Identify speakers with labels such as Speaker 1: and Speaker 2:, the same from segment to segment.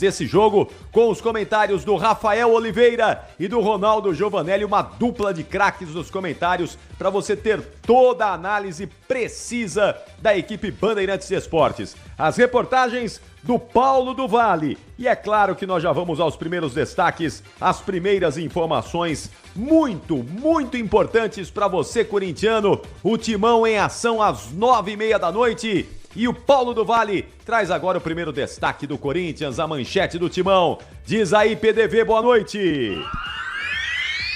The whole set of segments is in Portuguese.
Speaker 1: esse jogo com os comentários do Rafael Oliveira e do Ronaldo Giovanelli, uma dupla de craques nos comentários para você ter toda a análise precisa da equipe Bandeirantes de Esportes. As reportagens do Paulo do Vale. E é claro que nós já vamos aos primeiros destaques, as primeiras informações muito importantes para você, corintiano. O Timão em ação às 9h30 da noite. E o Paulo do Vale traz agora o primeiro destaque do Corinthians, a manchete do Timão. Diz aí, PDV, boa noite.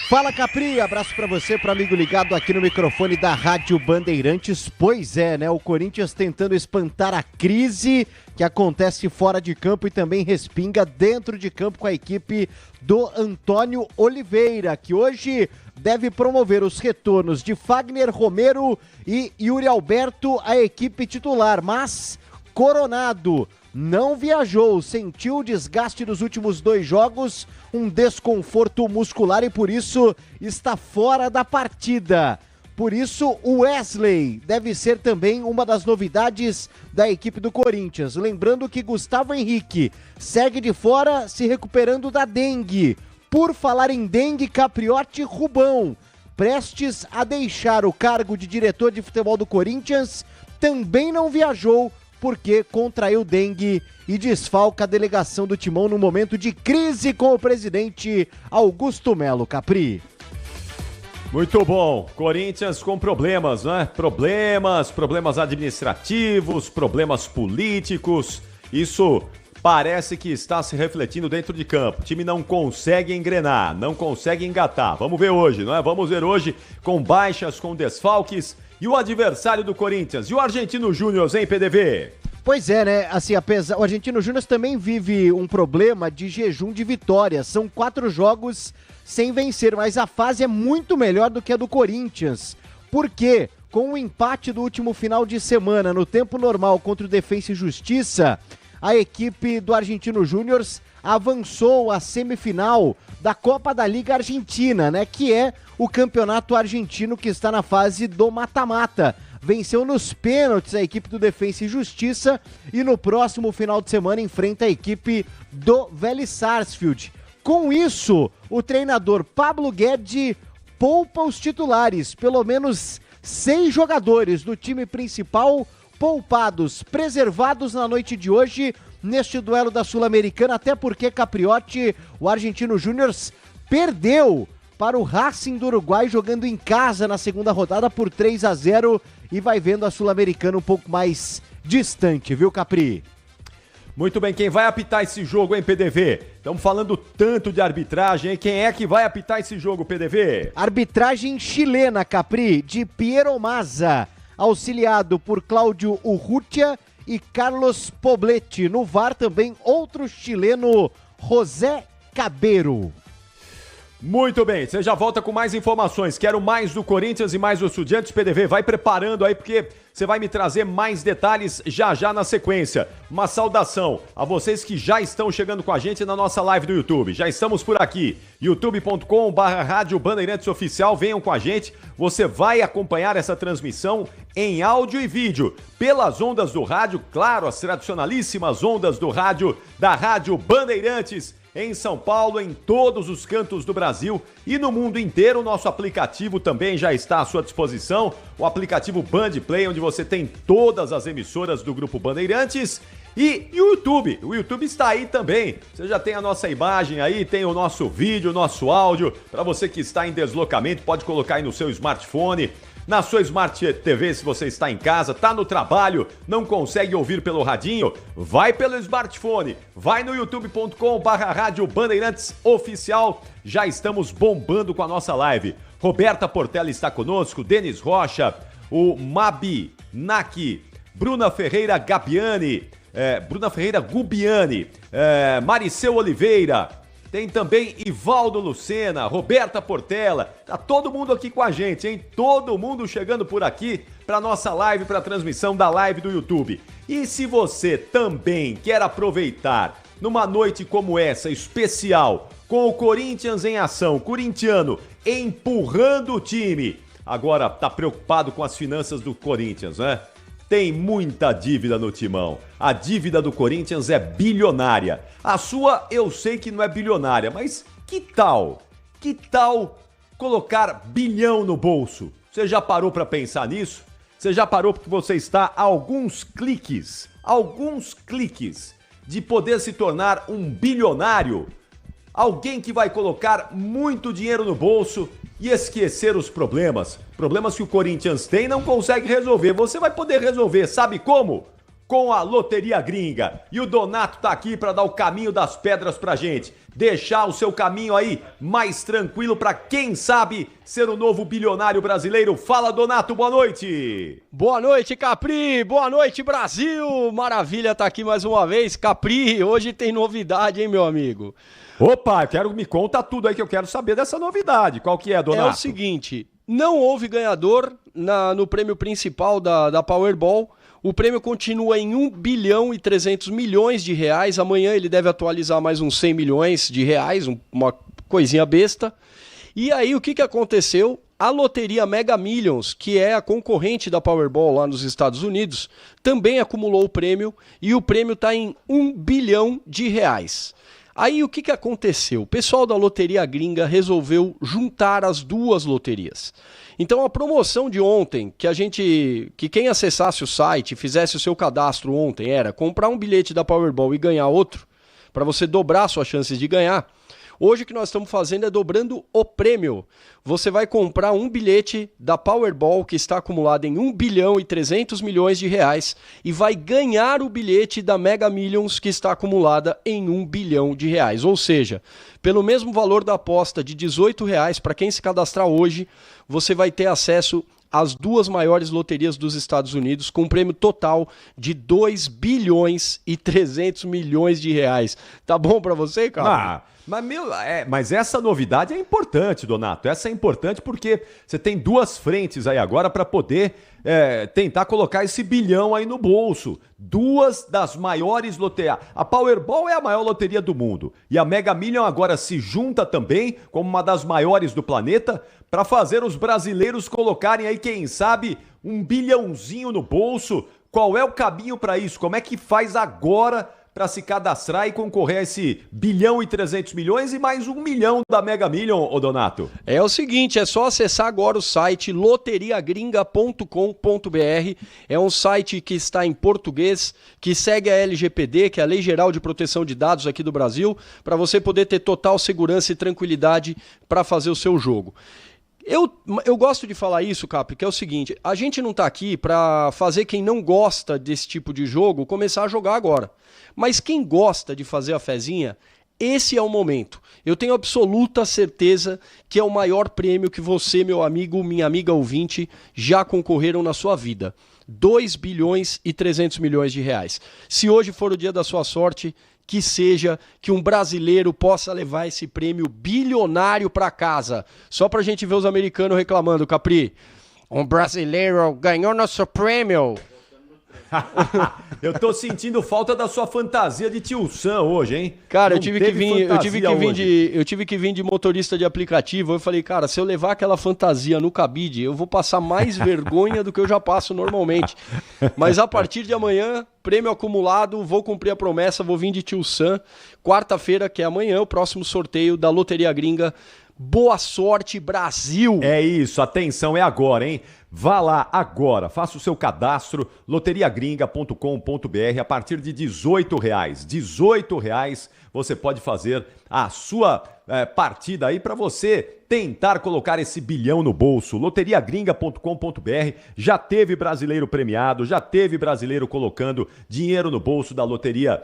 Speaker 2: Fala, Capri, abraço pra você, pro amigo ligado aqui no microfone da Rádio Bandeirantes. Pois é, né, o Corinthians tentando espantar a crise que acontece fora de campo e também respinga dentro de campo com a equipe do Antônio Oliveira, que hoje deve promover os retornos de Fagner Romero e Yuri Alberto à equipe titular, mas Coronado não viajou, sentiu o desgaste dos últimos 2 jogos, um desconforto muscular e por isso está fora da partida. Por isso, o Wesley deve ser também uma das novidades da equipe do Corinthians. Lembrando que Gustavo Henrique segue de fora, se recuperando da dengue. Por falar em dengue, Capriotti Rubão, prestes a deixar o cargo de diretor de futebol do Corinthians, também não viajou porque contraiu dengue e desfalca a delegação do Timão no momento de crise com o presidente Augusto Melo. Capri.
Speaker 1: Muito bom, Corinthians com problemas, né? Problemas administrativos, problemas políticos, isso parece que está se refletindo dentro de campo. O time não consegue engrenar, não consegue engatar. Vamos ver hoje, não é? Vamos ver hoje com baixas, com desfalques. E o adversário do Corinthians, e o Argentino Júnior, hein, PDV?
Speaker 2: Pois é, né? Assim, o Argentino Júnior também vive um problema de jejum de vitórias. São 4 jogos sem vencer, mas a fase é muito melhor do que a do Corinthians. Por quê? Com o empate do último final de semana, no tempo normal contra o Defensa e Justiça, a equipe do Argentino Júnior avançou à semifinal da Copa da Liga Argentina, né? Que é o campeonato argentino que está na fase do mata-mata. Venceu nos pênaltis a equipe do Defensa e Justiça e no próximo final de semana enfrenta a equipe do Vélez Sarsfield. Com isso, o treinador Pablo Guedes poupa os titulares, pelo menos 6 jogadores do time principal poupados, preservados na noite de hoje neste duelo da Sul-Americana, até porque Capriotti, o Argentino Júnior, perdeu para o Racing do Uruguai jogando em casa na segunda rodada por 3-0 e vai vendo a Sul-Americana um pouco mais distante, viu, Capri?
Speaker 1: Muito bem, quem vai apitar esse jogo, hein, PDV? Estamos falando tanto de arbitragem, hein? Quem é que vai apitar esse jogo, PDV?
Speaker 2: Arbitragem chilena, Capri, de Piero Mazza, auxiliado por Cláudio Urrutia e Carlos Poblete. No VAR também outro chileno, José Cabeiro.
Speaker 1: Muito bem, você já volta com mais informações. Quero mais do Corinthians e mais do Estudiantes. PDV, vai preparando aí porque você vai me trazer mais detalhes já na sequência. Uma saudação a vocês que já estão chegando com a gente na nossa live do YouTube. Já estamos por aqui, youtube.com/Rádio Bandeirantes Oficial. Venham com a gente, você vai acompanhar essa transmissão em áudio e vídeo pelas ondas do rádio, claro, as tradicionalíssimas ondas do rádio da Rádio Bandeirantes. Em São Paulo, em todos os cantos do Brasil e no mundo inteiro. O nosso aplicativo também já está à sua disposição, o aplicativo Band Play, onde você tem todas as emissoras do Grupo Bandeirantes. E o YouTube está aí também. Você já tem a nossa imagem aí, tem o nosso vídeo, o nosso áudio. Para você que está em deslocamento, pode colocar aí no seu smartphone, na sua Smart TV, se você está em casa, está no trabalho, não consegue ouvir pelo radinho, vai pelo smartphone, vai no youtube.com/Rádio Bandeirantes Oficial, já estamos bombando com a nossa live. Roberta Portela está conosco, Denis Rocha, o Mabi Naki, Bruna Ferreira Gubiani, Mariceu Oliveira, tem também Ivaldo Lucena, Roberta Portela, tá todo mundo aqui com a gente, hein? Todo mundo chegando por aqui para nossa live, para a transmissão da live do YouTube. E se você também quer aproveitar numa noite como essa, especial, com o Corinthians em ação, corintiano empurrando o time, agora tá preocupado com as finanças do Corinthians, né? tem muita dívida no Timão. A dívida do Corinthians é bilionária. A sua eu sei que não é bilionária, mas que tal? Que tal colocar bilhão no bolso? Você já parou para pensar nisso? Você já parou porque você está a alguns cliques de poder se tornar um bilionário? Alguém que vai colocar muito dinheiro no bolso e esquecer os problemas. Problemas que o Corinthians tem e não consegue resolver. Você vai poder resolver, sabe como? Com a Loteria Gringa. E o Donato tá aqui para dar o caminho das pedras pra gente. Deixar o seu caminho aí mais tranquilo para quem sabe ser o novo bilionário brasileiro. Fala, Donato, boa noite.
Speaker 3: Boa noite, Capri. Boa noite, Brasil. Maravilha tá aqui mais uma vez. Capri, hoje tem novidade, hein, meu amigo?
Speaker 1: Opa, me conta tudo aí que eu quero saber dessa novidade. Qual que é, Donato?
Speaker 3: É o seguinte, não houve ganhador no prêmio principal da Powerball. O prêmio continua em 1 bilhão e 300 milhões de reais. Amanhã ele deve atualizar mais uns 100 milhões de reais, uma coisinha besta. E aí o que aconteceu? A loteria Mega Millions, que é a concorrente da Powerball lá nos Estados Unidos, também acumulou o prêmio e o prêmio está em 1 bilhão de reais. Aí o que aconteceu? O pessoal da Loteria Gringa resolveu juntar as duas loterias. Então a promoção de ontem, que quem acessasse o site, fizesse o seu cadastro ontem, era comprar um bilhete da Powerball e ganhar outro, para você dobrar suas chances de ganhar. Hoje o que nós estamos fazendo é dobrando o prêmio. Você vai comprar um bilhete da Powerball que está acumulado em 1 bilhão e 300 milhões de reais e vai ganhar o bilhete da Mega Millions que está acumulada em 1 bilhão de reais. Ou seja, pelo mesmo valor da aposta de R$18, para quem se cadastrar hoje, você vai ter acesso às duas maiores loterias dos Estados Unidos, com um prêmio total de 2 bilhões e 300 milhões de reais. Tá bom para você, cara?
Speaker 1: Mas essa novidade é importante, Donato. Essa é importante porque você tem duas frentes aí agora para poder tentar colocar esse bilhão aí no bolso. Duas das maiores loterias. A Powerball é a maior loteria do mundo. E a Mega Million agora se junta também como uma das maiores do planeta para fazer os brasileiros colocarem aí, quem sabe, um bilhãozinho no bolso. Qual é o caminho para isso? Como é que faz agora para se cadastrar e concorrer a esse 1 bilhão e 300 milhões e mais 1 milhão da Mega Million, ô Donato?
Speaker 3: É o seguinte, é só acessar agora o site loteriagringa.com.br. É um site que está em português, que segue a LGPD, que é a Lei Geral de Proteção de Dados aqui do Brasil, para você poder ter total segurança e tranquilidade para fazer o seu jogo. Eu gosto de falar isso, Capri, que é o seguinte, a gente não está aqui para fazer quem não gosta desse tipo de jogo começar a jogar agora. Mas quem gosta de fazer a fezinha, esse é o momento. Eu tenho absoluta certeza que é o maior prêmio que você, meu amigo, minha amiga ouvinte, já concorreram na sua vida. 2 bilhões e 300 milhões de reais. Se hoje for o dia da sua sorte, que seja que um brasileiro possa levar esse prêmio bilionário para casa. Só pra gente ver os americanos reclamando, Capri. Um brasileiro ganhou nosso prêmio.
Speaker 1: Eu tô sentindo falta da sua fantasia de tio Sam hoje, hein?
Speaker 3: Cara, eu tive que vir de motorista de aplicativo. Eu falei, cara, se eu levar aquela fantasia no cabide, eu vou passar mais vergonha do que eu já passo normalmente. Mas a partir de amanhã, prêmio acumulado, vou cumprir a promessa, vou vir de tio Sam. Quarta-feira, que é amanhã, o próximo sorteio da Loteria Gringa. Boa sorte, Brasil!
Speaker 1: É isso, atenção, é agora, hein? Vá lá agora, faça o seu cadastro, loteriagringa.com.br, a partir de R$18. R$18 você pode fazer a sua partida aí para você tentar colocar esse bilhão no bolso. Loteriagringa.com.br, já teve brasileiro premiado, já teve brasileiro colocando dinheiro no bolso da loteria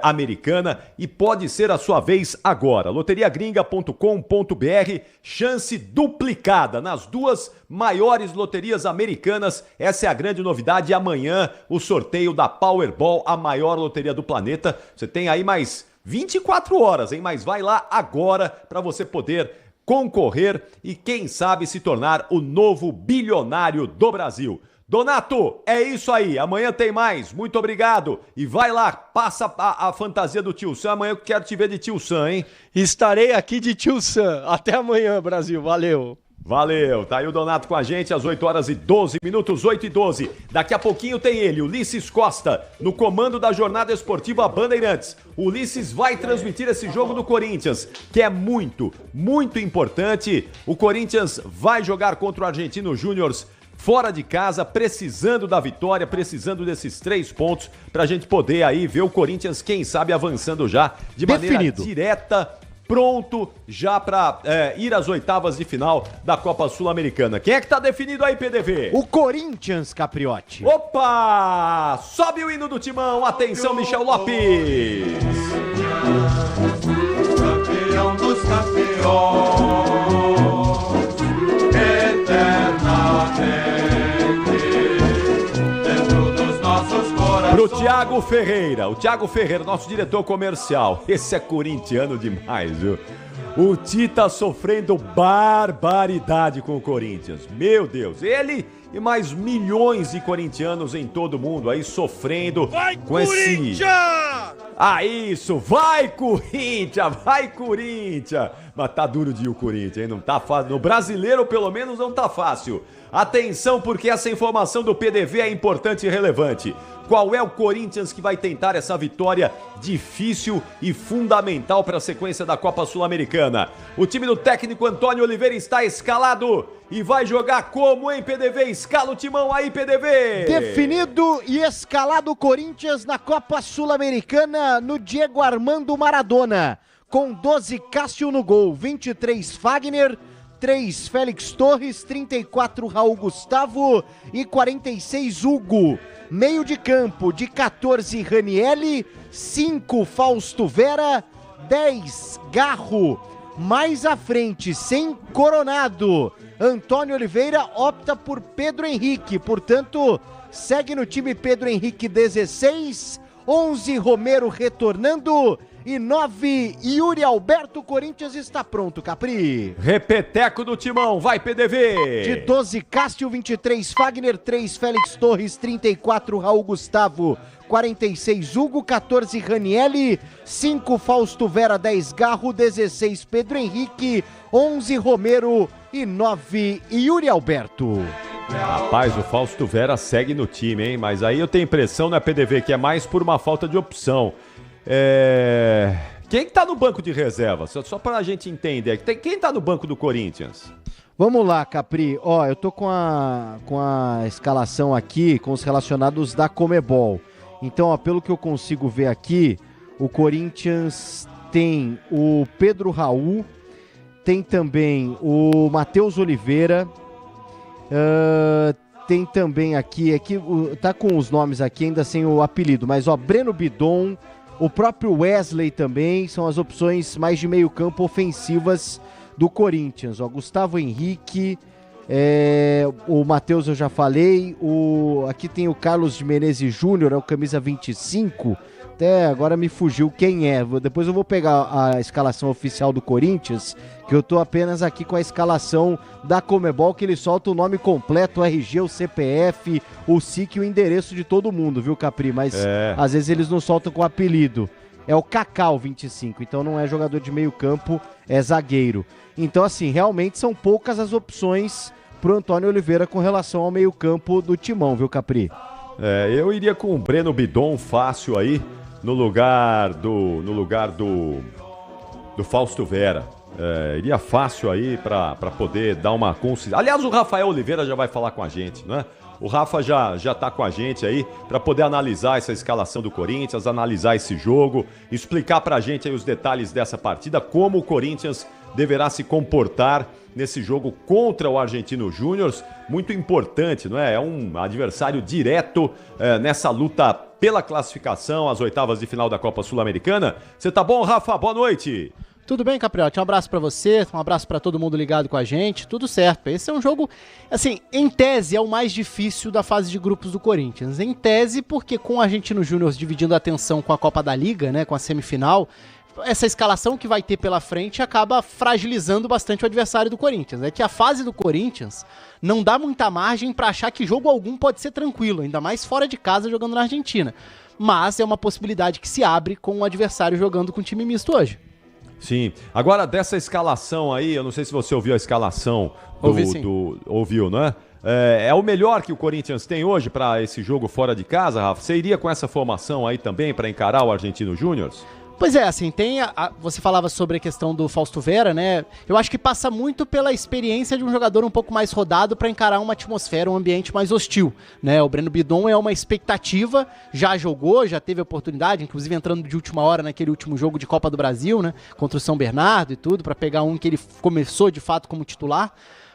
Speaker 1: americana e pode ser a sua vez agora. Loteriagringa.com.br, chance duplicada nas duas maiores loterias americanas. Essa é a grande novidade. E amanhã o sorteio da Powerball, a maior loteria do planeta. Você tem aí mais 24 horas, hein? Mas vai lá agora para você poder concorrer e quem sabe se tornar o novo bilionário do Brasil. Donato, é isso aí. Amanhã tem mais. Muito obrigado. E vai lá, passa a fantasia do tio Sam. Amanhã eu quero te ver de tio Sam, hein?
Speaker 3: Estarei aqui de tio Sam. Até amanhã, Brasil. Valeu.
Speaker 1: Valeu, tá aí o Donato com a gente às 8h12, 8h12. Daqui a pouquinho tem ele, Ulisses Costa, no comando da jornada esportiva Bandeirantes. O Ulisses vai transmitir esse jogo do Corinthians, que é muito, muito importante. O Corinthians vai jogar contra o Argentino Júnior fora de casa, precisando da vitória, precisando desses 3 pontos, pra gente poder aí ver o Corinthians, quem sabe, avançando já de maneira direta, pronto já para ir às oitavas de final da Copa Sul-Americana. Quem é que tá definido aí, PDV?
Speaker 2: O Corinthians, Capriotti.
Speaker 1: Opa! Sobe o hino do Timão. Atenção, Michel Lopes.
Speaker 4: Campeão dos campeões, eternamente dentro dos nossos corações.
Speaker 1: Pro Thiago Ferreira, o Thiago Ferreira, nosso diretor comercial. Esse é corintiano demais, viu? O Ti tá sofrendo barbaridade com o Corinthians. Meu Deus, ele e mais milhões de corintianos em todo o mundo aí sofrendo com esse... Ah, isso! Vai, Corinthians! Vai, Corinthians! Mas tá duro de ir o Corinthians, hein? Não tá fácil. No brasileiro, pelo menos, não tá fácil. Atenção, porque essa informação do PDV é importante e relevante. Qual é o Corinthians que vai tentar essa vitória difícil e fundamental para a sequência da Copa Sul-Americana? O time do técnico Antônio Oliveira está escalado e vai jogar como, hein, PDV? Escala o timão aí, PDV!
Speaker 2: Definido e escalado o Corinthians na Copa Sul-Americana no Diego Armando Maradona, com 12 Cássio no gol, 23 Fagner, 3 Félix Torres, 34 Raul Gustavo e 46 Hugo. Meio de campo de 14 Ranielli, 5 Fausto Vera, 10 Garro. Mais à frente, sem Coronado, Antônio Oliveira opta por Pedro Henrique, portanto, segue no time Pedro Henrique 16, 11 Romero retornando e 9 Yuri Alberto. Corinthians está pronto, Capri.
Speaker 1: Repeteco do timão, vai, PDV!
Speaker 2: De 12 Cássio, 23 Fagner, 3 Félix Torres, 34 Raul Gustavo, 46 Hugo, 14 Ranielli, 5 Fausto Vera, 10 Garro, 16 Pedro Henrique, 11 Romero e 9 Yuri Alberto.
Speaker 1: Rapaz, o Fausto Vera segue no time, hein? Mas aí eu tenho impressão na PDV que é mais por uma falta de opção. Quem que tá no banco de reserva? Só pra gente entender. Quem tá no banco do Corinthians?
Speaker 2: Vamos lá, Capri. Ó, eu tô com a escalação aqui, com os relacionados da Comebol. Então, ó, pelo que eu consigo ver aqui, o Corinthians tem o Pedro Raul, tem também o Matheus Oliveira, tem também aqui tá com os nomes aqui ainda sem o apelido, mas ó, Breno Bidon, o próprio Wesley também, são as opções mais de meio campo ofensivas do Corinthians. Ó, Gustavo Henrique, o Matheus eu já falei, aqui tem o Carlos de Menezes Júnior, é o camisa 25, até agora me fugiu quem é. Depois eu vou pegar a escalação oficial do Corinthians, que eu tô apenas aqui com a escalação da Comebol, que ele solta o nome completo, o RG, o CPF, o SIC e o endereço de todo mundo, viu, Capri? Mas às vezes eles não soltam com o apelido. É o Cacau 25, então não é jogador de meio campo, é zagueiro. Então, assim, realmente são poucas as opções pro Antônio Oliveira com relação ao meio campo do Timão, viu, Capri?
Speaker 1: Eu iria com o Breno Bidon fácil aí, no lugar do Fausto Vera. Iria fácil aí pra poder dar uma consideração. Aliás, o Rafael Oliveira já vai falar com a gente, né? O Rafa já tá com a gente aí para poder analisar essa escalação do Corinthians, analisar esse jogo, explicar pra gente aí os detalhes dessa partida, como o Corinthians deverá se comportar nesse jogo contra o Argentino Júnior. Muito importante, não é? É um adversário direto nessa luta pela classificação às oitavas de final da Copa Sul-Americana. Você tá bom, Rafa? Boa noite!
Speaker 5: Tudo bem, Capriotti? Um abraço pra você, um abraço pra todo mundo ligado com a gente, tudo certo. Esse é um jogo, assim, em tese é o mais difícil da fase de grupos do Corinthians. Em tese, porque com o Argentino Júnior dividindo a atenção com a Copa da Liga, né, com a semifinal, essa escalação que vai ter pela frente acaba fragilizando bastante o adversário do Corinthians. É que a fase do Corinthians não dá muita margem pra achar que jogo algum pode ser tranquilo, ainda mais fora de casa jogando na Argentina. Mas é uma possibilidade que se abre com o adversário jogando com time misto hoje.
Speaker 1: Sim. Agora, dessa escalação aí, eu não sei se você ouviu a escalação
Speaker 5: Ouvi, sim.
Speaker 1: Ouviu, né? É o melhor que o Corinthians tem hoje para esse jogo fora de casa, Rafa? Você iria com essa formação aí também para encarar o Argentino Júnior?
Speaker 5: Pois é, assim, você falava sobre a questão do Fausto Vera, né? Eu acho que passa muito pela experiência de um jogador um pouco mais rodado para encarar uma atmosfera, um ambiente mais hostil, né? O Breno Bidon é uma expectativa, já jogou, já teve oportunidade, inclusive entrando de última hora naquele último jogo de Copa do Brasil, né? Contra o São Bernardo e tudo, para pegar um que ele começou de fato como titular.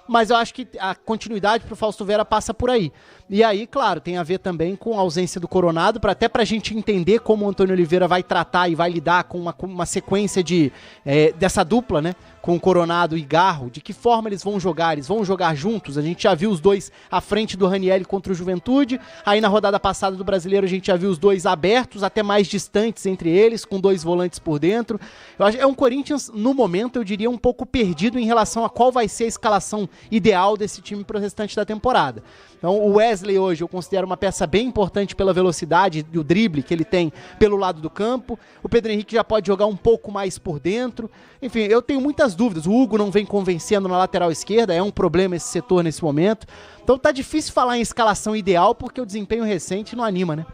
Speaker 5: Mas eu acho que a continuidade pro Fausto Vera passa por aí. E aí, claro, tem a ver também com a ausência do Coronado, até pra gente entender como o Antônio Oliveira vai tratar e vai lidar com uma sequência dessa dupla, né? Com o Coronado e Garro, de que forma eles vão jogar? Eles vão jogar juntos? A gente já viu os dois à frente do Ranieri contra o Juventude, aí na rodada passada do Brasileiro a gente já viu os dois abertos, até mais distantes entre eles, com dois volantes por dentro. Eu acho, é um Corinthians, no momento, eu diria, um pouco perdido em relação a qual vai ser a escalação ideal desse time pro restante da temporada. Então o Wesley hoje eu considero uma peça bem importante pela velocidade e o drible que ele tem pelo lado do campo. O Pedro Henrique já pode jogar um pouco mais por dentro. Enfim, eu tenho muitas dúvidas. O Hugo não vem convencendo na lateral esquerda, é um problema esse setor nesse momento. Então tá difícil falar em escalação ideal porque o desempenho recente não anima, né?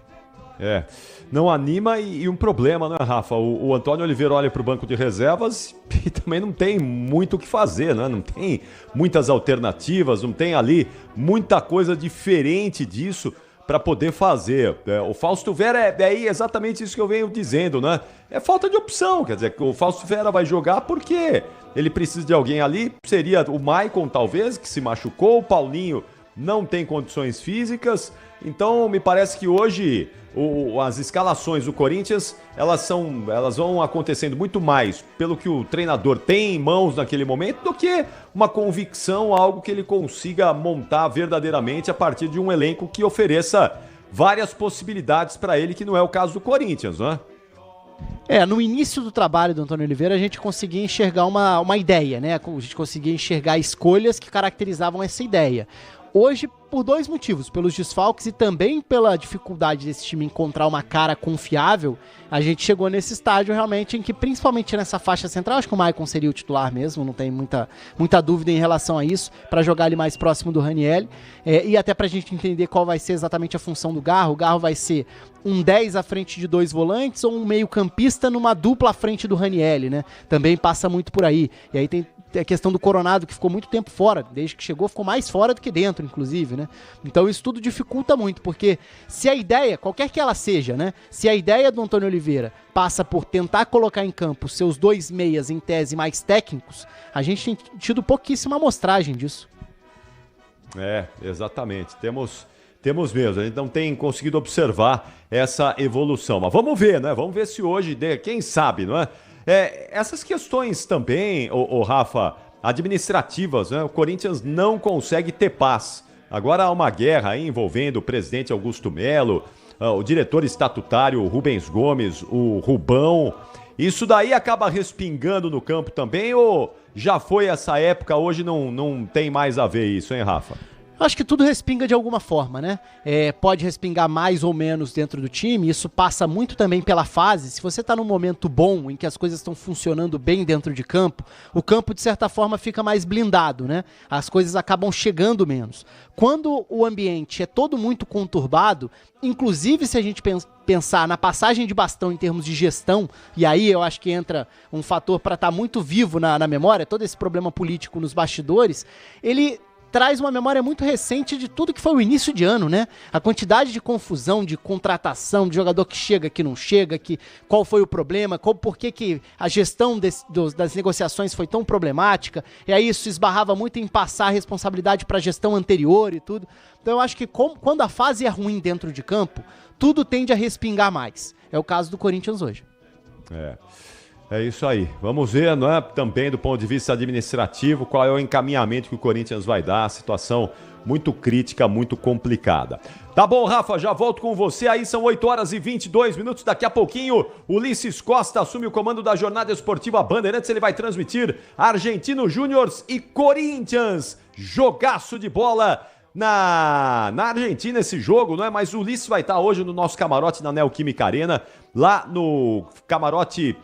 Speaker 1: Não anima e um problema, né, Rafa? O Antônio Oliveira olha para o banco de reservas e também não tem muito o que fazer, né? Não tem muitas alternativas, não tem ali muita coisa diferente disso para poder fazer. O Fausto Vera é aí exatamente isso que eu venho dizendo, né? É falta de opção, quer dizer, o Fausto Vera vai jogar porque ele precisa de alguém ali, seria o Maicon talvez, que se machucou, o Paulinho não tem condições físicas, então me parece que hoje as escalações do Corinthians, elas vão acontecendo muito mais pelo que o treinador tem em mãos naquele momento do que uma convicção, algo que ele consiga montar verdadeiramente a partir de um elenco que ofereça várias possibilidades para ele, que não é o caso do Corinthians, né?
Speaker 5: No início do trabalho do Antônio Oliveira a gente conseguia enxergar uma ideia, né? A gente conseguia enxergar escolhas que caracterizavam essa ideia. Hoje, por dois motivos, pelos desfalques e também pela dificuldade desse time encontrar uma cara confiável, a gente chegou nesse estágio realmente em que, principalmente nessa faixa central, acho que o Maicon seria o titular mesmo, não tem muita dúvida em relação a isso, para jogar ali mais próximo do Ranieri, e até pra gente entender qual vai ser exatamente a função do Garro. O Garro vai ser um 10 à frente de dois volantes ou um meio campista numa dupla à frente do Ranieri, né? Também passa muito por aí. E aí tem a questão do Coronado, que ficou muito tempo fora, desde que chegou ficou mais fora do que dentro, inclusive, né? Então isso tudo dificulta muito, porque se a ideia, qualquer que ela seja, né? Se a ideia do Antônio Oliveira passa por tentar colocar em campo seus dois meias em tese mais técnicos, a gente tem tido pouquíssima amostragem disso.
Speaker 1: Exatamente. Temos mesmo, a gente não tem conseguido observar essa evolução, mas vamos ver, né? Vamos ver se hoje, quem sabe, não é? Essas questões também, Rafa, administrativas, né? O Corinthians não consegue ter paz. Agora há uma guerra aí envolvendo o presidente Augusto Melo, o diretor estatutário Rubens Gomes, o Rubão. Isso daí acaba respingando no campo também ou já foi essa época, hoje não tem mais a ver isso, hein, Rafa?
Speaker 5: Acho que tudo respinga de alguma forma, né? Pode respingar mais ou menos dentro do time, isso passa muito também pela fase. Se você tá num momento bom, em que as coisas estão funcionando bem dentro de campo, o campo, de certa forma, fica mais blindado, né? As coisas acabam chegando menos. Quando o ambiente é todo muito conturbado, inclusive se a gente pensar na passagem de bastão em termos de gestão, e aí eu acho que entra um fator para estar muito vivo na memória, todo esse problema político nos bastidores, ele traz uma memória muito recente de tudo que foi o início de ano, né? A quantidade de confusão, de contratação, de jogador que chega, que não chega, qual foi o problema, por que a gestão das negociações foi tão problemática, e aí isso esbarrava muito em passar a responsabilidade para a gestão anterior e tudo. Então eu acho que quando a fase é ruim dentro de campo, tudo tende a respingar mais. É o caso do Corinthians hoje.
Speaker 1: É isso aí. Vamos ver, não é? Também do ponto de vista administrativo, qual é o encaminhamento que o Corinthians vai dar. Situação muito crítica, muito complicada. Tá bom, Rafa, já volto com você. Aí são 8h22. Daqui a pouquinho, Ulisses Costa assume o comando da jornada esportiva Bandeirantes. Ele vai transmitir Argentino Júnior e Corinthians. Jogaço de bola na Argentina esse jogo, não é? Mas o Ulisses vai estar hoje no nosso camarote na Neoquímica Arena. lá no camarote...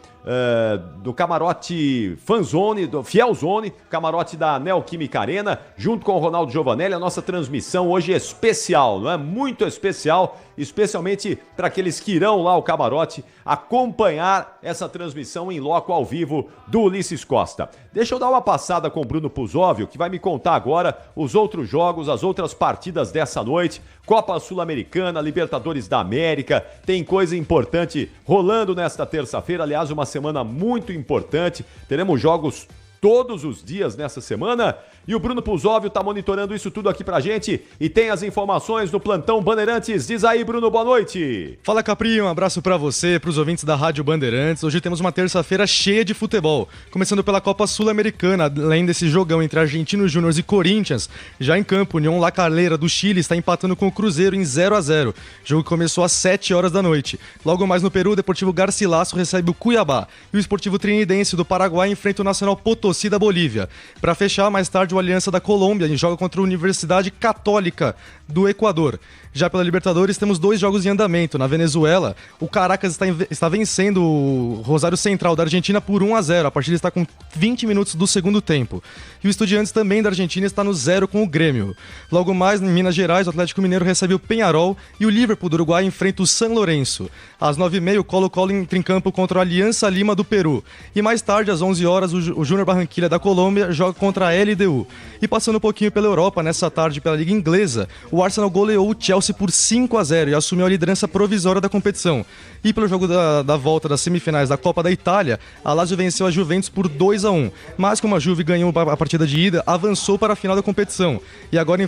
Speaker 1: do camarote Fanzone, do Fielzone, camarote da Neoquímica Arena, junto com o Ronaldo Giovanelli. A nossa transmissão hoje é especial, não é? Muito especial, especialmente para aqueles que irão lá ao camarote acompanhar essa transmissão em loco ao vivo do Ulisses Costa. Deixa eu dar uma passada com o Bruno Puzóvio, que vai me contar agora os outros jogos, as outras partidas dessa noite. Copa Sul-Americana, Libertadores da América, tem coisa importante rolando nesta terça-feira, aliás, uma semana muito importante, teremos jogos todos os dias nessa semana e o Bruno Puzóvio tá monitorando isso tudo aqui pra gente e tem as informações do Plantão Bandeirantes. Diz aí, Bruno, boa noite.
Speaker 6: Fala, Capri, um abraço pra você, pros ouvintes da Rádio Bandeirantes. Hoje temos uma terça-feira cheia de futebol, começando pela Copa Sul-Americana, além desse jogão entre Argentinos Júnior e Corinthians. Já em campo, União La Calera do Chile está empatando com o Cruzeiro em 0-0. Jogo que começou às 7 horas da noite. Logo mais no Peru, o Deportivo Garcilaso recebe o Cuiabá e o Esportivo Trinidense do Paraguai enfrenta o Nacional Potosí da Bolívia. Para fechar, mais tarde, o Aliança da Colômbia joga contra a Universidade Católica do Equador. Já pela Libertadores, temos 2 jogos em andamento. Na Venezuela, o Caracas está vencendo o Rosário Central da Argentina por 1-0. A partida está com 20 minutos do segundo tempo. E o Estudiantes também da Argentina está no 0 com o Grêmio. Logo mais, em Minas Gerais, o Atlético Mineiro recebe o Peñarol e o Liverpool do Uruguai enfrenta o San Lourenço. Às 9h30, o Colo-Colo entra em campo contra a Aliança Lima do Peru. E mais tarde, às 11 horas, o Júnior Barranquilla da Colômbia joga contra a LDU. E passando um pouquinho pela Europa, nessa tarde pela Liga Inglesa, o Arsenal goleou o Chelsea por 5-0 e assumiu a liderança provisória da competição. E pelo jogo da volta das semifinais da Copa da Itália, a Lazio venceu a Juventus por 2-1. Mas como a Juve ganhou a partida de ida, avançou para a final da competição. E agora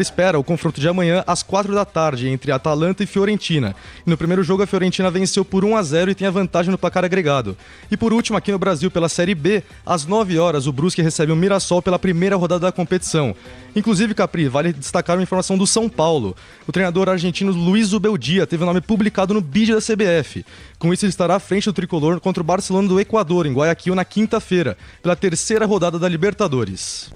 Speaker 6: espera o confronto de amanhã às 4 da tarde entre Atalanta e Fiorentina. E no primeiro jogo a Fiorentina venceu por 1-0 e tem a vantagem no placar agregado. E por último, aqui no Brasil, pela Série B, às 9 horas o Brusque recebe o Mirassol pela primeira rodada da competição. Inclusive, Capri, vale destacar uma informação do São Paulo. O treinador argentino Luiz Zubeldia teve o nome publicado no BID da CBF. Com isso, ele estará à frente do tricolor contra o Barcelona do Equador, em Guayaquil, na quinta-feira, pela terceira rodada da Libertadores.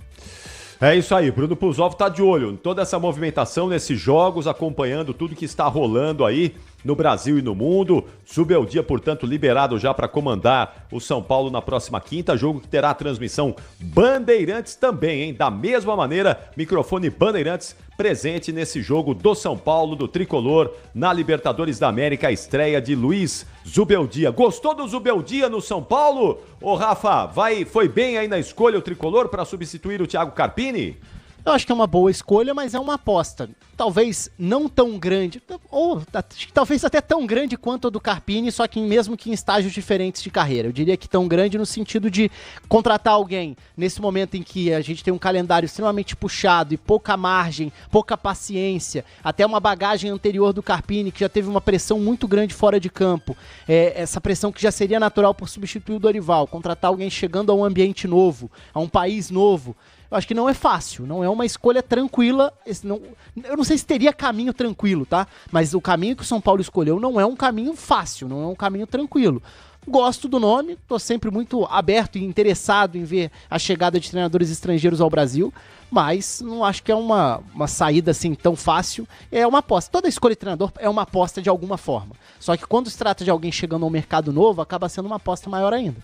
Speaker 1: É isso aí, Bruno Puzóvio tá de olho em toda essa movimentação nesses jogos, acompanhando tudo que está rolando aí no Brasil e no mundo. Zubeldia, portanto, liberado já para comandar o São Paulo na próxima quinta, jogo que terá a transmissão Bandeirantes também, hein? Da mesma maneira, microfone Bandeirantes presente nesse jogo do São Paulo, do Tricolor, na Libertadores da América, a estreia de Luiz Zubeldia. Gostou do Zubeldia no São Paulo? Ô Rafa, foi bem aí na escolha o Tricolor para substituir o Thiago Carpini?
Speaker 5: Eu acho que é uma boa escolha, mas é uma aposta. Talvez não tão grande, ou talvez até tão grande quanto a do Carpini, só que mesmo que em estágios diferentes de carreira. Eu diria que tão grande no sentido de contratar alguém nesse momento em que a gente tem um calendário extremamente puxado e pouca margem, pouca paciência, até uma bagagem anterior do Carpini, que já teve uma pressão muito grande fora de campo. Essa pressão que já seria natural por substituir o Dorival, contratar alguém chegando a um ambiente novo, a um país novo. Eu acho que não é fácil, não é uma escolha tranquila. Eu não sei se teria caminho tranquilo, tá? Mas o caminho que o São Paulo escolheu não é um caminho fácil, não é um caminho tranquilo. Gosto do nome, tô sempre muito aberto e interessado em ver a chegada de treinadores estrangeiros ao Brasil, mas não acho que é uma saída assim tão fácil. É uma aposta. Toda escolha de treinador é uma aposta de alguma forma. Só que quando se trata de alguém chegando ao mercado novo, acaba sendo uma aposta maior ainda.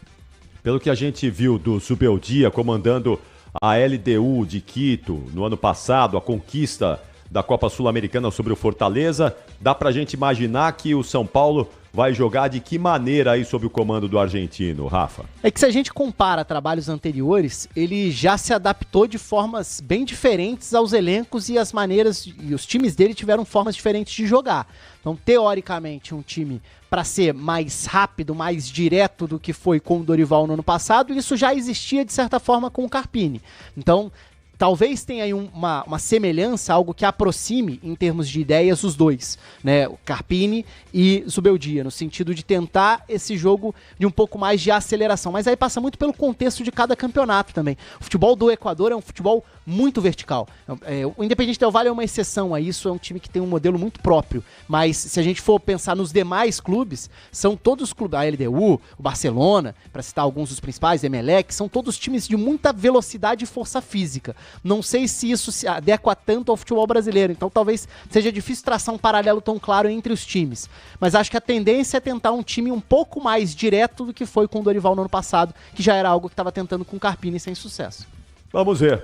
Speaker 1: Pelo que a gente viu do Zubeldia comandando a LDU de Quito no ano passado, a conquista da Copa Sul-Americana sobre o Fortaleza, dá pra gente imaginar que o São Paulo vai jogar de que maneira aí sob o comando do argentino, Rafa?
Speaker 5: É que se a gente compara trabalhos anteriores, ele já se adaptou de formas bem diferentes aos elencos e as maneiras, e os times dele tiveram formas diferentes de jogar. Então, teoricamente, um time para ser mais rápido, mais direto do que foi com o Dorival no ano passado, isso já existia de certa forma com o Carpini. Então, talvez tenha aí uma semelhança, algo que aproxime em termos de ideias os dois, né? O Carpini e Zubeldia, no sentido de tentar esse jogo de um pouco mais de aceleração. Mas aí passa muito pelo contexto de cada campeonato também. O futebol do Equador é um futebol muito vertical. O Independiente Del Valle é uma exceção a isso, é um time que tem um modelo muito próprio. Mas se a gente for pensar nos demais clubes, são todos os clubes, a LDU, o Barcelona, para citar alguns dos principais, Emelec, são todos times de muita velocidade e força física. Não sei se isso se adequa tanto ao futebol brasileiro, então talvez seja difícil traçar um paralelo tão claro entre os times. Mas acho que a tendência é tentar um time um pouco mais direto do que foi com o Dorival no ano passado, que já era algo que estava tentando com o Carpini sem sucesso.
Speaker 1: Vamos ver,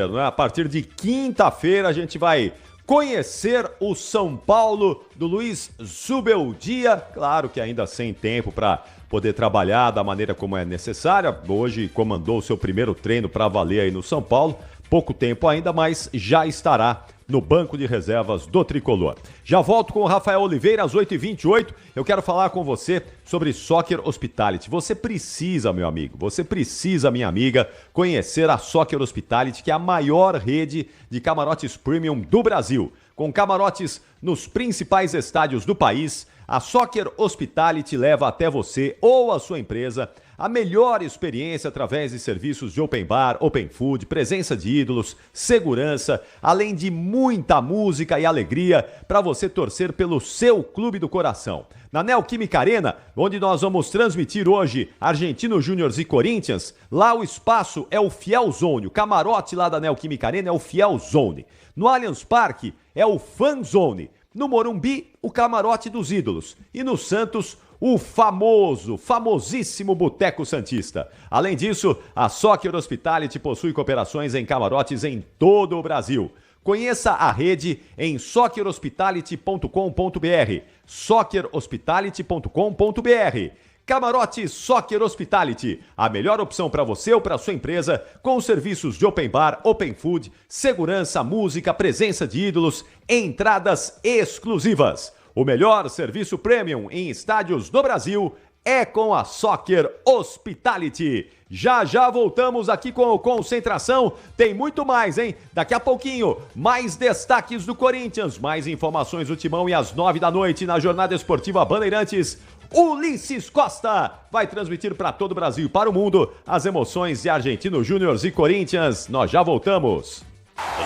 Speaker 1: né? A partir de quinta-feira a gente vai conhecer o São Paulo do Luiz Zubeldia, claro que ainda sem tempo para poder trabalhar da maneira como é necessária. Hoje comandou o seu primeiro treino para valer aí no São Paulo, pouco tempo ainda, mas já estará no banco de reservas do Tricolor. Já volto com o Rafael Oliveira às 8h28. Eu quero falar com você sobre Soccer Hospitality. Você precisa, meu amigo, você precisa, minha amiga, conhecer a Soccer Hospitality, que é a maior rede de camarotes premium do Brasil. Com camarotes nos principais estádios do país, a Soccer Hospitality leva até você ou a sua empresa a melhor experiência através de serviços de open bar, open food, presença de ídolos, segurança, além de muita música e alegria para você torcer pelo seu clube do coração. Na Neoquímica Arena, onde nós vamos transmitir hoje Argentinos Júnior e Corinthians, lá o espaço é o Fiel Zone, o camarote lá da Neoquímica Arena é o Fiel Zone. No Allianz Parque é o Fan Zone. No Morumbi, o camarote dos ídolos. E no Santos, o famosíssimo Boteco Santista. Além disso, a Soccer Hospitality possui cooperações em camarotes em todo o Brasil. Conheça a rede em soccerhospitality.com.br. soccerhospitality.com.br. Camarote Soccer Hospitality, a melhor opção para você ou para sua empresa, com serviços de open bar, open food, segurança, música, presença de ídolos, entradas exclusivas. O melhor serviço premium em estádios do Brasil é com a Soccer Hospitality. Já voltamos aqui com o Concentração. Tem muito mais, hein? Daqui a pouquinho, mais destaques do Corinthians, mais informações do Timão e às 9h na Jornada Esportiva Bandeirantes. Ulisses Costa vai transmitir para todo o Brasil e para o mundo as emoções de Argentinos Júnior e Corinthians. Nós já voltamos.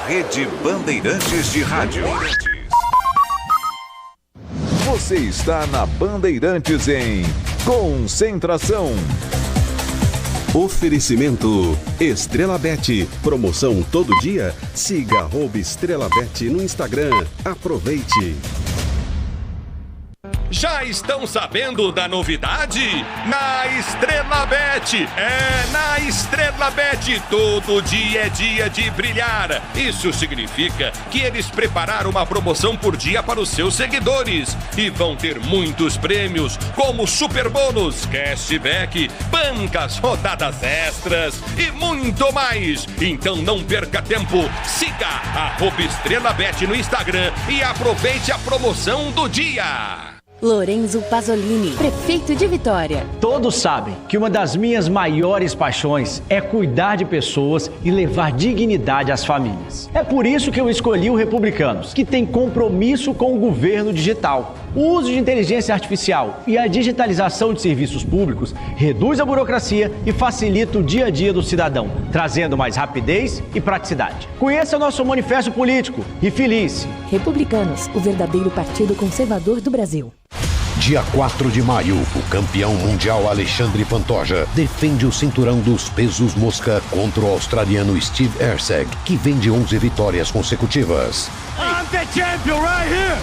Speaker 7: Rede Bandeirantes de Rádio. Você está na Bandeirantes em Concentração.
Speaker 8: Oferecimento Estrela Bet. Promoção todo dia? Siga @Estrela Bet no Instagram. Aproveite.
Speaker 9: Já estão sabendo da novidade? Na Estrela Bet! Na Estrela Bet, todo dia é dia de brilhar. Isso significa que eles prepararam uma promoção por dia para os seus seguidores. E vão ter muitos prêmios, como super bônus, cashback, bancas, rodadas extras e muito mais. Então não perca tempo. Siga @Estrela Bet no Instagram e aproveite a promoção do dia.
Speaker 10: Lorenzo Pasolini, prefeito de Vitória.
Speaker 11: Todos sabem que uma das minhas maiores paixões é cuidar de pessoas e levar dignidade às famílias. É por isso que eu escolhi o Republicanos, que tem compromisso com o governo digital. O uso de inteligência artificial e a digitalização de serviços públicos reduz a burocracia e facilita o dia a dia do cidadão, trazendo mais rapidez e praticidade. Conheça o nosso manifesto político e felice.
Speaker 10: Republicanos, o verdadeiro partido conservador do Brasil.
Speaker 8: Dia 4 de maio, o campeão mundial Alexandre Pantoja defende o cinturão dos pesos mosca contra o australiano Steve Erceg, que vem de 11 vitórias consecutivas.
Speaker 4: I'm the champion right here!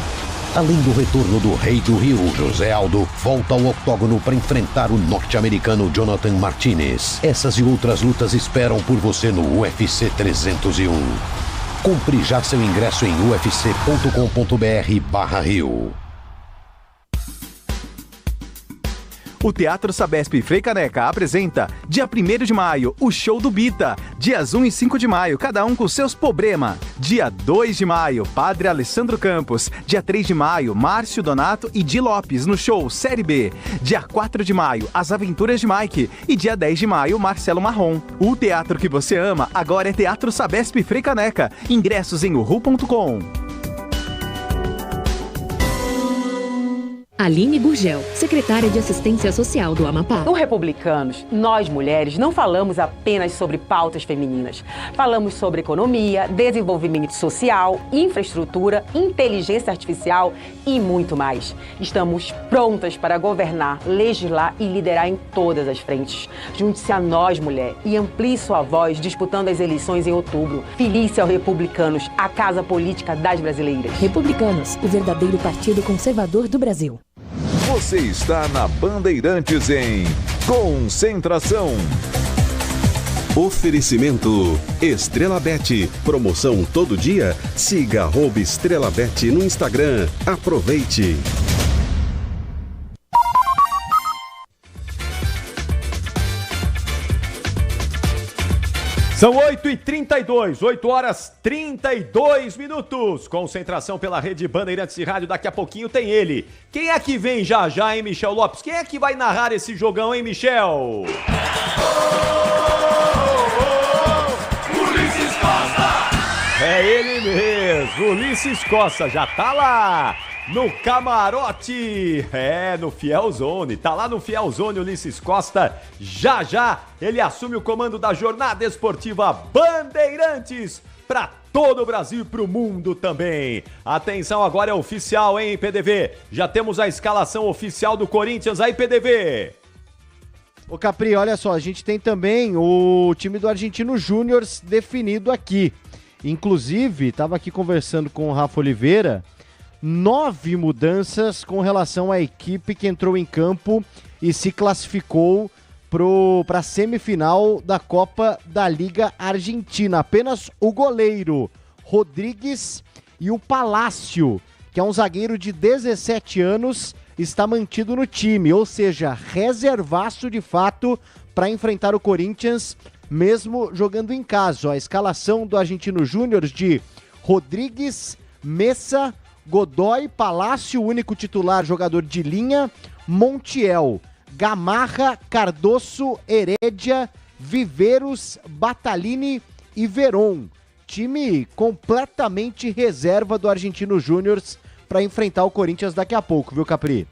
Speaker 8: Além do retorno do Rei do Rio, José Aldo, volta ao octógono para enfrentar o norte-americano Jonathan Martinez. Essas e outras lutas esperam por você no UFC 301. Compre já seu ingresso em ufc.com.br/Rio.
Speaker 12: O Teatro Sabesp Frei Caneca apresenta, dia 1º de maio, o Show do Bita. Dias 1 e 5 de maio, cada um com seus problema. Dia 2 de maio, Padre Alessandro Campos. Dia 3 de maio, Márcio Donato e Di Lopes no show Série B. Dia 4 de maio, As Aventuras de Mike. E dia 10 de maio, Marcelo Marrom. O teatro que você ama agora é Teatro Sabesp Frei Caneca. Ingressos em uhu.com.
Speaker 10: A Aline Gurgel, secretária de Assistência Social do Amapá.
Speaker 13: No Republicanos, nós mulheres não falamos apenas sobre pautas femininas. Falamos sobre economia, desenvolvimento social, infraestrutura, inteligência artificial e muito mais. Estamos prontas para governar, legislar e liderar em todas as frentes. Junte-se a nós, mulher, e amplie sua voz disputando as eleições em outubro. Filie-se ao Republicanos, a casa política das brasileiras.
Speaker 10: Republicanos, o verdadeiro partido conservador do Brasil.
Speaker 7: Você está na Bandeirantes em Concentração.
Speaker 14: Oferecimento Estrela Bet. Promoção todo dia? Siga @Estrela Bet no Instagram. Aproveite.
Speaker 1: São 8h32, 8 horas 32 minutos. Concentração pela Rede Bandeirantes de Rádio. Daqui a pouquinho tem ele. Quem é que vem já já, hein, Michel Lopes? Quem é que vai narrar esse jogão, hein, Michel?
Speaker 4: Ulisses Costa!
Speaker 1: É ele mesmo, Ulisses Costa. Já tá lá no camarote, no Fiel Zone, tá lá no Fiel Zone, Ulisses Costa. Já já ele assume o comando da jornada esportiva Bandeirantes para todo o Brasil e pro mundo também. Atenção, agora é oficial, hein, PDV? Já temos a escalação oficial do Corinthians aí, PDV.
Speaker 2: Ô Capri, olha só, a gente tem também o time do Argentino Júnior definido aqui. Inclusive, estava aqui conversando com o Rafa Oliveira, 9 mudanças com relação à equipe que entrou em campo e se classificou para a semifinal da Copa da Liga Argentina. Apenas o goleiro Rodrigues e o Palácio, que é um zagueiro de 17 anos, está mantido no time, ou seja, reservaço de fato para enfrentar o Corinthians, mesmo jogando em casa. A escalação do Argentino Júnior de Rodrigues, Messa, Godoy, Palácio, único titular, jogador de linha, Montiel, Gamarra, Cardoso, Heredia, Viveiros, Batalini e Veron. Time completamente reserva do Argentino Júnior para enfrentar o Corinthians daqui a pouco, viu, Capri?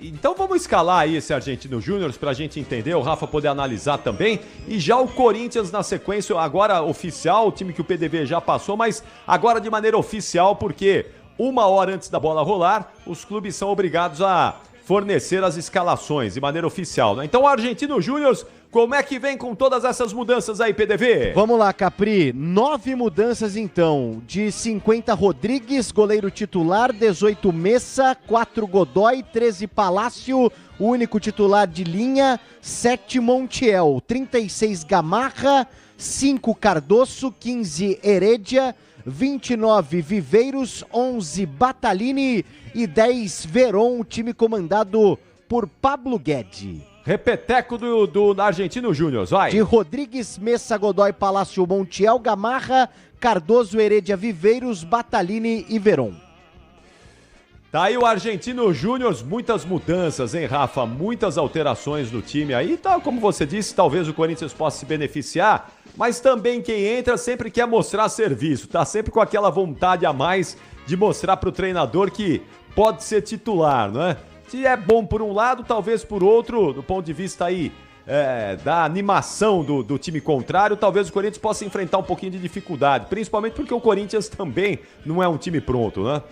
Speaker 1: Então vamos escalar aí esse Argentino Júnior pra gente entender, o Rafa poder analisar também. E já o Corinthians na sequência, agora oficial, o time que o PDV já passou, mas agora de maneira oficial, porque 1 hora antes da bola rolar, os clubes são obrigados a fornecer as escalações de maneira oficial, né? Então o Argentino Júnior, como é que vem com todas essas mudanças aí, PDV?
Speaker 2: Vamos lá, Capri, 9 mudanças então, de 50 Rodrigues, goleiro titular, 18 Messa, 4 Godoy, 13 Palácio, único titular de linha, 7 Montiel, 36 Gamarra, 5 Cardoso, 15 Heredia, 29 Viveiros, 11 Batalini e 10 Veron, time comandado por Pablo Guedes.
Speaker 1: Repeteco do Argentino Júnior, vai.
Speaker 2: De Rodrigues, Messa, Godoy, Palácio, Montiel, Gamarra, Cardoso, Heredia, Viveiros, Batalini e Veron.
Speaker 1: Tá aí o Argentino Júnior, muitas mudanças, hein, Rafa? Muitas alterações no time aí, tal como você disse, talvez o Corinthians possa se beneficiar, mas também quem entra sempre quer mostrar serviço, tá sempre com aquela vontade a mais de mostrar pro treinador que pode ser titular, não é? Se é bom por um lado, talvez por outro, do ponto de vista aí da animação do time contrário, talvez o Corinthians possa enfrentar um pouquinho de dificuldade, principalmente porque o Corinthians também não é um time pronto, né?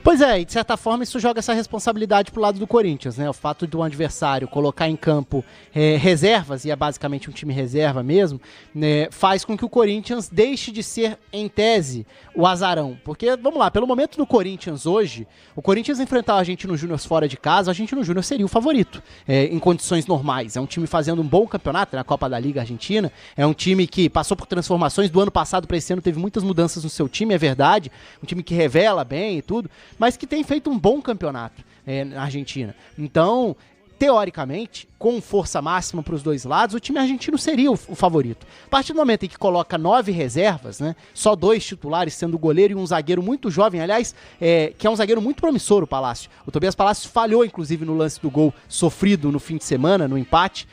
Speaker 5: Pois é, e de certa forma isso joga essa responsabilidade pro lado do Corinthians, né? O fato do adversário colocar em campo reservas, e é basicamente um time reserva mesmo, né, faz com que o Corinthians deixe de ser, em tese, o azarão. Porque, vamos lá, pelo momento do Corinthians hoje, o Corinthians enfrentar o Argentino Júnior fora de casa, o Argentino Júnior seria o favorito, em condições normais. É um time fazendo um bom campeonato na Copa da Liga Argentina, é um time que passou por transformações do ano passado para esse ano, teve muitas mudanças no seu time, é verdade, um time que revela bem e tudo, mas que tem feito um bom campeonato na Argentina. Então, teoricamente, com força máxima para os dois lados, o time argentino seria o favorito. A partir do momento em que coloca 9 reservas, né, só 2 titulares, sendo o goleiro e um zagueiro muito jovem, aliás, que é um zagueiro muito promissor, o Palácio. O Tobias Palácio falhou, inclusive, no lance do gol sofrido no fim de semana, no empate,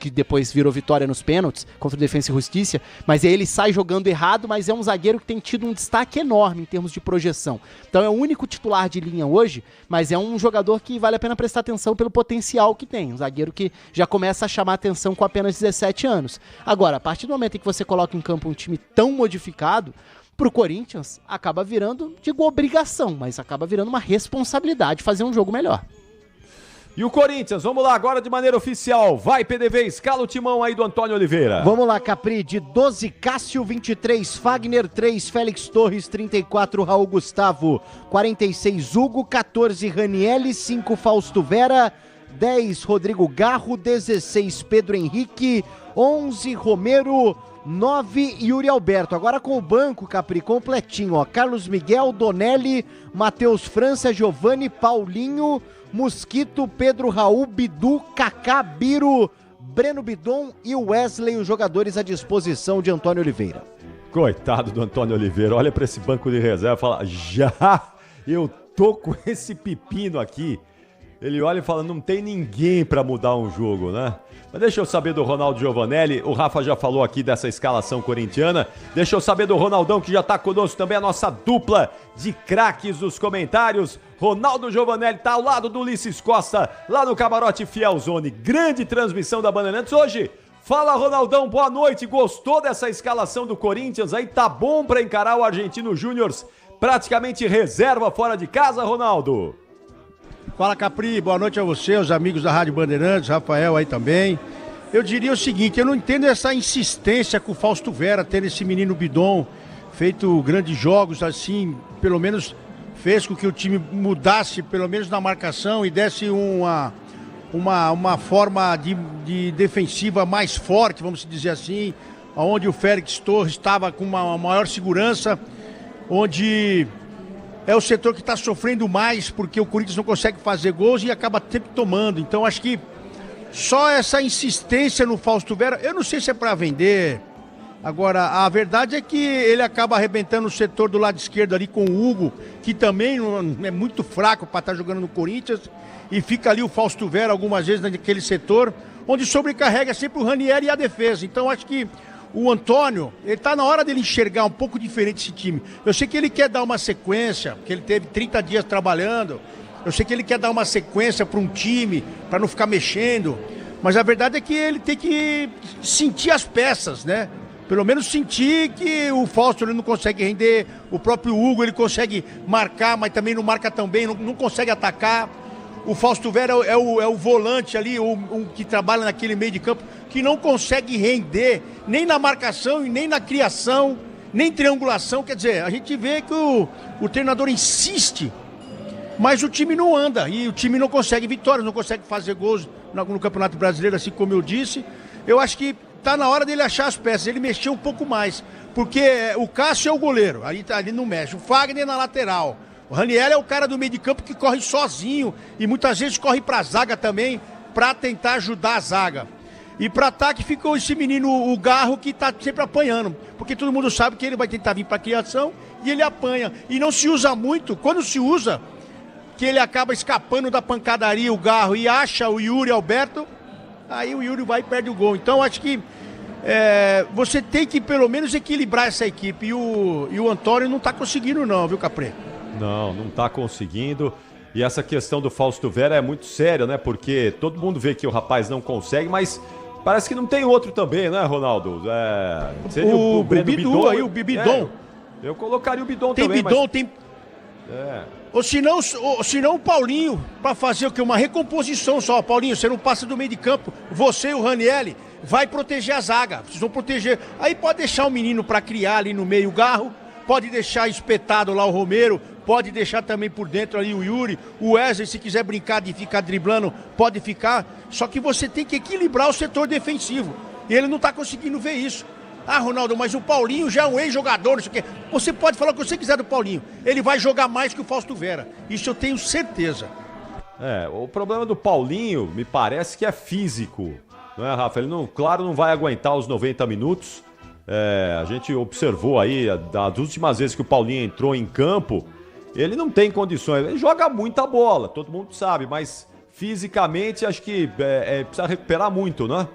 Speaker 5: que depois virou vitória nos pênaltis contra o Defensa e Justiça, mas aí ele sai jogando errado, mas é um zagueiro que tem tido um destaque enorme em termos de projeção. Então é o único titular de linha hoje, mas é um jogador que vale a pena prestar atenção pelo potencial que tem, um zagueiro que já começa a chamar atenção com apenas 17 anos. Agora, a partir do momento em que você coloca em campo um time tão modificado, pro Corinthians acaba virando, digo obrigação, mas acaba virando uma responsabilidade fazer um jogo melhor.
Speaker 1: E o Corinthians, vamos lá agora de maneira oficial. Vai, PDV, escala o timão aí do Antônio Oliveira.
Speaker 2: Vamos lá, Capri, de 12, Cássio, 23, Fagner, 3, Félix Torres, 34, Raul Gustavo, 46, Hugo, 14, Ranielli, 5, Fausto Vera, 10, Rodrigo Garro, 16, Pedro Henrique, 11, Romero, 9, Yuri Alberto. Agora com o banco, Capri, completinho, ó. Carlos Miguel, Donelli, Matheus França, Giovani, Paulinho, Mosquito, Pedro Raul, Bidu, Kaká, Biro, Breno Bidon e Wesley, os jogadores à disposição de Antônio Oliveira.
Speaker 1: Coitado do Antônio Oliveira, olha pra esse banco de reserva e fala, já eu tô com esse pepino aqui. Ele olha e fala, não tem ninguém pra mudar um jogo, né? Mas deixa eu saber do Ronaldo Giovanelli, o Rafa já falou aqui dessa escalação corintiana, deixa eu saber do Ronaldão, que já tá conosco também, a nossa dupla de craques dos comentários. Ronaldo Giovanelli tá ao lado do Ulisses Costa, lá no Camarote Fielzone, grande transmissão da Bandeirantes hoje. Fala, Ronaldão, boa noite, gostou dessa escalação do Corinthians aí? Tá bom pra encarar o Argentino Júnior, praticamente reserva fora de casa, Ronaldo?
Speaker 15: Fala, Capri, boa noite a você, os amigos da Rádio Bandeirantes, Rafael aí também. Eu diria o seguinte, eu não entendo essa insistência com o Fausto Vera, ter esse menino Bidon, feito grandes jogos assim, pelo menos fez com que o time mudasse, pelo menos na marcação, e desse uma forma de defensiva mais forte, vamos dizer assim, onde o Félix Torres estava com uma maior segurança, onde é o setor que está sofrendo mais, porque o Corinthians não consegue fazer gols e acaba sempre tomando. Então acho que só essa insistência no Fausto Vera, eu não sei se é para vender. Agora, a verdade é que ele acaba arrebentando o setor do lado esquerdo ali com o Hugo, que também é muito fraco para estar jogando no Corinthians, e fica ali o Fausto Vera algumas vezes naquele setor, onde sobrecarrega sempre o Ranieri e a defesa. Então acho que o Antônio, ele tá na hora dele enxergar um pouco diferente esse time. Eu sei que ele quer dar uma sequência, porque ele teve 30 dias trabalhando. Eu sei que ele quer dar uma sequência para um time, para não ficar mexendo. Mas a verdade é que ele tem que sentir as peças, né? Pelo menos sentir que o Fausto ele não consegue render, o próprio Hugo ele consegue marcar, mas também não marca tão bem, não consegue atacar. O Fausto Vera é o volante ali, o que trabalha naquele meio de campo, que não consegue render nem na marcação e nem na criação, nem triangulação. Quer dizer, a gente vê que o treinador insiste, mas o time não anda e o time não consegue vitórias, não consegue fazer gols no Campeonato Brasileiro, assim como eu disse. Eu acho que tá na hora dele achar as peças, ele mexer um pouco mais, porque o Cássio é o goleiro, ali não mexe, o Fagner na lateral. O Raniel é o cara do meio de campo que corre sozinho e muitas vezes corre pra zaga também, pra tentar ajudar a zaga. E pra ataque ficou esse menino, o Garro, que tá sempre apanhando, porque todo mundo sabe que ele vai tentar vir pra criação e ele apanha. E não se usa muito, quando se usa, que ele acaba escapando da pancadaria, o Garro, e acha o Yuri Alberto, aí o Yuri vai e perde o gol. Então acho que você tem que pelo menos equilibrar essa equipe, e o Antônio não tá conseguindo não, viu, Capri?
Speaker 1: Não tá conseguindo. E essa questão do Fausto Vera é muito séria, né? Porque todo mundo vê que o rapaz não consegue, mas parece que não tem outro também, né, Ronaldo? Seria o Breno Bidon aí,
Speaker 15: o Bidon.
Speaker 1: Eu colocaria o Bidon
Speaker 15: também. Bidon,
Speaker 1: mas...
Speaker 15: tem... Ou se não o Paulinho, para fazer o quê? Uma recomposição só. Paulinho, você não passa do meio de campo, você e o Ranielli vai proteger a zaga. Vocês vão proteger. Aí pode deixar o menino para criar ali no meio o Garro, pode deixar espetado lá o Romero, pode deixar também por dentro ali o Yuri, o Wesley, se quiser brincar de ficar driblando, pode ficar. Só que você tem que equilibrar o setor defensivo. E ele não está conseguindo ver isso. Ah, Ronaldo, mas o Paulinho já é um ex-jogador, não sei o quê. Você pode falar o que você quiser do Paulinho. Ele vai jogar mais que o Fausto Vera. Isso eu tenho certeza.
Speaker 1: O problema do Paulinho, me parece que é físico. Não é, Rafa? Ele, não vai aguentar os 90 minutos. A gente observou aí, das últimas vezes que o Paulinho entrou em campo, ele não tem condições. Ele joga muita bola, todo mundo sabe, mas fisicamente acho que precisa recuperar muito, né?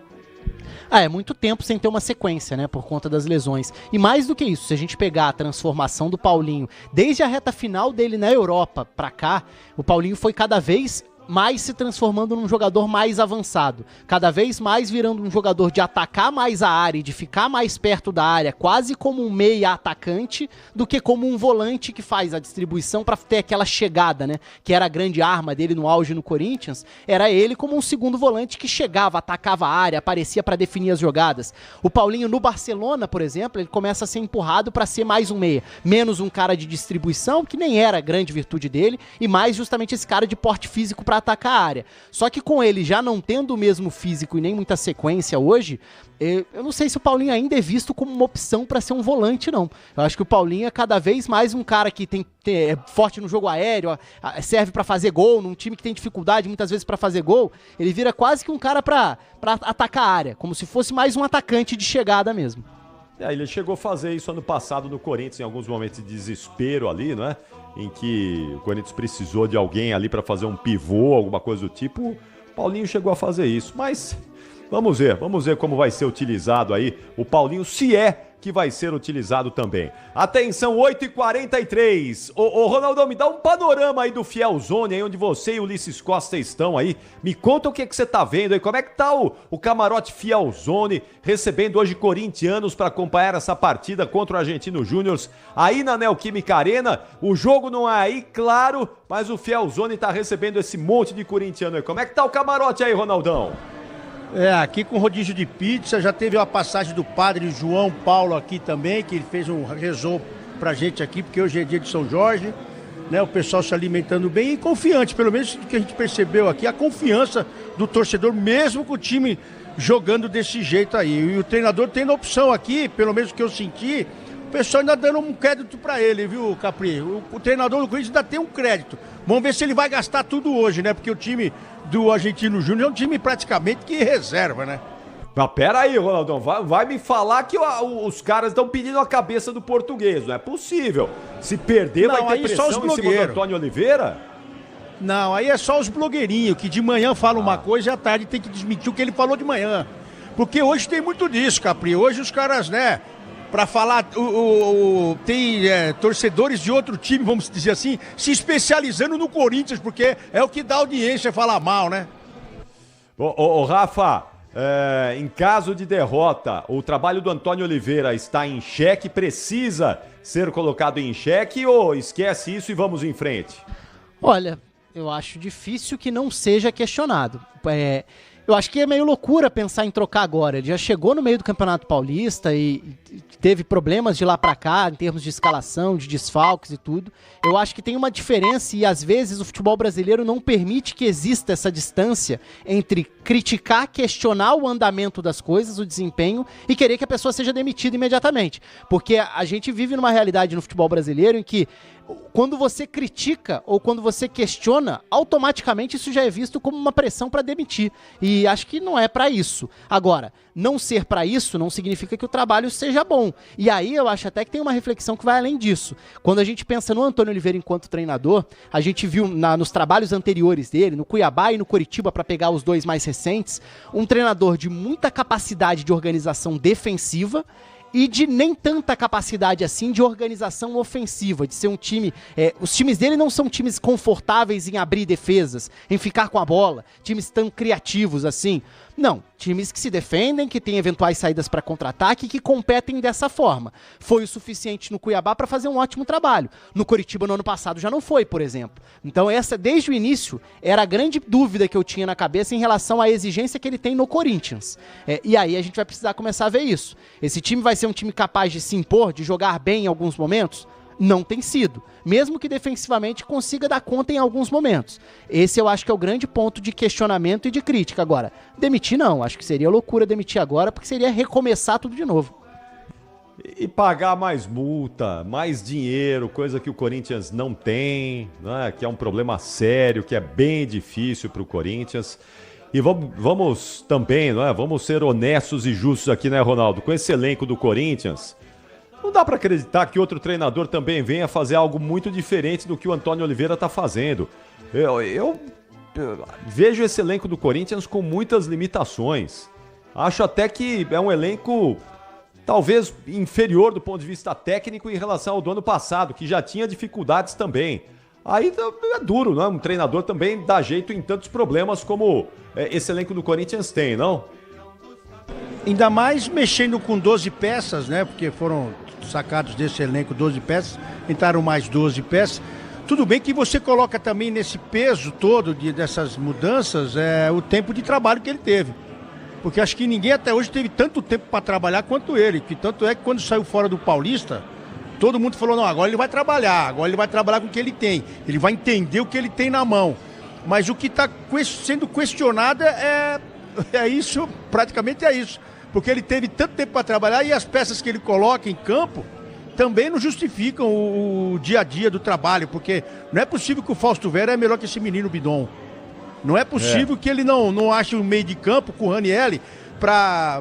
Speaker 5: É muito tempo sem ter uma sequência, né, por conta das lesões. E mais do que isso, se a gente pegar a transformação do Paulinho, desde a reta final dele na Europa pra cá, o Paulinho foi cada vez mais se transformando num jogador mais avançado, cada vez mais virando um jogador de atacar mais a área e de ficar mais perto da área, quase como um meia atacante, do que como um volante que faz a distribuição para ter aquela chegada, né, que era a grande arma dele no auge no Corinthians, era ele como um segundo volante que chegava, atacava a área, aparecia para definir as jogadas. O Paulinho no Barcelona, por exemplo, ele começa a ser empurrado para ser mais um meia, menos um cara de distribuição, que nem era a grande virtude dele, e mais justamente esse cara de porte físico para atacar a área. Só que com ele já não tendo o mesmo físico e nem muita sequência hoje, eu não sei se o Paulinho ainda é visto como uma opção para ser um volante, não. Eu acho que o Paulinho é cada vez mais um cara que é forte no jogo aéreo, serve para fazer gol, num time que tem dificuldade muitas vezes para fazer gol, ele vira quase que um cara para atacar a área, como se fosse mais um atacante de chegada mesmo.
Speaker 1: Ele chegou a fazer isso ano passado no Corinthians, em alguns momentos de desespero ali, não é? Em que o Corinthians precisou de alguém ali para fazer um pivô, alguma coisa do tipo. O Paulinho chegou a fazer isso, mas vamos ver como vai ser utilizado aí o Paulinho, se é que vai ser utilizado também. Atenção, 8h43. Ô Ronaldão, me dá um panorama aí do Fielzone, aí onde você e o Ulisses Costa estão aí. Me conta o que você tá vendo aí, como é que tá o camarote Fielzone, recebendo hoje corintianos para acompanhar essa partida contra o Argentino Júnior aí na Neoquímica Arena. O jogo não é aí, claro, mas o Fielzone tá recebendo esse monte de corintiano aí. Como é que tá o camarote aí, Ronaldão?
Speaker 15: Aqui com rodízio de pizza, já teve uma passagem do padre João Paulo aqui também, que ele rezou pra gente aqui, porque hoje é dia de São Jorge, né? O pessoal se alimentando bem e confiante, pelo menos o que a gente percebeu aqui, a confiança do torcedor, mesmo com o time jogando desse jeito aí. E o treinador tendo opção aqui, pelo menos o que eu senti, o pessoal ainda dando um crédito pra ele, viu, Capri? O treinador do Corinthians ainda tem um crédito. Vamos ver se ele vai gastar tudo hoje, né? Porque o time do Argentino Júnior é um time praticamente que reserva, né?
Speaker 1: Mas pera aí, Ronaldão, vai me falar que os caras estão pedindo a cabeça do português, não é possível. Se perder, não, vai ter pressão em cima do Antônio Oliveira?
Speaker 15: Não, aí é só os blogueirinhos, que de manhã falam uma coisa e à tarde tem que desmentir o que ele falou de manhã. Porque hoje tem muito disso, Capri. Hoje os caras, né, pra falar, tem torcedores de outro time, vamos dizer assim, se especializando no Corinthians, porque é o que dá audiência falar mal, né?
Speaker 1: Ô Rafa, em caso de derrota, o trabalho do Antônio Oliveira está em xeque, precisa ser colocado em xeque ou esquece isso e vamos em frente?
Speaker 5: Olha, eu acho difícil que não seja questionado. Eu acho que é meio loucura pensar em trocar agora. Ele já chegou no meio do Campeonato Paulista e teve problemas de lá pra cá, em termos de escalação, de desfalques e tudo. Eu acho que tem uma diferença e às vezes o futebol brasileiro não permite que exista essa distância entre criticar, questionar o andamento das coisas, o desempenho e querer que a pessoa seja demitida imediatamente. Porque a gente vive numa realidade no futebol brasileiro em que quando você critica ou quando você questiona, automaticamente isso já é visto como uma pressão para demitir. E acho que não é para isso. Agora, não ser para isso não significa que o trabalho seja bom. E aí eu acho até que tem uma reflexão que vai além disso. Quando a gente pensa no Antônio Oliveira enquanto treinador, a gente viu nos trabalhos anteriores dele, no Cuiabá e no Coritiba, para pegar os dois mais recentes, um treinador de muita capacidade de organização defensiva e de nem tanta capacidade assim de organização ofensiva, de ser um time... os times dele não são times confortáveis em abrir defesas, em ficar com a bola, times tão criativos assim. Não, times que se defendem, que têm eventuais saídas para contra-ataque e que competem dessa forma. Foi o suficiente no Cuiabá para fazer um ótimo trabalho. No Coritiba no ano passado já não foi, por exemplo. Então essa, desde o início, era a grande dúvida que eu tinha na cabeça em relação à exigência que ele tem no Corinthians. E aí a gente vai precisar começar a ver isso. Esse time vai ser um time capaz de se impor, de jogar bem em alguns momentos? Não tem sido. Mesmo que defensivamente consiga dar conta em alguns momentos. Esse eu acho que é o grande ponto de questionamento e de crítica. Agora, demitir não. Acho que seria loucura demitir agora, porque seria recomeçar tudo de novo.
Speaker 1: E pagar mais multa, mais dinheiro, coisa que o Corinthians não tem, né? Que é um problema sério, que é bem difícil para o Corinthians. E vamos também, não é? Vamos ser honestos e justos aqui, né, Ronaldo? Com esse elenco do Corinthians, não dá para acreditar que outro treinador também venha fazer algo muito diferente do que o Antônio Oliveira está fazendo. Eu vejo esse elenco do Corinthians com muitas limitações. Acho até que é um elenco talvez inferior do ponto de vista técnico em relação ao do ano passado, que já tinha dificuldades também. Aí é duro, não é? Um treinador também dá jeito em tantos problemas como esse elenco do Corinthians tem, não?
Speaker 15: Ainda mais mexendo com 12 peças, né? Porque foram sacados desse elenco 12 peças, entraram mais 12 peças. Tudo bem que você coloca também nesse peso todo dessas mudanças o tempo de trabalho que ele teve. Porque acho que ninguém até hoje teve tanto tempo para trabalhar quanto ele. Que tanto é que quando saiu fora do Paulista, todo mundo falou, não, agora ele vai trabalhar com o que ele tem. Ele vai entender o que ele tem na mão. Mas o que está sendo questionado é isso, praticamente é isso. Porque ele teve tanto tempo para trabalhar e as peças que ele coloca em campo também não justificam o dia a dia do trabalho. Porque não é possível que o Fausto Vera é melhor que esse menino Bidon. Não é possível que ele não ache um meio de campo com o Ranieri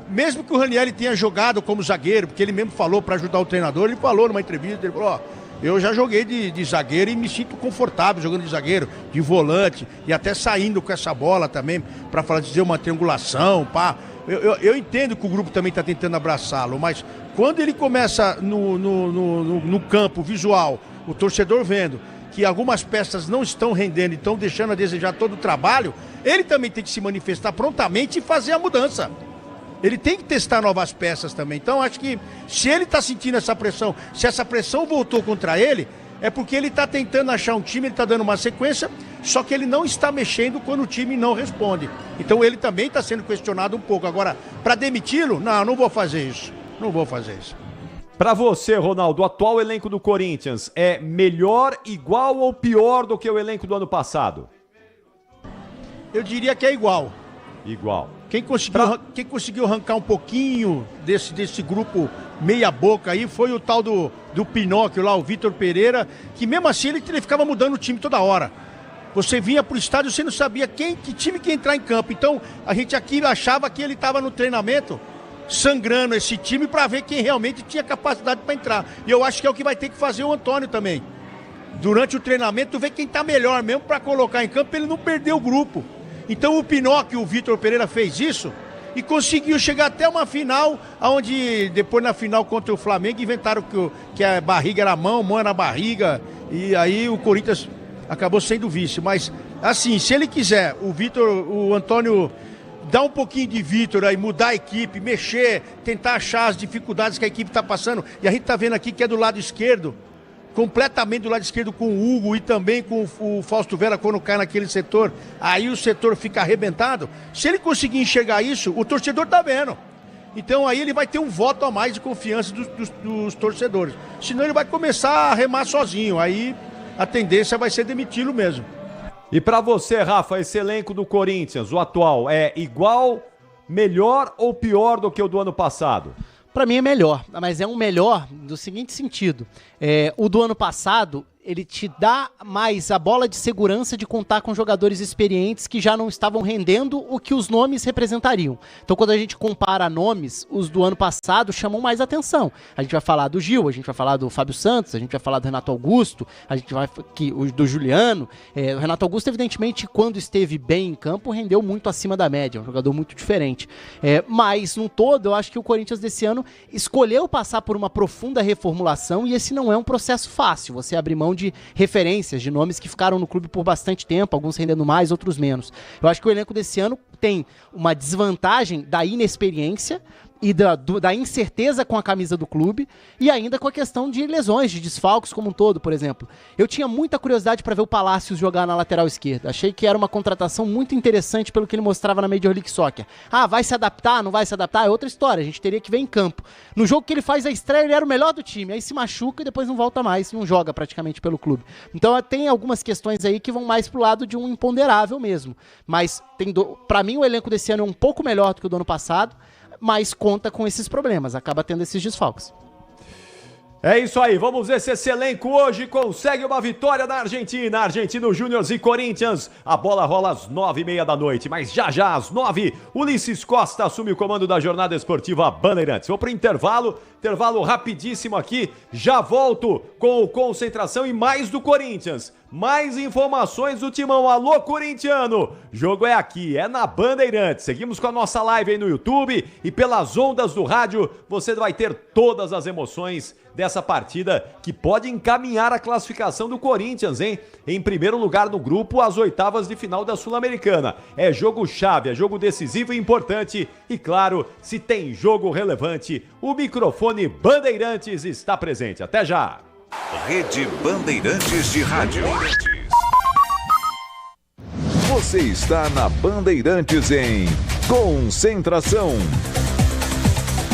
Speaker 15: mesmo que o Ranieri tenha jogado como zagueiro, porque ele mesmo falou para ajudar o treinador, ele falou numa entrevista, ele falou, eu já joguei de zagueiro e me sinto confortável jogando de zagueiro, de volante, e até saindo com essa bola também, para fazer uma triangulação, pá. Eu entendo que o grupo também está tentando abraçá-lo, mas quando ele começa no campo visual, o torcedor vendo que algumas peças não estão rendendo e estão deixando a desejar todo o trabalho, ele também tem que se manifestar prontamente e fazer a mudança. Ele tem que testar novas peças também. Então, acho que se ele está sentindo essa pressão, se essa pressão voltou contra ele, é porque ele está tentando achar um time, ele está dando uma sequência, só que ele não está mexendo quando o time não responde. Então, ele também está sendo questionado um pouco. Agora, para demiti-lo, não vou fazer isso. Não vou fazer isso.
Speaker 1: Pra você, Ronaldo, o atual elenco do Corinthians é melhor, igual ou pior do que o elenco do ano passado?
Speaker 15: Eu diria que é igual.
Speaker 1: Igual.
Speaker 15: Quem conseguiu arrancar um pouquinho desse grupo meia boca aí foi o tal do Pinóquio lá, o Vitor Pereira, que mesmo assim ele ficava mudando o time toda hora. Você vinha pro estádio, você não sabia que time que ia entrar em campo. Então, a gente aqui achava que ele estava no treinamento sangrando esse time para ver quem realmente tinha capacidade para entrar. E eu acho que é o que vai ter que fazer o Antônio também. Durante o treinamento, ver quem tá melhor mesmo para colocar em campo, ele não perder o grupo. Então o Pinóquio, o Vitor Pereira fez isso e conseguiu chegar até uma final, onde depois na final contra o Flamengo inventaram que a barriga era mão era barriga, e aí o Corinthians acabou sendo vice. Mas assim, se ele quiser, o Antônio dar um pouquinho de Vitor aí, mudar a equipe, mexer, tentar achar as dificuldades que a equipe está passando, e a gente está vendo aqui que é do lado esquerdo, completamente do lado esquerdo com o Hugo e também com o Fausto Vera quando cai naquele setor, aí o setor fica arrebentado. Se ele conseguir enxergar isso, o torcedor tá vendo. Então aí ele vai ter um voto a mais de confiança dos torcedores. Senão ele vai começar a remar sozinho, aí a tendência vai ser demiti-lo mesmo.
Speaker 1: E pra você, Rafa, esse elenco do Corinthians, o atual, é igual, melhor ou pior do que o do ano passado?
Speaker 5: Pra mim é melhor, mas é um melhor do seguinte sentido. O do ano passado, ele te dá mais a bola de segurança de contar com jogadores experientes que já não estavam rendendo o que os nomes representariam. Então, quando a gente compara nomes, os do ano passado chamam mais atenção. A gente vai falar do Gil, a gente vai falar do Fábio Santos, a gente vai falar do Renato Augusto, a gente vai do Juliano. O Renato Augusto, evidentemente, quando esteve bem em campo, rendeu muito acima da média, um jogador muito diferente. Mas, no todo, eu acho que o Corinthians desse ano escolheu passar por uma profunda reformulação e esse não é um processo fácil. Você abrir mão de referências, de nomes que ficaram no clube por bastante tempo, alguns rendendo mais, outros menos. Eu acho que o elenco desse ano tem uma desvantagem da inexperiência e da incerteza com a camisa do clube e ainda com a questão de lesões, de desfalques como um todo, por exemplo. Eu tinha muita curiosidade para ver o Palácios jogar na lateral esquerda. Achei que era uma contratação muito interessante pelo que ele mostrava na Major League Soccer. Vai se adaptar, não vai se adaptar? É outra história, a gente teria que ver em campo. No jogo que ele faz a estreia, ele era o melhor do time, aí se machuca e depois não volta mais, não joga praticamente pelo clube. Então tem algumas questões aí que vão mais pro lado de um imponderável mesmo. Mas para mim o elenco desse ano é um pouco melhor do que o do ano passado, mas conta com esses problemas, acaba tendo esses desfalques.
Speaker 1: É isso aí, vamos ver se esse elenco hoje consegue uma vitória na Argentina. Argentino Júnior e Corinthians. A bola rola às 9h30 da noite, mas já às 9h, Ulisses Costa assume o comando da jornada esportiva Bandeirantes. Vou pro intervalo rapidíssimo aqui, já volto com o Concentração e mais do Corinthians. Mais informações do Timão. Alô, corintiano! Jogo é aqui, é na Bandeirantes. Seguimos com a nossa live aí no YouTube e pelas ondas do rádio. Você vai ter todas as emoções dessa partida que pode encaminhar a classificação do Corinthians, hein? Em primeiro lugar no grupo, às oitavas de final da Sul-Americana. É jogo chave, é jogo decisivo e importante. E claro, se tem jogo relevante, o microfone Bandeirantes está presente. Até já!
Speaker 7: Rede Bandeirantes de Rádio. Você está na Bandeirantes em Concentração.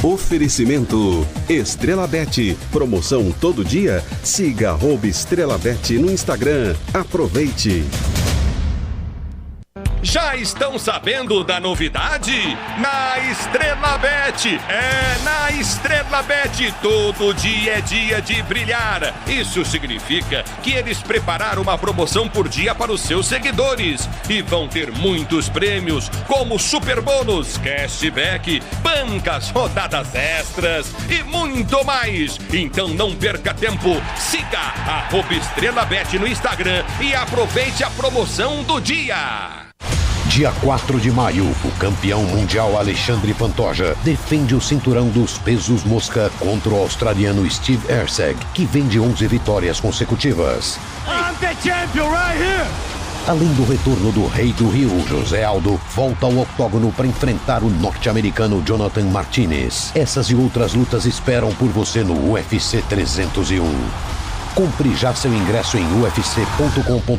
Speaker 14: Oferecimento Estrela Bet. Promoção todo dia? Siga @Estrela Bet no Instagram. Aproveite.
Speaker 9: Já estão sabendo da novidade? Na Estrela Bet! Na Estrela Bet, todo dia é dia de brilhar. Isso significa que eles prepararam uma promoção por dia para os seus seguidores. E vão ter muitos prêmios, como super bônus, cashback, bancas, rodadas extras e muito mais. Então não perca tempo. Siga @Estrela Bet no Instagram e aproveite a promoção do dia.
Speaker 8: Dia 4 de maio, o campeão mundial Alexandre Pantoja defende o cinturão dos pesos mosca contra o australiano Steve Erceg, que vem de 11 vitórias consecutivas.
Speaker 4: I'm the champion right here.
Speaker 8: Além do retorno do Rei do Rio, José Aldo volta ao octógono para enfrentar o norte-americano Jonathan Martinez. Essas e outras lutas esperam por você no UFC 301. Compre já seu ingresso em ufc.com.br/Rio.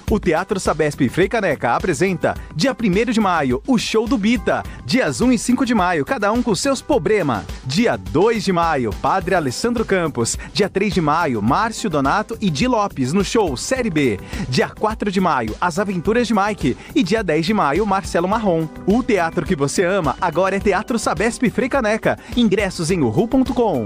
Speaker 12: O Teatro Sabesp Frei Caneca apresenta, dia 1º de maio, o Show do Bita. Dias 1 e 5 de maio, cada um com seus problema. Dia 2 de maio, Padre Alessandro Campos. Dia 3 de maio, Márcio Donato e Di Lopes no show Série B. Dia 4 de maio, As Aventuras de Mike. E dia 10 de maio, Marcelo Marrom. O teatro que você ama agora é Teatro Sabesp Frei Caneca. Ingressos em uhu.com.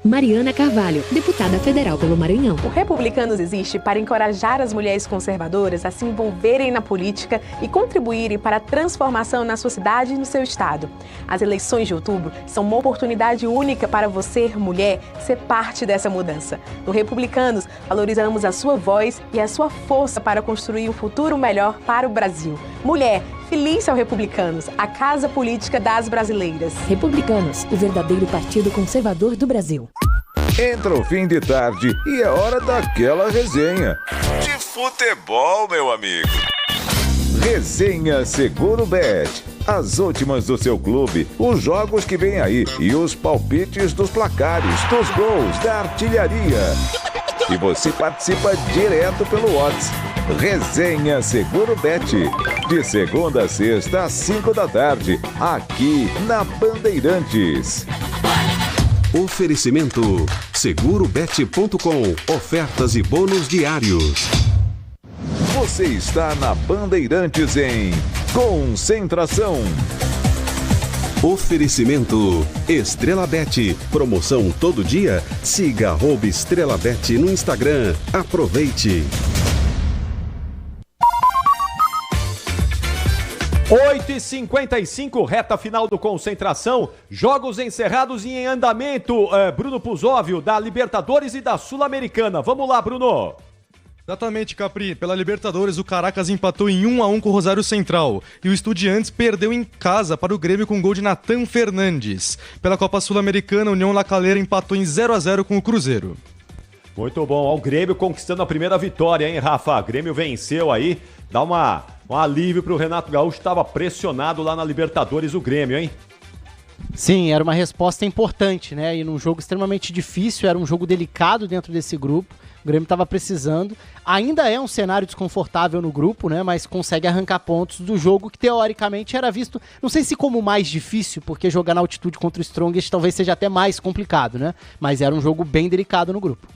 Speaker 10: Mariana Carvalho, deputada federal pelo Maranhão.
Speaker 16: O Republicanos existe para encorajar as mulheres conservadoras a se envolverem na política e contribuírem para a transformação na sua cidade e no seu estado. As eleições de outubro são uma oportunidade única para você, mulher, ser parte dessa mudança. No Republicanos, valorizamos a sua voz e a sua força para construir um futuro melhor para o Brasil. Mulher, feliz ao Republicanos, a casa política das brasileiras.
Speaker 10: Republicanos, o verdadeiro partido conservador do Brasil.
Speaker 7: Entra o fim de tarde e é hora daquela resenha. De futebol, meu amigo. Resenha Seguro Bet. As últimas do seu clube, os jogos que vem aí e os palpites dos placares, dos gols, da artilharia. E você participa direto pelo WhatsApp. Resenha Seguro Bet. De segunda a sexta às 5 da tarde, aqui na Bandeirantes.
Speaker 14: Oferecimento segurobet.com. Ofertas e bônus diários.
Speaker 7: Você está na Bandeirantes em Concentração.
Speaker 14: Oferecimento Estrela Bet. Promoção todo dia? Siga @Estrela Bet no Instagram. Aproveite.
Speaker 1: 8h55, reta final do Concentração, jogos encerrados e em andamento, Bruno Puzóvio, da Libertadores e da Sul-Americana. Vamos lá, Bruno.
Speaker 6: Exatamente, Capri. Pela Libertadores, o Caracas empatou em 1-1 com o Rosário Central e o Estudiantes perdeu em casa para o Grêmio com gol de Natan Fernandes. Pela Copa Sul-Americana, a União La Calera empatou em 0-0 com o Cruzeiro.
Speaker 1: Muito bom, o Grêmio conquistando a primeira vitória, hein, Rafa? O Grêmio venceu aí, dá um alívio pro Renato Gaúcho, estava pressionado lá na Libertadores o Grêmio, hein?
Speaker 5: Sim, era uma resposta importante, né? E num jogo extremamente difícil, era um jogo delicado dentro desse grupo. O Grêmio estava precisando. Ainda é um cenário desconfortável no grupo, né? Mas consegue arrancar pontos do jogo que teoricamente era visto, não sei se como mais difícil, porque jogar na altitude contra o Strongest talvez seja até mais complicado, né? Mas era um jogo bem delicado no grupo.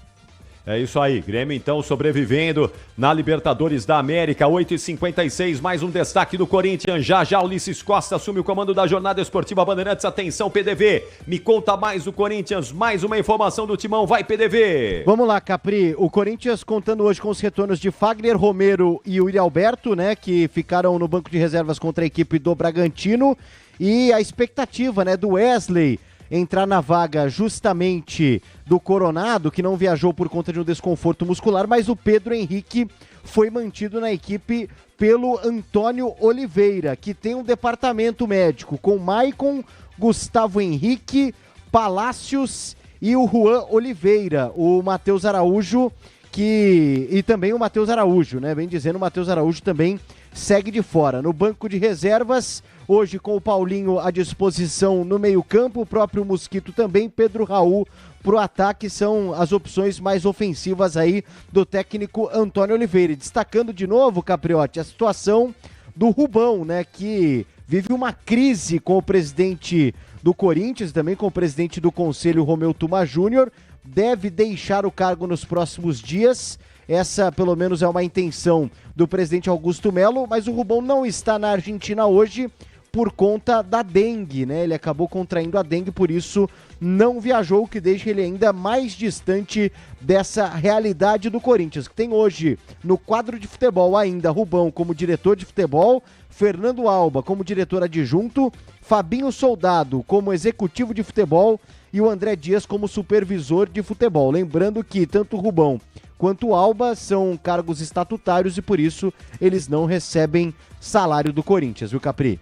Speaker 1: É isso aí, Grêmio então sobrevivendo na Libertadores da América, 8h56, mais um destaque do Corinthians, já Ulisses Costa assume o comando da jornada esportiva Bandeirantes, atenção PDV, me conta mais do Corinthians, mais uma informação do Timão, vai PDV!
Speaker 2: Vamos lá, Capri, o Corinthians contando hoje com os retornos de Fagner, Romero e Yuri Alberto, né, que ficaram no banco de reservas contra a equipe do Bragantino, e a expectativa, né, do Wesley entrar na vaga justamente do Coronado, que não viajou por conta de um desconforto muscular, mas o Pedro Henrique foi mantido na equipe pelo Antônio Oliveira, que tem um departamento médico com Maicon, Gustavo Henrique, Palácios e o Juan Oliveira, o Matheus Araújo, e também o Matheus Araújo, né? Bem dizendo, o Matheus Araújo também segue de fora. No banco de reservas, hoje com o Paulinho à disposição no meio-campo, o próprio Mosquito também, Pedro Raul pro ataque, são as opções mais ofensivas aí do técnico Antônio Oliveira. Destacando de novo, Capriotti, a situação do Rubão, né, que vive uma crise com o presidente do Corinthians, também com o presidente do Conselho, Romeu Tuma Júnior, deve deixar o cargo nos próximos dias. Essa, pelo menos, é uma intenção do presidente Augusto Melo, mas o Rubão não está na Argentina hoje por conta da dengue, né? Ele acabou contraindo a dengue, por isso não viajou, o que deixa ele ainda mais distante dessa realidade do Corinthians, que tem hoje no quadro de futebol ainda Rubão como diretor de futebol, Fernando Alba como diretor adjunto, Fabinho Soldado como executivo de futebol e o André Dias como supervisor de futebol. Lembrando que tanto o Rubão quanto o Alba são cargos estatutários e por isso eles não recebem salário do Corinthians, viu, Capri?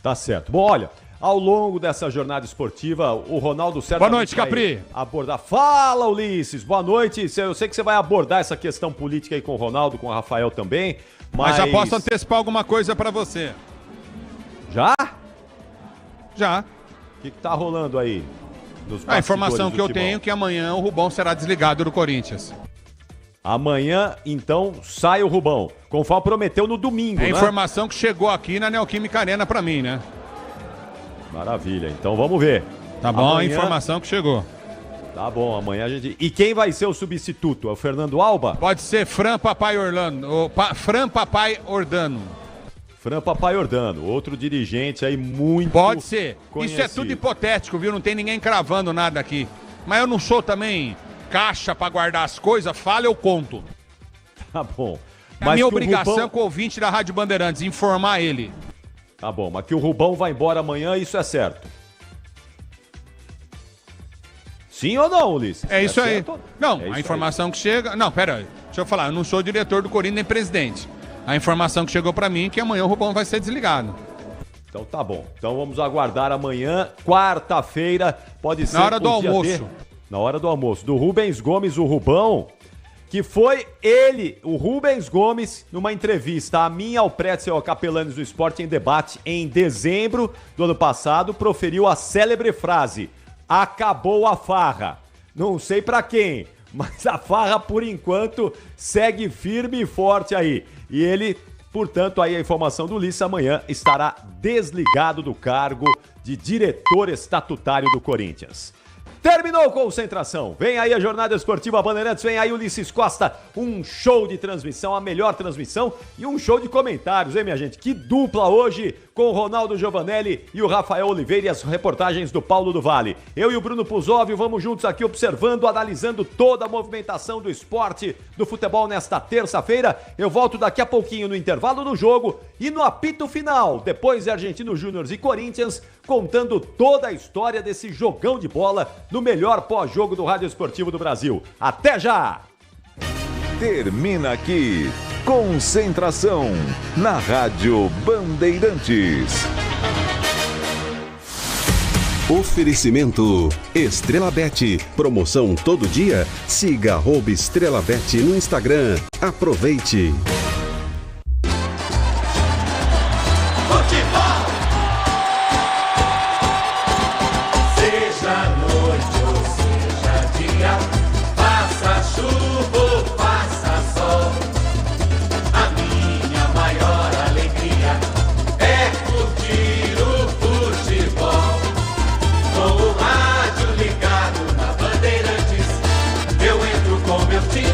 Speaker 1: Tá certo. Bom, olha, ao longo dessa jornada esportiva, o Ronaldo certamente
Speaker 17: Boa noite, Capri.
Speaker 1: Abordar. Fala, Ulisses. Boa noite. Eu sei que você vai abordar essa questão política aí com o Ronaldo, com o Rafael também,
Speaker 17: mas já posso antecipar alguma coisa pra você.
Speaker 1: Já?
Speaker 17: Já.
Speaker 1: O que tá rolando aí?
Speaker 17: A informação que eu tenho é que amanhã o Rubão será desligado do Corinthians.
Speaker 1: Amanhã, então, sai o Rubão, conforme prometeu no domingo,
Speaker 17: É a informação que chegou aqui na Neoquímica Arena pra mim, né?
Speaker 1: Maravilha, então vamos ver.
Speaker 17: Tá bom, amanhã... a informação que chegou.
Speaker 1: Tá bom, amanhã a gente... E quem vai ser o substituto? É o Fernando Alba?
Speaker 17: Pode ser Fran Papai Orlando, Fran Papai Ordano.
Speaker 1: Fran Papai Ordano, outro dirigente aí muito
Speaker 17: Pode ser.
Speaker 1: conhecido.
Speaker 17: Isso é tudo hipotético, viu? Não tem ninguém cravando nada aqui. Mas eu não sou também... caixa pra guardar as coisas, fala, eu conto.
Speaker 1: Tá bom.
Speaker 17: É a minha obrigação com o ouvinte da Rádio Bandeirantes, informar ele.
Speaker 1: Tá bom, mas que o Rubão vai embora amanhã, isso é certo. Sim ou não, Ulisses?
Speaker 17: É isso aí.
Speaker 1: Certo?
Speaker 17: Não,
Speaker 1: é
Speaker 17: a informação que chega... Não, pera aí. Deixa eu falar, eu não sou diretor do Corinthians nem presidente. A informação que chegou pra mim é que amanhã o Rubão vai ser desligado.
Speaker 1: Então tá bom. Então vamos aguardar amanhã, quarta-feira, pode ser...
Speaker 17: Na hora do almoço.
Speaker 1: Na hora do almoço, do Rubens Gomes, o Rubão, que foi ele, o Rubens Gomes, numa entrevista a mim, ao Pretzel, ao Capelanes do Esporte em Debate, em dezembro do ano passado, proferiu a célebre frase: acabou a farra. Não sei pra quem, mas a farra, por enquanto, segue firme e forte aí. E ele, portanto, aí a informação do Ulisses, amanhã estará desligado do cargo de diretor estatutário do Corinthians. Terminou a concentração. Vem aí a jornada esportiva Bandeirantes, vem aí Ulisses Costa, um show de transmissão, a melhor transmissão e um show de comentários, hein, minha gente? Que dupla hoje com o Ronaldo Giovanelli e o Rafael Oliveira e as reportagens do Paulo do Vale. Eu e o Bruno Puzóvio vamos juntos aqui observando, analisando toda a movimentação do esporte, do futebol nesta terça-feira. Eu volto daqui a pouquinho no intervalo do jogo e no apito final, depois de Argentinos Júnior e Corinthians, contando toda a história desse jogão de bola no melhor pós-jogo do Rádio Esportivo do Brasil. Até já!
Speaker 7: Termina aqui, Concentração, na Rádio Bandeirantes.
Speaker 14: Oferecimento Estrela Bet, promoção todo dia. Siga @Estrela Bet no Instagram. Aproveite.
Speaker 18: Meu time.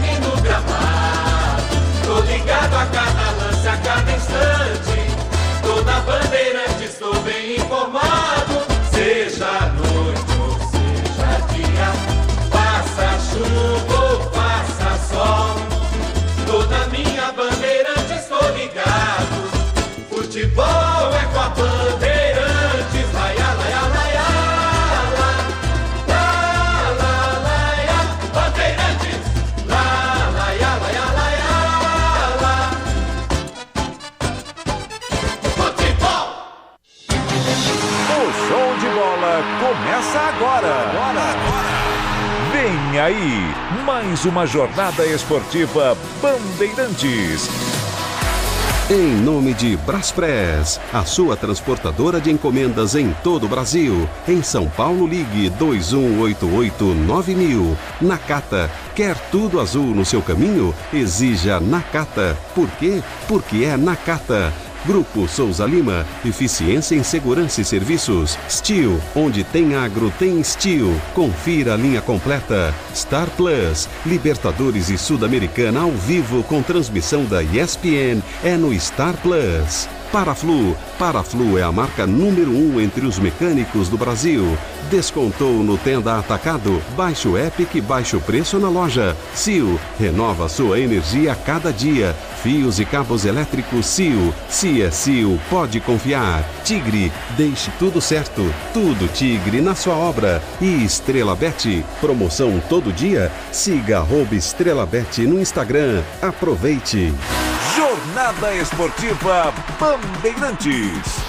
Speaker 4: Futebol é com a Bandeirantes, laia, laia, laia, la, la, laia, Bandeirantes, la, laia, laia, laia, la. Futebol!
Speaker 7: O show de bola começa agora. Vem aí, mais uma jornada esportiva Bandeirantes.
Speaker 14: Em nome de Braspress, a sua transportadora de encomendas em todo o Brasil. Em São Paulo, ligue 2188-9000. Nakata, quer tudo azul no seu caminho? Exija Nakata. Por quê? Porque é Nakata. Grupo Souza Lima, eficiência em segurança e serviços. Steel, onde tem agro, tem Steel. Confira a linha completa. Star Plus, Libertadores e Sul-Americana ao vivo com transmissão da ESPN, é no Star Plus. Paraflu é a marca número 1 entre os mecânicos do Brasil. Descontou no Tenda Atacado, baixe o app que baixa o preço na loja. Sil, renova sua energia a cada dia. Fios e cabos elétricos Sil. Se é Sil, pode confiar. Tigre, deixe tudo certo. Tudo Tigre na sua obra. E Estrela Bet, promoção todo dia? Siga @EstrelaBet no Instagram. Aproveite.
Speaker 7: Jornada Esportiva Bandeirantes.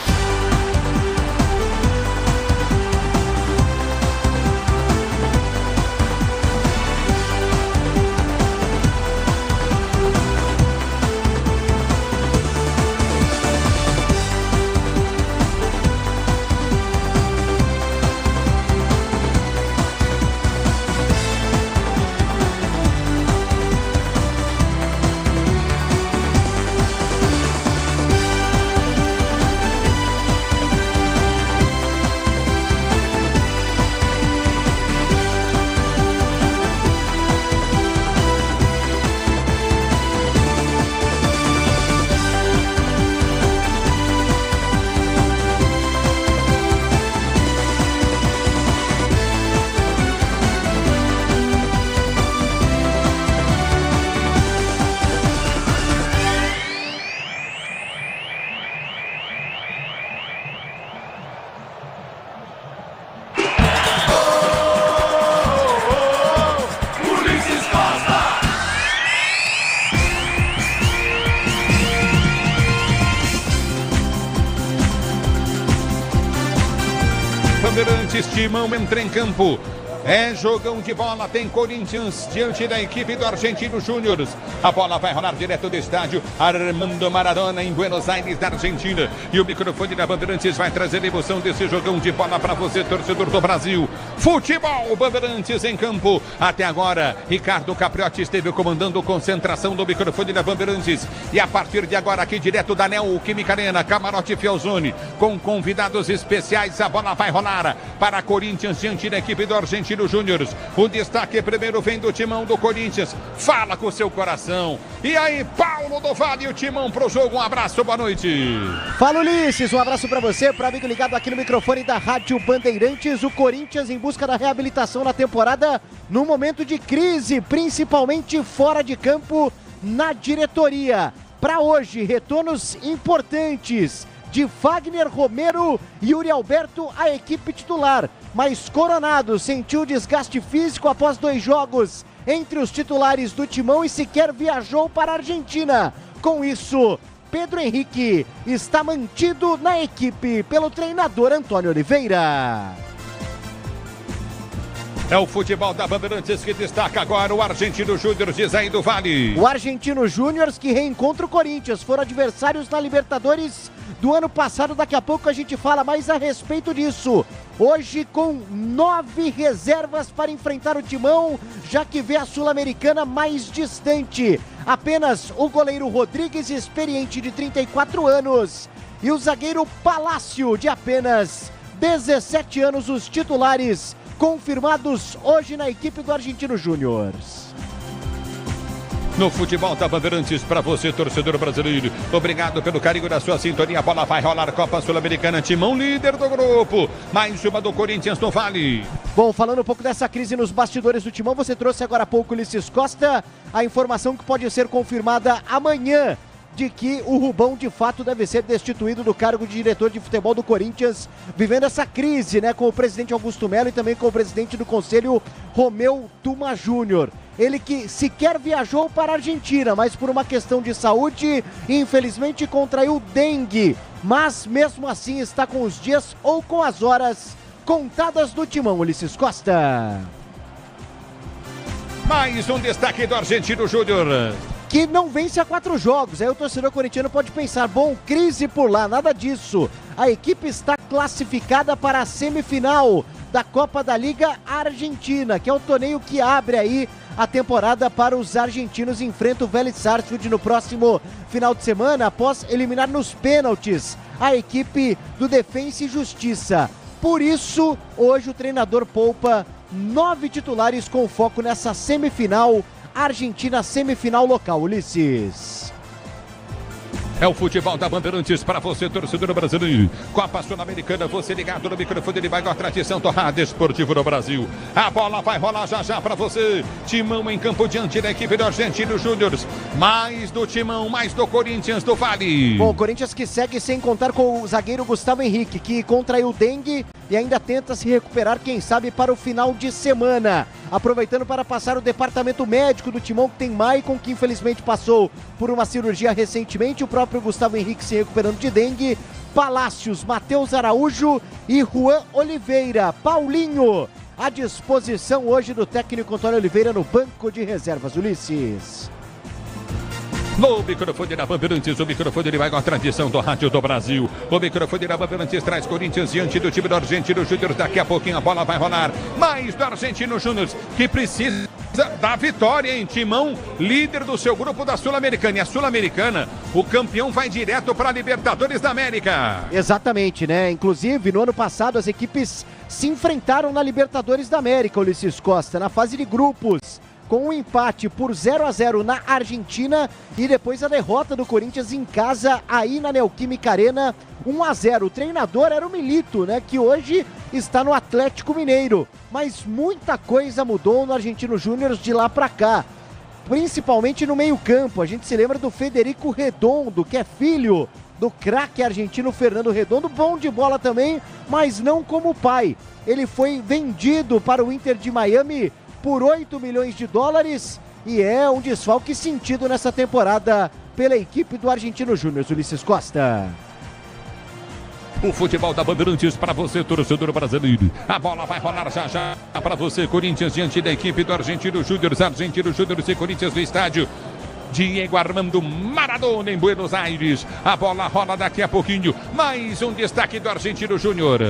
Speaker 9: Bandeirantes, Timão entra em campo. É jogão de bola, tem Corinthians diante da equipe do Argentino Júnior. A bola vai rolar direto do estádio Armando Maradona em Buenos Aires, da Argentina. E o microfone da Bandeirantes vai trazer a emoção desse jogão de bola para você, torcedor do Brasil. Futebol, Bandeirantes em campo. Até agora, Ricardo Capriotti esteve comandando concentração do microfone da Bandeirantes. E a partir de agora, aqui direto da Neoquímica Arena, Camarote Fielzone, com convidados especiais, a bola vai rolar para Corinthians diante da equipe do Argentino Júnior. O destaque primeiro vem do timão do Corinthians. Fala com o seu coração. E aí, Paulo do Vale, o timão pro jogo. Um abraço, boa noite.
Speaker 2: Fala, Ulisses. Um abraço pra você, pro amigo ligado aqui no microfone da Rádio Bandeirantes. O Corinthians em busca da reabilitação na temporada, num momento de crise, principalmente fora de campo, na diretoria. Para hoje, retornos importantes de Fagner, Romero e Yuri Alberto à equipe titular. Mas Coronado sentiu desgaste físico após 2 jogos entre os titulares do Timão e sequer viajou para a Argentina. Com isso, Pedro Henrique está mantido na equipe pelo treinador Antônio Oliveira.
Speaker 9: É o futebol da Bandeirantes que destaca agora o Argentino Júnior de Zé do Vale.
Speaker 2: O Argentino Júnior que reencontra o Corinthians, foram adversários na Libertadores do ano passado. Daqui a pouco a gente fala mais a respeito disso. Hoje com 9 reservas para enfrentar o Timão, já que vê a Sul-Americana mais distante. Apenas o goleiro Rodrigues, experiente de 34 anos, e o zagueiro Palácio, de apenas 17 anos, os titulares confirmados hoje na equipe do Argentino Júnior.
Speaker 9: No futebol da Bandeirantes, para você, torcedor brasileiro. Obrigado pelo carinho da sua sintonia. A bola vai rolar, Copa Sul-Americana. Timão líder do grupo. Mais uma do Corinthians no Vale.
Speaker 2: Bom, falando um pouco dessa crise nos bastidores do Timão, você trouxe agora há pouco, Ulisses Costa, a informação que pode ser confirmada amanhã de que o Rubão de fato deve ser destituído do cargo de diretor de futebol do Corinthians, vivendo essa crise, né, com o presidente Augusto Melo e também com o presidente do conselho, Romeu Tuma Júnior. Ele que sequer viajou para a Argentina, mas por uma questão de saúde, infelizmente contraiu dengue, mas mesmo assim está com os dias ou com as horas contadas do timão. Ulisses Costa.
Speaker 9: Mais um destaque do Argentino Júnior,
Speaker 2: que não vence há 4 jogos. Aí o torcedor corintiano pode pensar, bom, crise por lá, nada disso. A equipe está classificada para a semifinal da Copa da Liga Argentina, que é o torneio que abre aí a temporada para os argentinos. Enfrenta o Vélez Sarsfield no próximo final de semana, após eliminar nos pênaltis a equipe do Defensa e Justiça. Por isso, hoje o treinador poupa 9 titulares com foco nessa semifinal Argentina, semifinal local. Ulisses.
Speaker 9: É o futebol da Bandeirantes para você, torcedor brasileiro. Copa Sul-Americana, você ligado no microfone de maior tradição do rádio esportivo no Brasil. A bola vai rolar já já para você. Timão em campo diante da equipe do Argentino Júnior. Mais do Timão, mais do Corinthians do Vale.
Speaker 2: Bom, o Corinthians que segue sem contar com o zagueiro Gustavo Henrique, que contraiu dengue e ainda tenta se recuperar, quem sabe, para o final de semana. Aproveitando para passar o departamento médico do Timão, que tem Maicon, que infelizmente passou por uma cirurgia recentemente, o próprio Gustavo Henrique se recuperando de dengue, Palácios, Matheus Araújo e Juan Oliveira. Paulinho, à disposição hoje do técnico Antônio Oliveira no banco de reservas. Ulisses.
Speaker 9: No microfone da Bandeirantes, o microfone de maior tradição do rádio do Brasil. O microfone da Bandeirantes traz Corinthians diante do time do Argentino Júnior. Daqui a pouquinho a bola vai rolar. Mais do Argentino Júnior, que precisa da vitória, hein? Timão, líder do seu grupo da Sul-Americana. E a Sul-Americana, o campeão vai direto para a Libertadores da América.
Speaker 2: Exatamente, né? Inclusive, no ano passado, as equipes se enfrentaram na Libertadores da América, Ulisses Costa, na fase de grupos, com um empate por 0-0 na Argentina e depois a derrota do Corinthians em casa aí na Neoquímica Arena, 1-0. O treinador era o Milito, né, que hoje está no Atlético Mineiro, mas muita coisa mudou no Argentino Júnior de lá para cá, principalmente no meio-campo. A gente se lembra do Federico Redondo, que é filho do craque argentino Fernando Redondo, bom de bola também, mas não como pai. Ele foi vendido para o Inter de Miami por 8 milhões de dólares e é um desfalque sentido nessa temporada pela equipe do Argentino Júnior. Ulisses Costa.
Speaker 9: O futebol da Bandeirantes para você, torcedor brasileiro. A bola vai rolar já já para você, Corinthians, diante da equipe do Argentino Júnior. Argentino Júnior e Corinthians no estádio Diego Armando Maradona, em Buenos Aires. A bola rola daqui a pouquinho. Mais um destaque do Argentino Júnior.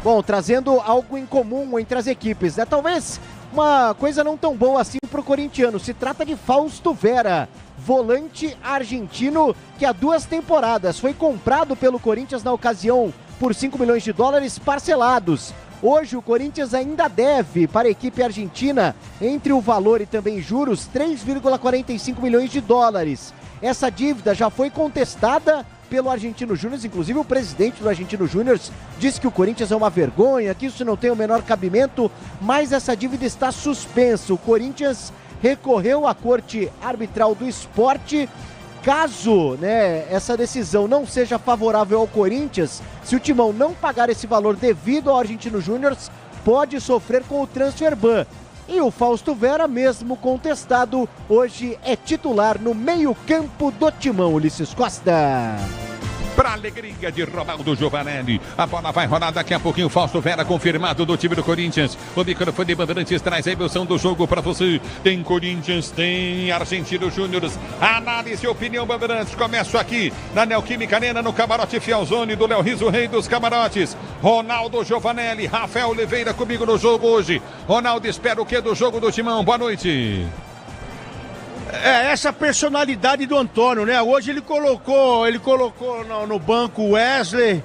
Speaker 2: Bom, trazendo algo em comum entre as equipes, né? Talvez uma coisa não tão boa assim para o corintiano. Se trata de Fausto Vera, volante argentino que há 2 temporadas foi comprado pelo Corinthians na ocasião por 5 milhões de dólares parcelados. Hoje o Corinthians ainda deve para a equipe argentina, entre o valor e também juros, 3,45 milhões de dólares. Essa dívida já foi contestada pelo Argentino Júnior, inclusive o presidente do Argentino Júnior disse que o Corinthians é uma vergonha, que isso não tem o menor cabimento, mas essa dívida está suspensa. O Corinthians recorreu à Corte Arbitral do Esporte. Caso, né, essa decisão não seja favorável ao Corinthians, se o Timão não pagar esse valor devido ao Argentino Júnior, pode sofrer com o transfer ban. E o Fausto Vera, mesmo contestado, hoje é titular no meio-campo do Timão. Ulisses Costa.
Speaker 9: Para a alegria de Ronaldo Giovanelli, a bola vai rolar daqui a pouquinho. Fausto Vera confirmado do time do Corinthians. O microfone de Bandeirantes traz a emoção do jogo para você. Tem Corinthians, tem Argentino Júnior. Análise e opinião Bandeirantes. Começo aqui na Neoquímica Arena, no camarote Fialzone do Léo Riso, rei dos camarotes. Ronaldo Giovanelli, Rafael Oliveira comigo no jogo hoje. Ronaldo, espera o que do jogo do Timão? Boa noite.
Speaker 15: É essa personalidade do Antônio, né? Hoje ele colocou no banco o Wesley,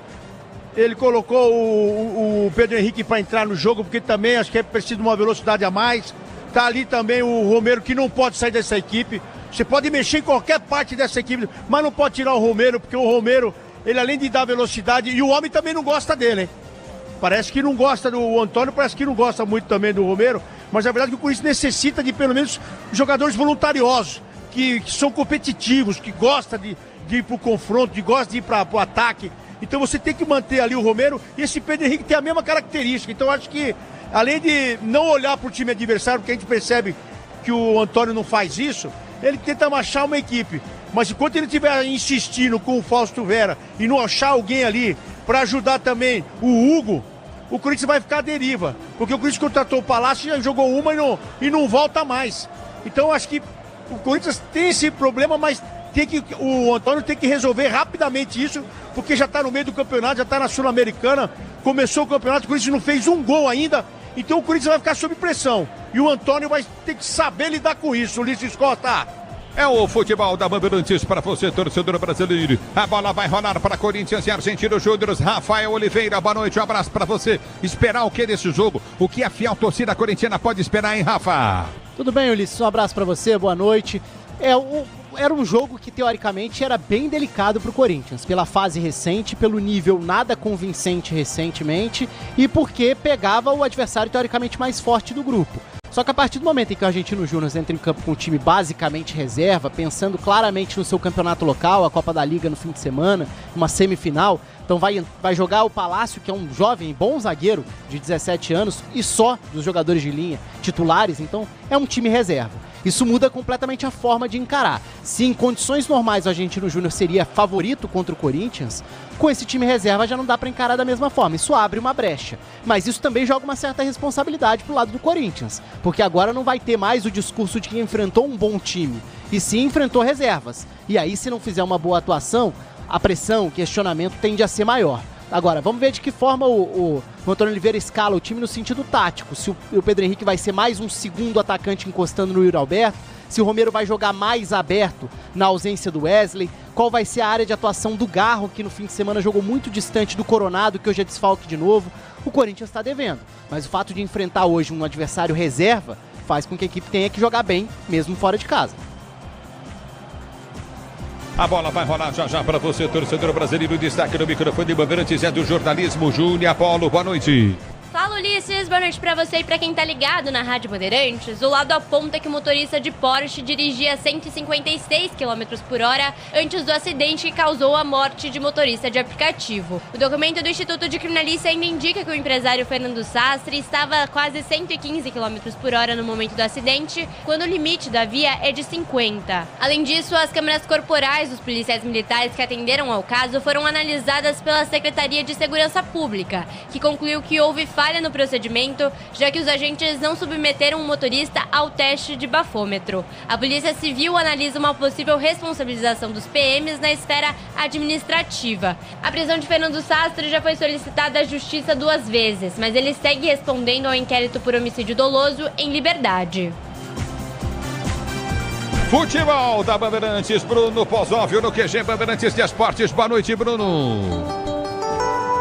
Speaker 15: ele colocou o Pedro Henrique para entrar no jogo, porque também acho que é preciso de uma velocidade a mais. Tá ali também o Romero, que não pode sair dessa equipe. Você pode mexer em qualquer parte dessa equipe, mas não pode tirar o Romero, porque o Romero, ele além de dar velocidade, e o homem também não gosta dele, hein? Parece que não gosta do Antônio, parece que não gosta muito também do Romero, mas a verdade é que o Corinthians necessita de pelo menos jogadores voluntariosos, que são competitivos, que gostam de ir pro confronto, que gostam de ir pro ataque. Então você tem que manter ali o Romero, e esse Pedro Henrique tem a mesma característica. Então acho que, além de não olhar pro time adversário, porque a gente percebe que o Antônio não faz isso, ele tenta achar uma equipe. Mas enquanto ele estiver insistindo com o Fausto Vera e não achar alguém ali para ajudar também o Hugo, o Corinthians vai ficar à deriva. Porque o Corinthians contratou o Palácio, já jogou uma e não volta mais. Então acho que o Corinthians tem esse problema, mas o Antônio tem que resolver rapidamente isso, porque já está no meio do campeonato, já está na Sul-Americana, começou o campeonato, o Corinthians não fez um gol ainda, então o Corinthians vai ficar sob pressão. E o Antônio vai ter que saber lidar com isso, Ulisses Costa.
Speaker 9: É o futebol da Bandeirantes para você, torcedor brasileiro. A bola vai rolar para Corinthians e Argentino Júnior. Rafael Oliveira, boa noite, um abraço para você. Esperar o que desse jogo? O que a fiel torcida corintiana pode esperar, hein, Rafa?
Speaker 5: Tudo bem, Ulisses? Um abraço para você, boa noite. Era um jogo que, teoricamente, era bem delicado para o Corinthians, pela fase recente, pelo nível nada convincente recentemente e porque pegava o adversário, teoricamente, mais forte do grupo. Só que a partir do momento em que o Argentino Júnior entra em campo com um time basicamente reserva, pensando claramente no seu campeonato local, a Copa da Liga no fim de semana, uma semifinal, então vai jogar o Palácio, que é um jovem, bom zagueiro de 17 anos, e só dos jogadores de linha titulares, então é um time reserva. Isso muda completamente a forma de encarar. Se em condições normais o Argentino Júnior seria favorito contra o Corinthians, com esse time reserva já não dá para encarar da mesma forma. Isso abre uma brecha. Mas isso também joga uma certa responsabilidade pro lado do Corinthians. Porque agora não vai ter mais o discurso de que enfrentou um bom time. E sim enfrentou reservas. E aí, se não fizer uma boa atuação, a pressão, o questionamento tende a ser maior. Agora, vamos ver de que forma o Antônio Oliveira escala o time no sentido tático. Se o Pedro Henrique vai ser mais um segundo atacante encostando no Yuri Alberto, se o Romero vai jogar mais aberto na ausência do Wesley, qual vai ser a área de atuação do Garro, que no fim de semana jogou muito distante do Coronado, que hoje é desfalque de novo. O Corinthians está devendo, mas o fato de enfrentar hoje um adversário reserva faz com que a equipe tenha que jogar bem, mesmo fora de casa.
Speaker 9: A bola vai rolar já para você, torcedor brasileiro. Destaque no microfone de Bandeirantes é do jornalismo Júnior Apolo. Boa noite.
Speaker 18: Fala, Ulisses, boa noite pra você e pra quem tá ligado na Rádio Bandeirantes. O lado aponta que o motorista de Porsche dirigia 156 km por hora antes do acidente que causou a morte de motorista de aplicativo. O documento do Instituto de Criminalística ainda indica que o empresário Fernando Sastre estava a quase 115 km por hora no momento do acidente, quando o limite da via é de 50. Além disso, as câmeras corporais dos policiais militares que atenderam ao caso foram analisadas pela Secretaria de Segurança Pública, que concluiu que houve falha no procedimento, já que os agentes não submeteram o motorista ao teste de bafômetro. A Polícia Civil analisa uma possível responsabilização dos PMs na esfera administrativa. A prisão de Fernando Sastre já foi solicitada à Justiça 2 vezes, mas ele segue respondendo ao inquérito por homicídio doloso em liberdade.
Speaker 9: Futebol da Bandeirantes, Bruno Pozóvio no QG Bandeirantes de Esportes. Boa noite, Bruno.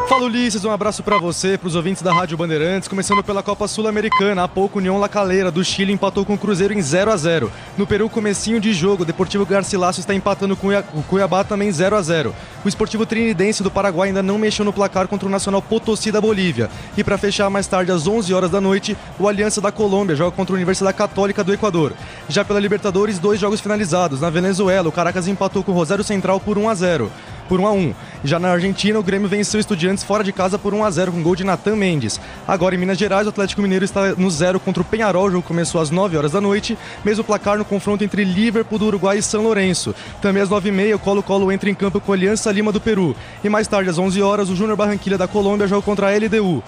Speaker 6: Fala, Ulisses, um abraço pra você, pros ouvintes da Rádio Bandeirantes. Começando pela Copa Sul-Americana, há pouco União La Calera do Chile empatou com o Cruzeiro em 0-0. No Peru, comecinho de jogo, o Deportivo Garcilaso está empatando com o Cuiabá também 0-0. O Esportivo Trinidense do Paraguai ainda não mexeu no placar contra o Nacional Potosí da Bolívia. E para fechar, mais tarde, às 11 horas da noite, o Aliança da Colômbia joga contra a Universidade Católica do Equador. Já pela Libertadores, 2 jogos finalizados. Na Venezuela, o Caracas empatou com o Rosário Central por 1-1. Já na Argentina, o Grêmio venceu o Estudiantes fora de casa por 1-0 com gol de Natan Mendes. Agora em Minas Gerais, o Atlético Mineiro está no 0 contra o Peñarol. O jogo começou às 9 horas da noite, mesmo placar no confronto entre Liverpool do Uruguai e São Lourenço. Também às 9h30, o Colo-Colo entra em campo com a Aliança Lima do Peru. E mais tarde, às 11 horas, o Júnior Barranquilla da Colômbia joga contra a LDU.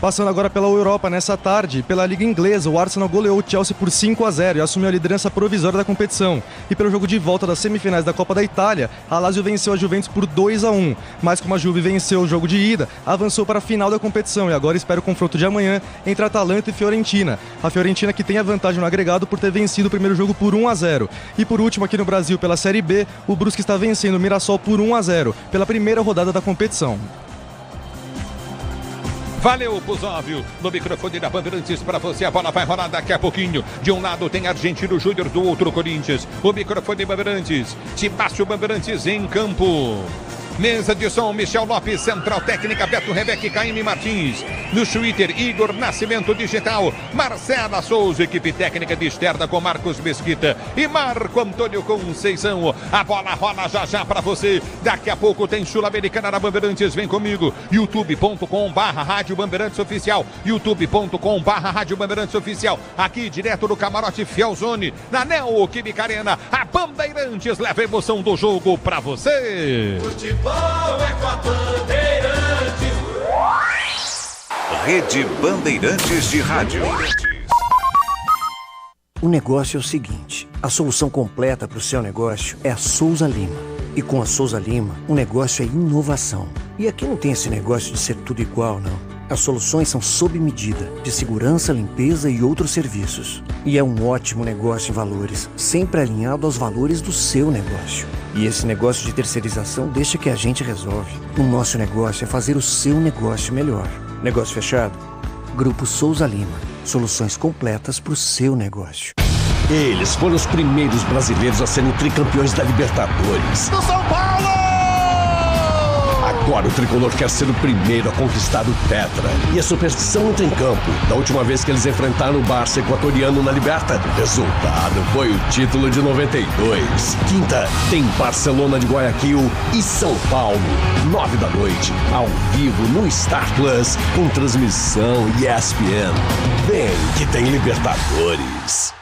Speaker 6: Passando agora pela Europa, nessa tarde, pela Liga Inglesa, o Arsenal goleou o Chelsea por 5-0 e assumiu a liderança provisória da competição. E pelo jogo de volta das semifinais da Copa da Itália, a Lazio venceu a Juventus por 2-1. Mas como a Juve venceu o jogo de ida, avançou para a final da competição e agora espera o confronto de amanhã entre Atalanta e Fiorentina. A Fiorentina que tem a vantagem no agregado por ter vencido o primeiro jogo por 1-0. E por último, aqui no Brasil, pela Série B, o Brusque está vencendo o Mirassol por 1-0, pela primeira rodada da competição.
Speaker 9: Valeu, Pozóvio, no microfone da Bandeirantes para você. A bola vai rolar daqui a pouquinho. De um lado tem Argentino Júnior, do outro Corinthians. O microfone Bandeirantes. Sebastião Bandeirantes em campo. Mesa de som, Michel Lopes. Central técnica, Beto Rebeca e Caíme Martins. No Twitter, Igor Nascimento Digital. Marcela Souza, equipe técnica de externa com Marcos Mesquita e Marco Antônio Conceição. A bola rola já para você. Daqui a pouco tem Sul-Americana na Bandeirantes. Vem comigo. youtube.com/Rádio Bandeirantes Oficial. youtube.com/Rádio Bandeirantes Oficial. Aqui direto do camarote Fielzone, na Neoquímica Arena. A Bandeirantes leva a emoção do jogo pra você.
Speaker 4: Futebol é com a Bandeirantes.
Speaker 7: Rede Bandeirantes de Rádio.
Speaker 19: O negócio é o seguinte: a solução completa para o seu negócio é a Souza Lima. E com a Souza Lima, o negócio é inovação. E aqui não tem esse negócio de ser tudo igual, não. As soluções são sob medida, de segurança, limpeza e outros serviços. E é um ótimo negócio em valores, sempre alinhado aos valores do seu negócio. E esse negócio de terceirização deixa que a gente resolve. O nosso negócio é fazer o seu negócio melhor. Negócio fechado? Grupo Souza Lima. Soluções completas para o seu negócio.
Speaker 20: Eles foram os primeiros brasileiros a serem tricampeões da Libertadores.
Speaker 4: Do São Paulo!
Speaker 20: Agora o tricolor quer ser o primeiro a conquistar o Tetra. E a superstição entra em campo. Da última vez que eles enfrentaram o Barça equatoriano na Liberta, o resultado foi o título de 92. Quinta, tem Barcelona de Guayaquil e São Paulo. 9 da noite, ao vivo no Star Plus, com transmissão ESPN. Vem que tem Libertadores.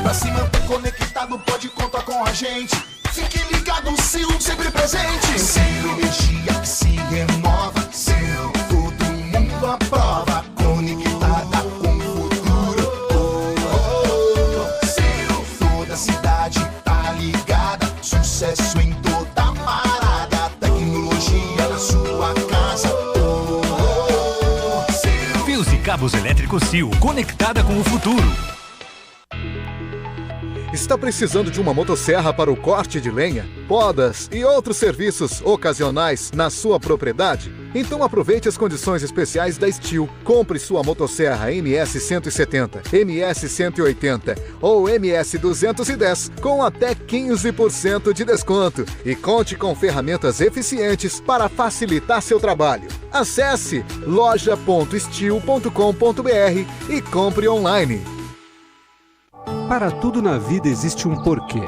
Speaker 4: Pra se manter conectado, pode contar com a gente. Fique ligado, Sil, sempre presente. Seu energia que se renova, seu todo mundo à prova. Conectada com o futuro. Seu, toda a cidade tá ligada. Sucesso em toda parada. Tecnologia na sua casa.
Speaker 21: Fios e cabos elétricos Sil, conectada com o futuro.
Speaker 22: Está precisando de uma motosserra para o corte de lenha, podas e outros serviços ocasionais na sua propriedade? Então aproveite as condições especiais da Steel. Compre sua motosserra MS 170, MS 180 ou MS 210 com até 15% de desconto e conte com ferramentas eficientes para facilitar seu trabalho. Acesse loja.steel.com.br e compre online.
Speaker 23: Para tudo na vida existe um porquê.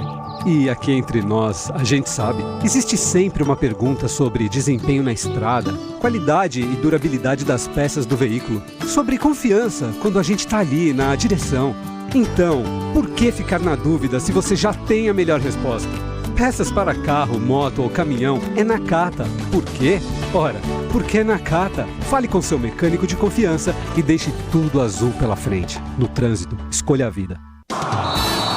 Speaker 23: E aqui entre nós, a gente sabe, existe sempre uma pergunta sobre desempenho na estrada, qualidade e durabilidade das peças do veículo, sobre confiança quando a gente está ali na direção. Então, por que ficar na dúvida se você já tem a melhor resposta? Peças para carro, moto ou caminhão é Nakata. Por quê? Ora, porque é Nakata. Fale com seu mecânico de confiança e deixe tudo azul pela frente. No trânsito, escolha a vida.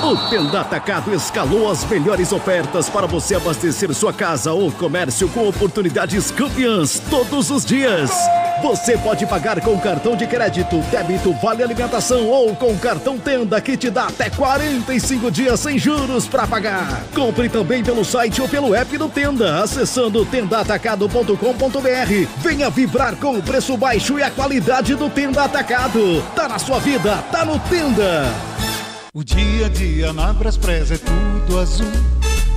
Speaker 24: O Tenda Atacado escalou as melhores ofertas para você abastecer sua casa ou comércio com oportunidades campeãs todos os dias. Você pode pagar com cartão de crédito, débito, vale alimentação ou com cartão Tenda que te dá até 45 dias sem juros para pagar. Compre também pelo site ou pelo app do Tenda, acessando tendaatacado.com.br. Venha vibrar com o preço baixo e a qualidade do Tenda Atacado. Tá na sua vida, tá no Tenda.
Speaker 25: O dia a dia na Braspress é tudo azul,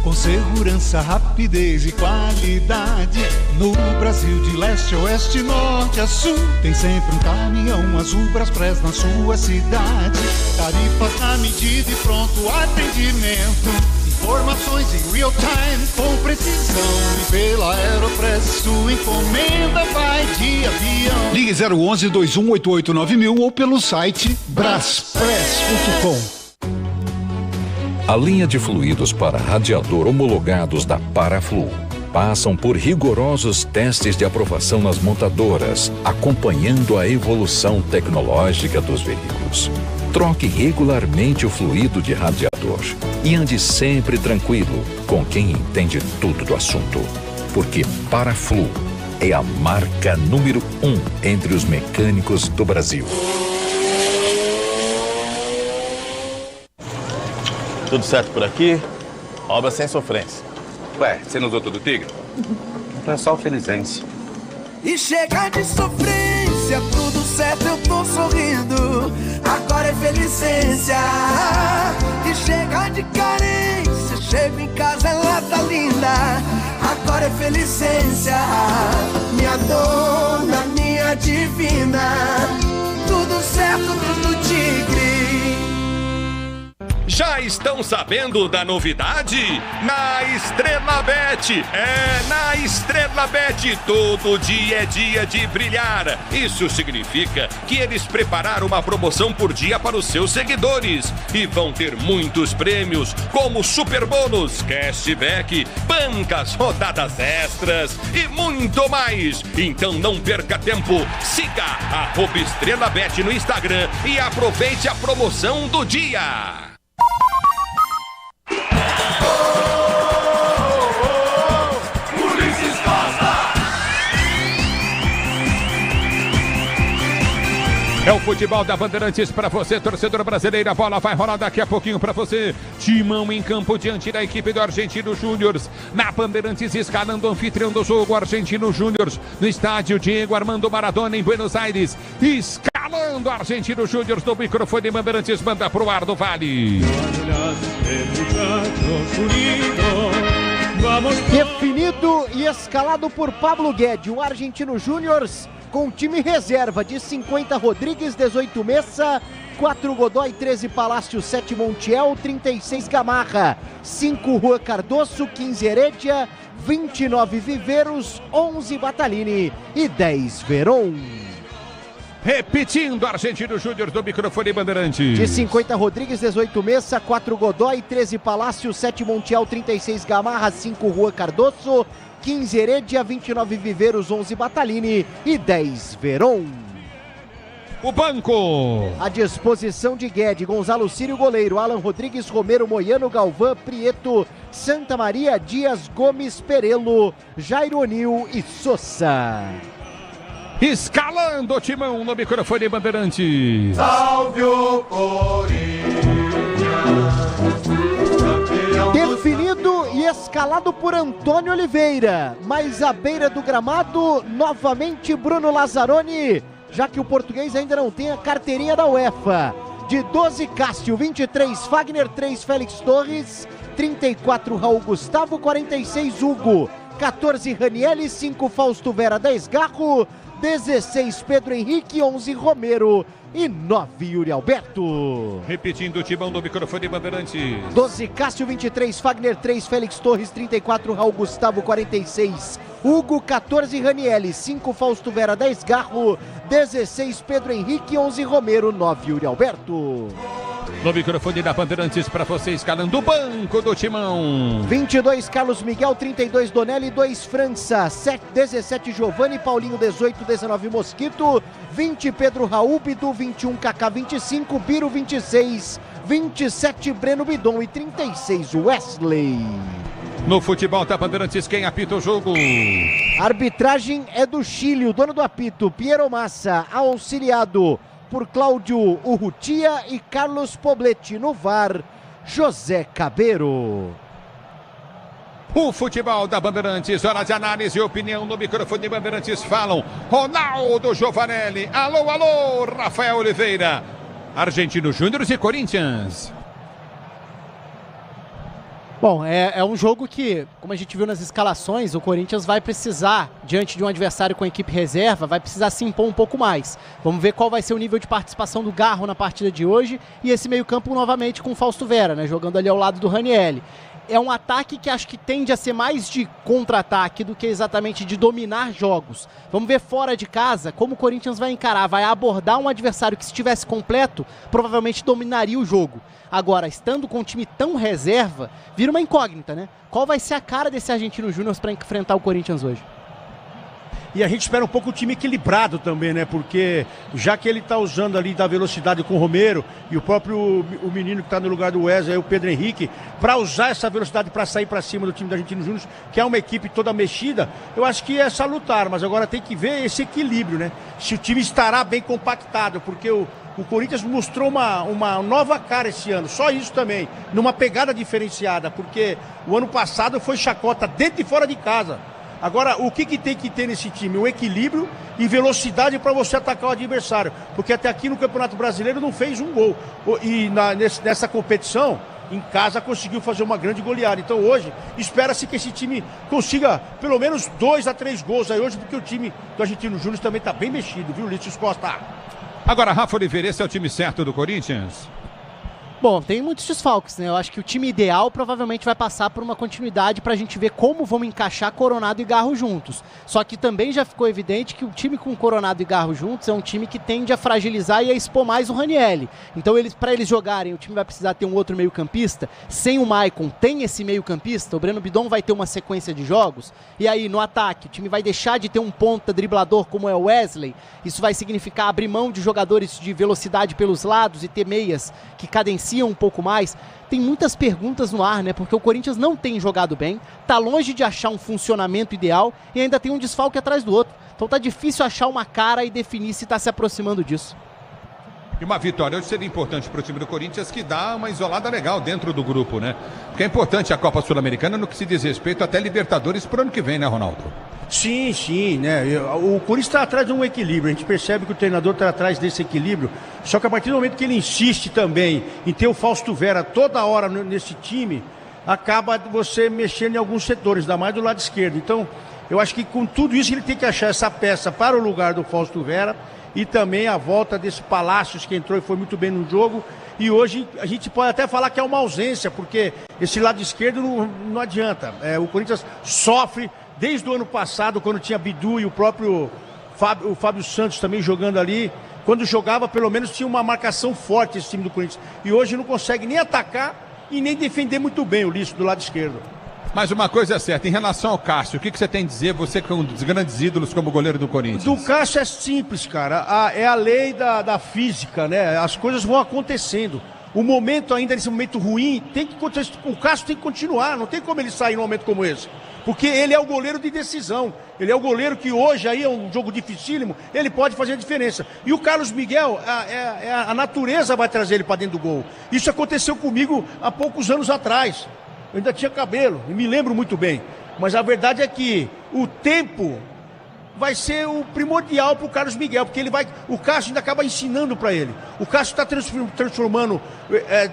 Speaker 25: com segurança, rapidez e qualidade. No Brasil de leste a oeste, norte a sul, tem sempre um caminhão azul Braspress na sua cidade. Tarifas na medida e pronto atendimento. Informações em real time com precisão. E pela Aeropress sua encomenda vai de avião.
Speaker 26: Ligue 011 2188 9000 ou pelo site braspress.com.
Speaker 27: A linha de fluidos para radiador homologados da Paraflu passam por rigorosos testes de aprovação nas montadoras, acompanhando a evolução tecnológica dos veículos. Troque regularmente o fluido de radiador e ande sempre tranquilo com quem entende tudo do assunto, porque Paraflu é a marca número 1 entre os mecânicos do Brasil.
Speaker 28: Tudo certo por aqui? Obra sem sofrência.
Speaker 29: Ué, você não usou todo o Tigre? É só o Felizense.
Speaker 4: E chega de sofrência, tudo certo, eu tô sorrindo. Agora é Felicência. E chega de carência, chego em casa, ela tá linda. Agora Felicência, minha dona, minha divina, tudo certo, tudo tigre.
Speaker 9: Já estão sabendo da novidade? Na Estrela Bet. Na Estrela Bet, todo dia é dia de brilhar. Isso significa que eles prepararam uma promoção por dia para os seus seguidores. E vão ter muitos prêmios, como super bônus, cashback, bancas, rodadas extras e muito mais. Então não perca tempo. Siga @EstrelaBet no Instagram e aproveite a promoção do dia.
Speaker 1: É o futebol da Bandeirantes para você, torcedor brasileiro. A bola vai rolar daqui a pouquinho para você. Timão em campo diante da equipe do Argentino Júnior. Na Bandeirantes, escalando o anfitrião do jogo, Argentino Júnior. No estádio Diego Armando Maradona, em Buenos Aires. Escalando o Argentino Júnior no microfone Bandeirantes. Manda pro ar do Vale.
Speaker 2: Definido e escalado por Pablo Guedes, o Argentino Júnior com time reserva de 50 Rodrigues, 18 Messa, 4 Godoy, 13 Palácio, 7 Montiel, 36 Gamarra, 5 Juan Cardoso, 15 Heredia, 29 Viveiros, 11 Batalini e 10 Veron.
Speaker 1: Repetindo, Argentino Júnior do microfone Bandeirantes.
Speaker 2: De 50 Rodrigues, 18 Messa, 4 Godoy, 13 Palácio, 7 Montiel, 36 Gamarra, 5 Juan Cardoso, 15 Heredia, 29 Viveiros, 11 Batalini e 10 Veron.
Speaker 1: O banco.
Speaker 2: À disposição de Guedes, Gonzalo Círio, goleiro, Alan Rodrigues, Romero, Moiano, Galvão, Prieto, Santa Maria, Dias, Gomes, Perelo, Jairo Nil e Sousa.
Speaker 1: Escalando o Timão no microfone Bandeirantes.
Speaker 4: Salve o Corinthians.
Speaker 2: Definido e escalado por Antônio Oliveira, mas à beira do gramado, novamente Bruno Lazzaroni, já que o português ainda não tem a carteirinha da UEFA. De 12, Cássio, 23, Fagner, 3, Félix Torres, 34, Raul Gustavo, 46, Hugo, 14, Ranielli, 5, Fausto Vera, 10, Garro, 16, Pedro Henrique, 11, Romero e 9, Yuri Alberto.
Speaker 1: Repetindo o Timão do microfone Bandeirantes.
Speaker 2: 12, Cássio, 23, Fagner, 3, Félix Torres, 34, Raul Gustavo, 46, Hugo, 14, Ranielli, 5, Fausto Vera, 10, Garro, 16, Pedro Henrique, 11, Romero, 9, Yuri Alberto.
Speaker 1: No microfone da Bandeirantes para você, escalando o banco do Timão.
Speaker 2: 22, Carlos Miguel, 32, Donelli, 2, França, 17, Giovanni, Paulinho, 18, 19, Mosquito, 20, Pedro Raul, Bidu, 21, Kaká, 25, Biro, 26, 27, Breno Bidon e 36, Wesley.
Speaker 1: No futebol da Bandeirantes, quem apita o jogo?
Speaker 2: Arbitragem é do Chile, o dono do apito, Piero Massa, auxiliado por Cláudio Urrutia e Carlos Pobletti. No VAR, José Cabeiro.
Speaker 1: O futebol da Bandeirantes, hora de análise e opinião no microfone de Bandeirantes falam Ronaldo Giovanelli, alô, alô, Rafael Oliveira, Argentino Júnior e Corinthians.
Speaker 5: Bom, é um jogo que, como a gente viu nas escalações, o Corinthians vai precisar, diante de um adversário com a equipe reserva, vai precisar se impor um pouco mais. Vamos ver qual vai ser o nível de participação do Garro na partida de hoje e esse meio-campo novamente com o Fausto Vera, né, jogando ali ao lado do Ranielli. É um ataque que acho que tende a ser mais de contra-ataque do que exatamente de dominar jogos. Vamos ver fora de casa como o Corinthians vai encarar, vai abordar um adversário que, se estivesse completo, provavelmente dominaria o jogo. Agora, estando com um time tão reserva, vira uma incógnita, né? Qual vai ser a cara desse Argentino Júnior para enfrentar o Corinthians hoje?
Speaker 15: E a gente espera um pouco o time equilibrado também, né? Porque já que ele está usando ali da velocidade com o Romero e o próprio o menino que está no lugar do Wesley, o Pedro Henrique, para usar essa velocidade para sair para cima do time da Argentino Júnior, que é uma equipe toda mexida, eu acho que é salutar, mas agora tem que ver esse equilíbrio, né? Se o time estará bem compactado, porque o Corinthians mostrou uma nova cara esse ano, só isso também, numa pegada diferenciada, porque o ano passado foi chacota dentro e fora de casa. Agora, o que tem que ter nesse time? O equilíbrio e velocidade para você atacar o adversário. Porque até aqui no Campeonato Brasileiro não fez um gol. E nessa competição, em casa conseguiu fazer uma grande goleada. Então hoje, espera-se que esse time consiga pelo menos 2 a 3 gols aí hoje, porque o time do Argentino Júnior também tá bem mexido, viu, Lício Costa?
Speaker 1: Agora, Rafa Oliveira, esse é o time certo do Corinthians?
Speaker 5: Bom, tem muitos desfalques, né? Eu acho que o time ideal provavelmente vai passar por uma continuidade pra gente ver como vamos encaixar Coronado e Garro juntos. Só que também já ficou evidente que o time com Coronado e Garro juntos é um time que tende a fragilizar e a expor mais o Ranieri. Então, pra eles jogarem, o time vai precisar ter um outro meio-campista. Sem o Maicon, tem esse meio-campista. O Breno Bidon vai ter uma sequência de jogos. E aí, no ataque, o time vai deixar de ter um ponta driblador como é o Wesley. Isso vai significar abrir mão de jogadores de velocidade pelos lados e ter meias que cadenciam um pouco mais. Tem muitas perguntas no ar, né? Porque o Corinthians não tem jogado bem, tá longe de achar um funcionamento ideal e ainda tem um desfalque atrás do outro. Então tá difícil achar uma cara e definir se tá se aproximando disso.
Speaker 1: E uma vitória hoje seria importante para o time do Corinthians, que dá uma isolada legal dentro do grupo, né? Porque é importante a Copa Sul-Americana no que se diz respeito até Libertadores pro ano que vem, né, Ronaldo?
Speaker 15: Sim, né? O Corinthians está atrás de um equilíbrio. A gente percebe que o treinador está atrás desse equilíbrio. Só que a partir do momento que ele insiste também em ter o Fausto Vera toda hora nesse time, acaba você mexendo em alguns setores, ainda mais do lado esquerdo. Então, eu acho que com tudo isso ele tem que achar essa peça para o lugar do Fausto Vera e também a volta desse Palácios que entrou e foi muito bem no jogo. E hoje a gente pode até falar que é uma ausência, porque esse lado esquerdo não adianta. O Corinthians sofre desde o ano passado, quando tinha Bidu e o próprio Fábio Santos também jogando ali. Quando jogava, pelo menos tinha uma marcação forte esse time do Corinthians. E hoje não consegue nem atacar e nem defender muito bem o Lício do lado esquerdo.
Speaker 1: Mas uma coisa é certa, em relação ao Cássio, o que você tem a dizer, você que é um dos grandes ídolos como goleiro do Corinthians?
Speaker 15: Do Cássio é simples, cara. É a lei da física, né? As coisas vão acontecendo. O momento ainda, nesse momento ruim, o Cássio tem que continuar, não tem como ele sair num momento como esse. Porque ele é o goleiro de decisão. Ele é o goleiro que hoje aí é um jogo dificílimo, ele pode fazer a diferença. E o Carlos Miguel, a natureza vai trazer ele para dentro do gol. Isso aconteceu comigo há poucos anos atrás. Eu ainda tinha cabelo, e me lembro muito bem. Mas a verdade é que o tempo vai ser o primordial para o Carlos Miguel, porque o Cássio ainda acaba ensinando para ele. O Cássio está transformando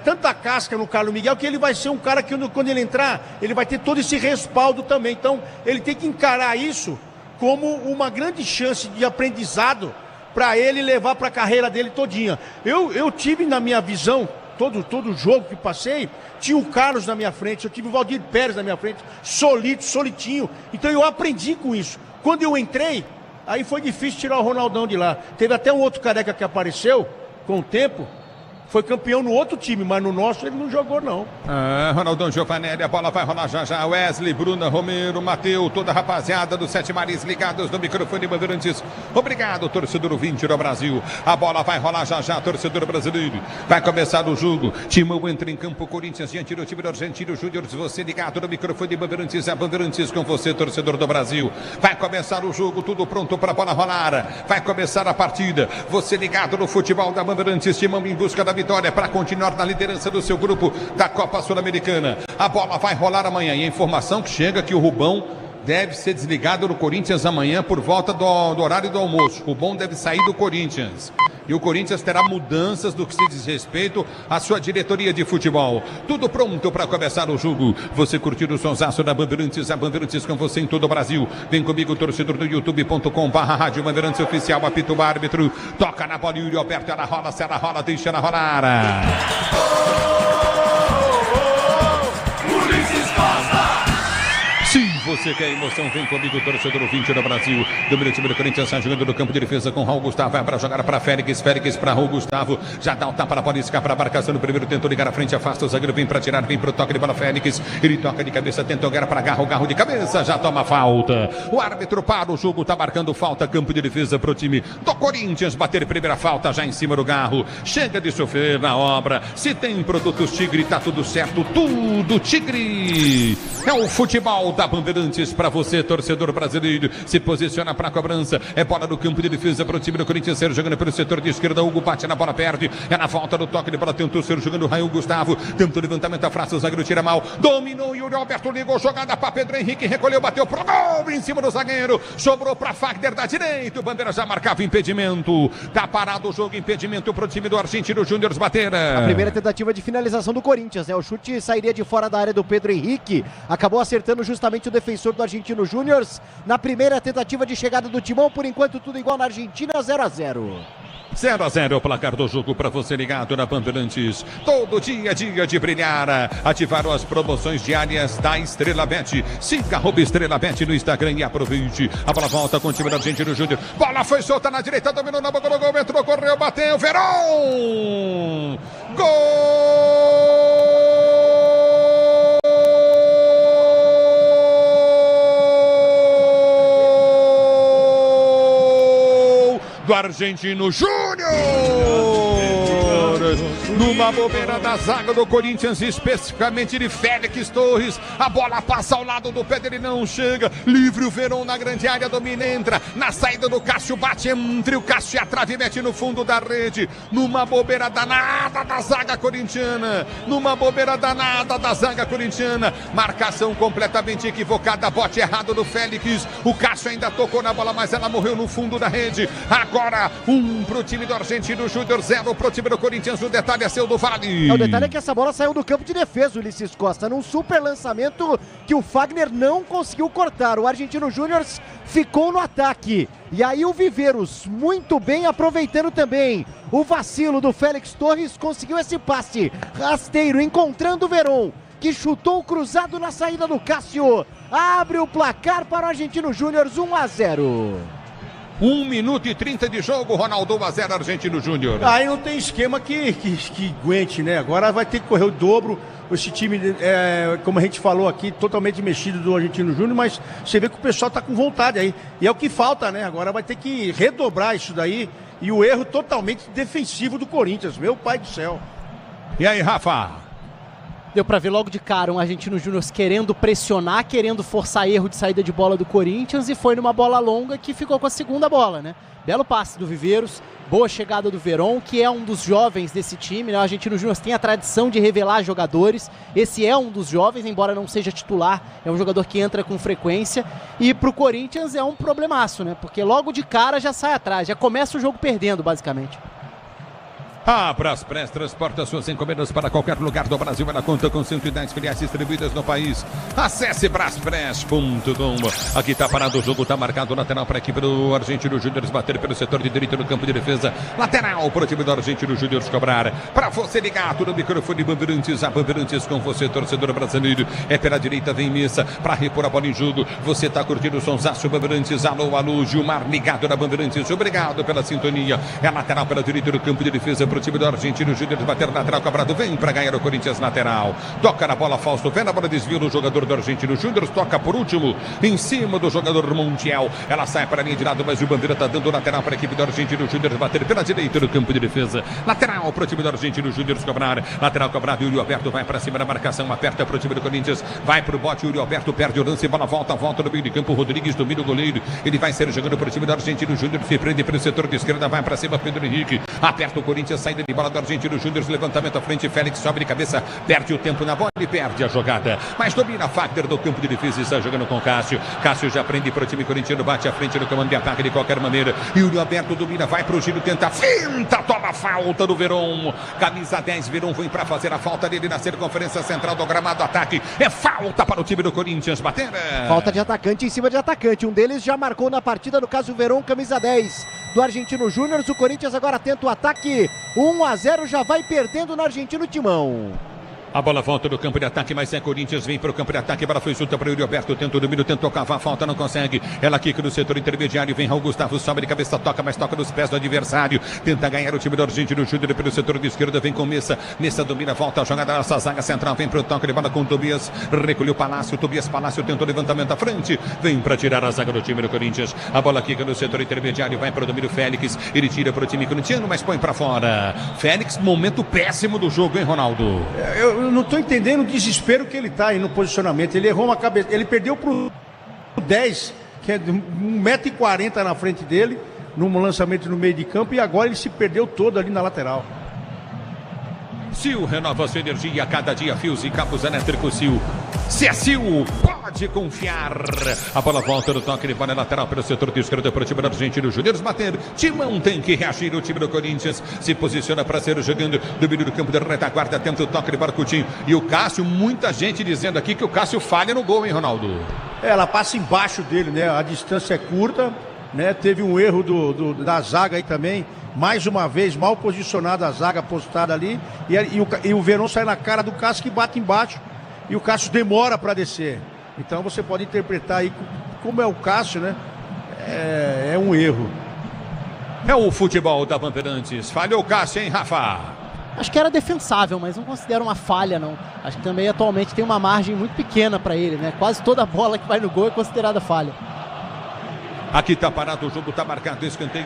Speaker 15: tanta casca no Carlos Miguel que ele vai ser um cara que quando ele entrar, ele vai ter todo esse respaldo também. Então ele tem que encarar isso como uma grande chance de aprendizado para ele levar para a carreira dele todinha. Eu tive na minha visão, todo jogo que passei, tinha o Carlos na minha frente, eu tive o Valdir Pérez na minha frente, solitinho. Então eu aprendi com isso. Quando eu entrei, aí foi difícil tirar o Ronaldão de lá. Teve até um outro careca que apareceu com o tempo, foi campeão no outro time, mas no nosso ele não jogou, não.
Speaker 1: Ronaldão Giovanelli, a bola vai rolar já. Wesley, Bruna, Romero, Mateu, toda a rapaziada dos Sete Mares ligados no microfone Bandeirantes. Obrigado, torcedor ouvinte do Brasil. A bola vai rolar já, torcedor brasileiro. Vai começar o jogo. Timão entra em campo, Corinthians diante do time do Argentino Júnior. Você ligado no microfone Bandeirantes, a Bandeirantes com você, torcedor do Brasil. Vai começar o jogo, tudo pronto para a bola rolar. Vai começar a partida. Você ligado no futebol da Bandeirantes, Timão em busca da vitória para continuar na liderança do seu grupo da Copa Sul-Americana. A bola vai rolar amanhã e a informação que chega que o Rubão deve ser desligado do Corinthians amanhã por volta do horário do almoço. O Rubão deve sair do Corinthians. E o Corinthians terá mudanças do que se diz respeito à sua diretoria de futebol. Tudo pronto para começar o jogo. Você curtir o sonsaço da Bandeirantes, a Bandeirantes com você em todo o Brasil. Vem comigo, torcedor do youtube.com/Rádio Bandeirantes Oficial, apita o árbitro. Toca na bola, Yuri Alberto, ela rola, deixa ela rolar. Se você quer emoção, vem comigo, torcedor ouvinte do Brasil. Domínio time do Corinthians, está jogando no campo de defesa com Raul Gustavo. Vai para jogar para Félix para Raul Gustavo. Já dá o tapa, pode escapar para a marcação no primeiro. Tentou ligar à frente, afasta o zagueiro, vem para tirar, vem para o toque de bola Félix. Ele toca de cabeça, tentou ganhar para Garro de cabeça, já toma falta. O árbitro para o jogo, está marcando falta, campo de defesa para o time do Corinthians. Bater primeira falta já em cima do Garro. Chega de sofrer na obra. Se tem produtos Tigre, tá tudo certo, tudo Tigre. É o futebol da Bandeirantes para você, torcedor brasileiro. Se posiciona para a cobrança. É bola no campo de defesa para o time do Corinthians. Ser jogando pelo setor de esquerda. Hugo bate na bola, perde. É na volta do toque de bola. Tentou ser jogando o Raul Gustavo. Tentou levantamento à frase. O zagueiro tira mal. Dominou e o Alberto ligou. Jogada para Pedro Henrique. Recolheu, bateu pro gol em cima do zagueiro. Sobrou para Fagner da direita. O Bandeira já marcava impedimento. Tá parado o jogo. Impedimento para o time do Argentino Júnior bater.
Speaker 2: A primeira tentativa de finalização do Corinthians, né? O chute sairia de fora da área do Pedro Henrique. Acabou acertando justamente o defensor do Argentino Júnior. Na primeira tentativa de chegada do Timão, por enquanto tudo igual na Argentina, 0-0.
Speaker 1: 0-0 é o placar do jogo para você ligado na Bandeirantes. Todo dia é dia de brilhar. Ativaram as promoções diárias da Estrela Bet. Siga @Estrela Bet no Instagram e aproveite. A bola volta com o time do Argentino Júnior. Bola foi solta na direita, dominou na boca do gol, entrou, correu, bateu, Verón! Gol! Do Argentino Júnior, numa bobeira da zaga do Corinthians, especificamente de Félix Torres, a bola passa ao lado do pé dele, não chega, livre o Verón na grande área, domina, entra, na saída do Cássio, bate entre o Cássio e a trave, mete no fundo da rede, numa bobeira danada da zaga corintiana, marcação completamente equivocada, bote errado do Félix, o Cássio ainda tocou na bola, mas ela morreu no fundo da rede. Agora, 1 pro time do Argentino Júnior, 0 pro time do Corinthians. O detalhe é seu do Vale.
Speaker 2: O detalhe é que essa bola saiu do campo de defesa, Ulisses Costa, num super lançamento que o Fagner não conseguiu cortar. O Argentino Júnior ficou no ataque. E aí o Viveiros, muito bem, aproveitando também o vacilo do Félix Torres, conseguiu esse passe rasteiro, encontrando o Verón, que chutou cruzado na saída do Cássio. Abre o placar para o Argentino Júnior, 1-0.
Speaker 1: 1 minuto e 30 de jogo, Ronaldo 1-0 Argentino Júnior.
Speaker 15: Aí não tem esquema que aguente, né? Agora vai ter que correr o dobro. Esse time, como a gente falou aqui, totalmente mexido do Argentino Júnior, mas você vê que o pessoal tá com vontade aí. E é o que falta, né? Agora vai ter que redobrar isso daí. E o erro totalmente defensivo do Corinthians, meu pai do céu.
Speaker 1: E aí, Rafa?
Speaker 5: Deu pra ver logo de cara um Argentino Júnior querendo pressionar, querendo forçar erro de saída de bola do Corinthians, e foi numa bola longa que ficou com a segunda bola, né? Belo passe do Viveiros, boa chegada do Verón, que é um dos jovens desse time, né? O Argentino Júnior tem a tradição de revelar jogadores, esse é um dos jovens, embora não seja titular, é um jogador que entra com frequência, e pro Corinthians é um problemaço, né? Porque logo de cara já sai atrás, já começa o jogo perdendo, basicamente.
Speaker 1: A Braspress transporta suas encomendas para qualquer lugar do Brasil. Ela conta com 110 filiais distribuídas no país. Acesse braspress.com. Aqui está parado o jogo, está marcado o lateral para a equipe do Argentino Júnior bater pelo setor de direito no campo de defesa. Lateral para o time do Argentino Júnior cobrar. Para você ligado no microfone Bandeirantes, a Bandeirantes com você, torcedor brasileiro. É pela direita, vem Missa para repor a bola em jogo. Você está curtindo o sonsaço Bandeirantes. Alô, alô, Gilmar ligado na Bandeirantes. Obrigado pela sintonia. É lateral pela direita no campo de defesa para o time do Argentino Júnior bater lateral, cobrado, vem para ganhar o Corinthians lateral, toca na bola, Fausto, vem na bola, desvio do jogador do Argentino Júnior, toca por último, em cima do jogador Montiel, ela sai para a linha de lado, mas o Bandeira está dando lateral para a equipe do Argentino Júnior bater pela direita no campo de defesa, lateral para o time do Argentino Júnior cobrar, lateral cobrado, Yuri Alberto vai para cima da marcação, aperta para o time do Corinthians, vai para o bote, Yuri Alberto perde o lance, bola volta no meio de campo, Rodrigues domina o goleiro, ele vai ser jogando para o time do Argentino Júnior, se prende pelo setor de esquerda, vai para cima, Pedro Henrique, aperta o Corinthians, saída de bola do Argentino Júnior, levantamento à frente, Félix sobe de cabeça, perde o tempo na bola e perde a jogada, mas domina Fagner do campo de defesa e está jogando com Cássio, Cássio já prende para o time corintiano, bate à frente no comando de ataque de qualquer maneira, Yuri Alberto domina, vai para o giro, tenta, finta, toma falta do Verón, camisa 10, Verón vem para fazer a falta dele na circunferência central do gramado, ataque, é falta para o time do Corinthians, bater.
Speaker 2: Falta de atacante em cima de atacante, um deles já marcou na partida, no caso o Verón, camisa 10 do Argentino Júnior, o Corinthians agora tenta o ataque, 1-0, já vai perdendo no Argentino Timão.
Speaker 1: A bola volta do campo de ataque, mas é Corinthians, vem para o campo de ataque, a bola foi solta para o Yuri Alberto, tenta o domínio, tentou cavar a falta, não consegue, ela quica no setor intermediário, vem Raul Gustavo, sobe de cabeça, toca, mas toca nos pés do adversário, tenta ganhar o time do Argentino Júnior pelo setor de esquerda, vem com Messa domina, volta a jogada nessa zaga central, vem para o toque de bola com o Tobias, recolheu Palácio, Tobias Palácio tentou levantamento à frente, vem para tirar a zaga do time do Corinthians, a bola quica no setor intermediário, vai para o domínio Félix, ele tira para o time corintiano, mas põe para fora, Félix, momento péssimo do jogo, hein, Ronaldo?
Speaker 15: Eu Eu não tô entendendo o desespero que ele tá aí no posicionamento. Ele errou uma cabeça. Ele perdeu pro 10, que é 1,40 m na frente dele, num lançamento no meio de campo, e agora ele se perdeu todo ali na lateral.
Speaker 1: Sil renova sua energia a cada dia. Fios e cabos elétricos Sil. Se é Sil, pode confiar. A bola volta no toque de bola lateral pelo setor de esquerda para o time do Argentino Júnior bater. Timão tem que reagir. O time do Corinthians se posiciona para ser jogando do meio do campo da retaguarda. Tenta o toque de bola Coutinho. E o Cássio, muita gente dizendo aqui que o Cássio falha no gol, hein, Ronaldo?
Speaker 15: Ela passa embaixo dele, né? A distância é curta, né? Teve um erro da zaga aí também. Mais uma vez, mal posicionada a zaga postada ali. E o Verón sai na cara do Cássio, que bate embaixo. E o Cássio demora para descer. Então você pode interpretar aí, como é o Cássio, né? É um erro.
Speaker 1: É o futebol da Bandeirantes. Falhou o Cássio, hein, Rafa?
Speaker 5: Acho que era defensável, mas não considero uma falha, não. Acho que também atualmente tem uma margem muito pequena para ele, né? Quase toda bola que vai no gol é considerada falha.
Speaker 1: Aqui tá parado, o jogo tá marcado, escanteio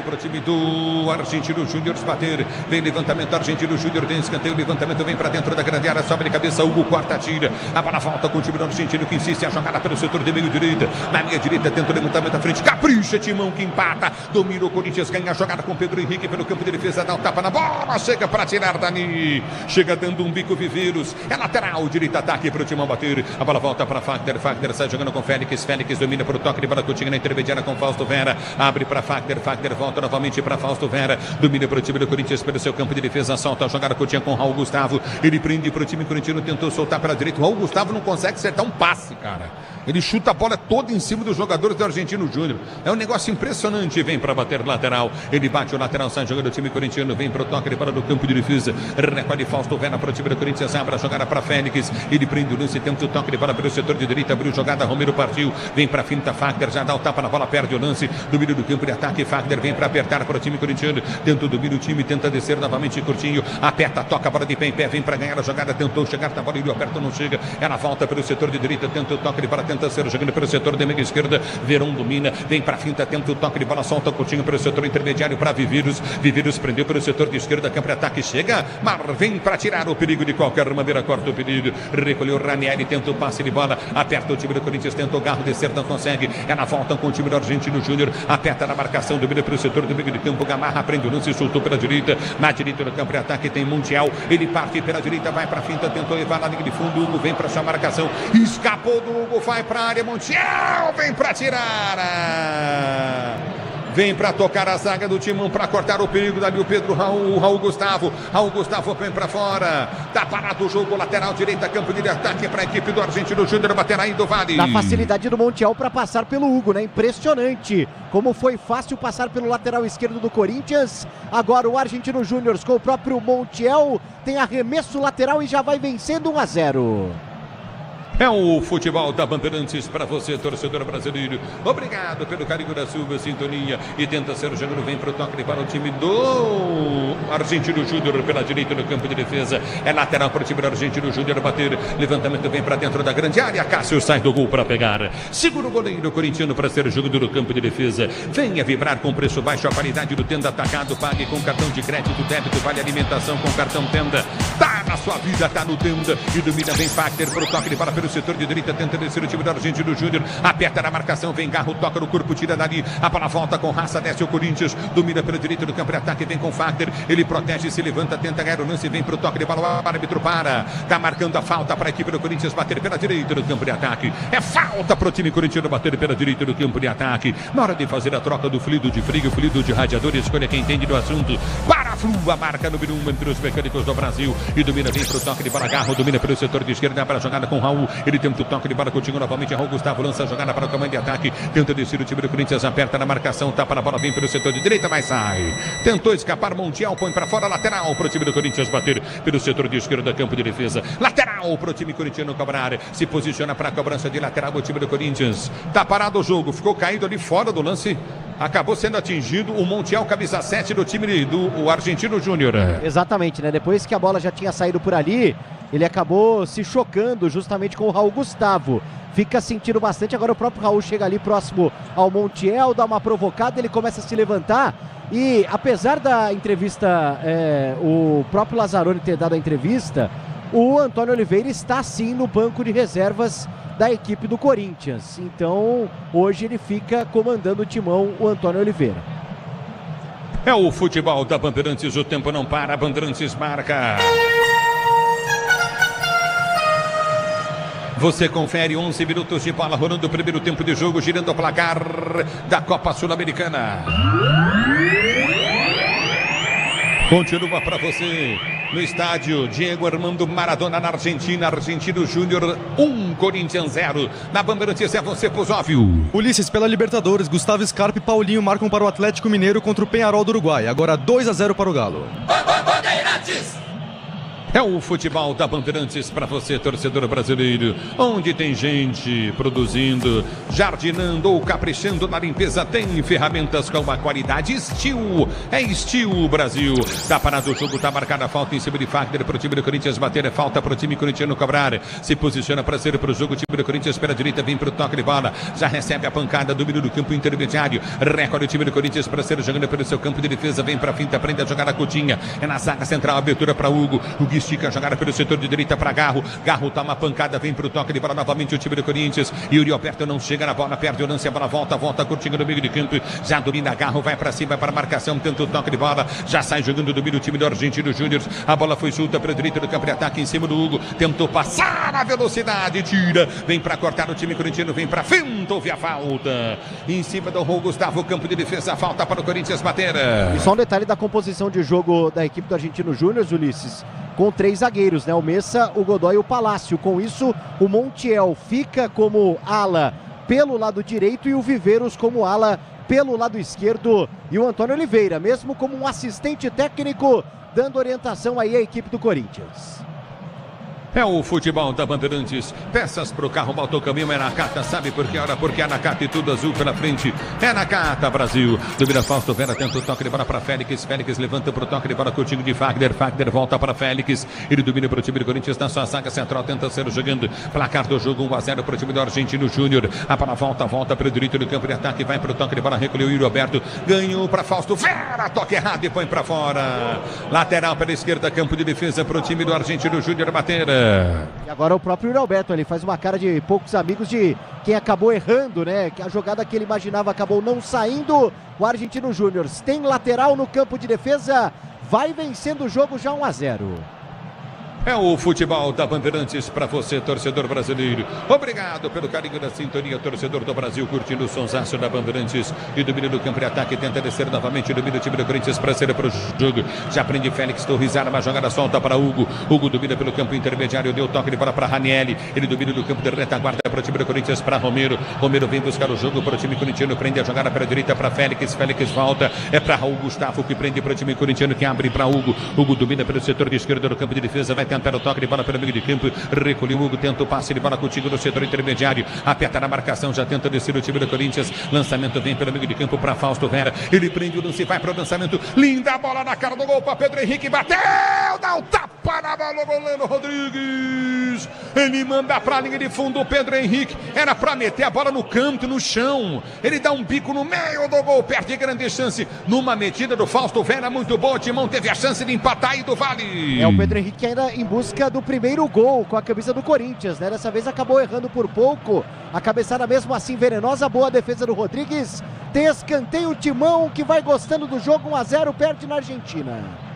Speaker 1: para o time do Argentino Júnior bater. Vem levantamento, Argentino Júnior tem escanteio, levantamento vem para dentro da grande área, sobe de cabeça, Hugo corta, tira. A bola volta com o time do Argentino que insiste a jogada pelo setor de meio direita. Na linha direita, tenta o levantamento à frente, capricha, Timão que empata. Domina o Corinthians, ganha a jogada com Pedro Henrique pelo campo de defesa, dá um tapa na bola, chega para tirar Dani. Chega dando um bico Viveiros. É lateral, direito ataque para o Timão bater. A bola volta para Fagner, Fagner sai jogando com Félix, Félix domina para o toque de bola Coutinho na intermediária com Fausto Vera, abre para Fagner, Fagner volta novamente para Fausto Vera, domina para o time do Corinthians pelo seu campo de defesa, solta a jogada Coutinho com Raul Gustavo, ele prende para o time corintiano, tentou soltar para a direita, o Raul Gustavo não consegue acertar um passe, cara. Ele chuta a bola toda em cima dos jogadores do Argentino Júnior. É um negócio impressionante. Vem para bater lateral. Ele bate o lateral, sai jogando o time corintiano. Vem para o toque de bola do campo de defesa. Recolhe Fausto Vera para o time do Corinthians. Abre a jogada para Félix. Ele prende o lance, tenta o toque de bola pelo setor de direita. Abriu jogada, Romero partiu. Vem para a finta, Fagner já dá o tapa na bola, perde o lance. Domínio do campo de ataque. Fagner vem para apertar para o time corintiano. Tenta o domínio, o time tenta descer novamente. Curtinho aperta, toca a bola de pé em pé. Vem para ganhar a jogada. Tentou chegar na bola, ele aperta, não chega. Ela volta pelo setor de direita. Tenta o toque de bola, tenta ser jogando pelo setor de meia esquerda. Verón domina, vem para a finta, tenta o toque de bola, solta Coutinho pelo setor intermediário para Viveiros. Viveiros prendeu pelo setor de esquerda, campo de ataque, chega, mas vem para tirar o perigo de qualquer maneira, corta o perigo. Recolheu o Ranieri, tenta o passe de bola, aperta o time do Corinthians, tenta o Garro descer, não consegue. Ela volta com o time do Argentino Júnior, aperta na marcação, domina pelo setor do meio de campo, Gamarra prende o lance, soltou pela direita. Na direita do campo de ataque tem Montiel, ele parte pela direita, vai para a finta, tentou levar na linha de fundo. Hugo vem para essa marcação, escapou do Hugo, vai para a área, Montiel vem para tirar, vem para tocar a zaga do Timão, para cortar o perigo dali o Pedro Raul Gustavo vem para fora, tá parado o jogo, lateral direita, campo de ataque para a equipe do Argentino Júnior, bater aí do Vale.
Speaker 2: Na facilidade do Montiel para passar pelo Hugo, né? Impressionante como foi fácil passar pelo lateral esquerdo do Corinthians. Agora o Argentino Júnior com o próprio Montiel tem arremesso lateral e já vai vencendo 1-0.
Speaker 1: É o futebol da Bandeirantes para você, torcedor brasileiro. Obrigado pelo carinho da sua sintonia. E tenta ser o jogador, vem para o toque para o time do Argentino Júnior pela direita no campo de defesa. É lateral para o time do Argentino Júnior bater. Levantamento vem para dentro da grande área. Cássio sai do gol para pegar. Segura o goleiro corintiano para ser o jogador no campo de defesa. Venha vibrar com preço baixo, a qualidade do Tenda Atacado. Pague com cartão de crédito, débito, vale alimentação com cartão Tenda. Tá na sua vida, tá no Tenda. E domina, vem Fagner para o toque de bola pelo setor de direita, tenta descer o time do Argentino Júnior, aperta na marcação, vem Garro, toca no corpo, tira dali, a bola volta com raça, desce o Corinthians, domina pela direita do campo de ataque, vem com Fagner, ele protege, se levanta, tenta ganhar o lance, vem pro toque de bola, o árbitro para, tá marcando a falta para a equipe do Corinthians bater pela direita do campo de ataque, é falta pro time corintiano bater pela direita do campo de ataque, na hora de fazer a troca do fluido de frio, fluido de radiador, escolha quem entende do assunto, Paraflu, a marca número 1 entre os mecânicos do Brasil, e domina, vem pro toque de bola, Garro, domina pelo setor de esquerda, para a jogada com Raul, ele tenta o toque de bola, Coutinho novamente, Raul Gustavo lança a jogada para o comando de ataque, tenta descer o time do Corinthians, aperta na marcação, tapa na bola, vem pelo setor de direita, mas sai, tentou escapar, Montiel põe para fora, lateral para o time do Corinthians bater pelo setor de esquerda, campo de defesa, lateral para o time corintiano cobrar, se posiciona para a cobrança de lateral o time do Corinthians, tá parado o jogo, ficou caído ali fora do lance, acabou sendo atingido o Montiel, camisa 7 do time do Argentino Júnior.
Speaker 2: Exatamente, né? Depois que a bola já tinha saído por ali, ele acabou se chocando justamente com o Raul Gustavo. Fica sentindo bastante, agora o próprio Raul chega ali próximo ao Montiel, dá uma provocada, ele começa a se levantar. E apesar da entrevista, o próprio Lazzaroni ter dado a entrevista, o Antônio Oliveira está sim no banco de reservas da equipe do Corinthians. Então, hoje ele fica comandando o timão, o Antônio Oliveira.
Speaker 1: É o futebol da Bandeirantes, o tempo não para, Bandeirantes marca. Você confere 11 minutos de bola rolando o primeiro tempo de jogo, girando o placar da Copa Sul-Americana. Continua para você no estádio Diego Armando Maradona, na Argentina. Argentino Júnior 1, Corinthians 0. Na Bandeirantes é você, Pozóvio.
Speaker 6: Ulisses, pela Libertadores, Gustavo Scarpa e Paulinho marcam para o Atlético Mineiro contra o Peñarol do Uruguai. Agora 2-0 para o Galo.
Speaker 1: Bandeirantes! É o futebol da Bandeirantes para você, torcedor brasileiro. Onde tem gente produzindo, jardinando ou caprichando na limpeza, tem ferramentas com uma qualidade Steel. É Steel Brasil. Tá parado o jogo, tá marcada a falta em cima de Fagner para o time do Corinthians bater. É falta para o time corintiano cobrar. Se posiciona para ser para o jogo. O time do Corinthians pela direita vem para o toque de bola. Já recebe a pancada do meio do campo intermediário. Recolhe o time do Corinthians para ser jogando pelo seu campo de defesa. Vem para a finta, aprende a jogar a Coutinha. É na zaga central, abertura para Hugo. O estica a jogada pelo setor de direita para Garro. Garro tá uma pancada, vem pro toque de bola novamente o time do Corinthians. Yuri Alberto não chega na bola, perde o lance, a bola volta curtindo no meio de campo. Já domina Garro, vai para cima, para a marcação, tenta o toque de bola. Já sai jogando do meio do time do Argentino Júnior. A bola foi solta para a direita do campo de ataque em cima do Hugo. Tentou passar a velocidade, tira. Vem para cortar o time corintiano, vem para frente, houve a falta. Em cima do Raul Gustavo, campo de defesa, falta para o Corinthians bater.
Speaker 2: E só um detalhe da composição de jogo da equipe do Argentino Júnior, Ulisses, com 3 zagueiros, né? O Messa, o Godoy e o Palácio. Com isso, o Montiel fica como ala pelo lado direito e o Viveiros como ala pelo lado esquerdo. E o Antônio Oliveira, mesmo como um assistente técnico, dando orientação aí à equipe do Corinthians.
Speaker 1: É o futebol da Bandeirantes. Peças pro carro, Baltocaminho, é Nakata. Sabe por que hora? Porque é Nakata e tudo azul pela frente. É Nakata, Brasil. Duvida Fausto Vera, tenta o toque de bola para Félix. Félix levanta pro toque de bola com o time de Fagner. Fagner volta para Félix. Ele domina pro time do Corinthians na sua zaga central. Tenta ser jogando. Placar do jogo 1-0 pro time do Argentino Júnior. A bola volta pro direito do campo de ataque. Vai pro toque de bola. Recolheu o Yuri Alberto. Ganhou para Fausto Vera. Toque errado e põe para fora. Lateral pela esquerda. Campo de defesa pro time do Argentino Júnior bater.
Speaker 2: E agora o próprio Yuri Alberto, ele faz uma cara de poucos amigos de quem acabou errando, né? Que a jogada que ele imaginava acabou não saindo. O Argentino Júnior tem lateral no campo de defesa, vai vencendo o jogo já 1-0.
Speaker 1: É o futebol da Bandeirantes para você, torcedor brasileiro. Obrigado pelo carinho da sintonia, torcedor do Brasil, curtindo o sonsaço da Bandeirantes. E domínio do campo de ataque, tenta descer novamente, domina o time do Corinthians para ser para o jogo. Já prende Félix Torres, arma, jogada solta para Hugo. Hugo domina pelo campo intermediário, deu toque de bola para Ranieri. Ele domina do campo de retaguarda para o time do Corinthians, para Romero. Romero vem buscar o jogo para o time corintiano, prende a jogada para a direita para Félix. Félix volta, é para Raul Gustavo que prende para o time corintiano, que abre para Hugo. Hugo domina pelo setor de esquerda do campo de defesa, vai tentar o toque de bola pelo meio de campo, recolheu o Hugo, tenta o passe de bola contigo no setor intermediário, aperta na marcação, já tenta descer o time do Corinthians, lançamento vem pelo meio de campo para Fausto Vera, ele prende o lance, vai para o lançamento, linda bola na cara do gol para Pedro Henrique, bateu, dá um tapa na bola, o goleiro Rodrigues, ele manda para a linha de fundo, o Pedro Henrique, era para meter a bola no canto, no chão, ele dá um bico no meio do gol, perde grande chance, numa metida do Fausto Vera, muito boa, o Timão teve a chance de empatar e do Vale.
Speaker 2: É o Pedro Henrique ainda em busca do primeiro gol com a camisa do Corinthians, né? Dessa vez acabou errando por pouco, a cabeçada mesmo assim venenosa, boa defesa do Rodrigues, tem escanteio, o Timão que vai gostando do jogo, 1-0, perde na Argentina.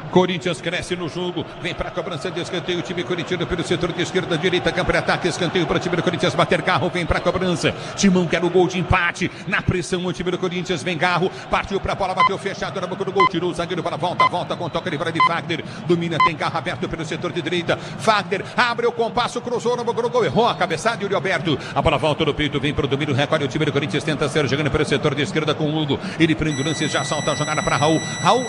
Speaker 1: Corinthians cresce no jogo, vem para a cobrança de escanteio, o time corintiano pelo setor de esquerda, direita, campo de ataque, escanteio para o time do Corinthians bater, Garro vem para a cobrança, Timão quer o gol de empate, na pressão o time do Corinthians, vem Garro, partiu para a bola, bateu fechado na boca do gol, tirou o zagueiro para volta com toque de bola de Fagner, domina, tem Garro aberto pelo setor de direita, Fagner abre o compasso, cruzou na boca do gol, errou a cabeçada, Yuri Alberto, a bola volta no peito, vem para o domínio, recolhe o time do Corinthians, tenta ser jogando pelo setor de esquerda com o Hugo, ele prende o lance, já solta a jogada para Raul,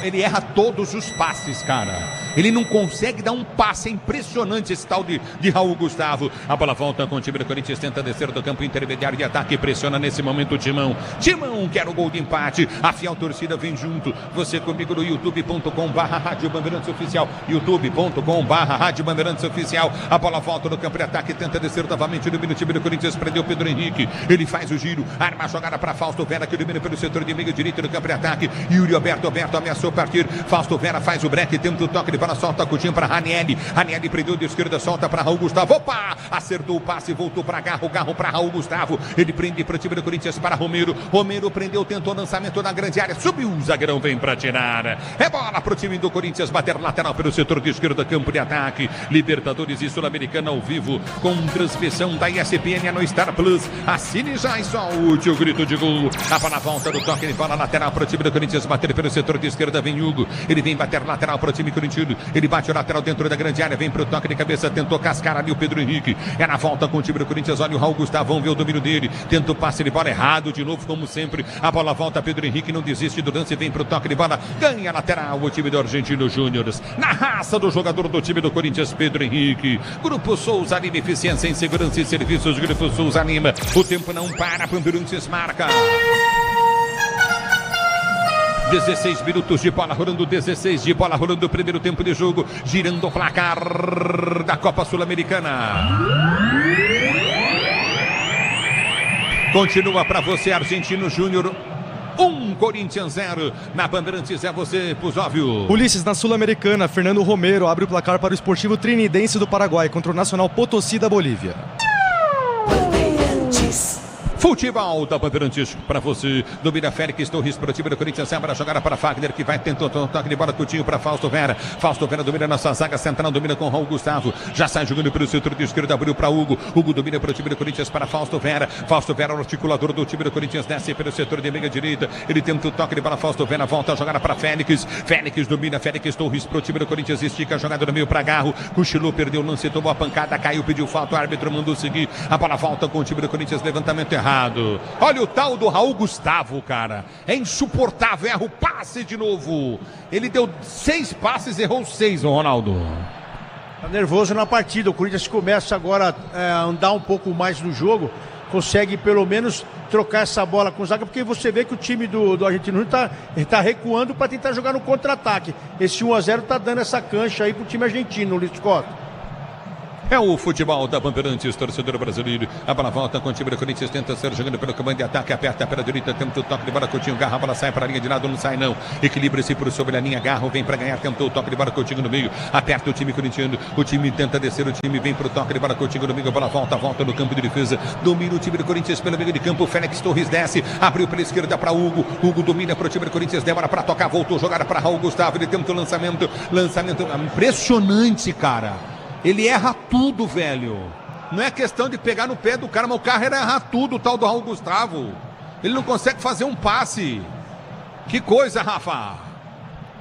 Speaker 1: ele erra todos os passes, cara. Ele não consegue dar um passe, é impressionante esse tal de Raul Gustavo. A bola volta com o time do Corinthians, tenta descer do campo intermediário de ataque, pressiona nesse momento o Timão. Timão quer o gol de empate, a fiel torcida vem junto. Você comigo no youtube.com/Rádio Bandeirantes Oficial, youtube.com/Rádio Bandeirantes Oficial. A bola volta no campo de ataque, tenta descer novamente, domina o time do Corinthians, prendeu Pedro Henrique. Ele faz o giro, arma a jogada para Fausto Vera, que domina pelo setor de meio direito do campo de ataque. Yuri Alberto ameaçou partir. Fausto Vera faz o break, tenta o toque de bola bola, solta Coutinho para Ranieri. Ranieri prendeu de esquerda, solta para Raul Gustavo. Opa! Acertou o passe, voltou para Garro. Garro para Raul Gustavo. Ele prende para o time do Corinthians para Romero. Romero prendeu, tentou lançamento na grande área. Subiu, o zagueirão vem para tirar. É bola para o time do Corinthians bater lateral pelo setor de esquerda, campo de ataque. Libertadores e Sul-Americana ao vivo com transmissão da ESPN no Star Plus. Assine já e solte o grito de gol. A bola volta do toque de bola lateral para o time do Corinthians bater pelo setor de esquerda. Vem Hugo. Ele vem bater lateral para o time corintiano. Ele bate o lateral dentro da grande área. Vem para o toque de cabeça. Tentou cascar ali o Pedro Henrique. É na volta com o time do Corinthians. Olha o Raul Gustavo. Vamos ver o domínio dele. Tenta o passe de bola errado de novo, como sempre. A bola volta. Pedro Henrique não desiste do lance. Vem para o toque de bola. Ganha lateral o time do Argentino Júnior. Na raça do jogador do time do Corinthians, Pedro Henrique. Grupo Souza Lima, eficiência em segurança e serviços. Grupo Souza Lima. O tempo não para. Bandeirantes marca. 16 minutos de bola rolando, 16 de bola rolando, primeiro tempo de jogo, girando o placar da Copa Sul-Americana. Continua para você, Argentino Júnior. 1, Corinthians 0. Na Bandeirantes é você, Pusóvio.
Speaker 6: Ulisses, na Sul-Americana, Fernando Romero abre o placar para o Esportivo Trinidense do Paraguai contra o Nacional Potosí da Bolívia.
Speaker 1: Futebol da Bandeirantes para você. Domina Félix Torres para o time do Corinthians. Para jogar para Fagner, que vai tentando toque de bola. Coutinho para Fausto Vera. Fausto Vera domina nossa zaga central. Domina com Raul Gustavo. Já sai jogando pelo centro de esquerda. Abriu para Hugo. Hugo domina para o time do Corinthians para Fausto Vera. Fausto Vera, o articulador do time do Corinthians. Desce pelo setor de meia direita. Ele tenta o toque de bola. Fausto Vera volta a jogar para Félix. Félix domina. Félix Torres para o time do Corinthians. Estica a jogada no meio para Garro. Cochilou, perdeu o lance, tomou a pancada. Caiu, pediu falta. O árbitro mandou seguir. A bola volta com o time do Corinthians. Levantamento errado. Olha o tal do Raul Gustavo, cara. É insuportável, erra o passe de novo. Ele deu 6 passes, errou 6, o Ronaldo.
Speaker 15: Tá nervoso na partida. O Corinthians começa agora a andar um pouco mais no jogo. Consegue pelo menos trocar essa bola com o zaga, porque você vê que o time do Argentino tá recuando para tentar jogar no contra-ataque. Esse 1-0 tá dando essa cancha aí pro time argentino, Luiz Costa.
Speaker 1: É o futebol da Bandeirantes, torcedor brasileiro. A bola volta com o time do Corinthians, tenta ser jogando pelo comando de ataque, aperta pela direita, tenta o toque de bola, Coutinho, Garra, a bola sai para a linha de lado, não sai não. Equilibra-se por sobre a linha, Garra, vem para ganhar, tentou o toque de bola, Coutinho no meio, aperta o time corintiano, o time tenta descer, o time vem para o toque de bola, Coutinho no meio, a bola volta no campo de defesa, domina o time do Corinthians pelo meio de campo, Félix Torres desce, abriu pela esquerda para Hugo, Hugo domina para o time do Corinthians, demora para tocar, voltou a jogar para Raul Gustavo, ele tenta o lançamento impressionante, cara. Ele erra tudo, velho. Não é questão de pegar no pé do cara, mas o cara erra tudo, o tal do Raul Gustavo. Ele não consegue fazer um passe. Que coisa, Rafa.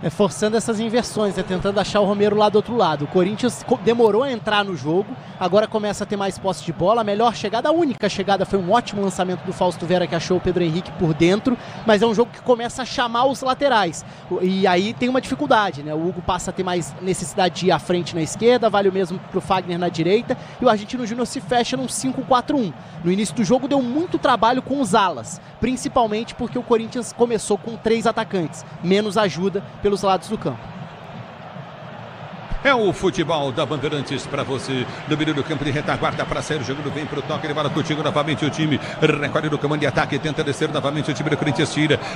Speaker 5: É forçando essas inversões, tentando achar o Romero lá do outro lado. O Corinthians demorou a entrar no jogo, agora começa a ter mais posse de bola. A melhor chegada, a única chegada foi um ótimo lançamento do Fausto Vera, que achou o Pedro Henrique por dentro, mas é um jogo que começa a chamar os laterais. E aí tem uma dificuldade, né? O Hugo passa a ter mais necessidade de ir à frente na esquerda, vale o mesmo pro Fagner na direita, e o Argentino Júnior se fecha num 5-4-1. No início do jogo deu muito trabalho com os alas, principalmente porque o Corinthians começou com 3 atacantes, menos ajuda pelos lados do campo.
Speaker 1: É o futebol da Bandeirantes para você. Domínio do campo de retaguarda para sair jogando, vem para o toque de bola Coutinho novamente, o time recolhe no comando de ataque, tenta descer novamente, o time do Corinthians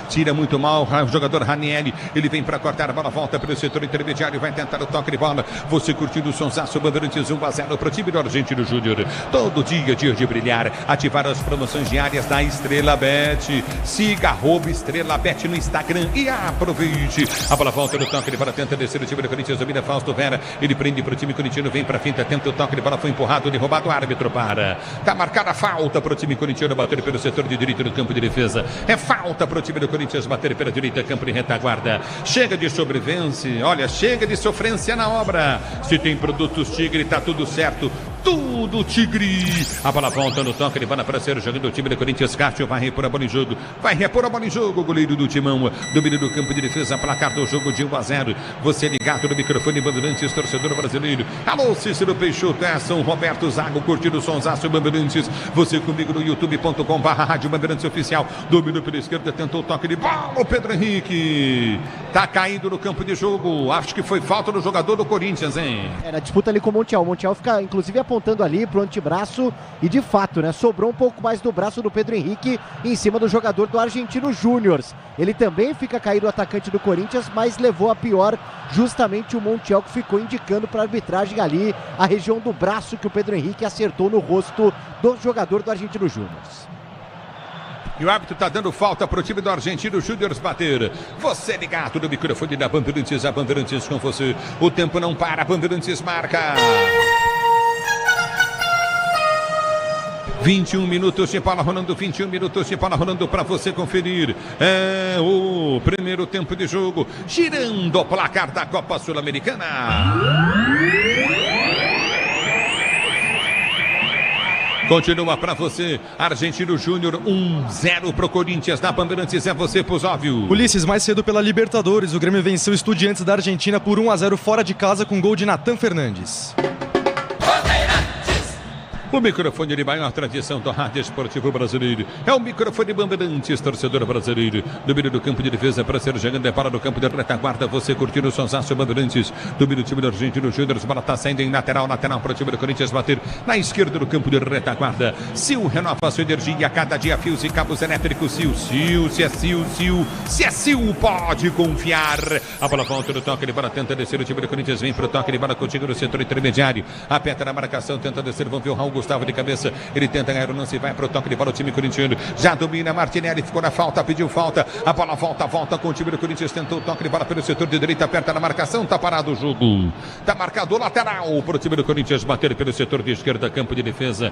Speaker 1: tira muito mal o jogador Ranieri, ele vem para cortar a bola, volta pelo setor intermediário, vai tentar o toque de bola, você curtindo o sonsaço, Bandeirantes 1-0 para o time do Argentino Júnior. Todo dia de brilhar, ativar as promoções diárias da Estrela Bet. Siga @Estrela Bet no Instagram e aproveite. A bola volta no toque de bola, tenta descer, o time do Corinthians domina Fausto Vera. Ele prende para o time corintiano, vem para a finta, tenta o toque de bola, foi empurrado, derrubado, o árbitro para. Tá marcada a falta para o time corintiano bater pelo setor de direita no campo de defesa. É falta para o time do Corinthians bater pela direita, campo de retaguarda. Chega de sobrevivência, olha, chega de sofrência na obra. Se tem produtos Tigre, tá tudo certo. Tudo Tigre. A bola volta no toque de bola para ser jogando o time do Corinthians. Cássio vai repor a bola em jogo. Vai repor a bola em jogo, o goleiro do Timão. Domínio do campo de defesa, placar do jogo de 1-0. Você ligado no microfone Bandeirantes, torcedor brasileiro. Alô, Cícero Peixoto, São Roberto Zago, curtindo o sonsaço Bandeirantes. Você comigo no youtube.com/Rádio Bandeirantes Oficial. Domínio pela esquerda, tentou o toque de bola, o Pedro Henrique. tá caindo no campo de jogo. Acho que foi falta do jogador do Corinthians, hein?
Speaker 2: Na disputa ali com o Montiel. O Montiel fica, inclusive, apontando ali pro antebraço e, de fato, né, sobrou um pouco mais do braço do Pedro Henrique em cima do jogador do Argentino Júnior. Ele também fica caído, o atacante do Corinthians, mas levou a pior justamente o Montiel, que ficou indicando para a arbitragem ali a região do braço que o Pedro Henrique acertou no rosto do jogador do Argentino Júnior.
Speaker 1: E o árbitro está dando falta para o time do Argentino Júnior bater. Você ligado no microfone da Bandeirantes, a Bandeirantes com você. O tempo não para, a Bandeirantes marca. 21 minutos de bola rolando, 21 minutos de bola rolando para você conferir. É o primeiro tempo de jogo, girando o placar da Copa Sul-Americana. Continua para você, Argentino Júnior 1-0 pro Corinthians, na Bandeirantes é você, Pusóvio.
Speaker 6: Ulisses, mais cedo pela Libertadores, o Grêmio venceu o Estudiantes da Argentina por 1-0 fora de casa com gol de Natan Fernandes.
Speaker 1: O microfone de maior tradição do rádio esportivo brasileiro é o microfone Bandeirantes, torcedor brasileiro. Domínio do campo de defesa para ser jogando, é para do campo de retaguarda. Você curtindo o sonsaço Bandeirantes. Domínio do time do Argentino Júnior. A bola está saindo em lateral para o time do Corinthians bater na esquerda do campo de retaguarda. Sil renova sua energia a cada dia. Fios e cabos elétricos. Sil, se é Sil, pode confiar. A bola volta no toque de bola, tenta descer o time do Corinthians. Vem para o toque de bola contigo no setor intermediário. Aperta na marcação, tenta descer. Vamos ver o Raul Gustavo de cabeça, ele tenta ganhar o lance e vai para o toque de bola o time corintiano, já domina Martinelli, ficou na falta, pediu falta, a bola volta com o time do Corinthians, tentou o toque de bola pelo setor de direita, aperta na marcação, tá parado o jogo, tá marcado o lateral para o time do Corinthians bater pelo setor de esquerda, campo de defesa.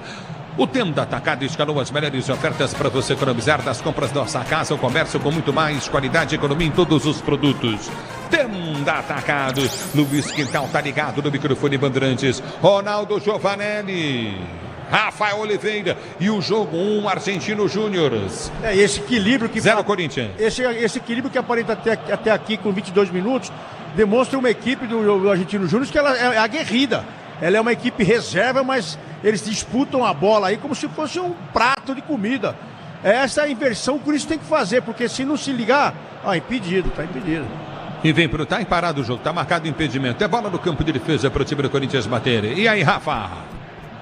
Speaker 1: O Tenda Atacado escalou as melhores ofertas para você economizar das compras da nossa casa, o comércio com muito mais qualidade e economia em todos os produtos. Tenda Atacado, Luiz Quintal tá ligado no microfone Bandeirantes, Ronaldo Giovanelli, Rafael Oliveira e o jogo 1 Argentino Júnior.
Speaker 15: É esse equilíbrio que
Speaker 1: 0 Corinthians.
Speaker 15: Esse equilíbrio que aparenta até aqui com 22 minutos demonstra uma equipe do Argentino Júnior que ela é aguerrida. Ela é uma equipe reserva, mas eles disputam a bola aí como se fosse um prato de comida. Essa é a inversão que o Corinthians tem que fazer, porque se não se ligar, impedido, tá impedido.
Speaker 1: E vem pro tá parado o jogo, tá marcado o impedimento. É bola no campo de defesa para o time do Corinthians bater. E aí, Rafa?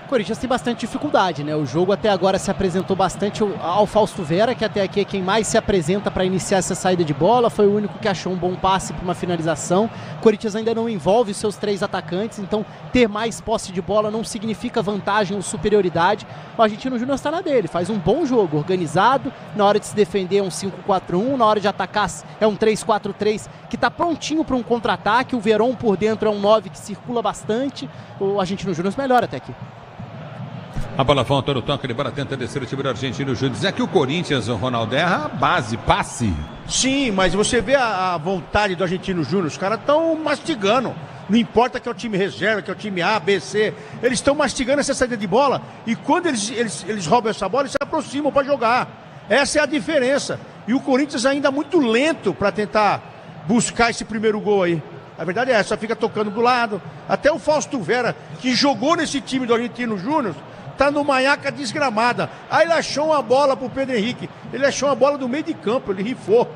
Speaker 5: O Corinthians tem bastante dificuldade, né? O jogo até agora se apresentou bastante ao Fausto Vera, que até aqui é quem mais se apresenta para iniciar essa saída de bola. Foi o único que achou um bom passe para uma finalização. O Corinthians ainda não envolve os seus 3 atacantes, então ter mais posse de bola não significa vantagem ou superioridade. O Argentino Júnior está na dele, faz um bom jogo, organizado. Na hora de se defender é um 5-4-1, na hora de atacar é um 3-4-3, que está prontinho para um contra-ataque. O Verón por dentro é um 9 que circula bastante. O Argentino Júnior melhora até aqui.
Speaker 1: A bola volta no toque de bola, tenta descer o time do Argentino Júnior. É que o Corinthians, o Ronaldo, é a base, passe.
Speaker 15: Sim, mas você vê a vontade do Argentino Júnior, os caras estão mastigando. Não importa que é o time reserva, que é o time A, B, C. Eles estão mastigando essa saída de bola e quando eles roubam essa bola, eles se aproximam para jogar. Essa é a diferença. E o Corinthians ainda muito lento para tentar buscar esse primeiro gol aí. A verdade é essa, fica tocando do lado. Até o Fausto Vera, que jogou nesse time do Argentino Júnior, tá no manhaca desgramada. Aí ele achou uma bola pro Pedro Henrique. Ele achou uma bola do meio de campo, ele rifou.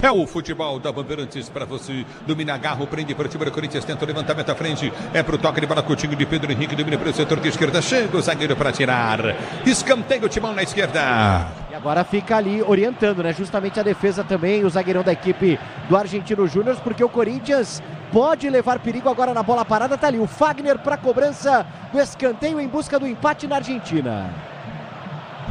Speaker 1: É o futebol da Bandeirantes para você. Domina agarro, prende para o time do Corinthians, tenta o levantamento à frente. É pro toque de bola Coutinho de Pedro Henrique, domina para o setor de esquerda. Chega o zagueiro para tirar. Escanteio o timão na esquerda.
Speaker 2: E agora fica ali orientando, né? Justamente a defesa também, o zagueirão da equipe do Argentino Júnior, porque o Corinthians pode levar perigo agora na bola parada. Tá ali o Fagner para cobrança do escanteio em busca do empate na Argentina.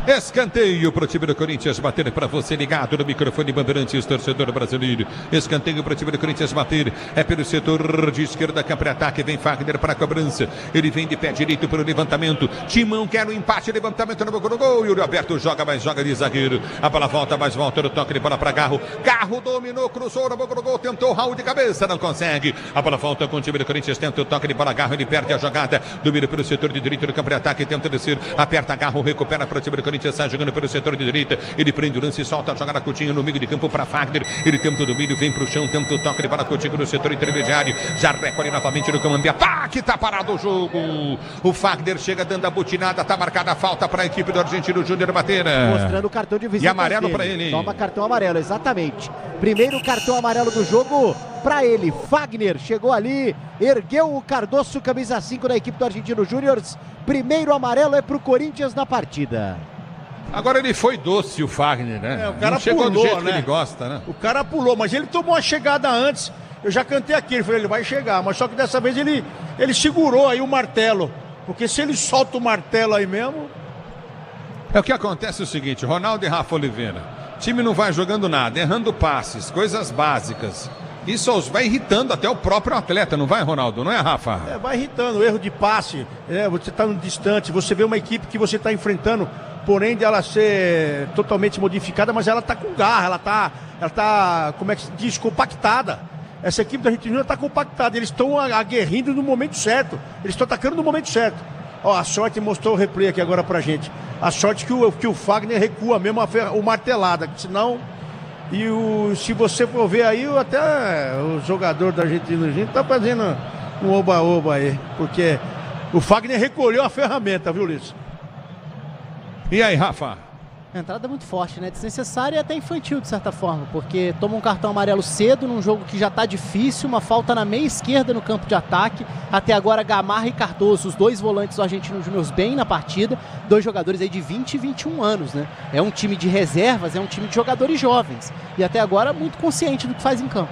Speaker 1: Escanteio para o time do Corinthians bater para você ligado no microfone Bandeirantes, torcedor brasileiro. Escanteio para o time do Corinthians bater. É pelo setor de esquerda, campo de ataque. Vem Fagner para a cobrança. Ele vem de pé direito para o levantamento. Timão quer o empate, levantamento no gol. Yuri Alberto joga, mas joga de zagueiro. A bola volta, mas volta no toque de bola para Garro. Garro dominou, cruzou no gol. Tentou o Raul de cabeça, não consegue. A bola volta com o time do Corinthians, tenta o toque de bola. Garro, ele perde a jogada. Domina pelo setor de direito do campo de ataque. Tenta descer, aperta Garro, recupera para o time do Corinthians. Sai jogando pelo setor de direita, ele prende o lance e solta a jogada Coutinho no meio de campo para Fagner, ele tenta o domínio, vem pro chão, tenta o toque de bola Coutinho no setor intermediário, já recolhe novamente no campo de ataque, tá parado o jogo, o Fagner chega dando a butinada, tá marcada a falta para a equipe do Argentino Júnior bater.
Speaker 2: Mostrando o cartão de visita.
Speaker 1: E amarelo para ele.
Speaker 2: Toma cartão amarelo, exatamente. Primeiro cartão amarelo do jogo para ele. Fagner chegou ali, ergueu o Cardoso, camisa 5 da equipe do Argentino Júnior. Primeiro amarelo é pro Corinthians na partida.
Speaker 1: Agora ele foi doce, o Fagner, né?
Speaker 15: O cara
Speaker 1: não chegou
Speaker 15: pulou,
Speaker 1: do jeito
Speaker 15: né?
Speaker 1: que ele gosta, né?
Speaker 15: O cara pulou, mas ele tomou uma chegada antes. Eu já cantei aqui, ele falou, ele vai chegar. Mas só que dessa vez ele segurou aí o martelo. Porque se ele solta o martelo aí mesmo...
Speaker 1: É o que acontece o seguinte, Ronaldo e Rafa Oliveira. O time não vai jogando nada, errando passes, coisas básicas. Isso vai irritando até o próprio atleta, não vai, Ronaldo? Não é, Rafa?
Speaker 15: Vai irritando, erro de passe, você está no distante, você vê uma equipe que você está enfrentando, porém de ela ser totalmente modificada, mas ela está com garra, ela tá, como é que se diz, compactada. Essa equipe da Argentina está compactada, eles estão aguerrindo no momento certo, eles estão atacando no momento certo. Ó, a sorte mostrou o replay aqui agora pra gente. A sorte que o Fagner recua mesmo o martelada, senão... se você for ver aí, até o jogador da Argentina tá fazendo um oba-oba aí, porque o Fagner recolheu a ferramenta, viu, Ulisses?
Speaker 1: E aí, Rafa?
Speaker 5: A entrada é muito forte, né? Desnecessária e até infantil, de certa forma, porque toma um cartão amarelo cedo num jogo que já tá difícil, uma falta na meia esquerda no campo de ataque. Até agora, Gamarra e Cardoso, os dois volantes do Argentino Júnior bem na partida, dois jogadores aí de 20 e 21 anos, né? É um time de reservas, é um time de jogadores jovens e até agora muito consciente do que faz em campo.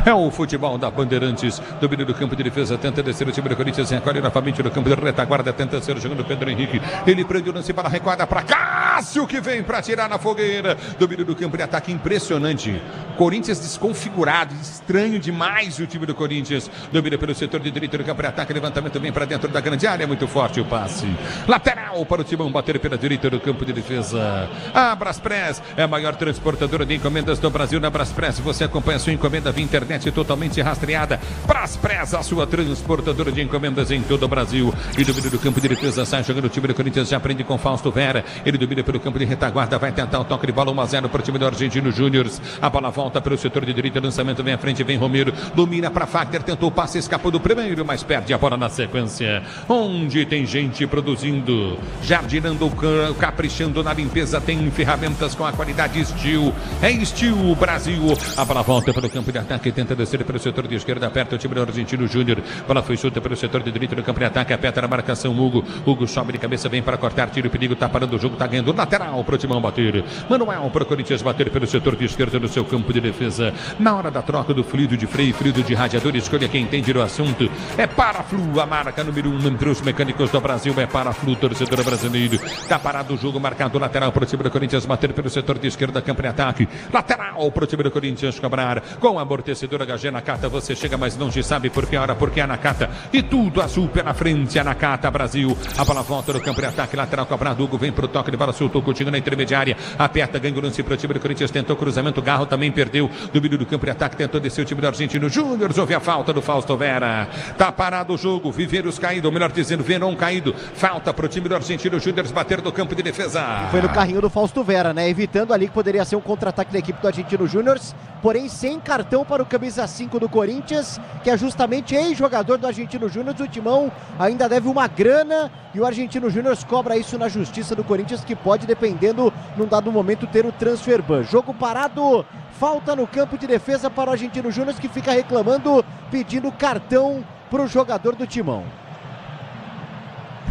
Speaker 1: É o futebol da Bandeirantes, domínio do campo de defesa, tenta descer o time do Corinthians, recolhe novamente no campo de retaguarda, tenta ser jogando o Pedro Henrique, ele prende o lance para a recuada para Cássio, que vem para tirar na fogueira, domínio do campo de ataque impressionante, Corinthians desconfigurado, estranho demais o time do Corinthians, domina pelo setor de direita do campo de ataque, levantamento vem para dentro da grande área, muito forte o passe, lateral para o Timão, bater pela direita do campo de defesa, a Braspress é a maior transportadora de encomendas do Brasil. Na Braspress você acompanha a sua encomenda via internet totalmente rastreada. Braspress, a sua transportadora de encomendas em todo o Brasil. E domina do campo de defesa, sai jogando o time do Corinthians, já prende com Fausto Vera. Ele domina pelo campo de retaguarda, vai tentar o toque de bola 1-0 para o time do Argentino Júnior. A bola volta pelo setor de direita, lançamento vem à frente, vem Romero, domina para Fagner, tentou o passe, escapou do primeiro, mas perde a bola na sequência. Onde tem gente produzindo, jardinando, caprichando na limpeza, tem ferramentas com a qualidade Steel. É Steel Brasil. A bola volta pelo campo de ataque, tenta descer pelo setor de esquerda, aperta o time do Argentino Júnior. Bola foi solta pelo setor de direita no campo de ataque, aperta na marcação Hugo sobe de cabeça, vem para cortar, tira o perigo, tá parando o jogo, tá ganhando lateral pro Timão bater. Manuel pro Corinthians bater pelo setor de esquerda no seu campo de defesa. Na hora da troca do fluido de freio, fluido de radiador, escolha quem entende do assunto. É Paraflu, a marca número 1 entre os mecânicos do Brasil. É Paraflu, torcedor brasileiro. Tá parado o jogo, marcado lateral pro time do Corinthians bater pelo setor de esquerda, campo de ataque. Lateral pro time do Corinthians cobrar com amortecedor HG Nakata, você chega mais longe, sabe por que hora? Porque é a Nakata e tudo azul pela frente, a Nakata Brasil. A bola volta no campo de ataque, lateral cobrado, Hugo vem pro toque de bola, soltou o Coutinho na intermediária, aperta, ganha o lance pro time do Corinthians, tentou cruzamento, Garro também perdeu, domínio do campo de ataque, tentou descer o time do Argentino Júnior, houve a falta do Fausto Vera, tá parado o jogo, Viveiros caído, ou melhor dizendo, Veron caído, falta pro time do Argentino Júnior bater do campo de defesa.
Speaker 2: Foi no carrinho do Fausto Vera, né? Evitando ali que poderia ser um contra-ataque da equipe do Argentino Júnior, porém sem cartão para o camisa 5 do Corinthians, que é justamente ex-jogador do Argentino Júnior. O Timão ainda deve uma grana e o Argentino Júnior cobra isso na justiça do Corinthians, que pode, dependendo, num dado momento, ter o transfer ban. Jogo parado, falta no campo de defesa para o Argentino Júnior, que fica reclamando, pedindo cartão para o jogador do Timão.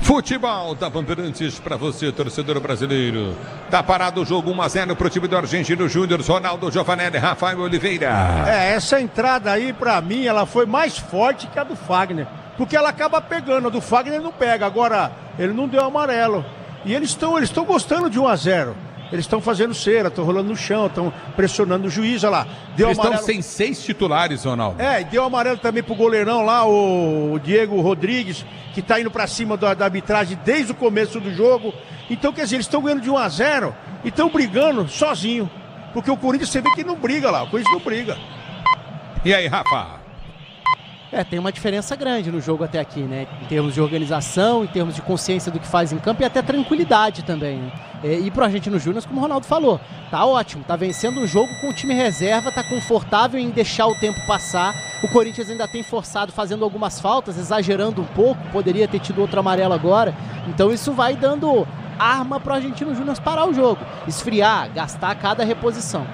Speaker 1: Futebol da Bandeirantes para você, torcedor brasileiro. Tá parado o jogo 1-0 pro time do Argentino Júnior. Ronaldo Giovanelli, Rafael Oliveira.
Speaker 15: Essa entrada aí, pra mim, ela foi mais forte que a do Fagner. Porque ela acaba pegando, a do Fagner não pega. Agora, ele não deu amarelo. E eles estão gostando de 1-0. Eles estão fazendo cera, estão rolando no chão, estão pressionando o juiz, olha lá. Deu
Speaker 1: Eles
Speaker 15: amarelo.
Speaker 1: estão sem 6 titulares, Ronaldo.
Speaker 15: E deu amarelo também pro goleirão lá, o Diego Rodrigues, que tá indo pra cima da arbitragem desde o começo do jogo. Então, quer dizer, eles estão ganhando de 1-0 e estão brigando sozinho. Porque o Corinthians, você vê que não briga lá, o Corinthians não briga.
Speaker 1: E aí, Rafa?
Speaker 5: Tem uma diferença grande no jogo até aqui, né? Em termos de organização, em termos de consciência do que faz em campo e até tranquilidade também, né? E pro Argentino Júnior, como o Ronaldo falou, tá ótimo, tá vencendo o jogo com o time reserva, tá confortável em deixar o tempo passar. O Corinthians ainda tem forçado, fazendo algumas faltas, exagerando um pouco, poderia ter tido outro amarelo agora. Então isso vai dando arma pro Argentino Júnior parar o jogo, esfriar, gastar cada reposição.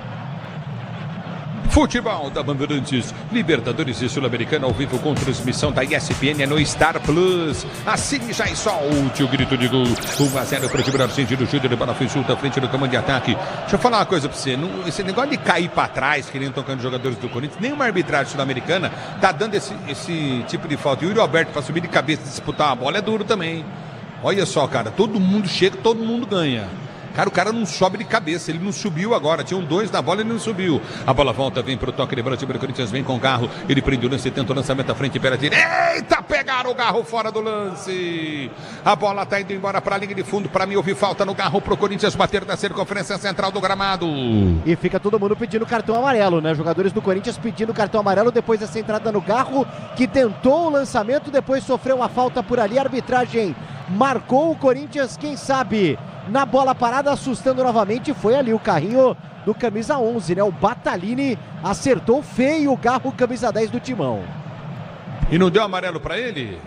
Speaker 1: Futebol da Bandeirantes, Libertadores e Sul-Americana ao vivo com transmissão da ESPN no Star Plus. Assine já e solte o grito de gol. 1-0 para o time argentino Júnior, bola foi solta à frente do comando de ataque. Deixa eu falar uma coisa para você, esse negócio de cair para trás, querendo tocando jogadores do Corinthians, nenhuma arbitragem sul-americana tá dando esse tipo de falta. E o Yuri Alberto para subir de cabeça e disputar a bola é duro também. Olha só, cara, todo mundo chega, todo mundo ganha. Cara, o cara não sobe de cabeça, ele não subiu agora, tinham 2 na bola e ele não subiu. A bola volta, vem pro toque de bola, o time do Corinthians vem com o Garro, ele prende o lance, tenta o lançamento à frente, pela direita. Eita, pegaram o Garro fora do lance. A bola tá indo embora pra linha de fundo, pra mim houve falta no Garro pro Corinthians bater na circunferência central do gramado.
Speaker 2: E fica todo mundo pedindo cartão amarelo, né? Jogadores do Corinthians pedindo cartão amarelo depois dessa entrada no Garro, que tentou o lançamento, depois sofreu uma falta por ali, a arbitragem marcou o Corinthians, quem sabe... Na bola parada, assustando novamente, foi ali o carrinho do camisa 11, né? O Batalini acertou feio o Garro, camisa 10 do Timão.
Speaker 1: E não deu amarelo pra ele?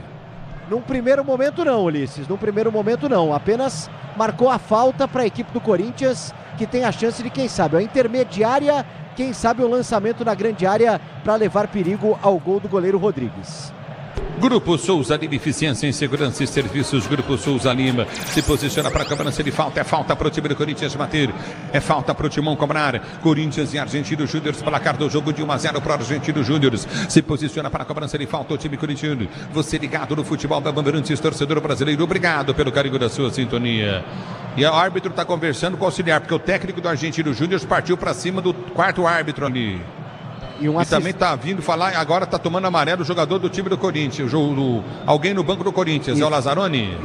Speaker 2: Num primeiro momento não, Ulisses, num primeiro momento não. Apenas marcou a falta para a equipe do Corinthians, que tem a chance de, quem sabe, a intermediária, quem sabe o lançamento na grande área para levar perigo ao gol do goleiro Rodrigues.
Speaker 1: Grupo Souza Lima, eficiência em segurança e serviços. Grupo Souza Lima se posiciona para a cobrança de falta. É falta para o time do Corinthians bater. É falta para o Timão cobrar. Corinthians e Argentino Júnior, placar do jogo de 1-0 para o Argentino Júnior. Se posiciona para a cobrança de falta o time corintiano. Você ligado no futebol da Bandeirantes, torcedor brasileiro. Obrigado pelo carinho da sua sintonia. E o árbitro está conversando com o auxiliar, porque o técnico do Argentino Júnior partiu para cima do quarto árbitro ali. E também tá vindo falar, agora tá tomando amarelo o jogador do time do Corinthians, alguém no banco do Corinthians, é o Lazzaroni?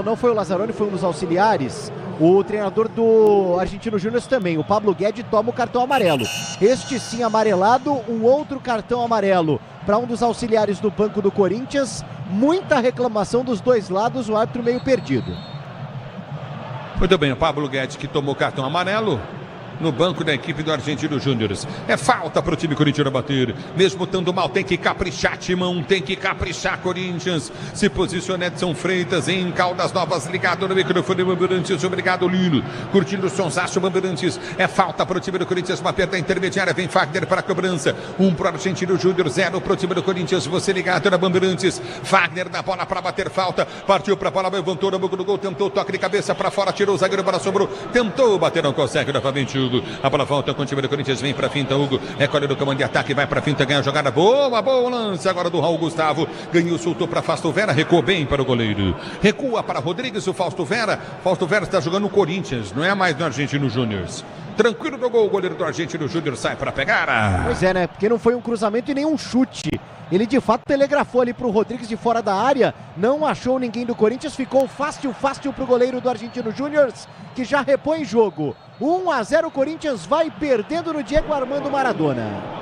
Speaker 2: Não foi o Lazzaroni, foi um dos auxiliares. O treinador do Argentino Júnior também, o Pablo Guedes, toma o cartão amarelo. Este sim amarelado, um outro cartão amarelo para um dos auxiliares do banco do Corinthians. Muita reclamação dos dois lados, o árbitro meio perdido.
Speaker 1: Muito bem, o Pablo Guedes que tomou cartão amarelo no banco da equipe do Argentino Júnior. É falta para o time corintiano bater. Mesmo estando mal, tem que caprichar, Timão. Tem que caprichar, Corinthians. Se posiciona Edson Freitas em Caldas Novas, ligado no microfone Bandeirantes. Obrigado, Lino. Curtindo o sonsaço Bandeirantes. É falta para o time do Corinthians bater da intermediária. Vem Fagner para a cobrança. 1 para o Argentino Júnior, 0 para o time do Corinthians. Você ligado na Bandeirantes. Fagner na bola para bater falta. Partiu para a bola, levantou no banco do gol. Tentou toque de cabeça para fora. Tirou o zagueiro para sobrou. Tentou bater, não consegue novamente, Hugo. A bola volta com o time do Corinthians, vem pra finta, Hugo, recolhe do comando de ataque, vai pra finta, ganha a jogada, boa lance agora do Raul Gustavo, ganhou, soltou pra Fausto Vera, recuou bem para o goleiro, recua para Rodrigues, o Fausto Vera está jogando no Corinthians, não é mais no Argentino Júnior. Tranquilo do gol, o goleiro do Argentino Júnior sai para pegar.
Speaker 2: Pois é, né? Porque não foi um cruzamento e nem um chute. Ele de fato telegrafou ali pro Rodrigues de fora da área, não achou ninguém do Corinthians, ficou fácil pro goleiro do Argentino Júnior, que já repõe jogo. 1-0, o Corinthians vai perdendo no Diego Armando Maradona.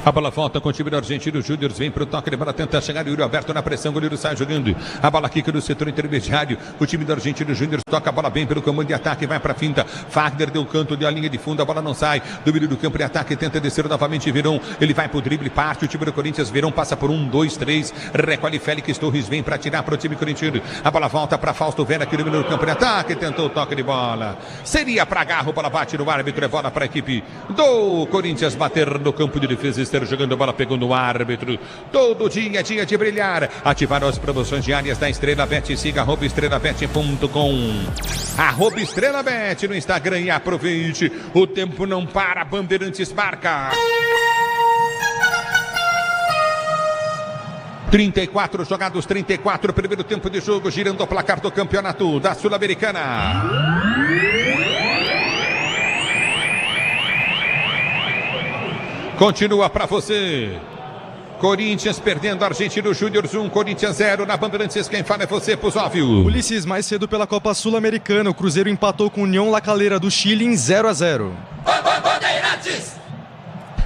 Speaker 1: A bola volta com o time do Argentino Júnior, vem pro toque de bola, tenta chegar o Yuri Alberto na pressão, o goleiro sai jogando. A bola quica no setor intermediário, o time do Argentino Júnior toca a bola bem pelo comando de ataque, vai pra finta. Fagner deu canto, deu a linha de fundo, a bola não sai. Domínio do campo de ataque, tenta descer novamente Verão. Ele vai pro drible, parte o time do Corinthians. Verão passa por 1, 2, 3. Recolhe Félix Torres, vem pra tirar pro time corintiano. A bola volta pra Fausto Vera, que domina o campo de ataque, tentou o toque de bola. Seria pra Garro, bola bate no árbitro, é bola pra equipe do Corinthians bater no campo de defesa, esteja jogando a bola, pegou no árbitro. Todo dia é dia de brilhar. Ativar as promoções diárias da Estrela Bet. Siga @estrelabet.com. @estrelabet no Instagram e aproveite. O tempo não para. Bandeirantes marca. 34 jogados, 34, primeiro tempo de jogo, girando o placar do campeonato da Sul-Americana. Continua para você. Corinthians perdendo, Argentino Júnior 1, Corinthians 0. Na Bandeirantes, quem fala é você, Pusóvio.
Speaker 6: Ulisses, mais cedo pela Copa Sul-Americana, o Cruzeiro empatou com o União La Calera do Chile em 0-0.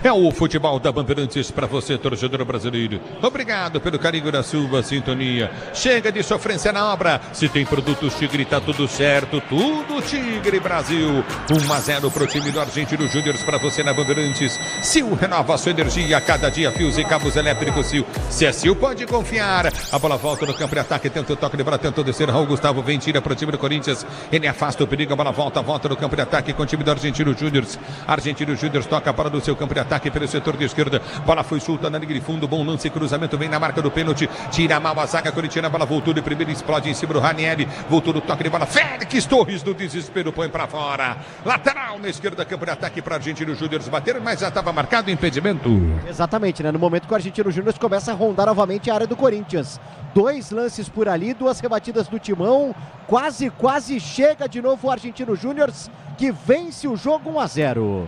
Speaker 1: É o futebol da Bandeirantes para você, torcedor brasileiro. Obrigado pelo carinho da sua sintonia. Chega de sofrência na obra. Se tem produtos Tigre, tá tudo certo. Tudo Tigre Brasil. 1-0 pro time do Argentino Júnior para você na Bandeirantes. Sil renova a sua energia a cada dia. Fios e cabos elétricos Sil. Se é Sil, pode confiar. A bola volta no campo de ataque. Tenta o toque de bola, tentou descer. Raul Gustavo vem, tira pro time do Corinthians. Ele afasta o perigo. A bola volta no campo de ataque com o time do Argentino Júnior. Argentino Júnior toca para do seu campo de ataque pelo setor de esquerda, bola foi solta na linha de fundo, bom lance, cruzamento, vem na marca do pênalti, tira mal a zaga corintiana, a bola voltou de primeiro, explode em cima do Ranieri, voltou no toque de bola, Félix Torres no desespero, põe pra fora, lateral na esquerda, campo de ataque para Argentino Júnior bater, mas já estava marcado o impedimento.
Speaker 2: Exatamente, né? No momento que o Argentino Júnior começa a rondar novamente a área do Corinthians, 2 lances por ali, 2 rebatidas do Timão, quase chega de novo o Argentino Júnior, que vence o jogo 1-0.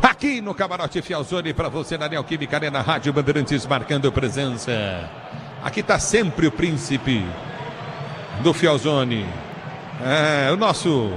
Speaker 1: Aqui no Camarote Fialzone, para você na Neoquímica Arena, Rádio Bandeirantes marcando presença. Aqui está sempre o príncipe do Fialzone. O nosso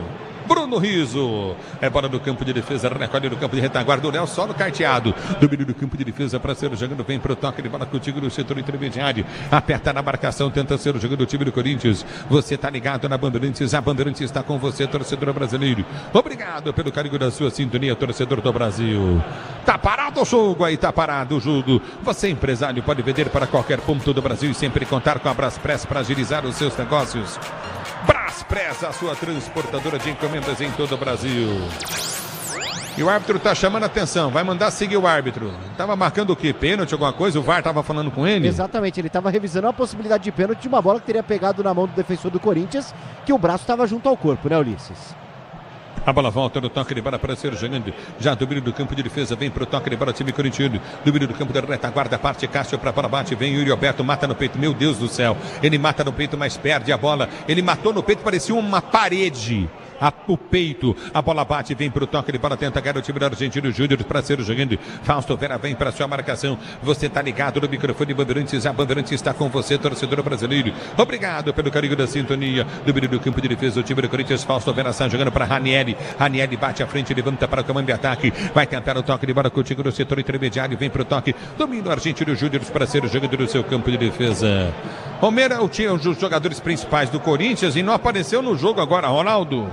Speaker 1: Bruno Riso. É bola no campo de defesa, recolhe no campo de retaguarda. O Léo só no carteado. Domínio do campo de defesa para ser jogando. Vem pro toque de bola contigo no setor intermediário. Aperta na marcação, tenta ser jogando o time do Corinthians. Você tá ligado na Bandeirantes. A Bandeirantes está com você, torcedor brasileiro. Obrigado pelo carinho da sua sintonia, torcedor do Brasil. Tá parado o jogo aí, tá parado o jogo. Você, empresário, pode vender para qualquer ponto do Brasil e sempre contar com a Braspress para agilizar os seus negócios. Braspress, a sua transportadora de encomendas em todo o Brasil. E o árbitro tá chamando a atenção, vai mandar seguir o árbitro. Tava marcando o quê? Pênalti, alguma coisa? O VAR tava falando com ele?
Speaker 2: Exatamente, ele tava revisando a possibilidade de pênalti de uma bola que teria pegado na mão do defensor do Corinthians, que o braço estava junto ao corpo, né, Ulisses?
Speaker 1: A bola volta no toque de bola para ser jogando. Já domínio do campo de defesa, vem pro toque de bola, time corintiano. Domínio do campo da retaguarda, parte Cássio para bola, bate, vem Yuri Alberto, mata no peito, meu Deus do céu. Ele mata no peito, mas perde a bola. Ele matou no peito, parecia uma parede. O peito, a bola bate, vem pro toque de bola, tenta ganhar o time do Argentino Júnior para ser jogando. Fausto Vera vem para sua marcação. Você tá ligado no microfone Bandeirantes, a Bandeirantes está com você, torcedor brasileiro. Obrigado pelo carinho da sintonia. Domínio do campo de defesa, o time do Corinthians, Fausto Vera está jogando para Ranieri. Ranieri bate à frente, levanta para o comando de ataque. Vai tentar o toque de bola contigo no setor intermediário, vem pro toque. Domínio Argentino Júnior para ser jogando no seu campo de defesa. Romero tinha um dos jogadores principais do Corinthians e não apareceu no jogo agora, Ronaldo.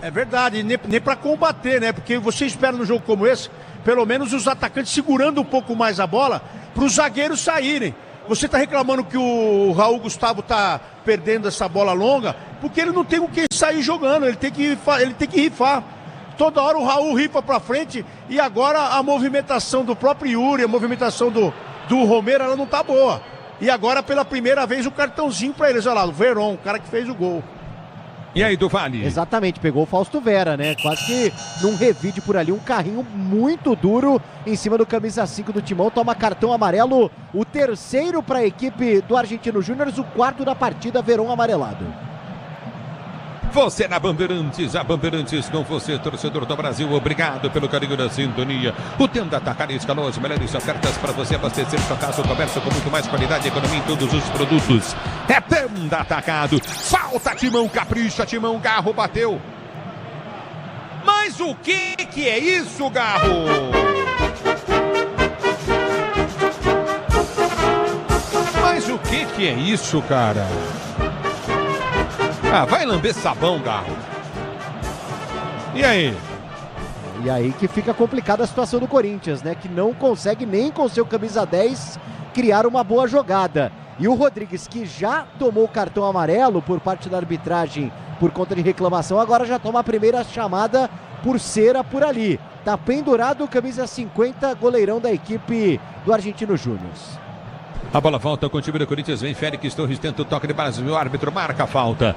Speaker 15: É verdade, nem para combater, né? Porque você espera num jogo como esse, pelo menos os atacantes segurando um pouco mais a bola para os zagueiros saírem. Você tá reclamando que o Raul Gustavo tá perdendo essa bola longa, porque ele não tem com quem sair jogando, ele tem que rifar. Toda hora o Raul rifa para frente e agora a movimentação do próprio Yuri, a movimentação do Romero, ela não tá boa. E agora pela primeira vez o cartãozinho para eles, olha lá, o Verón, o cara que fez o gol.
Speaker 1: E aí, do Vale?
Speaker 2: Exatamente, pegou o Fausto Vera, né? Quase que num revide por ali, um carrinho muito duro em cima do camisa 5 do Timão. Toma cartão amarelo, o terceiro para a equipe do Argentino Júnior, o quarto da partida, Verón amarelado.
Speaker 1: Você na Bandeirantes, a Bandeirantes com você, torcedor do Brasil. Obrigado pelo carinho da sintonia. O Tenda Atacado escalou as melhores ofertas para você abastecer sua casa ou comércio com muito mais qualidade e economia em todos os produtos. É Tenda Atacado. Falta Timão, capricha Timão, Garro bateu. Mas o que é isso, Garro? Mas o que é isso, cara? Vai lamber sabão, Garro. E aí?
Speaker 2: E aí que fica complicada a situação do Corinthians, né? Que não consegue nem com seu camisa 10 criar uma boa jogada. E o Rodrigues, que já tomou o cartão amarelo por parte da arbitragem por conta de reclamação, agora já toma a primeira chamada por cera por ali. Tá pendurado o camisa 50, goleirão da equipe do Argentino Júnior.
Speaker 1: A bola volta com o time do Corinthians, vem Félix Torres, tenta o toque de base, o árbitro marca a falta.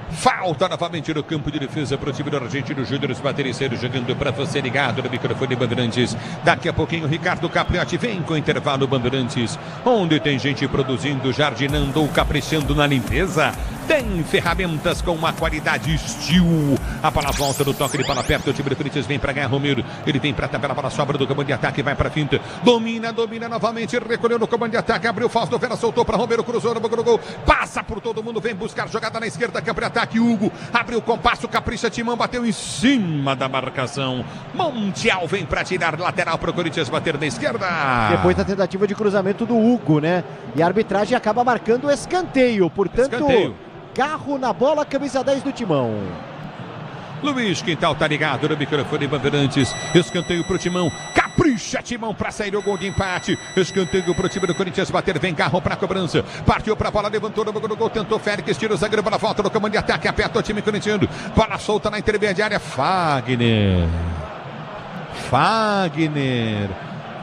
Speaker 1: Falta novamente no campo de defesa para o time do Argentino Júnior, bater e ser jogando para você ligado no microfone Bandeirantes. Daqui a pouquinho Ricardo Capriotti vem com o intervalo Bandeirantes, onde tem gente produzindo, jardinando ou caprichando na limpeza. Tem ferramentas com uma qualidade Steel. A bola volta no toque de bola perto. O time do Corinthians vem para ganhar. Romero. Ele vem para tabela. A bola sobra do comando de ataque. Vai para finta. Domina novamente. Recolheu no comando de ataque. Abriu Fausto Vera. Soltou para Romero. Cruzou no gol. Passa por todo mundo. Vem buscar jogada na esquerda. Campo de ataque. Hugo abriu o compasso. Capricha. Timão bateu em cima da marcação. Montiel vem para tirar lateral para o Corinthians bater na esquerda.
Speaker 2: Depois da tentativa de cruzamento do Hugo, né? E a arbitragem acaba marcando o escanteio. Portanto, Garro na bola, camisa 10 do Timão.
Speaker 1: Luiz Quintal tá ligado no microfone Bandeirantes. Escanteio pro Timão. Capricha Timão pra sair o gol de empate. Escanteio pro time do Corinthians bater. Vem Garro pra cobrança. Partiu pra bola, levantou no gol. Tentou Félix, tira o zagueiro para volta no comando de ataque. Aperta o time corintiano. Bola solta na intermediária. Fagner.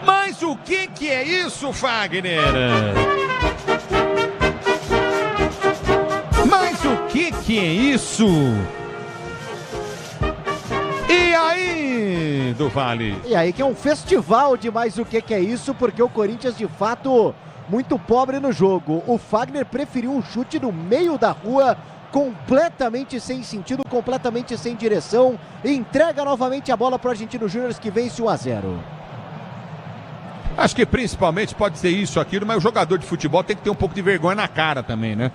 Speaker 1: Mas o que é isso, Fagner? Mas o que é isso? E aí, do Vale?
Speaker 2: E aí que é um festival de mais o que é isso, porque o Corinthians de fato muito pobre no jogo. O Fagner preferiu um chute no meio da rua, completamente sem sentido, completamente sem direção, e entrega novamente a bola para o Argentino Júnior, que vence 1-0.
Speaker 1: Acho que principalmente pode ser isso, aquilo, mas o jogador de futebol tem que ter um pouco de vergonha na cara também, né?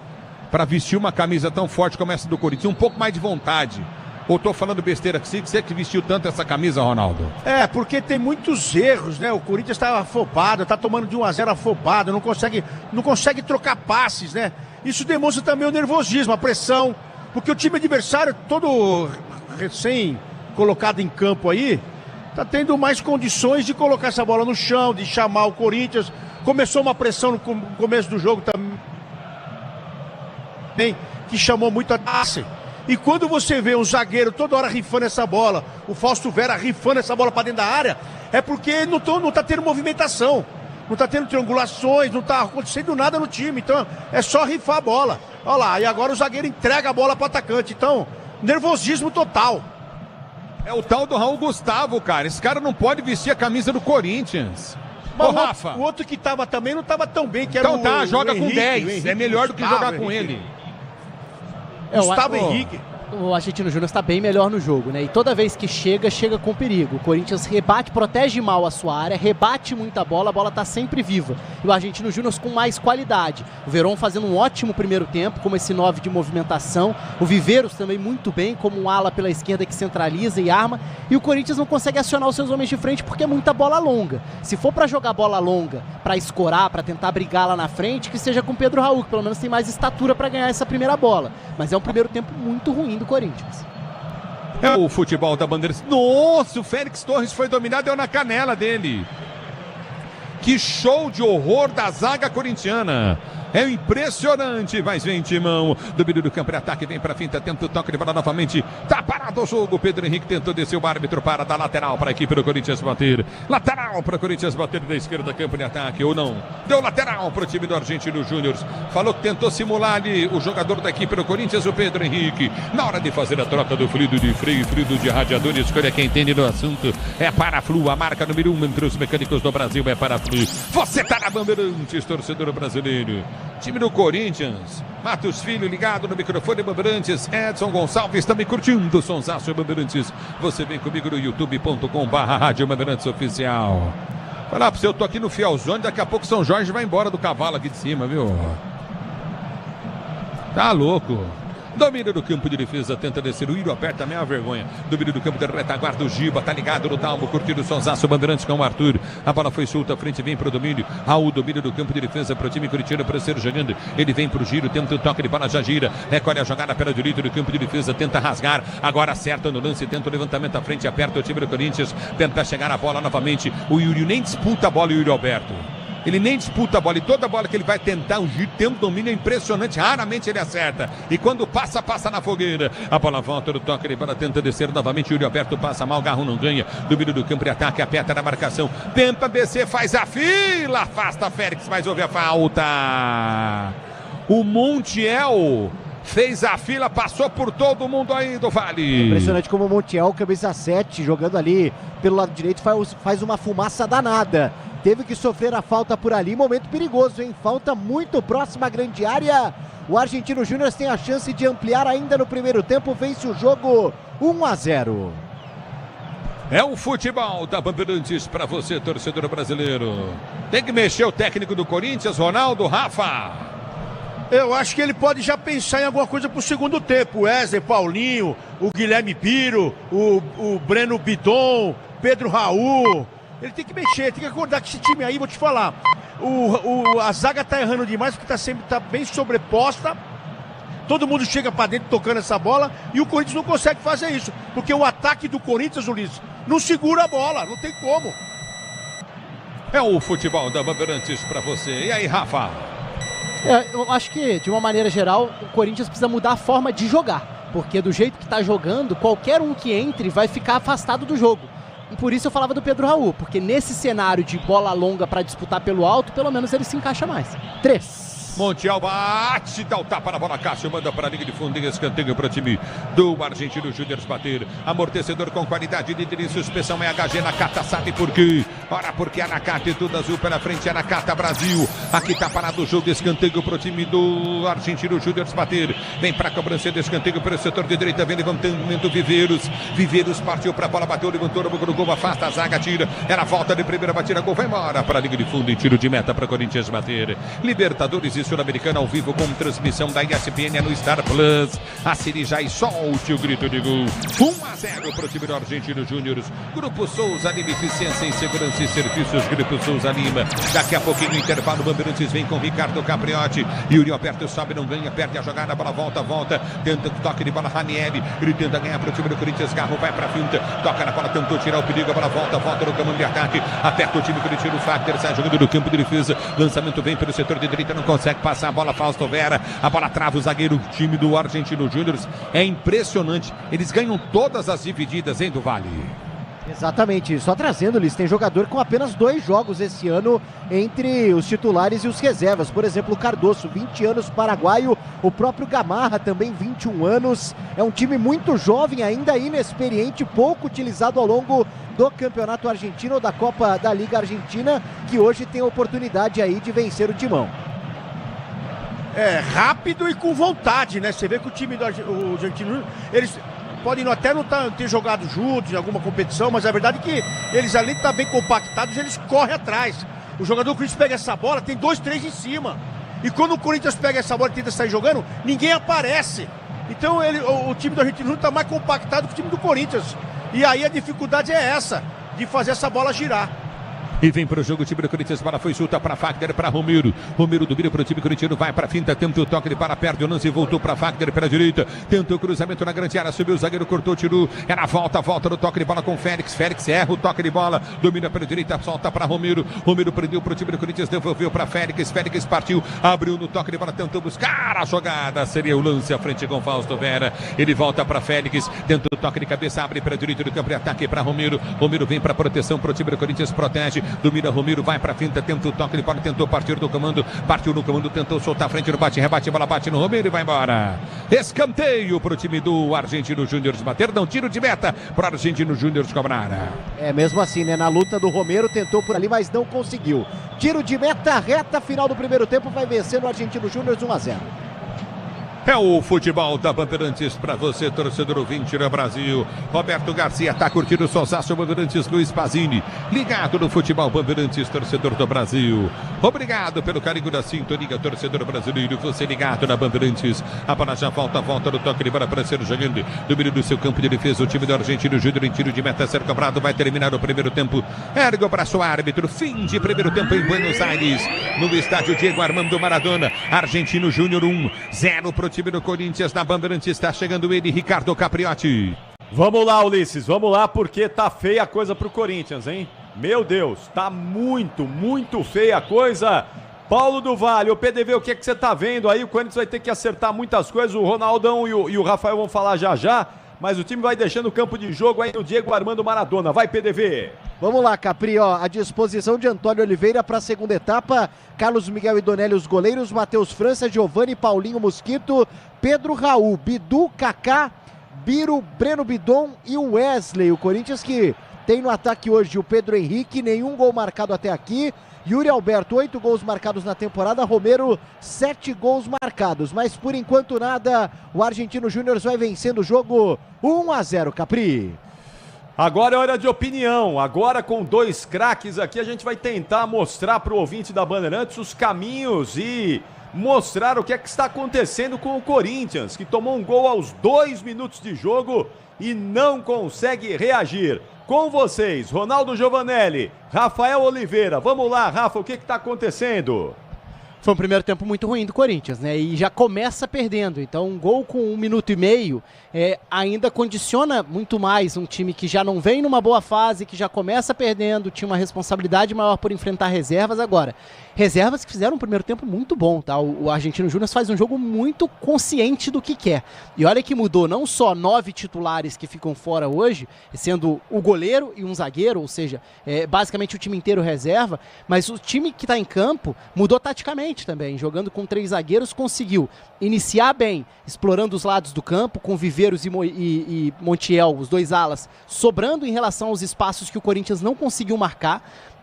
Speaker 1: Para vestir uma camisa tão forte como essa do Corinthians, um pouco mais de vontade. Ou tô falando besteira aqui, você que vestiu tanto essa camisa, Ronaldo?
Speaker 15: É, porque tem muitos erros, né? O Corinthians tá afobado, tá tomando de 1-0 afobado, não consegue trocar passes, né? Isso demonstra também o nervosismo, a pressão, porque o time adversário, todo recém colocado em campo aí, tá tendo mais condições de colocar essa bola no chão, de chamar o Corinthians. Começou uma pressão no começo do jogo também, que chamou muito a atenção. E quando você vê um zagueiro toda hora rifando essa bola, o Fausto Vera rifando essa bola para dentro da área, é porque não tá tendo movimentação, não tá tendo triangulações, não tá acontecendo nada no time. Então é só rifar a bola. Olha lá, e agora o zagueiro entrega a bola para o atacante. Então, nervosismo total.
Speaker 1: É o tal do Raul Gustavo, cara. Esse cara não pode vestir a camisa do Corinthians.
Speaker 15: Mas Rafa, o outro que tava também não tava tão bem, que era
Speaker 1: então joga
Speaker 15: Henrique,
Speaker 1: com 10. É melhor do que jogar com ele.
Speaker 15: Gustavo Henrique.
Speaker 5: O Argentino Júnior está bem melhor no jogo, né? E toda vez que chega com perigo. O Corinthians rebate, protege mal a sua área, rebate muita bola, a bola está sempre viva. E o Argentino Júnior com mais qualidade. O Verón fazendo um ótimo primeiro tempo, como esse 9 de movimentação. O Viveiros também muito bem, como um ala pela esquerda que centraliza e arma. E o Corinthians não consegue acionar os seus homens de frente porque é muita bola longa. Se for para jogar bola longa, para escorar, para tentar brigar lá na frente, que seja com o Pedro Raul, que pelo menos tem mais estatura para ganhar essa primeira bola. Mas é um primeiro tempo muito ruim do Corinthians.
Speaker 1: É o futebol da Bandeirantes. Nossa, o Félix Torres foi dominado, deu na canela dele. Que show de horror da zaga corintiana. É impressionante, mas vem Timão. Domínio do campo de ataque, vem pra finta, tenta o toque de bola novamente. Tá parado o jogo. Pedro Henrique tentou descer, o árbitro para da lateral para a equipe do Corinthians bater. Lateral para o Corinthians bater da esquerda, campo de ataque, ou não. Deu lateral para o time do Argentino Júnior. Falou que tentou simular ali o jogador da equipe do Corinthians, o Pedro Henrique. Na hora de fazer a troca do fluido de freio e fluido de radiador, escolha quem entende do assunto. É Paraflu, a marca número 1 entre os mecânicos do Brasil, é Paraflu. Você tá na Bandeirantes, torcedor brasileiro. Time do Corinthians, Matos Filho ligado no microfone Bandeirantes, Edson Gonçalves também curtindo o Sonsaço Bandeirantes. Você vem comigo no youtube.com/Rádio Bandeirantes Oficial. Vai lá pra você, eu tô aqui no Fielzone, daqui a pouco São Jorge vai embora do cavalo aqui de cima, viu? Tá louco. Domínio do campo de defesa, tenta descer o Iro, aperta a meia vergonha. Domínio do campo de retaguarda, o Giba, tá ligado no Dalmo, curtindo o Sonsaço Bandeirantes com o Arthur. A bola foi solta, a frente vem pro domínio. O domínio do campo de defesa pro time corintiano, para ser jogando. Ele vem pro giro, tenta o toque de bola, já gira. Recolhe a jogada pela direita do campo de defesa, tenta rasgar. Agora acerta no lance, tenta o levantamento à frente, aperta o time do Corinthians. Tenta chegar a bola novamente. O Yuri nem disputa a bola, o Yuri Alberto. Ele nem disputa a bola e toda bola que ele vai tentar, um giro, tem um domínio impressionante, raramente ele acerta. E quando passa na fogueira. A bola volta do toque de bola, tenta descer novamente, Yuri Alberto passa mal, Garro não ganha. Domínio do campo de ataque, aperta na marcação. Tenta BC, faz a fila, afasta Félix, mas houve a falta. O Montiel fez a fila, passou por todo mundo aí do Vale.
Speaker 2: Impressionante como o Montiel, camisa 7, jogando ali pelo lado direito, faz uma fumaça danada. Teve que sofrer a falta por ali, momento perigoso, hein? Falta muito próxima à grande área O Argentino Júnior tem a chance de ampliar ainda no primeiro tempo, vence o jogo 1-0.
Speaker 1: É o futebol da Bandeirantes para você, torcedor brasileiro. Tem que mexer o técnico do Corinthians, Ronaldo, Rafa.
Speaker 15: Eu acho que ele pode já pensar em alguma coisa pro segundo tempo. O Wesley, Paulinho, o Guilherme Biro, o Breno Bidon, Pedro Raul. Ele tem que mexer, tem que acordar que esse time aí, vou te falar. A zaga tá errando demais porque tá bem sobreposta. Todo mundo chega pra dentro tocando essa bola e o Corinthians não consegue fazer isso. Porque o ataque do Corinthians, Ulisses, não segura a bola, não tem como.
Speaker 1: É o futebol da Bandeirantes pra você. E aí, Rafa?
Speaker 5: Eu acho que, de uma maneira geral, o Corinthians precisa mudar a forma de jogar. Porque do jeito que tá jogando, qualquer um que entre vai ficar afastado do jogo. E por isso eu falava do Pedro Raul, porque nesse cenário de bola longa para disputar pelo alto, pelo menos ele se encaixa mais. 3.
Speaker 1: Montiel bate, dá o tapa na bola, Cássio manda para a linha de fundo e escanteio para o time do Argentino Júnior bater. Amortecedor com qualidade de suspensão é HG Nakata, sabe por quê? Ora, porque a Nakata é tudo azul pela frente, a Nakata Brasil. Aqui tá parado o jogo, escanteio para o time do Argentino Júnior bater. Vem para a cobrança de escanteio pelo setor de direita, vem levantando Viveiros. Viveiros partiu para a bola, bateu, levantou no gol, afasta a zaga, tira. Era volta de primeira batida, gol, vai embora para a linha de fundo e tiro de meta para o Corinthians bater. Libertadores e Sul-Americana ao vivo com transmissão da ESPN no Star Plus. A Siri já solte o grito de gol. 1-0 para o time do Argentino Júnior. Grupo Souza Lima, eficiência em segurança e serviços. Grupo Souza Lima. Daqui a pouquinho, intervalo, Bandeirantes vem com Ricardo Capriotti. Yuri Alberto sobe, não ganha, perde a jogada, a bola volta. Tenta o toque de bola, Ranieri. Ele tenta ganhar para o time do Corinthians. Garro vai para a finta, toca na bola, tentou tirar o perigo, a bola volta no comando de ataque. Aperta o time, Corinthians, o Fagner sai jogando do campo de defesa. Lançamento vem pelo setor de direita, não consegue passar a bola, Fausto Vera, a bola trava o zagueiro, o time do Argentino Júnior. É impressionante, eles ganham todas as divididas, hein, do Vale?
Speaker 2: Exatamente, só trazendo-lhes, tem jogador com apenas 2 jogos esse ano entre os titulares e os reservas. Por exemplo, o Cardoso, 20 anos, paraguaio, o próprio Gamarra também 21 anos. É um time muito jovem, ainda inexperiente, pouco utilizado ao longo do Campeonato Argentino ou da Copa da Liga Argentina, que hoje tem a oportunidade aí de vencer o Timão.
Speaker 15: É rápido e com vontade, né? Você vê que o time do Argentino, eles podem até não ter jogado juntos em alguma competição, mas a verdade é que eles, além de estar bem compactados, eles correm atrás. O jogador do Corinthians pega essa bola, tem 2, 3 em cima. E quando o Corinthians pega essa bola e tenta sair jogando, ninguém aparece. Então o time do Argentino está mais compactado que o time do Corinthians. E aí a dificuldade é essa, de fazer essa bola girar.
Speaker 1: E vem para o jogo o time do Corinthians, bola foi solta para Fagner, para Romero. Romero domina para o time corintiano, vai para a finta, tenta o toque de para, perde o lance e voltou para Fagner pela direita. Tenta o cruzamento na grande área, subiu o zagueiro, cortou, tirou. Era volta no toque de bola com Félix. Félix erra o toque de bola, domina pela direita, solta para Romero. Romero prendeu para o time do Corinthians, devolveu para Félix. Félix partiu, abriu no toque de bola, tentou buscar a jogada. Seria o lance à frente com Fausto Vera. Ele volta para Félix, tenta o toque de cabeça, abre para a direita do campo de ataque para Romero. Romero vem para proteção para o time do Corinthians, protege, domina Romero. Vai para a finta, tenta o toque de bola, tentou partir do comando, partiu no comando, tentou soltar a frente no bate, rebate, bola bate no Romero e vai embora. Escanteio para o time do Argentino Júnior bater, não, tiro de meta para o Argentino Júnior cobrar.
Speaker 2: É mesmo assim, né? Na luta do Romero, tentou por ali, mas não conseguiu. Tiro de meta, reta final do primeiro tempo, vai vencer o Argentino Júnior 1-0.
Speaker 1: É o futebol da Bandeirantes para você, torcedor ouvinte do Brasil. Roberto Garcia tá curtindo o Sozaço Bandeirantes, Luiz Pazini. Ligado no futebol Bandeirantes, torcedor do Brasil. Obrigado pelo carinho da sintonia, torcedor brasileiro. Você ligado na Bandeirantes. A bola já volta no toque de bola para ser jogando. Domínio do seu campo de defesa, o time do Argentino Júnior em tiro de meta, ser cobrado. Vai terminar o primeiro tempo. Ergue o braço árbitro. Fim de primeiro tempo em Buenos Aires. No estádio Diego Armando Maradona. Argentino Júnior 1-0 pro time do Corinthians. Na Bandeirantes está chegando ele, Ricardo Capriotti.
Speaker 3: Vamos lá, Ulisses, vamos lá, porque tá feia a coisa pro Corinthians, hein? Meu Deus, tá muito feia a coisa. Paulo do Vale, o PDV, o que é que você tá vendo aí? O Corinthians vai ter que acertar muitas coisas, o Ronaldão e o Rafael vão falar já, mas o time vai deixando o campo de jogo aí no Diego Armando Maradona. Vai, PDV!
Speaker 2: Vamos lá, Capri, ó, a disposição de Antônio Oliveira para a segunda etapa, Carlos Miguel e Donelli os goleiros, Matheus França, Giovani, Paulinho Mosquito, Pedro Raul, Bidu, Kaká, Biro, Breno Bidon e o Wesley. O Corinthians que Tem no ataque hoje o Pedro Henrique, nenhum gol marcado até aqui. Yuri Alberto, 8 gols marcados na temporada. Romero, 7 gols marcados. Mas por enquanto nada, o Argentino Júnior vai vencendo o jogo 1-0, Capri.
Speaker 3: Agora é hora de opinião. Agora com 2 craques aqui, a gente vai tentar mostrar para o ouvinte da Bandeirantes os caminhos e mostrar o que é que está acontecendo com o Corinthians, que tomou um gol aos 2 minutos de jogo e não consegue reagir. Com vocês, Ronaldo Giovanelli, Rafael Oliveira. Vamos lá, Rafa, o que está acontecendo?
Speaker 5: Foi um primeiro tempo muito ruim do Corinthians, né? E já começa perdendo. Então, um gol com 1 minuto e meio ainda condiciona muito mais um time que já não vem numa boa fase, que já começa perdendo, tinha uma responsabilidade maior por enfrentar reservas agora. Reservas que fizeram um primeiro tempo muito bom, tá? O Argentino Júnior faz um jogo muito consciente do que quer. E olha que mudou não só 9 titulares que ficam fora hoje, sendo o goleiro e um zagueiro, ou seja, basicamente o time inteiro reserva, mas o time que está em campo mudou taticamente também, jogando com 3 zagueiros, conseguiu iniciar bem, explorando os lados do campo, com Viveiros e Montiel, os 2 alas, sobrando em relação aos espaços que o Corinthians não conseguiu marcar,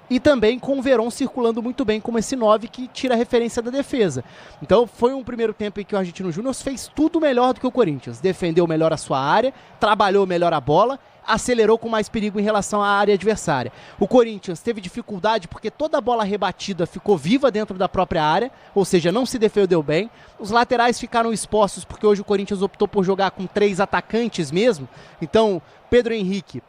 Speaker 5: e também com o Verón circulando muito bem como esse 9 que tira a referência da defesa. Então foi um primeiro tempo em que o Argentino Júnior fez tudo melhor do que o Corinthians, defendeu melhor a sua área, trabalhou melhor a bola, acelerou com mais perigo em relação à área adversária. O Corinthians teve dificuldade porque toda a bola rebatida ficou viva dentro da própria área, ou seja, não se defendeu bem. Os laterais ficaram expostos porque hoje o Corinthians optou por jogar com 3 atacantes mesmo. Então, Pedro Henrique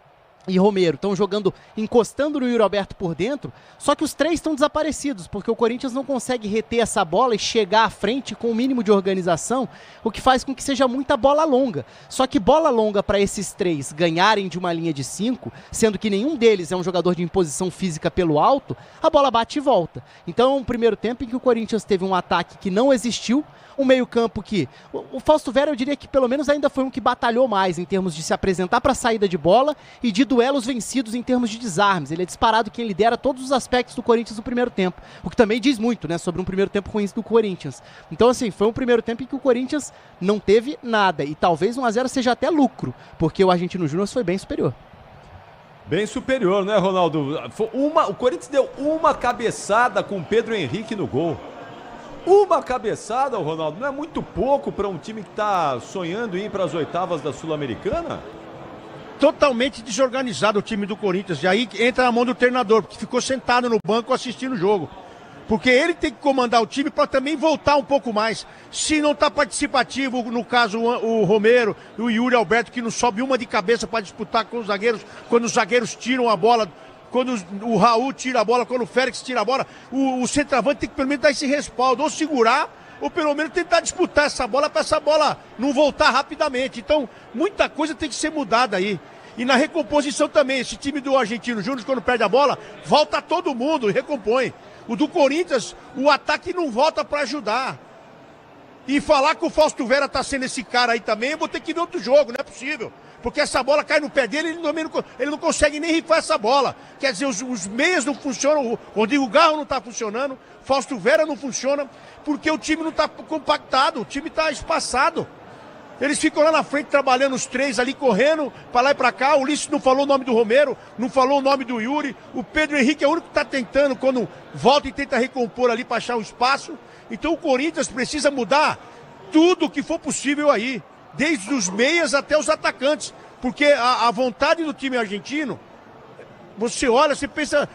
Speaker 5: e Romero estão jogando, encostando no Yuri Alberto por dentro, só que os 3 estão desaparecidos, porque o Corinthians não consegue reter essa bola e chegar à frente com o mínimo de organização, o que faz com que seja muita bola longa. Só que bola longa para esses 3 ganharem de uma linha de 5, sendo que nenhum deles é um jogador de imposição física pelo alto, a bola bate e volta. Então, um primeiro tempo em que o Corinthians teve um ataque que não existiu, um meio-campo que o Fausto Vera, eu diria que pelo menos ainda foi um que batalhou mais em termos de se apresentar para a saída de bola e de duelos vencidos em termos de desarmes. Ele é disparado quem lidera todos os aspectos do Corinthians no primeiro tempo, o que também diz muito, né, sobre um primeiro tempo ruim do Corinthians. Então, assim, foi um primeiro tempo em que o Corinthians não teve nada e talvez 1-0 seja até lucro, porque o Argentino Júnior foi bem superior.
Speaker 3: Bem superior, né, Ronaldo? O Corinthians deu uma cabeçada com o Pedro Henrique no gol. Uma cabeçada, Ronaldo, não é muito pouco para um time que está sonhando em ir para as oitavas da Sul-Americana?
Speaker 15: Totalmente desorganizado o time do Corinthians. E aí entra na mão do treinador, porque ficou sentado no banco assistindo o jogo. Porque ele tem que comandar o time para também voltar um pouco mais. Se não está participativo, no caso o Romero e o Yuri Alberto, que não sobe uma de cabeça para disputar com os zagueiros, quando os zagueiros tiram a bola, quando o Raul tira a bola, quando o Félix tira a bola, o centroavante tem que pelo menos dar esse respaldo, ou segurar, ou pelo menos tentar disputar essa bola para essa bola não voltar rapidamente. Então, muita coisa tem que ser mudada aí. E na recomposição também, esse time do Argentino Júnior, quando perde a bola, volta todo mundo e recompõe. O do Corinthians, o ataque não volta para ajudar. E falar que o Fausto Vera tá sendo esse cara aí também, eu vou ter que ver outro jogo, não é possível. Porque essa bola cai no pé dele, ele não consegue nem rifar essa bola. Quer dizer, os meias não funcionam, o Rodrigo Garro não tá funcionando, Fausto Vera não funciona, porque o time não tá compactado, o time tá espaçado. Eles ficam lá na frente trabalhando os 3 ali, correndo para lá e para cá. O Ulisses não falou o nome do Romero, não falou o nome do Yuri. O Pedro Henrique é o único que está tentando, quando volta e tenta recompor ali para achar o espaço. Então o Corinthians precisa mudar tudo o que for possível aí, desde os meias até os atacantes. Porque a vontade do time argentino, você olha, você pensa,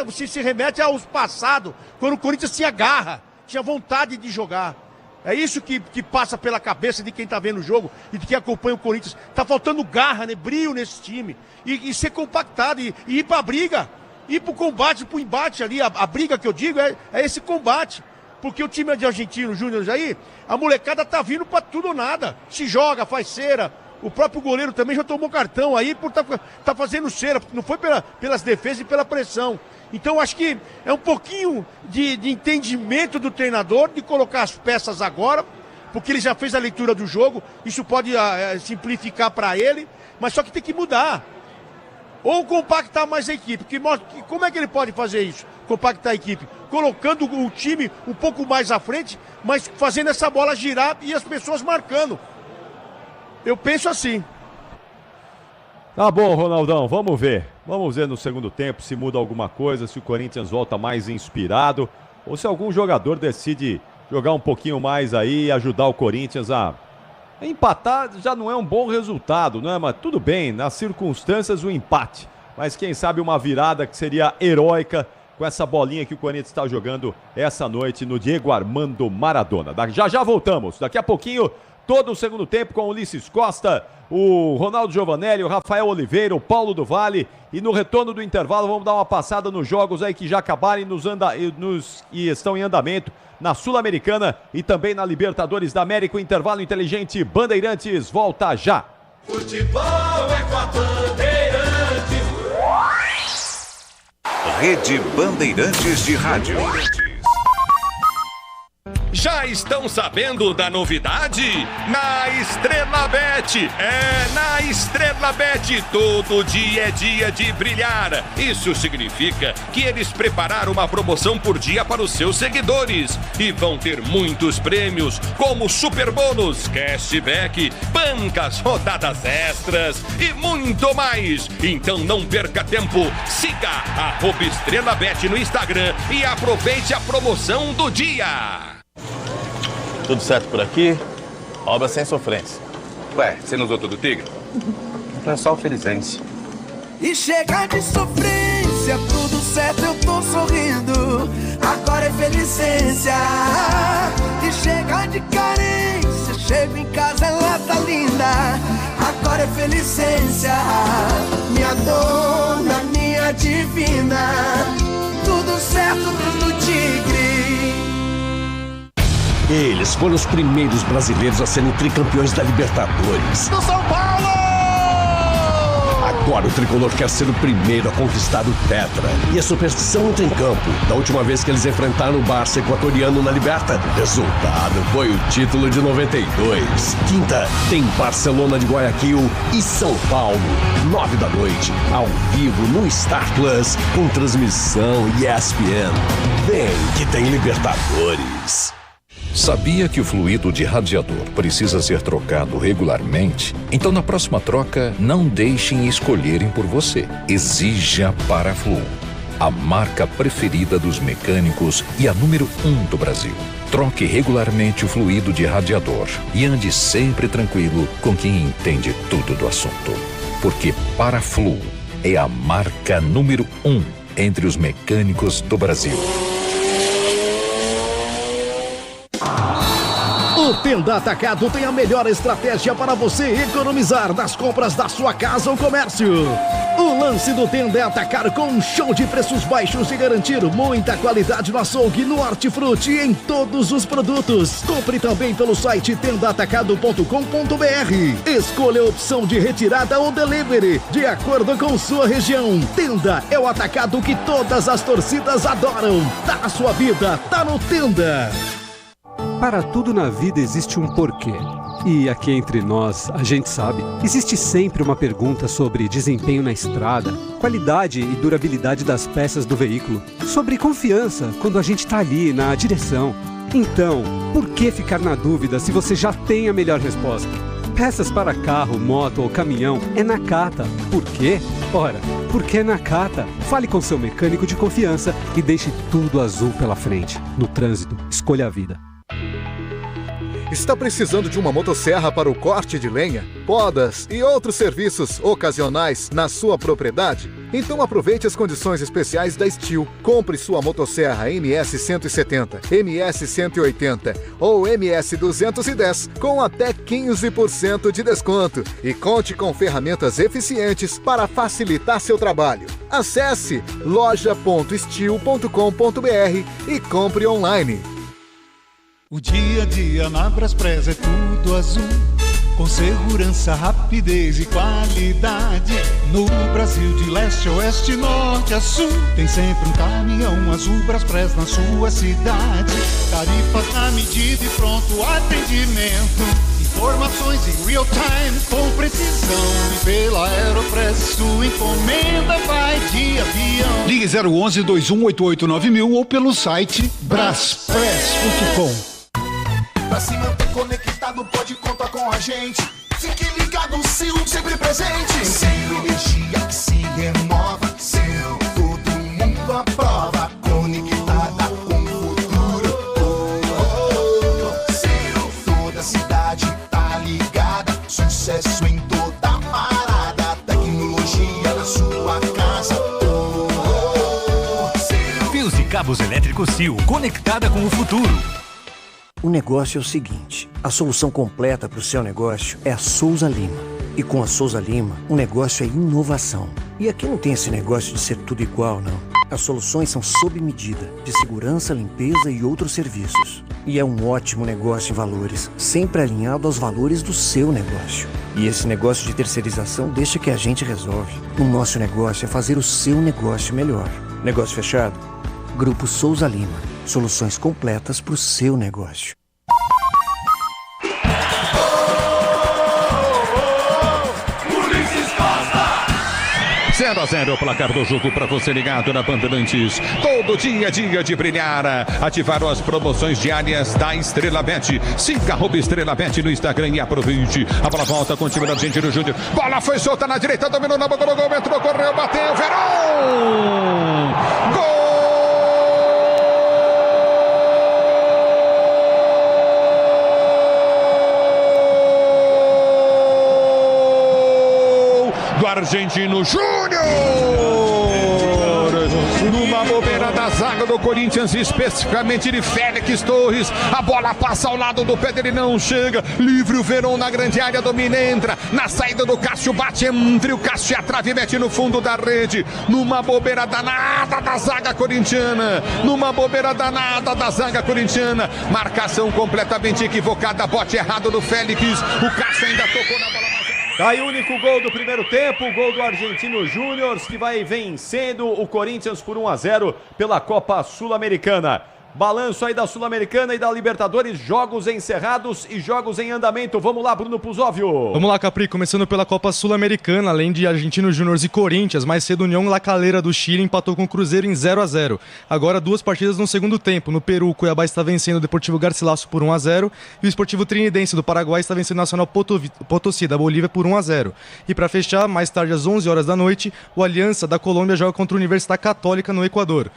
Speaker 15: você se remete aos passados, quando o Corinthians tinha garra, tinha vontade de jogar. É isso que passa pela cabeça de quem tá vendo o jogo e de quem acompanha o Corinthians. Tá faltando garra, né? Brilho nesse time. E ser compactado, e ir pra briga. Ir pro combate, pro embate ali. A briga que eu digo é esse combate. Porque o time de Argentino Júnior aí, a molecada tá vindo pra tudo ou nada. Se joga, faz cera. O próprio goleiro também já tomou cartão aí por tá fazendo cera. Não foi pelas defesas e pela pressão. Então acho que é um pouquinho de entendimento do treinador, de colocar as peças agora, porque ele já fez a leitura do jogo, isso pode simplificar para ele, mas só que tem que mudar. Ou compactar mais a equipe, como é que ele pode fazer isso? Compactar a equipe, colocando o time um pouco mais à frente, mas fazendo essa bola girar e as pessoas marcando. Eu penso assim.
Speaker 3: Tá bom, Ronaldão, vamos ver. Vamos ver no segundo tempo se muda alguma coisa, se o Corinthians volta mais inspirado ou se algum jogador decide jogar um pouquinho mais aí e ajudar o Corinthians a empatar. Já não é um bom resultado, não é? Mas tudo bem, nas circunstâncias o empate. Mas quem sabe uma virada que seria heróica com essa bolinha que o Corinthians está jogando essa noite no Diego Armando Maradona. Já voltamos, daqui a pouquinho, todo o segundo tempo com o Ulisses Costa, o Ronaldo Giovanelli, o Rafael Oliveira, o Paulo do Vale. E no retorno do intervalo vamos dar uma passada nos jogos aí que já acabaram e estão em andamento na Sul-Americana e também na Libertadores da América. O intervalo inteligente Bandeirantes volta já.
Speaker 4: Futebol é com a Bandeirantes.
Speaker 7: Rede Bandeirantes de Rádio.
Speaker 9: Já estão sabendo da novidade? Na Estrela Bet. Na Estrela Bet, todo dia é dia de brilhar. Isso significa que eles prepararam uma promoção por dia para os seus seguidores. E vão ter muitos prêmios, como super bônus, cashback, bancas, rodadas extras e muito mais. Então não perca tempo. Siga @Estrela Bet no Instagram e aproveite a promoção do dia.
Speaker 28: Tudo certo por aqui? Obra sem sofrência.
Speaker 29: Ué, você não usou todo o Tigre?
Speaker 28: Então é só o Felizense.
Speaker 4: E chega de sofrência, tudo certo, eu tô sorrindo. Agora é Felicência. E chega de carência, chego em casa, ela tá linda. Agora é Felicência. Minha dona, minha divina. Tudo certo, tudo Tigre.
Speaker 20: Eles foram os primeiros brasileiros a serem tricampeões da Libertadores.
Speaker 4: Do São Paulo!
Speaker 20: Agora o tricolor quer ser o primeiro a conquistar o Tetra. E a superstição entra em campo. Da última vez que eles enfrentaram o Barça equatoriano na Liberta, resultado foi o título de 92. Quinta, tem Barcelona de Guayaquil e São Paulo. 9 da noite, ao vivo no Star Plus, com transmissão ESPN. Vem que tem Libertadores.
Speaker 27: Sabia que o fluido de radiador precisa ser trocado regularmente? Então, na próxima troca, não deixem escolherem por você. Exija Paraflu, a marca preferida dos mecânicos e a número 1 do Brasil. Troque regularmente o fluido de radiador e ande sempre tranquilo com quem entende tudo do assunto. Porque Paraflu é a marca número 1 entre os mecânicos do Brasil.
Speaker 24: O Tenda Atacado tem a melhor estratégia para você economizar nas compras da sua casa ou comércio. O lance do Tenda é atacar com um show de preços baixos e garantir muita qualidade no açougue, no hortifruti e em todos os produtos. Compre também pelo site tendaatacado.com.br. Escolha a opção de retirada ou delivery, de acordo com sua região. Tenda é o atacado que todas as torcidas adoram. Tá na sua vida, tá no Tenda.
Speaker 23: Para tudo na vida existe um porquê. E aqui entre nós, a gente sabe, existe sempre uma pergunta sobre desempenho na estrada, qualidade e durabilidade das peças do veículo, sobre confiança quando a gente está ali na direção. Então, por que ficar na dúvida se você já tem a melhor resposta? Peças para carro, moto ou caminhão é Nakata. Por quê? Ora, porque é Nakata. Fale com seu mecânico de confiança e deixe tudo azul pela frente. No trânsito, escolha a vida.
Speaker 22: Está precisando de uma motosserra para o corte de lenha, podas e outros serviços ocasionais na sua propriedade? Então aproveite as condições especiais da Steel. Compre sua motosserra MS 170, MS 180 ou MS 210 com até 15% de desconto e conte com ferramentas eficientes para facilitar seu trabalho. Acesse loja.steel.com.br e compre online.
Speaker 25: O dia a dia na Braspress é tudo azul, com segurança, rapidez e qualidade. No Brasil de leste a oeste, norte a sul, tem sempre um caminhão azul Braspress na sua cidade. Tarifas na medida e pronto atendimento, informações em real time com precisão. E pela Aeropress sua encomenda vai de avião.
Speaker 26: Ligue 011 2188 9000 ou pelo site braspress.com.
Speaker 4: Pra se manter conectado, pode contar com a gente. Fique ligado, Sil, sempre presente. Sil
Speaker 21: Cabos elétricos Sil, conectada com o futuro.
Speaker 19: O negócio é o seguinte, a solução completa para o seu negócio é a Souza Lima. E com a Souza Lima, o negócio é inovação. E aqui não tem esse negócio de ser tudo igual, não. As soluções são sob medida, de segurança, limpeza e outros serviços. E é um ótimo negócio em valores, sempre alinhado aos valores do seu negócio. E esse negócio de terceirização deixa que a gente resolve. O nosso negócio é fazer o seu negócio melhor. Negócio fechado? Grupo Souza Lima. Soluções completas para o seu negócio.
Speaker 1: 0-0 o placar do jogo para você ligado na Bandeirantes. Todo dia é dia de brilhar. Ativaram as promoções diárias da Estrela Bet. Siga Estrela Bet no Instagram e aproveite. A bola volta com o time do Argentino Júnior. Bola foi solta na direita, dominou na boca do gol, entrou, correu, bateu, Verón! Gol! Do Argentino Júnior! Numa bobeira da zaga do Corinthians, especificamente de Félix Torres. A bola passa ao lado do pé dele, não chega. Livre o Verón na grande área, domina, entra. Na saída do Cássio, bate entre o Cássio e a trave, mete no fundo da rede. Numa bobeira danada da zaga corintiana. Numa bobeira danada da zaga corintiana. Marcação completamente equivocada, bote errado do Félix. O Cássio ainda tocou na bola.
Speaker 3: Tá aí o único gol do primeiro tempo, o gol do Argentino Júnior, que vai vencendo o Corinthians por 1-0 pela Copa Sul-Americana. Balanço aí da Sul-Americana e da Libertadores, jogos encerrados e jogos em andamento. Vamos lá, Bruno Puzóvio.
Speaker 6: Vamos lá, Capri, começando pela Copa Sul-Americana, além de Argentino Júnior e Corinthians, mais cedo União La Calera do Chile empatou com o Cruzeiro em 0-0. Agora 2 partidas no segundo tempo. No Peru, o Cuiabá está vencendo o Deportivo Garcilaso por 1-0 e o Esportivo Trinidense do Paraguai está vencendo o Nacional Potosí da Bolívia por 1-0. E para fechar, mais tarde às 11 horas da noite, o Aliança da Colômbia joga contra a Universidade Católica no Equador.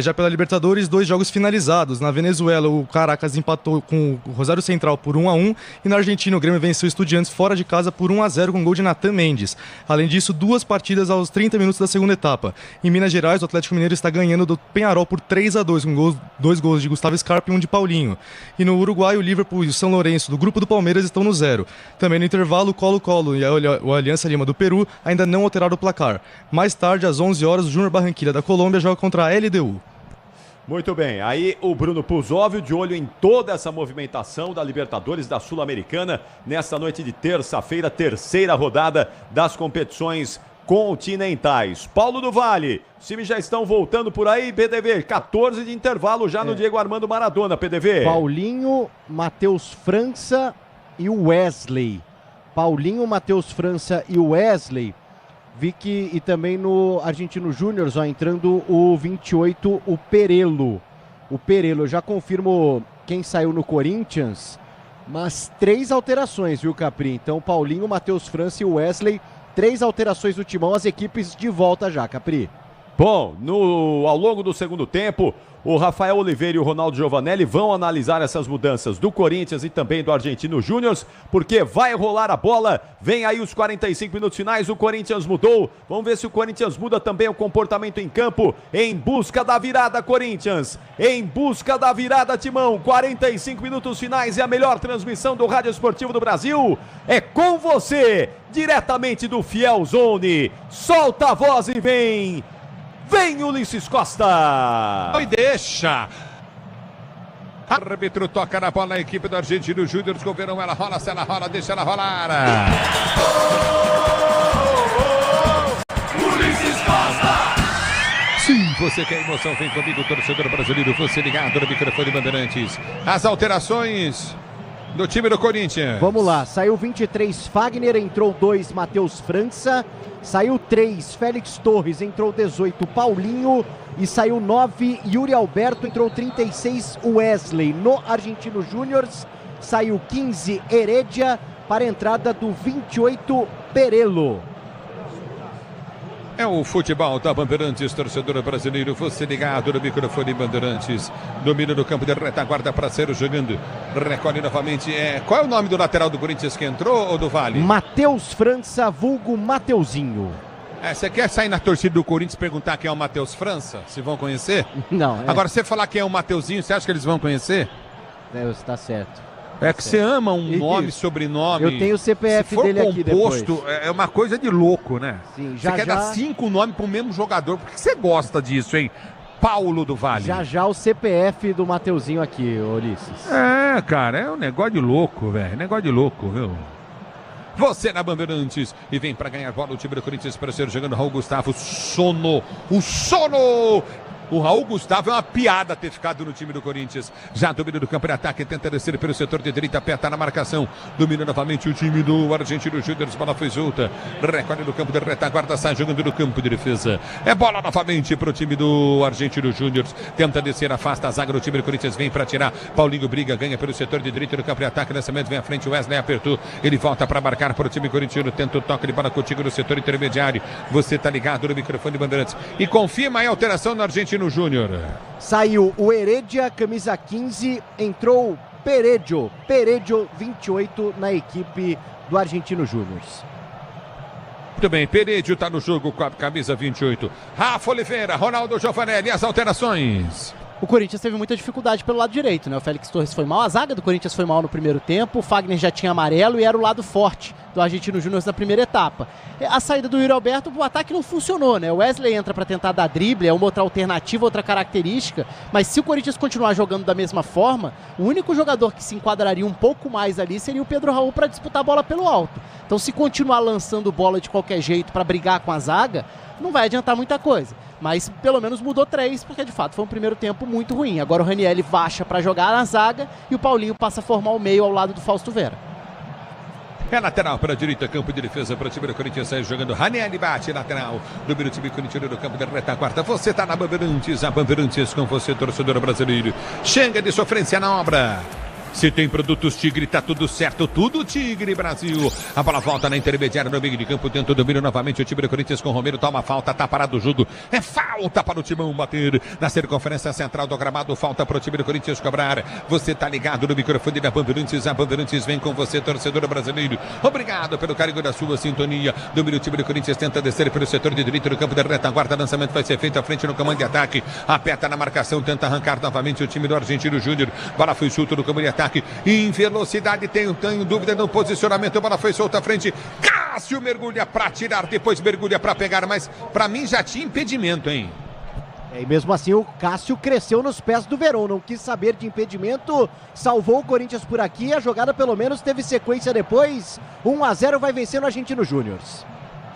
Speaker 6: Já pela Libertadores, 2 jogos finalizados. Na Venezuela, o Caracas empatou com o Rosário Central por 1-1 e na Argentina, o Grêmio venceu o Estudiantes fora de casa por 1-0 com gol de Natan Mendes. Além disso, 2 partidas aos 30 minutos da segunda etapa. Em Minas Gerais, o Atlético Mineiro está ganhando do Peñarol por 3-2 com 2 gols de Gustavo Scarpa e 1 de Paulinho. E no Uruguai, o Liverpool e o São Lourenço do grupo do Palmeiras estão no 0. Também no intervalo, o Colo-Colo e o Aliança Lima do Peru ainda não alteraram o placar. Mais tarde, às 11 horas, o Júnior Barranquilla da Colômbia joga contra a LDU.
Speaker 3: Muito bem, aí o Bruno Puzóvio de olho em toda essa movimentação da Libertadores, da Sul-Americana, nesta noite de terça-feira, terceira rodada das competições continentais. Paulo do Vale, os times já estão voltando por aí, PDV, 14 de intervalo já no Diego Armando Maradona, PDV.
Speaker 2: Paulinho, Matheus França e o Wesley. Paulinho, Matheus França e o Wesley. Vicky e também no Argentino Júnior, entrando o 28, o Perelo. O Perelo, eu já confirmo quem saiu no Corinthians, mas 3 alterações, viu, Capri? Então, Paulinho, Matheus França e o Wesley, 3 alterações do timão, as equipes de volta já, Capri.
Speaker 3: Bom, ao longo do segundo tempo, o Rafael Oliveira e o Ronaldo Giovanelli vão analisar essas mudanças do Corinthians e também do Argentino Júnior, porque vai rolar a bola, vem aí os 45 minutos finais, o Corinthians mudou, vamos ver se o Corinthians muda também o comportamento em campo, em busca da virada, Corinthians, em busca da virada, Timão, 45 minutos finais e a melhor transmissão do Rádio Esportivo do Brasil é com você, diretamente do Fiel Zone, solta a voz e vem Ulisses Costa!
Speaker 1: E deixa! Árbitro toca na bola, a equipe do Argentino Júnior, com o Verão, ela rola, se ela rola, deixa ela rolar!
Speaker 4: Ulisses Costa!
Speaker 1: Sim, você quer emoção, vem comigo, torcedor brasileiro, você ligado no microfone Bandeirantes. As alterações do time do Corinthians.
Speaker 2: Vamos lá, saiu 23 Fagner, entrou 2 Matheus França, saiu 3 Félix Torres, entrou 18 Paulinho e saiu 9 Yuri Alberto, entrou 36 Wesley. No Argentino Júnior saiu 15 Heredia para a entrada do 28 Perelo.
Speaker 1: É o futebol da Bandeirantes, torcedor brasileiro, você ligado no microfone Bandeirantes, domínio do campo de retaguarda para ser jogando, recolhe novamente, qual é o nome do lateral do Corinthians que entrou, ou do Vale?
Speaker 2: Matheus França, vulgo Mateuzinho.
Speaker 1: Você quer sair na torcida do Corinthians e perguntar quem é o Matheus França? Se vão conhecer?
Speaker 5: Não.
Speaker 1: Agora, você falar quem é o Mateuzinho, você acha que eles vão conhecer?
Speaker 5: Você tá certo.
Speaker 1: É que você ama um nome, sobrenome.
Speaker 5: Eu tenho o CPF dele aqui depois.
Speaker 1: Se for composto, é uma coisa de louco, né?
Speaker 5: Sim,
Speaker 1: você quer dar 5 nomes pro mesmo jogador. Por que você gosta disso, hein? Paulo do Vale.
Speaker 5: Já o CPF do Mateuzinho aqui, Ulisses.
Speaker 1: Cara, é um negócio de louco, velho. Negócio de louco, viu? Você na Bandeirantes e vem pra ganhar bola o time do Corinthians para ser jogando Raul Gustavo. O sono! O Raul Gustavo é uma piada ter ficado no time do Corinthians. Já domina do campo de ataque, tenta descer pelo setor de direita, aperta na marcação. Domina novamente o time do Argentino Júnior. Bola foi solta. Recolhe no campo de retaguarda, sai jogando no campo de defesa. É bola novamente para o time do Argentino Júnior. Tenta descer, afasta a zaga do time do Corinthians. Vem para tirar. Paulinho briga, ganha pelo setor de direita do campo de ataque. Lançamento vem à frente. Wesley apertou. Ele volta para marcar para o time corintiano. Tenta o toque de bola contigo no setor intermediário. Você tá ligado no microfone de Bandeirantes. E confirma aí a alteração no Argentino Júnior.
Speaker 2: Saiu o Heredia, camisa 15, entrou Peredio 28 na equipe do Argentino Júnior.
Speaker 1: Muito bem, Peredio está no jogo com a camisa 28. Rafa Oliveira, Ronaldo Giovanelli, as alterações.
Speaker 5: O Corinthians teve muita dificuldade pelo lado direito, né? O Félix Torres foi mal, a zaga do Corinthians foi mal no primeiro tempo, o Fagner já tinha amarelo e era o lado forte do Argentino Júnior na primeira etapa. A saída do Yuri Alberto, o ataque não funcionou, né? O Wesley entra para tentar dar drible, é uma outra alternativa, outra característica, mas se o Corinthians continuar jogando da mesma forma, o único jogador que se enquadraria um pouco mais ali seria o Pedro Raul para disputar a bola pelo alto. Então, se continuar lançando bola de qualquer jeito para brigar com a zaga, não vai adiantar muita coisa. Mas pelo menos mudou 3, porque de fato foi um primeiro tempo muito ruim. Agora o Ranieri baixa para jogar na zaga e o Paulinho passa a formar o meio ao lado do Fausto Vera.
Speaker 1: É lateral para a direita, campo de defesa para o time do Corinthians, sai jogando. Ranieri bate, lateral do time corintiano no campo da retaguarda. Você está na Bandeirantes, a Bandeirantes com você, torcedor brasileiro. Chega de sofrência na obra. Se tem produtos Tigre, tá tudo certo, tudo Tigre Brasil. A bola volta na intermediária no meio de campo, tenta o domínio novamente o time do Corinthians com o Romero, toma falta, tá parado o jogo. É falta para o Timão bater na circunferência central do gramado, falta para o time do Corinthians cobrar. Você tá ligado no microfone da Bandeirantes, a Bandeirantes vem com você, torcedor brasileiro. Obrigado pelo carinho da sua sintonia. Domínio o time do Corinthians, tenta descer pelo setor de direito do campo da retaguarda, lançamento vai ser feito à frente no comando de ataque. Aperta na marcação, tenta arrancar novamente o time do Argentino Júnior. Bola foi solta no comando de ataque. Em velocidade, tenho dúvida no posicionamento, a bola foi solta à frente. Cássio mergulha para tirar, depois mergulha para pegar, mas para mim já tinha impedimento, hein?
Speaker 2: E mesmo assim o Cássio cresceu nos pés do Verón, não quis saber de impedimento, salvou o Corinthians por aqui, a jogada pelo menos teve sequência depois. 1-0 vai vencer o Argentino Júnior.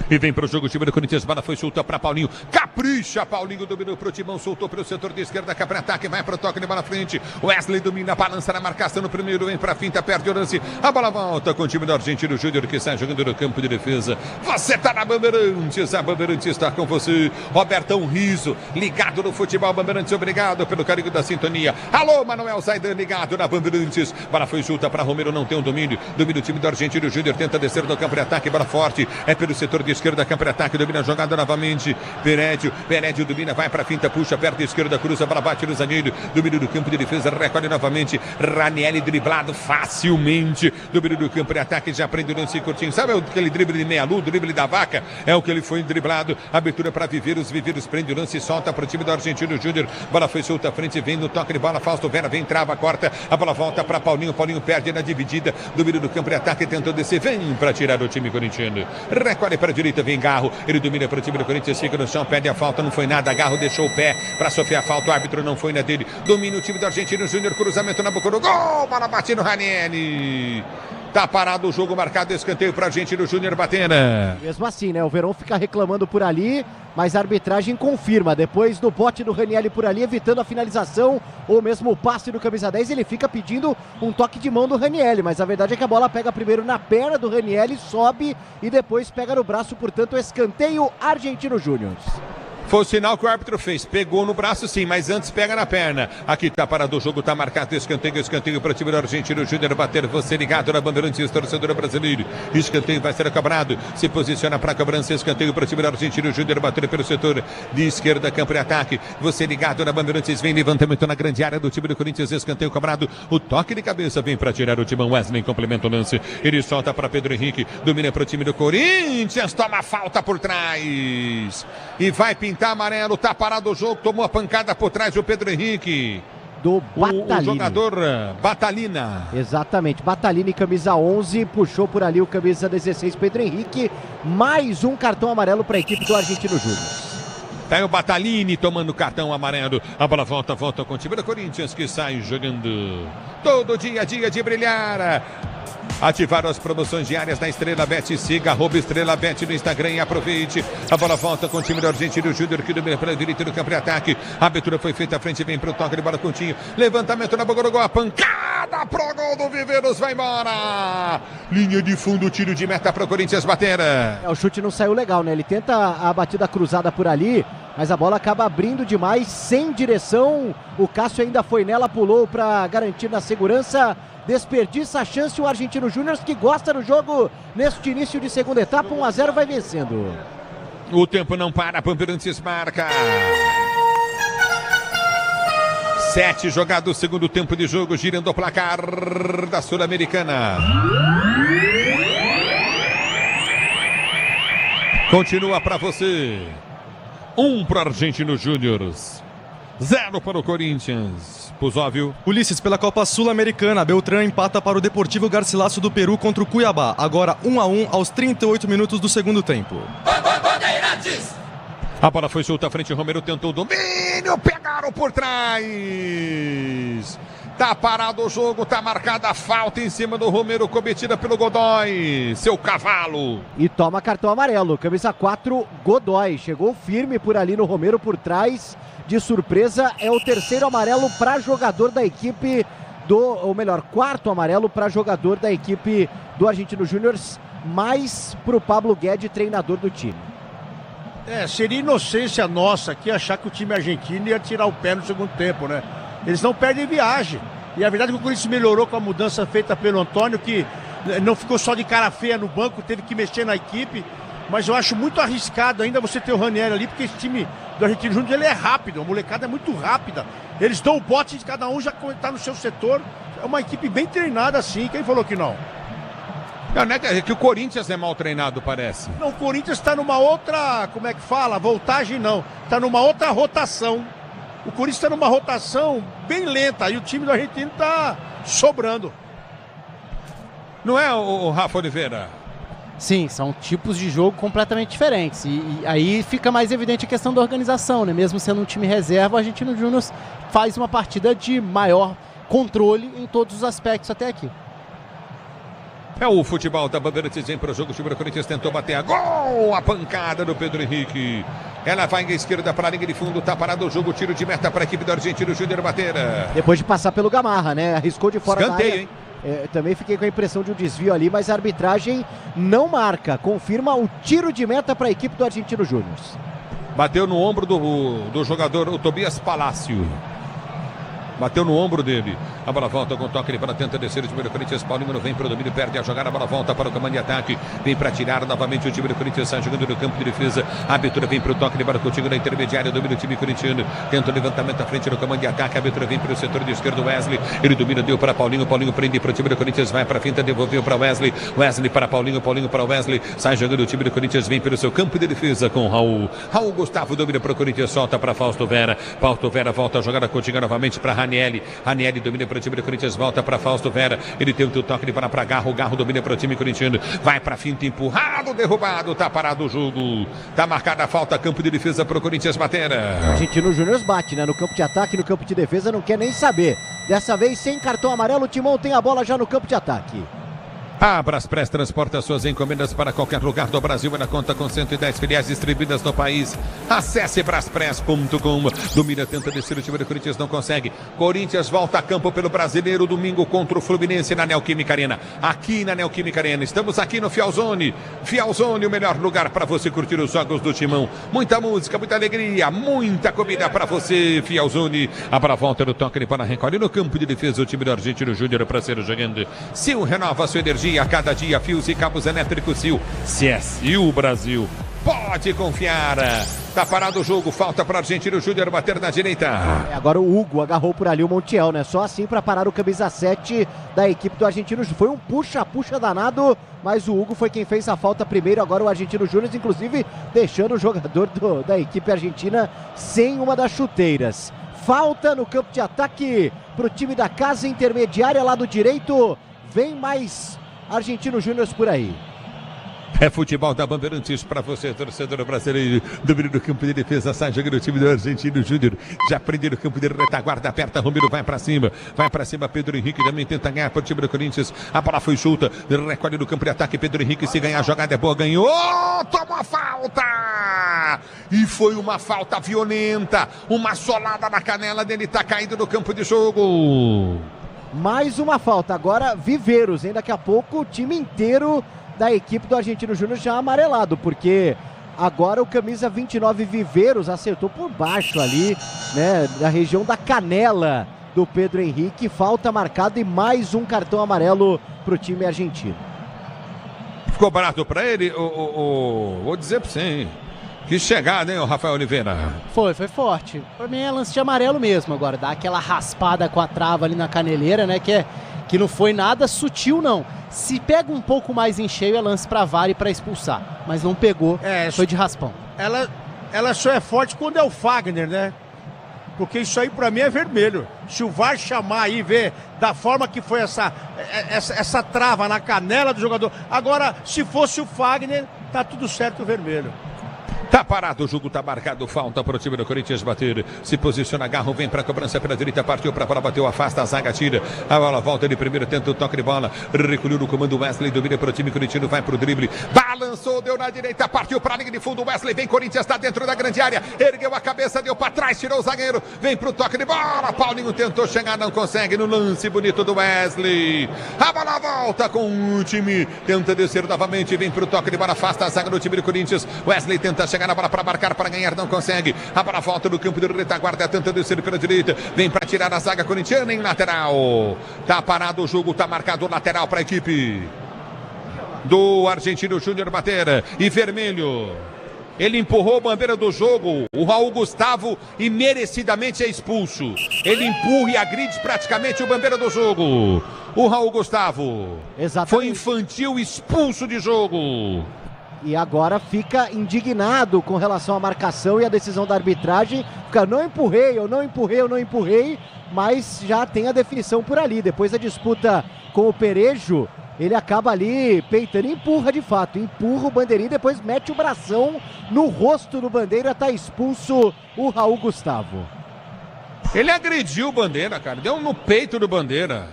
Speaker 1: E vem para o jogo o time do Corinthians, bola foi solta para Paulinho, capricha, Paulinho dominou para o Timão, soltou pelo setor de esquerda, cá para ataque, vai para o toque de bola frente, Wesley domina, balança na marcação no primeiro, vem para a finta, perde o lance, a bola volta com o time do Argentino Júnior que sai jogando no campo de defesa. Você tá na Bandeirantes, a Bandeirantes está com você, Robertão Riso, ligado no futebol Bandeirantes, obrigado pelo carinho da sintonia. Alô, Manuel Zaidan, ligado na Bandeirantes, bola foi solta para Romero, não tem o domínio o time do Argentino Júnior, tenta descer do campo de ataque, bola forte, é pelo setor de esquerda, campo de ataque, domina a jogada novamente. Perédio domina, vai para a finta, puxa, perto da esquerda, cruza, bola bate no zagueiro, domínio do campo de defesa, recolhe novamente. Ranieri driblado facilmente, domínio do campo de ataque, já prende o lance curtinho. Sabe aquele drible de meia-lua, drible da vaca? É o que ele foi driblado. Abertura para Viveiros prende o lance, solta para o time do Argentino Júnior. Bola foi solta à frente, vem no toque de bola, Fausto Vera vem, trava, corta, a bola volta para Paulinho perde na dividida, domínio do campo de ataque, tentou descer, vem para tirar o time corintiano. Recolhe para a direita, vem Garro, ele domina para o time do Corinthians, fica no chão, pede a falta, não foi nada, Garro deixou o pé para sofrer a falta, o árbitro não foi na dele, domina o time do Argentino Júnior, cruzamento na boca do gol, bola bate no Ranieri. Tá parado o jogo, marcado escanteio para Argentino Júnior batendo.
Speaker 2: Mesmo assim, né? O Verón fica reclamando por ali, mas a arbitragem confirma. Depois do bote do Ranieri por ali, evitando a finalização ou mesmo o passe do camisa 10, ele fica pedindo um toque de mão do Ranieri, mas a verdade é que a bola pega primeiro na perna do Ranieri, sobe e depois pega no braço, portanto, escanteio Argentino Júnior.
Speaker 1: Foi o sinal que o árbitro fez. Pegou no braço sim, mas antes pega na perna. Aqui tá parado o jogo, tá marcado escanteio para o time do argentino. Júnior bater, você ligado na Bandeirantes, torcedor brasileiro. Escanteio vai ser cobrado. Se posiciona para a cobrança, escanteio para o time do argentino. Júnior bater pelo setor de esquerda, campo de ataque. Você ligado na Bandeirantes, vem levantamento na grande área do time do Corinthians, escanteio cobrado. O toque de cabeça vem para tirar o timão. Wesley complementa o lance. Ele solta para Pedro Henrique, domina para o time do Corinthians, toma falta por trás. E vai pintar amarelo, tá parado o jogo, tomou a pancada por trás o Pedro Henrique.
Speaker 2: Do Batalini.
Speaker 1: O jogador Batalina.
Speaker 2: Exatamente, Batalini, camisa 11, puxou por ali o camisa 16, Pedro Henrique. Mais um cartão amarelo para a equipe do Argentino Júnior.
Speaker 1: Tá aí o Batalini tomando cartão amarelo. A bola volta com o time do Corinthians que sai jogando. Todo dia a dia de brilhar. Ativaram as promoções diárias na Estrela Bet. Siga @Estrela Bet no Instagram e aproveite. A bola volta com o time do Argentino Júnior, que domina pela direita do campo de ataque. A abertura foi feita à frente, vem pro toque de bola Coutinho. Levantamento na boca do gol, a pancada pro gol do Viveiros, vai embora. Linha de fundo, tiro de meta pro Corinthians bater.
Speaker 2: O chute não saiu legal, né? Ele tenta a batida cruzada por ali, mas a bola acaba abrindo demais, sem direção. O Cássio ainda foi nela, pulou para garantir na segurança. Desperdiça a chance o Argentino Júnior, que gosta do jogo neste início de segunda etapa. 1-0, vai vencendo.
Speaker 1: O tempo não para, Bandeirantes marca. 7 jogados, segundo tempo de jogo, girando o placar da Sul-Americana. Continua para você. 1 para o Argentino Júnior, 0 para o Corinthians. Pusóvio.
Speaker 6: Ulisses, pela Copa Sul-Americana, Beltrán empata para o Deportivo Garcilaso do Peru contra o Cuiabá. Agora 1-1 aos 38 minutos do segundo tempo.
Speaker 1: A bola foi solta à frente, Romero tentou o domínio, pegaram por trás. Tá parado o jogo, tá marcada a falta em cima do Romero, cometida pelo Godoy, seu cavalo.
Speaker 2: E toma cartão amarelo, camisa 4, Godoy. Chegou firme por ali no Romero, por trás. De surpresa, é o terceiro amarelo para jogador da equipe ou melhor, quarto amarelo para jogador da equipe do Argentino Júnior, mais para o Pablo Guedes, treinador do time.
Speaker 15: Seria inocência nossa aqui achar que o time argentino ia tirar o pé no segundo tempo, né? Eles não perdem viagem. E a verdade é que o Corinthians melhorou com a mudança feita pelo Antônio, que não ficou só de cara feia no banco, teve que mexer na equipe. Mas eu acho muito arriscado ainda você ter o Ranieri ali, porque esse time do Argentino Júnior, ele é rápido, a molecada é muito rápida. Eles dão o bote de cada um, já está no seu setor. É uma equipe bem treinada assim, quem falou que não?
Speaker 1: Não, é que o Corinthians é mal treinado, parece.
Speaker 15: Não, o Corinthians está numa outra, como é que fala? Voltagem não, está numa outra rotação. O Corinthians está numa rotação bem lenta, e o time do Argentino está sobrando.
Speaker 1: Não é, o Rafa Oliveira?
Speaker 5: Sim, são tipos de jogo completamente diferentes. E aí fica mais evidente a questão da organização, né? Mesmo sendo um time reserva, o Argentino Júnior faz uma partida de maior controle em todos os aspectos até aqui.
Speaker 1: É o futebol da Bandeirantes, vem para o jogo. O time do Corinthians tentou bater a gol. A pancada do Pedro Henrique. Ela vai à esquerda para a linha de fundo. Tá parado o jogo. Tiro de meta para a equipe do Argentino Júnior bater.
Speaker 2: Depois de passar pelo Gamarra, né? Arriscou de fora
Speaker 1: Escanteio,
Speaker 2: da área.
Speaker 1: Hein?
Speaker 2: Também fiquei com a impressão de um desvio ali, mas a arbitragem não marca. Confirma o tiro de meta para a equipe do Argentino Júnior.
Speaker 1: Bateu no ombro do jogador, o Tobias Palácio. Bateu no ombro dele. A bola volta com toque, ele para tenta descer o time do Corinthians. Paulinho não vem para o domínio, perde a jogada. A bola volta para o comando de ataque. Vem para tirar novamente o time do Corinthians. Sai jogando no campo de defesa. A abertura vem para o toque, ele para Coutinho na intermediária. Domina o time corintiano. Tenta o levantamento à frente no comando de ataque. A abertura vem para o setor de esquerdo. Wesley. Ele domina, deu para Paulinho. Paulinho prende para o time do Corinthians. Vai para a finta, devolveu para Wesley. Wesley para Paulinho. Paulinho para Wesley. Sai jogando o time do Corinthians. Vem pelo seu campo de defesa com Raul. Raul Gustavo domina para o Corinthians. Solta para Fausto Vera. Fausto Vera volta a jogada. Coutinho novamente para Ranieri. Ranieri domina para o time do Corinthians, volta para Fausto Vera. Ele tem o toque de para Garro. Garro domina para o time corintiano. Vai para a finta, empurrado, derrubado. Tá parado o jogo. Tá marcada a falta, campo de defesa para o Corinthians bater.
Speaker 2: O Argentino Júnior bate, né? No campo de ataque, no campo de defesa, não quer nem saber. Dessa vez, sem cartão amarelo, o Timão tem a bola já no campo de ataque.
Speaker 1: A Braspress transporta suas encomendas para qualquer lugar do Brasil. Ela conta com 110 filiais distribuídas no país. Acesse braspress.com. Do Mira tenta descer o time do Corinthians, não consegue. Corinthians volta a campo pelo Brasileiro domingo contra o Fluminense na Neoquímica Arena. Aqui na Neoquímica Arena. Estamos aqui no Fialzone. Fialzone, o melhor lugar para você curtir os jogos do Timão. Muita música, muita alegria, muita comida para você. Fialzone. A volta do toque de bola recolhe no campo de defesa o time do Argentino Júnior para ser jogando. Sil renova sua energia a cada dia, fios e cabos elétricos Sil. Se é Sil Brasil, pode confiar. Tá parado o jogo, falta para Argentino Júnior bater na direita.
Speaker 2: Agora o Hugo agarrou por ali o Montiel, né? Só assim para parar o camisa 7 da equipe do Argentino Júnior. Foi um puxa-puxa danado, mas o Hugo foi quem fez a falta primeiro. Agora o Argentino Júnior, inclusive, deixando o jogador da equipe argentina sem uma das chuteiras. Falta no campo de ataque para o time da casa intermediária, lado direito. Vem mais Argentino Júnior por aí.
Speaker 1: É futebol da Bandeirantes para você, torcedor brasileiro. Domínio do campo de defesa, sai jogando o time do Argentino Júnior. Já prende no campo de retaguarda, aperta, Romero vai para cima. Vai para cima, Pedro Henrique também tenta ganhar para o time do Corinthians. A bola foi solta, recolhe no campo de ataque. Pedro Henrique, se ganhar a jogada é boa, ganhou. Toma a falta! E foi uma falta violenta. Uma solada na canela dele, tá caído no campo de jogo.
Speaker 2: Mais uma falta, agora Viveiros, hein? Daqui a pouco o time inteiro da equipe do Argentino Júnior já amarelado, porque agora o camisa 29 Viveiros acertou por baixo ali, né? Na região da canela do Pedro Henrique, falta marcada e mais um cartão amarelo para o time argentino.
Speaker 1: Ficou barato para ele? Vou dizer para você, hein? Que chegada, hein, o Rafael Oliveira?
Speaker 5: Foi forte. Pra mim é lance de amarelo mesmo agora. Dá aquela raspada com a trava ali na caneleira, né? Que não foi nada sutil, não. Se pega um pouco mais em cheio, é lance pra VAR e pra expulsar. Mas não pegou, foi de raspão.
Speaker 15: Ela só é forte quando é o Fagner, né? Porque isso aí pra mim é vermelho. Se o VAR chamar aí, ver da forma que foi essa trava na canela do jogador. Agora, se fosse o Fagner, tá tudo certo o vermelho.
Speaker 1: Tá parado, o jogo tá marcado, falta para o time do Corinthians bater, se posiciona, Garro, vem para a cobrança pela direita, partiu para a bola, bateu, afasta, a zaga tira, a bola volta de primeiro, tenta o toque de bola, recolheu no comando Wesley, domina para o time corintiano, vai para o drible, balançou, deu na direita, partiu para a linha de fundo, Wesley, vem, Corinthians está dentro da grande área, ergueu a cabeça, deu para trás, tirou o zagueiro, vem para o toque de bola, Paulinho tentou chegar, não consegue, no lance bonito do Wesley, a bola volta com o time, tenta descer novamente, vem para o toque de bola, afasta a zaga do time do Corinthians, Wesley tenta chegar na bola para marcar, para ganhar, não consegue. A bola volta no campo do retaguarda, tenta descer pela direita, vem para tirar a zaga corintiana em lateral. Tá parado o jogo, tá marcado lateral para a equipe do Argentino Júnior bater. E vermelho. Ele empurrou a bandeira do jogo, o Raul Gustavo, e merecidamente é expulso. Ele empurra e agride praticamente o bandeira do jogo. O Raul Gustavo.
Speaker 2: Exatamente.
Speaker 1: Foi infantil, expulso de jogo.
Speaker 2: E agora fica indignado com relação à marcação e à decisão da arbitragem. Fica, eu não empurrei, mas já tem a definição por ali. Depois da disputa com o Perejo, ele acaba ali peitando e empurra de fato. Empurra o bandeirinho, depois mete o bração no rosto do Bandeira, tá expulso o Raul Gustavo.
Speaker 1: Ele agrediu o Bandeira, cara, deu no peito do Bandeira.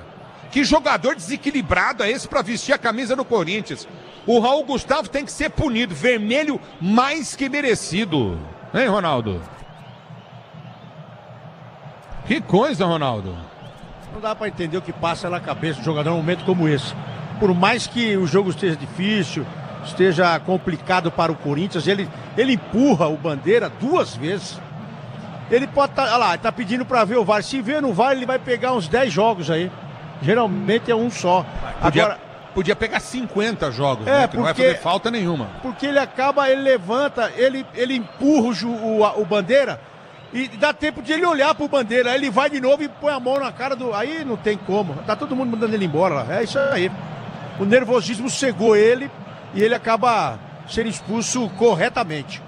Speaker 1: Que jogador desequilibrado é esse para vestir a camisa do Corinthians? O Raul Gustavo tem que ser punido, vermelho mais que merecido. Hein, Ronaldo? Que coisa, Ronaldo.
Speaker 15: Não dá para entender o que passa na cabeça do jogador num momento como esse. Por mais que o jogo esteja difícil, esteja complicado para o Corinthians, ele empurra o Bandeira 2 vezes. Ele pode estar, olha lá, ele tá pedindo para ver o VAR. Se ver no VAR, ele vai pegar uns 10 jogos aí. Geralmente é um só.
Speaker 1: Podia pegar 50 jogos, né? Que não vai fazer falta nenhuma.
Speaker 15: Porque ele levanta, ele empurra o Bandeira e dá tempo de ele olhar pro Bandeira. Aí ele vai de novo e põe a mão na cara do... Aí não tem como. Tá todo mundo mandando ele embora lá. É isso aí. O nervosismo cegou ele e ele acaba sendo expulso corretamente.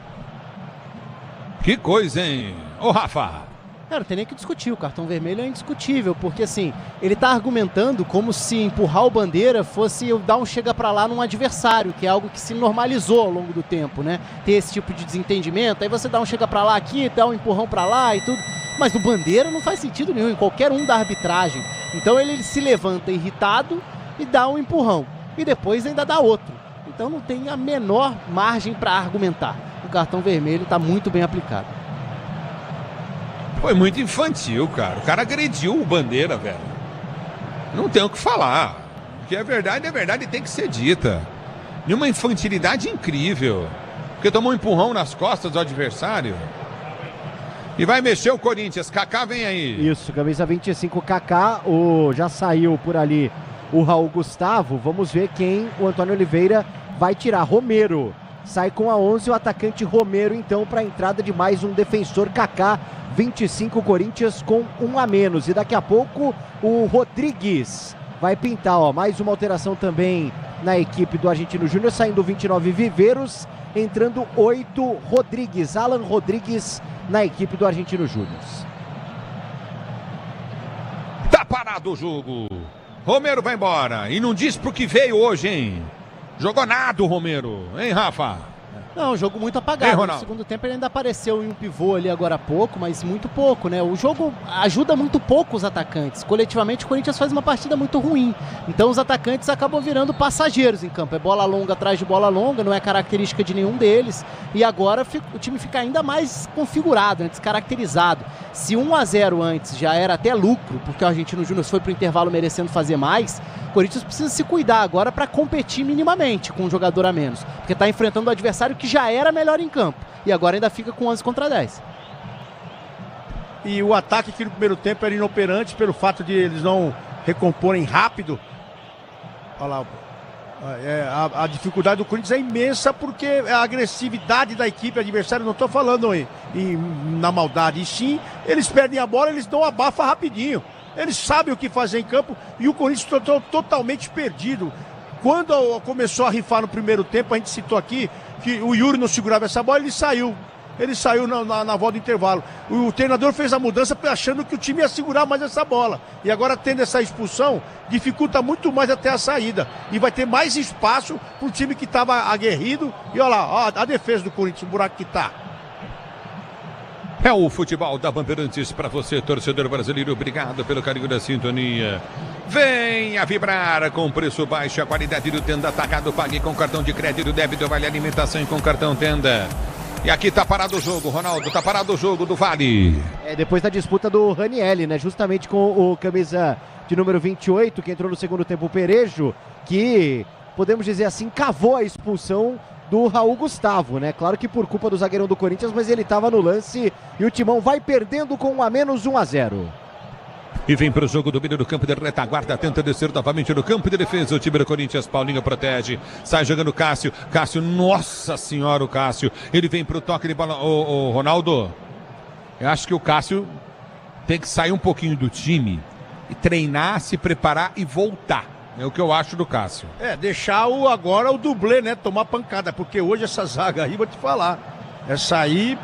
Speaker 1: Que coisa, hein? Ô, Rafa!
Speaker 5: Cara, não tem nem que discutir, o cartão vermelho é indiscutível, porque assim, ele tá argumentando como se empurrar o Bandeira fosse dar um chega pra lá num adversário, que é algo que se normalizou ao longo do tempo, né? Ter esse tipo de desentendimento, aí você dá um chega pra lá aqui, dá um empurrão pra lá e tudo, mas no Bandeira não faz sentido nenhum, em qualquer um da arbitragem. Então ele se levanta irritado e dá um empurrão. e depois ainda dá outro. Então não tem a menor margem para argumentar. O cartão vermelho está muito bem aplicado.
Speaker 1: Foi muito infantil, cara. O cara agrediu o Bandeira, velho. Não tem o que falar. O que é verdade e tem que ser dita. E uma infantilidade incrível. Porque tomou um empurrão nas costas do adversário. E vai mexer o Corinthians. Kaká vem aí.
Speaker 2: Isso, camisa 25, Kaká. Já saiu por ali o Raul Gustavo. Vamos ver quem o Antônio Oliveira vai tirar. Romero sai com a 11, o atacante Romero, então, para a entrada de mais um defensor. Kaká, 25, Corinthians com um a menos. E daqui a pouco o Rodrigues vai pintar, ó, mais uma alteração também na equipe do Argentino Júnior, saindo 29 Viveiros, entrando 8 Rodrigues, Alan Rodrigues na equipe do Argentino Júnior.
Speaker 1: Tá parado o jogo. Romero vai embora e não diz pro que veio hoje, hein? Jogou nada o Romero, hein, Rafa?
Speaker 5: Não, um jogo muito apagado. No segundo tempo ele ainda apareceu em um pivô ali agora há pouco, mas muito pouco, né? O jogo ajuda muito pouco os atacantes. Coletivamente o Corinthians faz uma partida muito ruim. Então os atacantes acabam virando passageiros em campo. É bola longa atrás de bola longa, não é característica de nenhum deles. E agora o time fica ainda mais configurado, né? Descaracterizado. Se 1-0 antes já era até lucro, porque o Argentino Júnior foi pro intervalo merecendo fazer mais, o Corinthians precisa se cuidar agora para competir minimamente com um jogador a menos. Porque está enfrentando o adversário que já era melhor em campo. E agora ainda fica com 11 contra 10.
Speaker 15: E o ataque que no primeiro tempo era inoperante pelo fato de eles não recomporem rápido. Olha lá, a dificuldade do Corinthians é imensa porque a agressividade da equipe adversária, não estou falando na maldade, e sim, eles perdem a bola, eles dão uma bafa rapidinho. Eles sabem o que fazer em campo e o Corinthians está totalmente perdido. Quando começou a rifar no primeiro tempo, a gente citou aqui que o Yuri não segurava essa bola, ele saiu. Ele saiu na volta do intervalo. O treinador fez a mudança achando que o time ia segurar mais essa bola. E agora, tendo essa expulsão, dificulta muito mais até a saída. E vai ter mais espaço para o time que estava aguerrido. E olha lá, ó, a defesa do Corinthians, o buraco que tá.
Speaker 1: É o futebol da Bandeirantes para você, torcedor brasileiro. Obrigado pelo carinho da sintonia. Venha vibrar com preço baixo, a qualidade do Tenda Atacado. Pague com cartão de crédito, débito, vale alimentação e com cartão Tenda. E aqui tá parado o jogo, Ronaldo, tá parado o jogo do Vale.
Speaker 2: Depois da disputa do Ranieri, né? Justamente com o camisa de número 28, que entrou no segundo tempo, o Perejo, que, podemos dizer assim, cavou a expulsão do Raul Gustavo, né? Claro que por culpa do zagueirão do Corinthians, mas ele estava no lance e o Timão vai perdendo com 1 a menos, 1-0.
Speaker 1: E vem para o jogo, domínio do campo de retaguarda, tenta descer novamente no campo de defesa. O time do Corinthians, Paulinho protege, sai jogando Cássio. Cássio, nossa senhora, o Cássio. Ele vem para o toque de bola. Ô, Ronaldo, eu acho que o Cássio tem que sair um pouquinho do time e treinar, se preparar e voltar. É o que eu acho do Cássio.
Speaker 15: Deixar agora o dublê, né? Tomar pancada, porque hoje essa zaga aí, vou te falar, essa aí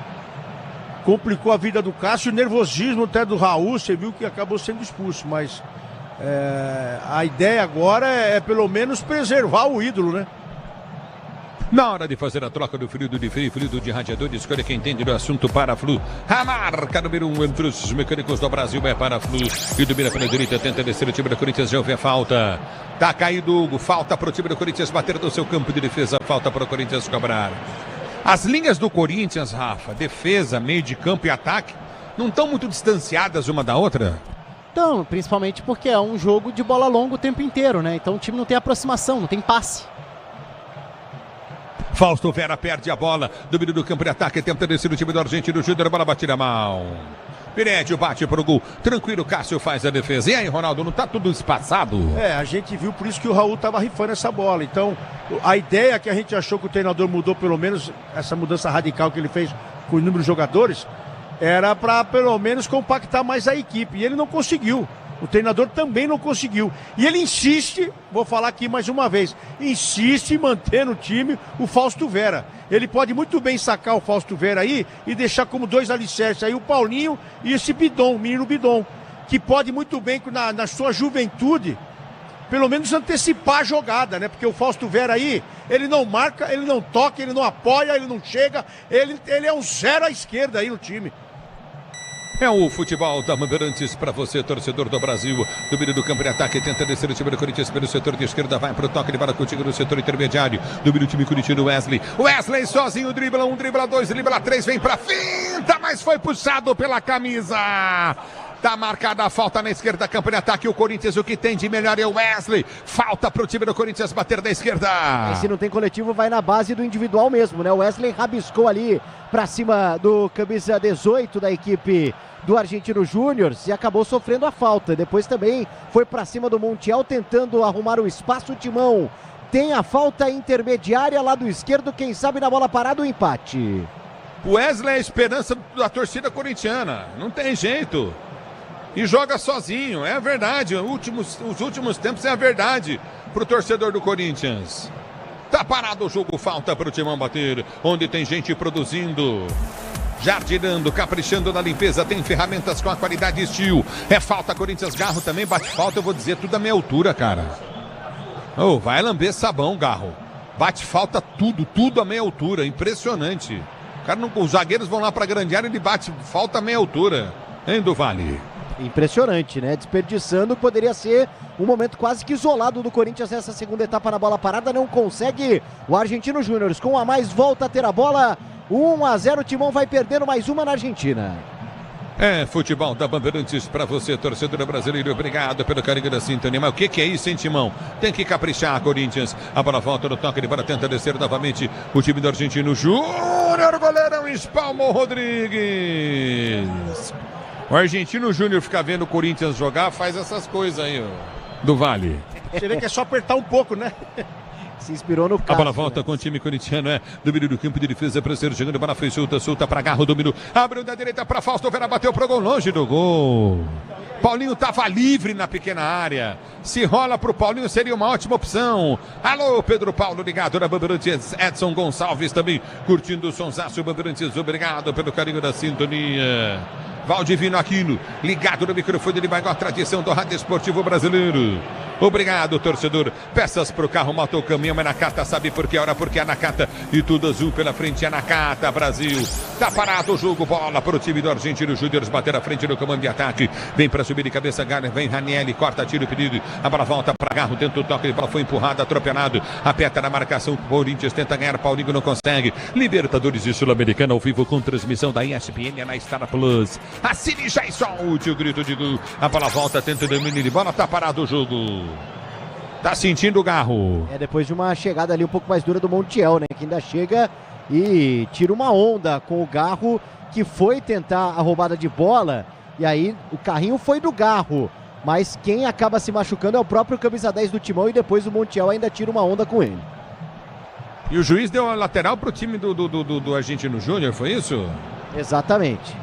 Speaker 15: complicou a vida do Cássio, o nervosismo até do Raul, você viu que acabou sendo expulso, mas a ideia agora é pelo menos preservar o ídolo, né?
Speaker 1: Na hora de fazer a troca do fluido de freio, fluido de radiador, escolha quem entende do assunto Paraflu. A marca número 1 entre os mecânicos do Brasil é Paraflu. E domina pela direita, tenta descer o time do Corinthians, já houve a falta. Tá caído Hugo, falta pro time do Corinthians bater do seu campo de defesa, falta pro Corinthians cobrar. As linhas do Corinthians, Rafa, defesa, meio de campo e ataque, não estão muito distanciadas uma da outra?
Speaker 5: Então, principalmente porque é um jogo de bola longa o tempo inteiro, né? Então o time não tem aproximação, não tem passe.
Speaker 1: Fausto Vera perde a bola, domínio do campo de ataque, tenta descer o time do Argentino Júnior, a bola batida mal. Piretti bate pro gol, tranquilo, Cássio faz a defesa. E aí, Ronaldo, não tá tudo espaçado?
Speaker 15: A gente viu, por isso que o Raul tava rifando essa bola. Então, a ideia que a gente achou que o treinador mudou, pelo menos essa mudança radical que ele fez com o número de jogadores, era para pelo menos compactar mais a equipe. E ele não conseguiu. O treinador também não conseguiu. E ele insiste, vou falar aqui mais uma vez, insiste em manter no time o Fausto Vera. Ele pode muito bem sacar o Fausto Vera aí e deixar como 2 alicerces aí o Paulinho e esse Bidon, o menino Bidon, que pode muito bem, na sua juventude, pelo menos antecipar a jogada, né? Porque o Fausto Vera aí, ele não marca, ele não toca, ele não apoia, ele não chega, ele é um 0 à esquerda aí no time.
Speaker 1: É o futebol da Bandeirantes para você, torcedor do Brasil. Domínio do campo de ataque, tenta descer o time do Corinthians pelo setor de esquerda, vai para o toque de bola contigo no setor intermediário. Domínio do time corintiano, Wesley. Wesley sozinho, dribla 1, dribla 2, dribla 3, vem para finta, mas foi puxado pela camisa. Tá marcada a falta na esquerda, campo de ataque. O Corinthians, o que tem de melhor é o Wesley. Falta pro time do Corinthians bater da esquerda.
Speaker 2: E se não tem coletivo, vai na base do individual mesmo, né? O Wesley rabiscou ali pra cima do camisa 18 da equipe do Argentino Júnior e acabou sofrendo a falta. Depois também foi pra cima do Montiel tentando arrumar o espaço. O Timão tem a falta intermediária, lado esquerdo, quem sabe na bola parada o empate.
Speaker 1: O Wesley é a esperança da torcida corintiana, não tem jeito. E joga sozinho, é verdade. Os últimos tempos é a verdade pro torcedor do Corinthians. Tá parado o jogo, falta pro Timão bater, onde tem gente produzindo, jardinando, caprichando na limpeza, tem ferramentas com a qualidade Steel. É falta, Corinthians. Garro também bate falta, eu vou dizer, tudo a meia altura, cara. Oh, vai lamber sabão, Garro. Bate falta tudo a meia altura, impressionante. Cara, os zagueiros vão lá pra grande área e ele bate falta a meia altura, hein, do Vale?
Speaker 2: Impressionante, né? Desperdiçando, poderia ser um momento quase que isolado do Corinthians nessa segunda etapa na bola parada, não consegue. O Argentino Júnior com a mais volta a ter a bola, 1-0, o Timão vai perdendo mais uma na Argentina.
Speaker 1: É futebol da Bandeirantes pra você, torcedor brasileiro. Obrigado pelo carinho da sintonia. Mas o que é isso, hein, Timão? Tem que caprichar, Corinthians. A bola volta no toque de bola, tenta descer novamente o time do Argentino Júnior. Goleirão espalmou Rodrigues. O Argentino Júnior fica vendo o Corinthians jogar, faz essas coisas aí, ó, do Vale.
Speaker 15: Você vê que é só apertar um pouco, né?
Speaker 2: Se inspirou no caso.
Speaker 1: A bola volta, né, com o time corintiano, domínio do campo de defesa para ser chegando, bola foi solta para Garro, domínio, abriu da direita para Fausto Vera, bateu pro gol, longe do gol. Paulinho tava livre na pequena área. Se rola pro Paulinho, seria uma ótima opção. Alô, Pedro Paulo, ligado na Bandeirantes. Edson Gonçalves também curtindo o sonsaço Bandeirantes. Obrigado pelo carinho da sintonia. Valdivino Aquino, ligado no microfone de maior tradição do rádio esportivo brasileiro. Obrigado, torcedor. Peças pro carro, moto, caminhão, é Nakata. Sabe por que hora? Porque é Nakata. E tudo azul pela frente, é Nakata, Brasil. Tá parado o jogo, bola pro time do Argentino Júnior, bater à frente no comando de ataque. Vem pra subir de cabeça, vem Ranieri, corta, tira o pedido. A bola volta pra Garro, dentro do toque, a bola foi empurrada, atropelado. Aperta na marcação, Corinthians tenta ganhar, Paulinho não consegue. Libertadores e Sul-Americana ao vivo com transmissão da ESPN na Star Plus. Assine já e solte o grito de gol. A bola volta, tenta o domínio de bola, tá parado o jogo. Tá sentindo o Garro.
Speaker 2: É, depois de uma chegada ali um pouco mais dura do Montiel, né? Que ainda chega e tira uma onda com o Garro, que foi tentar a roubada de bola. E aí o carrinho foi do Garro. Mas quem acaba se machucando é o próprio camisa 10 do Timão. E depois o Montiel ainda tira uma onda com ele.
Speaker 1: E o juiz deu a lateral pro time do Argentino Júnior, foi isso?
Speaker 2: Exatamente.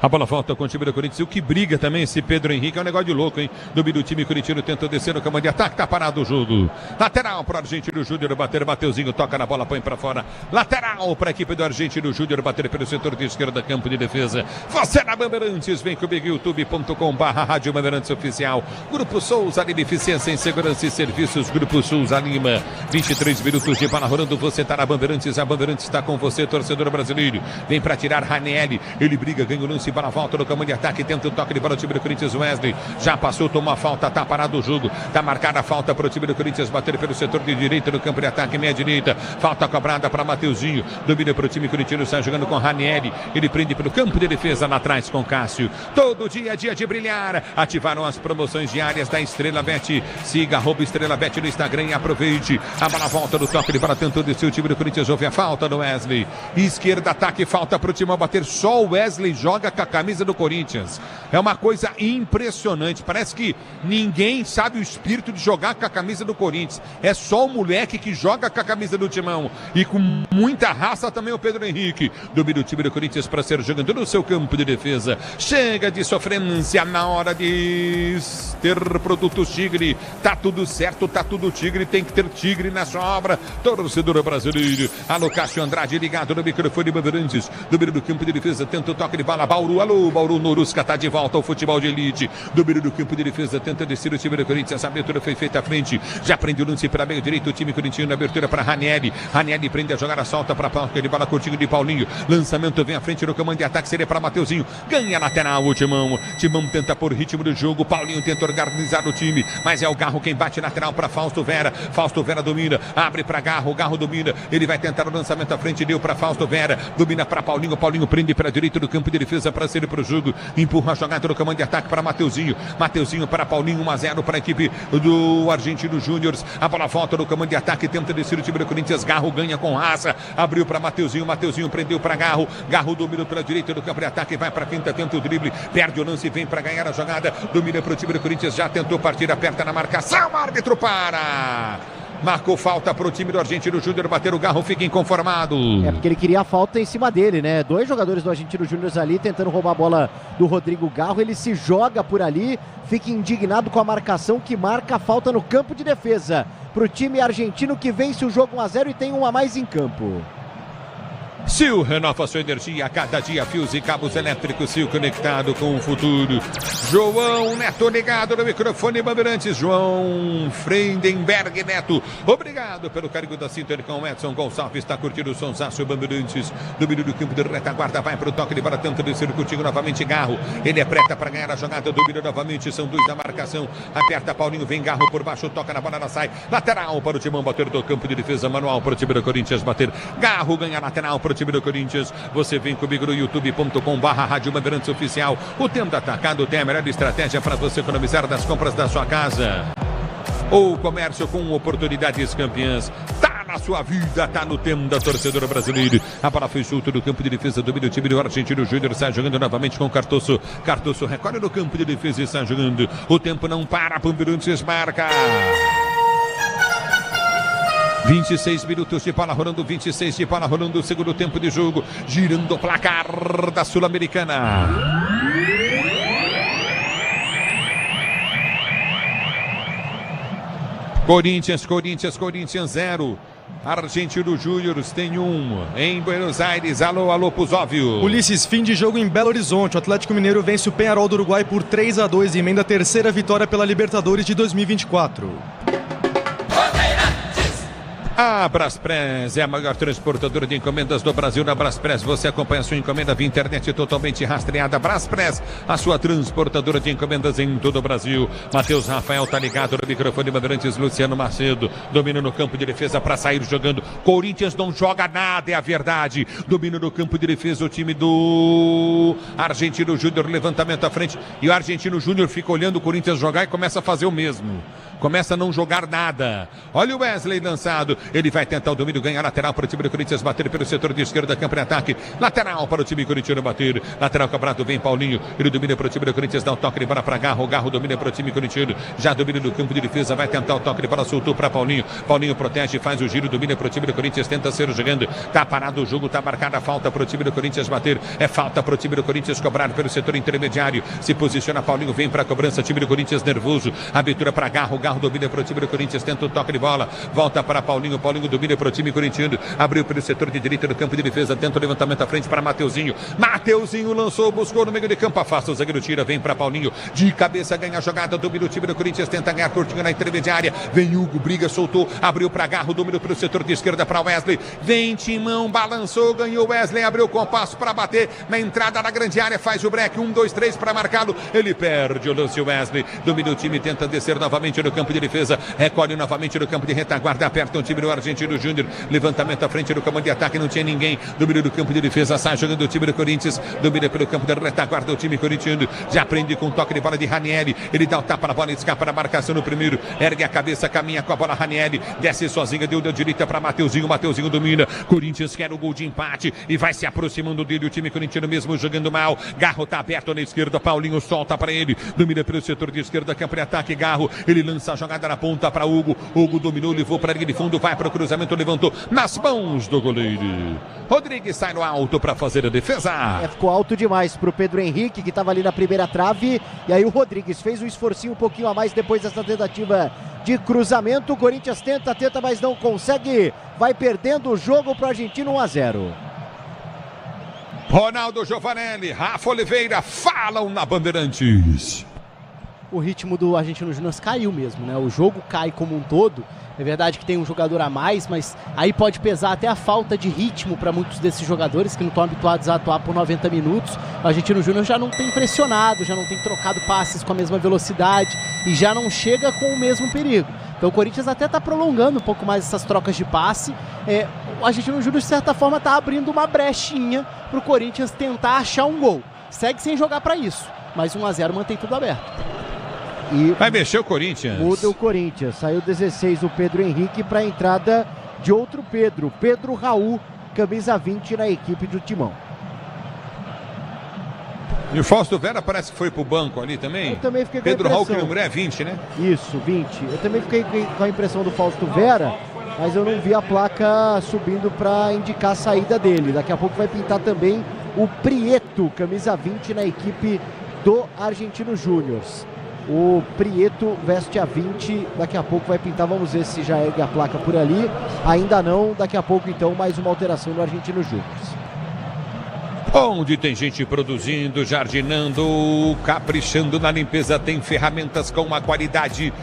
Speaker 1: A bola volta com o time do Corinthians. O que briga também esse Pedro Henrique é um negócio de louco, hein? Domínio do time corintiano, tenta descer no campo de ataque, tá parado o jogo. Lateral para o Argentino Júnior bater, Mateuzinho toca na bola, põe para fora. Lateral para a equipe do Argentino Júnior bater pelo setor de esquerda, campo de defesa. Você na Bandeirantes, vem comigo, youtube.com/Rádio Bandeirantes Oficial. Grupo Souza Lima, eficiência em segurança e serviços. Grupo Souza Lima, 23 minutos de bola rolando. Você tá na Bandeirantes, a Bandeirantes está com você, torcedor brasileiro. Vem para tirar Ranieri, ele briga, ganha o lance. Bola volta no campo de ataque, tenta o toque de bola do time do Corinthians. Wesley já passou, tomou a falta, tá parado o jogo, tá marcada a falta para o time do Corinthians bater pelo setor de direita no campo de ataque, meia direita, falta cobrada para Mateuzinho, domina para o time corintiano, está jogando com Ranieri, ele prende pelo campo de defesa lá atrás com Cássio. Todo dia é dia de brilhar. Ativaram as promoções diárias da Estrela Bet. Siga @Estrela Bet no Instagram e aproveite. A bola volta no toque de bola, tentou descer o time do Corinthians, houve a falta do Wesley. Esquerda, ataque, falta para o time bater. Só o Wesley joga com a camisa do Corinthians. É uma coisa impressionante. Parece que ninguém sabe o espírito de jogar com a camisa do Corinthians. É só o moleque que joga com a camisa do Timão. E com muita raça também o Pedro Henrique. Domina o time do Corinthians para ser jogando no seu campo de defesa. Chega de sofrência na hora de ter produtos Tigre. Tá tudo certo, tá tudo Tigre. Tem que ter Tigre na sua obra. Torcedor brasileiro. Alô, Cássio Andrade ligado no microfone Bandeirantes. Domina do campo de defesa. Tenta o toque de bola. Bauru. Alô, Bauru, Norusca tá de volta ao futebol de elite. Domínio do campo de defesa, tenta descer o time do Corinthians. A abertura foi feita à frente. Já prende o lance para meio direito. O time corintiano, abertura para Ranieri. Ranieri prende a jogada, solta para Paulo. Ele bola curtinho de Paulinho. Lançamento vem à frente no comando de ataque. Seria para Mateuzinho. Ganha lateral o Timão. Timão tenta pôr ritmo do jogo. Paulinho tenta organizar o time. Mas é o Garro quem bate lateral para Fausto Vera. Fausto Vera domina. Abre para Garro. Garro domina. Ele vai tentar o lançamento à frente. Deu para Fausto Vera. Domina para Paulinho. Paulinho prende para direito do campo de defesa para sair para o jogo. Empurra a jogada no comando de ataque para Mateuzinho. Mateuzinho para Paulinho. 1-0 para a equipe do Argentino Júnior. A bola volta no comando de ataque. Tenta descer o time do Corinthians. Garro ganha com raça. Abriu para Mateuzinho. Mateuzinho prendeu para Garro. Garro domina pela direita do campo de ataque. Vai para a quinta. Tenta o drible. Perde o lance. Vem para ganhar a jogada. Domina para o time do Corinthians. Já tentou partir. Aperta na marcação. O árbitro para. Marcou falta para o time do Argentino Júnior. Bater o Garro, fica inconformado.
Speaker 2: É porque ele queria a falta em cima dele, né? 2 jogadores do Argentino Júnior ali tentando roubar a bola do Rodrigo Garro. Ele se joga por ali, fica indignado com a marcação que marca a falta no campo de defesa. Para o time argentino que vence o jogo 1-0 e tem um a mais em campo.
Speaker 1: Sil renova sua energia a cada dia, fios e cabos elétricos. Sil conectado com o futuro. João Neto ligado no microfone Bandeirantes. João Freidenberg Neto, obrigado pelo carinho da sintonia com o Edson Gonçalves. Está curtindo o sonsaço Bandeirantes. Domínio do campo de retaguarda, vai para o toque de bola, tenta descer contigo novamente Garro. Ele aperta para ganhar a jogada, domina novamente, são 2 da marcação. Aperta Paulinho, vem Garro por baixo, toca na bola, ela sai. Lateral para o Timão bater do campo de defesa, manual para o time do Corinthians bater. Garro ganha lateral para o time do Corinthians. Você vem comigo no youtube.com/Rádio Bandeirantes Oficial. O Tempo Atacado tem a melhor estratégia para você economizar das compras da sua casa ou comércio com oportunidades campeãs. Tá na sua vida, tá no tempo da torcedora brasileira. A bola foi solta do campo de defesa, domina o time do Argentino Júnior, sai jogando novamente com Cardoso. Cardoso recolhe no campo de defesa e sai jogando. O tempo não para, Bandeirantes marca. 26 minutos de bola rolando, 26 de bola rolando, o segundo tempo de jogo, girando o placar da Sul-Americana. Corinthians 0. Argentino Júnior tem 1 em Buenos Aires. Alô, Puzóvio.
Speaker 6: Ulisses, fim de jogo em Belo Horizonte. O Atlético Mineiro vence o Peñarol do Uruguai por 3-2 e emenda a terceira vitória pela Libertadores de 2024.
Speaker 1: A Braspress é a maior transportadora de encomendas do Brasil. Na Braspress você acompanha a sua encomenda via internet totalmente rastreada. Braspress, a sua transportadora de encomendas em todo o Brasil. Matheus Rafael tá ligado no microfone Bandeirantes. Luciano Macedo domina no campo de defesa para sair jogando. Corinthians não joga nada, é a verdade. Domina no campo de defesa o time do Argentino Júnior. Levantamento à frente e o Argentino Júnior fica olhando o Corinthians jogar e começa a fazer o mesmo. Começa a não jogar nada. Olha o Wesley lançado. Ele vai tentar o domínio, ganhar lateral para o time do Corinthians, bater pelo setor de esquerda, campo de ataque. Lateral para o time corintiano bater. Lateral cobrado, vem Paulinho. Ele domina para o time do Corinthians, dá um toque de bola para Garro. Garro domina para o time corintiano. Já domina no campo de defesa, vai tentar o toque de bola, soltou para Paulinho. Paulinho protege, faz o giro, domina para o time do Corinthians, tenta ser jogando. Tá parado o jogo, tá marcada a falta para o time do Corinthians bater. É falta para o time do Corinthians cobrar pelo setor intermediário. Se posiciona Paulinho, vem para a cobrança. Time do Corinthians nervoso. Abertura para Garro. Garro domina para o time do Corinthians, tenta o toque de bola. Volta para Paulinho. Paulinho domina para o time corintiano. Abriu pelo setor de direita do campo de defesa. Tenta o levantamento à frente para Mateuzinho. Mateuzinho lançou, buscou no meio de campo. Afasta o zagueiro, tira, vem para Paulinho. De cabeça ganha a jogada. Domina o time do Corinthians. Tenta ganhar curtinho na intermediária. Vem Hugo, briga, soltou. Abriu para Garro. Domina pelo setor de esquerda para Wesley. Vem Timão, balançou, ganhou Wesley. Abriu o compasso para bater na entrada da grande área. Faz o break. 1, 2, 3 para marcá-lo. Ele perde o lance. Wesley domina o time. Tenta descer novamente no campo de defesa. Recolhe novamente no campo de retaguarda. Aperta o time do Argentino Júnior. Levantamento à frente do comando de ataque. Não tinha ninguém. Domina do campo de defesa. Sai jogando o time do Corinthians. Domina pelo campo de retaguarda o time corintiano. Já prende com toque de bola de Ranieri. Ele dá o tapa na bola. Escapa na marcação no primeiro. Ergue a cabeça. Caminha com a bola. Ranieri desce sozinha. Deu direita para Mateuzinho. Mateuzinho domina. Corinthians quer o gol de empate. E vai se aproximando dele. O time corintiano mesmo jogando mal. Garro tá aberto na esquerda. Paulinho solta para ele. Domina pelo setor de esquerda. Campo de ataque. Garro. Ele lança a jogada na ponta para Hugo. Hugo dominou. Levou para a linha de fundo. Vai para o cruzamento. Levantou nas mãos do goleiro. Rodrigues sai no alto para fazer a defesa.
Speaker 2: Ficou alto demais para o Pedro Henrique, que estava ali na primeira trave. E aí o Rodrigues fez um esforcinho um pouquinho a mais depois dessa tentativa de cruzamento. O Corinthians tenta, mas não consegue. Vai perdendo o jogo para o Argentino 1-0.
Speaker 1: Ronaldo Giovanelli, Rafa Oliveira falam na Bandeirantes.
Speaker 5: O ritmo do Argentino Júnior caiu mesmo, né? O jogo cai como um todo. É verdade que tem um jogador a mais, mas aí pode pesar até a falta de ritmo para muitos desses jogadores que não estão habituados a atuar por 90 minutos. O Argentino Júnior já não tem pressionado, já não tem trocado passes com a mesma velocidade e já não chega com o mesmo perigo. Então o Corinthians até está prolongando um pouco mais essas trocas de passe. O Argentino Júnior, de certa forma, está abrindo uma brechinha para o Corinthians tentar achar um gol. Segue sem jogar para isso, mas 1-0 mantém tudo aberto.
Speaker 2: E
Speaker 1: vai mexer o Corinthians.
Speaker 2: Muda o Corinthians. Saiu 16 o Pedro Henrique para a entrada de outro Pedro. Pedro Raul, camisa 20 na equipe do Timão.
Speaker 1: E o Fausto Vera parece que foi pro banco ali também.
Speaker 2: Eu também fiquei com
Speaker 1: Pedro
Speaker 2: a impressão.
Speaker 1: Raul, que número é 20, né?
Speaker 2: Isso, 20. Eu também fiquei com a impressão do Fausto Vera, mas eu não vi a placa subindo para indicar a saída dele. Daqui a pouco vai pintar também o Prieto, camisa 20 na equipe do Argentino Júnior. O Prieto veste a 20, daqui a pouco vai pintar, vamos ver se já ergue a placa por ali. Ainda não, daqui a pouco então mais uma alteração no Argentino Júnior.
Speaker 1: Onde tem gente produzindo, jardinando, caprichando na limpeza, tem ferramentas com uma qualidade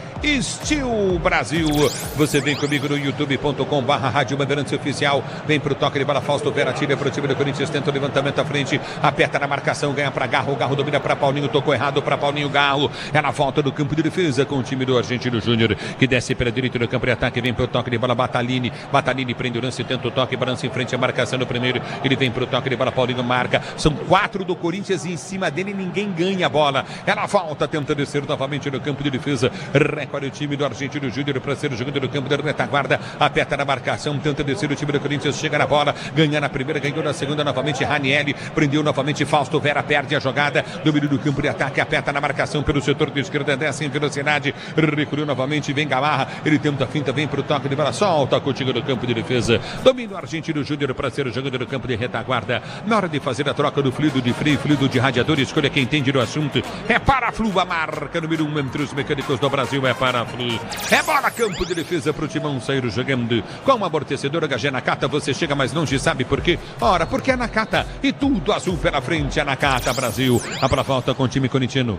Speaker 1: Steel Brasil. Você vem comigo no youtube.com/Rádio Bandeirantes Oficial. Vem pro toque de bola, Fausto Vera tira pro time do Corinthians, tenta o levantamento à frente, aperta na marcação, ganha pra Garro, Garro domina pra Paulinho, tocou errado pra Paulinho, Garro. Ela volta do campo de defesa com o time do Argentino Júnior, que desce pela direita no campo de ataque, vem pro toque de bola, Batalini prende o lance, tenta o toque, balança em frente a marcação no primeiro, ele vem pro toque de bola, Paulinho marca. São 4 do Corinthians e em cima dele ninguém ganha a bola. Ela volta, tenta descer novamente no campo de defesa. Recolhe o time do Argentino Júnior para ser jogando no campo da retaguarda. Aperta na marcação, tenta descer o time do Corinthians. Chega na bola, ganha na primeira, ganhou na segunda novamente. Ranieri prendeu novamente. Fausto Vera perde a jogada. Domínio do campo de ataque, aperta na marcação pelo setor de esquerda, desce em velocidade. Recolheu novamente, vem Gamarra. Ele tenta a finta, vem para o toque de bola, solta contigo no campo de defesa. Domínio Argentino Júnior para ser jogando no campo de retaguarda. Na hora de fazer a troca do fluido de freio, fluido de radiador, escolha quem entende do assunto. É Paraflu, a marca número 1 entre os mecânicos do Brasil, é Paraflu. É bola, campo de defesa pro Timão sair jogando. Com o amortecedor HG Nakata, você chega mais longe, sabe por quê? Ora, porque é Nakata e tudo azul pela frente, é Nakata Brasil. A bola volta com o time corintiano.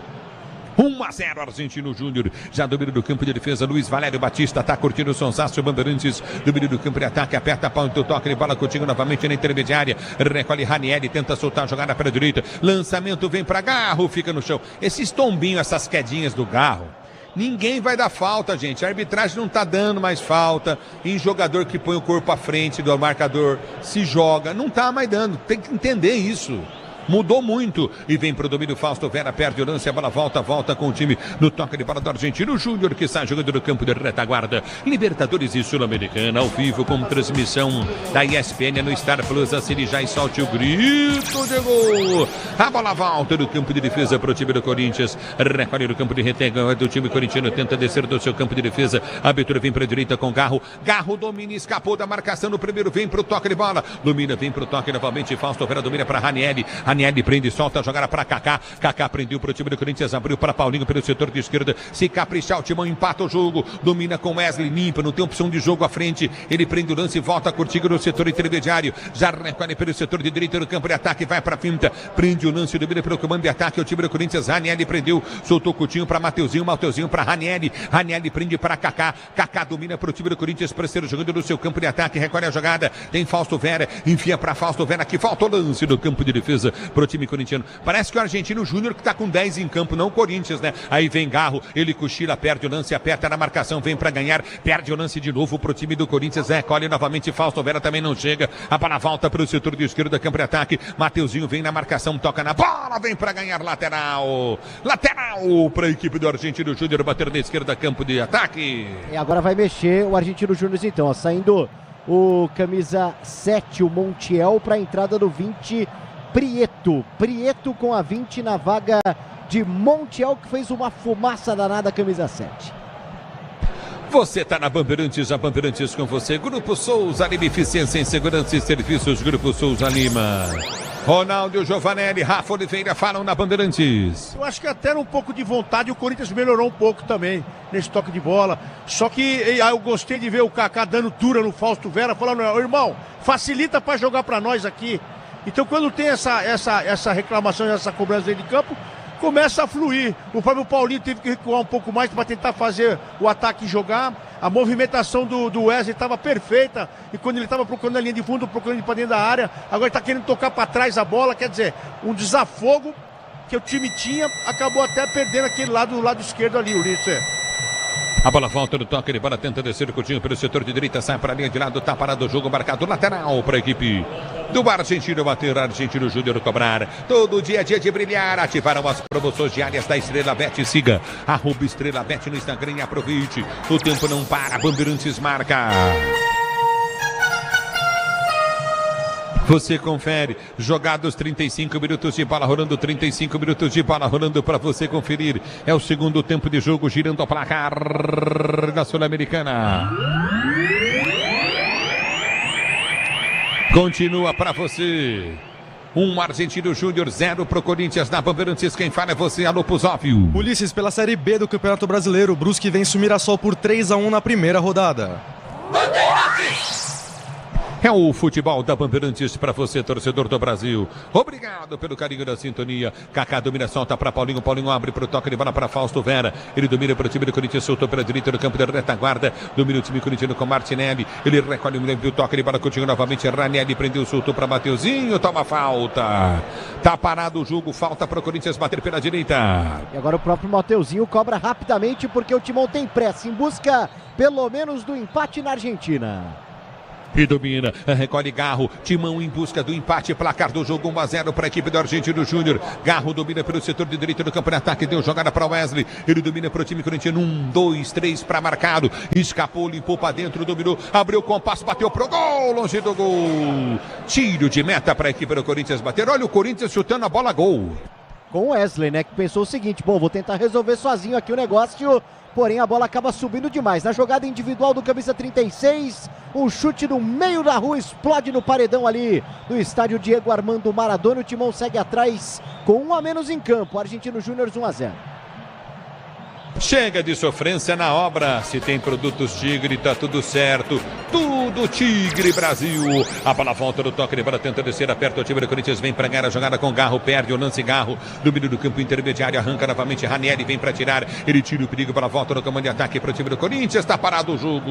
Speaker 1: 1-0 Argentino Júnior, já domínio do campo de defesa, Luiz Valério Batista tá curtindo o sonsaço, Bandeirantes, domínio do campo de ataque, aperta a pau do toque de bola contigo novamente na intermediária, recolhe Ranieri, tenta soltar a jogada para a direita, lançamento vem para Garro, fica no chão, esses tombinhos, essas quedinhas do Garro, ninguém vai dar falta, gente, a arbitragem não tá dando mais falta em jogador que põe o corpo à frente do marcador, se joga, não tá mais dando, tem que entender isso. Mudou muito e vem pro domínio Fausto Vera, perde o lance, a bola volta com o time no toque de bola do Argentino Júnior, que está jogando no campo de retaguarda. Libertadores e Sul-Americana ao vivo com transmissão da ESPN no Star Plus. Assine já e solte o grito de gol. A bola volta do campo de defesa pro time do Corinthians, recolhe no campo de retaguarda do time corintiano, tenta descer do seu campo de defesa, a abertura vem pra direita com Garro, domina, escapou da marcação no primeiro, vem pro toque de bola, domina, vem pro toque novamente, Fausto Vera domina pra Ranieri, Ranieri prende, solta a jogada para Kaká. Kaká prendeu para o time do Corinthians, abriu para Paulinho pelo setor de esquerda. Se caprichar, o Timão empata o jogo. Domina com Wesley, limpa, não tem opção de jogo à frente. Ele prende o lance e volta a curtir no setor intermediário. Já recolhe pelo setor de direita no campo de ataque, vai para a finta. Prende o lance, domina pelo comando de ataque. O time do Corinthians, Ranieri prendeu, soltou o Coutinho para Mateuzinho, Mateuzinho para Ranieri. Ranieri prende para Kaká. Kaká domina para o time do Corinthians para ser jogando no seu campo de ataque. Recolhe a jogada, tem Fausto Vera, enfia para Fausto Vera, que falta o lance do campo de defesa pro time corintiano. Parece que o Argentino Júnior que tá com 10 em campo, não o Corinthians, né? Aí vem Garro, ele cochila, perde o lance, aperta na marcação, vem pra ganhar, perde o lance de novo pro time do Corinthians, recolhe novamente, Fausto Vera também não chega, a bola volta pro setor de esquerda, campo de ataque, Mateuzinho vem na marcação, toca na bola, vem pra ganhar, lateral pra equipe do Argentino Júnior, bater na esquerda, campo de ataque.
Speaker 2: E agora vai mexer o Argentino Júnior então, ó, saindo o camisa 7, o Montiel, pra entrada do 20, Prieto com a 20 na vaga de Montiel, que fez uma fumaça danada, camisa 7.
Speaker 1: Você tá na Bandeirantes, a Bandeirantes com você. Grupo Souza Lima, eficiência em segurança e serviços. Grupo Souza Lima. Ronaldo Giovanelli, Rafa Oliveira falam na Bandeirantes.
Speaker 15: Eu acho que até um pouco de vontade o Corinthians melhorou um pouco também nesse toque de bola. Só que eu gostei de ver o Kaká dando dura no Fausto Vera, falando, irmão, facilita para jogar para nós aqui. Então quando tem essa reclamação, essa cobrança dentro de campo, começa a fluir. O próprio Paulinho teve que recuar um pouco mais para tentar fazer o ataque jogar. A movimentação do Wesley estava perfeita. E quando ele estava procurando a linha de fundo, procurando ir para dentro da área, agora está querendo tocar para trás a bola. Quer dizer, um desafogo que o time tinha, acabou até perdendo aquele lado, do lado esquerdo ali, Ulisses.
Speaker 1: A bola volta no toque de bola, tenta descer o curtinho pelo setor de direita, sai para a linha de lado, tá parado o jogo, marcado lateral para a equipe do Argentino bater, Argentino Júnior cobrar. Todo dia é dia de brilhar, ativaram as promoções diárias da Estrela Bet, siga @Estrela Bet no Instagram e aproveite. O tempo não para, Bandeirantes marca. Você confere, jogados 35 minutos de bola rolando, 35 minutos de bola rolando para você conferir. É o segundo tempo de jogo, girando o placar da Sul-Americana. Continua para você. Argentino Júnior, 0 pro Corinthians na Bandeirantes. Quem fala é você, alô Pusóvio.
Speaker 6: Ulisses, pela Série B do Campeonato Brasileiro, o Brusque vence o Mirassol por 3-1 na primeira rodada.
Speaker 1: Bandeirantes! É o futebol da Bandeirantes para você, torcedor do Brasil. Obrigado pelo carinho da sintonia. Kaká domina, solta para Paulinho. Paulinho abre para o toque de bola para Fausto Vera. Ele domina para o time do Corinthians, soltou pela direita no campo da retaguarda. Domina o time corintiano com Martinelli. Ele recolhe o toque de bola, continua novamente. Ranieri prendeu, soltou para Mateuzinho. Toma falta. Tá parado o jogo, falta para o Corinthians bater pela direita.
Speaker 2: E agora o próprio Mateuzinho cobra rapidamente porque o Timão tem pressa em busca, pelo menos, do empate na Argentina.
Speaker 1: E domina, recolhe Garro, Timão em busca do empate, placar do jogo 1-0 para a equipe do Argentino Júnior. Garro domina pelo setor de direita do campo de ataque, deu jogada para Wesley, ele domina para o time corintiano, 1, 2, 3 para marcado, escapou, limpou para dentro, dominou, abriu o compasso, bateu pro gol, longe do gol. Tiro de meta para a equipe do Corinthians bater, olha o Corinthians chutando a bola, gol.
Speaker 2: Com o Wesley, né, que pensou o seguinte, bom, vou tentar resolver sozinho aqui o negócio. Porém, a bola acaba subindo demais. Na jogada individual do camisa 36, um chute no meio da rua, explode no paredão ali do estádio Diego Armando Maradona. O Timão segue atrás com 1 a menos em campo. Argentino Júnior 1-0.
Speaker 1: Chega de sofrência na obra. Se tem produtos Tigre, tá tudo certo. Tudo Tigre Brasil. A bola volta no toque de bola, tenta descer, aperta o time do Corinthians, vem pra ganhar a jogada com Garro, perde o lance Garro, domínio do campo intermediário, arranca novamente Ranieri, vem pra tirar, ele tira o perigo, bola volta no comando de ataque pro time do Corinthians, tá parado o jogo.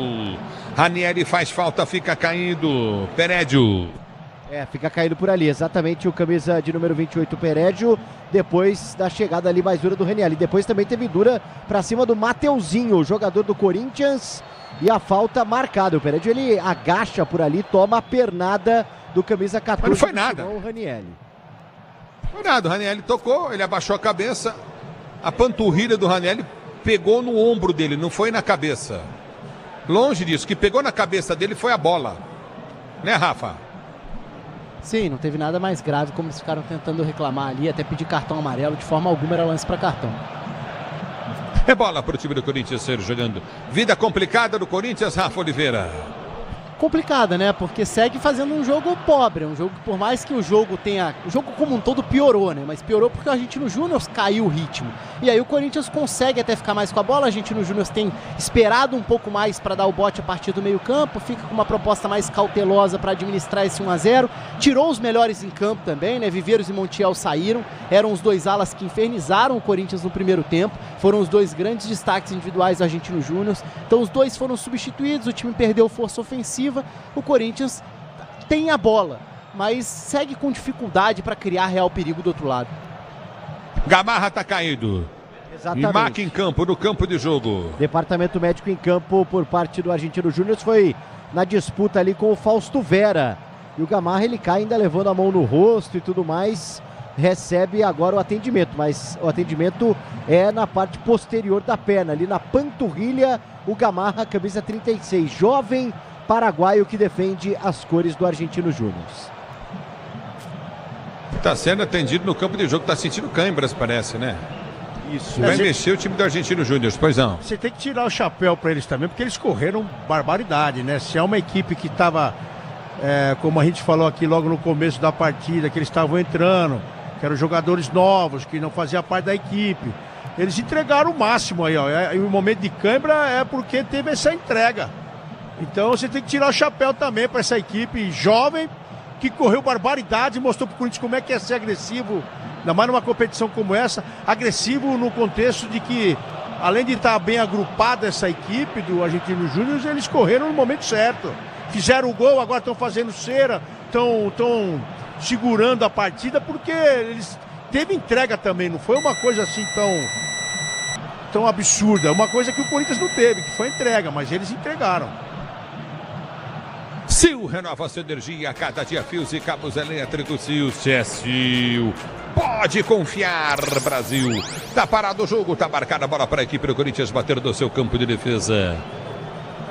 Speaker 1: Ranieri faz falta, fica caindo. Perédio.
Speaker 2: Fica caído por ali, exatamente o camisa de número 28, Perédio, depois da chegada ali mais dura do Ranieri. Depois também teve dura pra cima do Mateuzinho, jogador do Corinthians, e a falta marcada. O Perédio, ele agacha por ali, toma a pernada do camisa 14.
Speaker 1: Mas não foi nada.
Speaker 2: O Ranieri.
Speaker 1: Foi nada, o Ranieri tocou, ele abaixou a cabeça, a panturrilha do Ranieri pegou no ombro dele, não foi na cabeça. Longe disso, o que pegou na cabeça dele foi a bola. Né, Rafa?
Speaker 5: Sim, não teve nada mais grave, como eles ficaram tentando reclamar ali, até pedir cartão amarelo, de forma alguma era lance para cartão.
Speaker 1: É bola para o time do Corinthians ser jogando. Vida complicada do Corinthians, Rafa Oliveira.
Speaker 5: Complicada, né? Porque segue fazendo um jogo pobre, um jogo que por mais que o jogo tenha... O jogo como um todo piorou, né? Mas piorou porque o Argentino Júnior caiu o ritmo. E aí o Corinthians consegue até ficar mais com a bola, o Argentino Júnior tem esperado um pouco mais para dar o bote a partir do meio campo, fica com uma proposta mais cautelosa para administrar esse 1-0. Tirou os melhores em campo também, né? Viveiros e Montiel saíram, eram os dois alas que infernizaram o Corinthians no primeiro tempo, foram os dois grandes destaques individuais do Argentino Júnior. Então os dois foram substituídos, o time perdeu força ofensiva. O Corinthians tem a bola, mas segue com dificuldade para criar real perigo do outro lado.
Speaker 1: Gamarra tá caído.
Speaker 2: Exatamente.
Speaker 1: E Mac em campo, no campo de jogo.
Speaker 2: Departamento médico em campo por parte do Argentino Júnior foi na disputa ali com o Fausto Vera. E o Gamarra, ele cai ainda levando a mão no rosto e tudo mais. Recebe agora o atendimento, mas o atendimento é na parte posterior da perna, ali na panturrilha. O Gamarra, camisa 36, jovem paraguaio que defende as cores do Argentino Júnior.
Speaker 1: Tá sendo atendido no campo de jogo, tá sentindo câimbras, parece, né?
Speaker 15: Isso.
Speaker 1: Vai mexer o time do Argentino Júnior, pois não.
Speaker 15: Você tem que tirar o chapéu para eles também, porque eles correram barbaridade, né? Se é uma equipe que estava, como a gente falou aqui logo no começo da partida, que eles estavam entrando, que eram jogadores novos, que não faziam parte da equipe, eles entregaram o máximo aí, ó. E o momento de câimbra é porque teve essa entrega. Então você tem que tirar o chapéu também para essa equipe jovem, que correu barbaridade, mostrou pro Corinthians como é que é ser agressivo, ainda mais numa competição como essa, agressivo no contexto de que, além de estar bem agrupada essa equipe do Argentino Júnior, eles correram no momento certo. Fizeram o gol, agora estão fazendo cera, estão segurando a partida, porque eles teve entrega também, não foi uma coisa assim tão absurda. Uma coisa que o Corinthians não teve, que foi entrega, mas eles entregaram.
Speaker 1: Sil renova sua energia a cada dia. Fios e cabos elétricos. Sil, Sil. Pode confiar, Brasil. Tá parado o jogo, tá marcada a bola para a equipe do Corinthians bater do seu campo de defesa.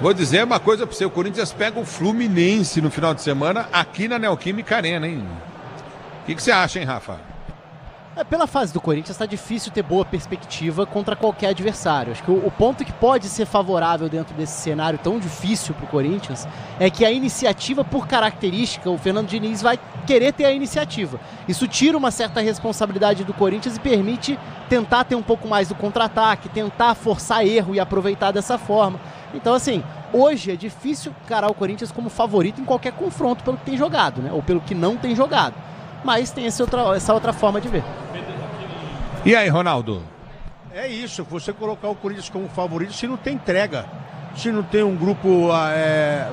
Speaker 1: Vou dizer uma coisa para você, o Corinthians pega o Fluminense no final de semana aqui na Neoquímica Arena, hein? O que você acha, hein, Rafa?
Speaker 5: Pela fase do Corinthians está difícil ter boa perspectiva contra qualquer adversário. Acho que o ponto que pode ser favorável dentro desse cenário tão difícil para o Corinthians é que a iniciativa, por característica, o Fernando Diniz vai querer ter a iniciativa. Isso tira uma certa responsabilidade do Corinthians e permite tentar ter um pouco mais do contra-ataque, tentar forçar erro e aproveitar dessa forma. Então, assim, hoje é difícil encarar o Corinthians como favorito em qualquer confronto pelo que tem jogado, né? Ou pelo que não tem jogado. Mas tem essa outra forma de ver.
Speaker 1: E aí, Ronaldo?
Speaker 15: É isso, você colocar o Corinthians como favorito se não tem entrega. Se não tem um grupo,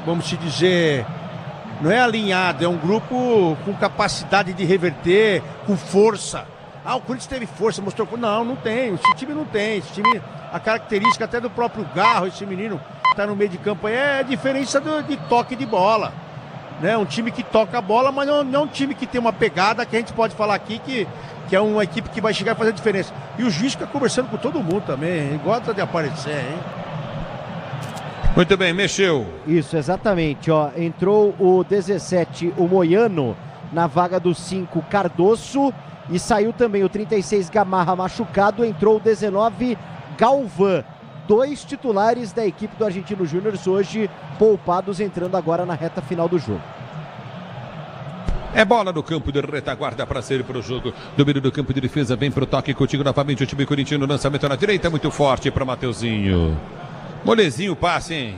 Speaker 15: vamos se dizer, não é alinhado, é um grupo com capacidade de reverter, com força. O Corinthians teve força, mostrou... Não tem, esse time não tem. Esse time, a característica até do próprio Garro, esse menino que está no meio de campo aí, é a diferença de toque de bola. Né? Um time que toca a bola, mas não é um time que tem uma pegada que a gente pode falar aqui que é uma equipe que vai chegar e fazer a diferença. E o juiz fica conversando com todo mundo também, ele gosta de aparecer, hein?
Speaker 1: Muito bem, mexeu.
Speaker 2: Isso, exatamente, ó. Entrou o 17, o Moiano, na vaga do 5, Cardoso, e saiu também o 36, Gamarra, machucado. Entrou o 19, Galvão. 2 titulares da equipe do Argentino Júnior hoje poupados, entrando agora na reta final do jogo.
Speaker 1: É bola no campo de retaguarda para sair para o jogo. Domínio do campo de defesa, vem para o toque contigo novamente o time corintiano. Lançamento na direita, muito forte para Mateuzinho. Molezinho passe, hein?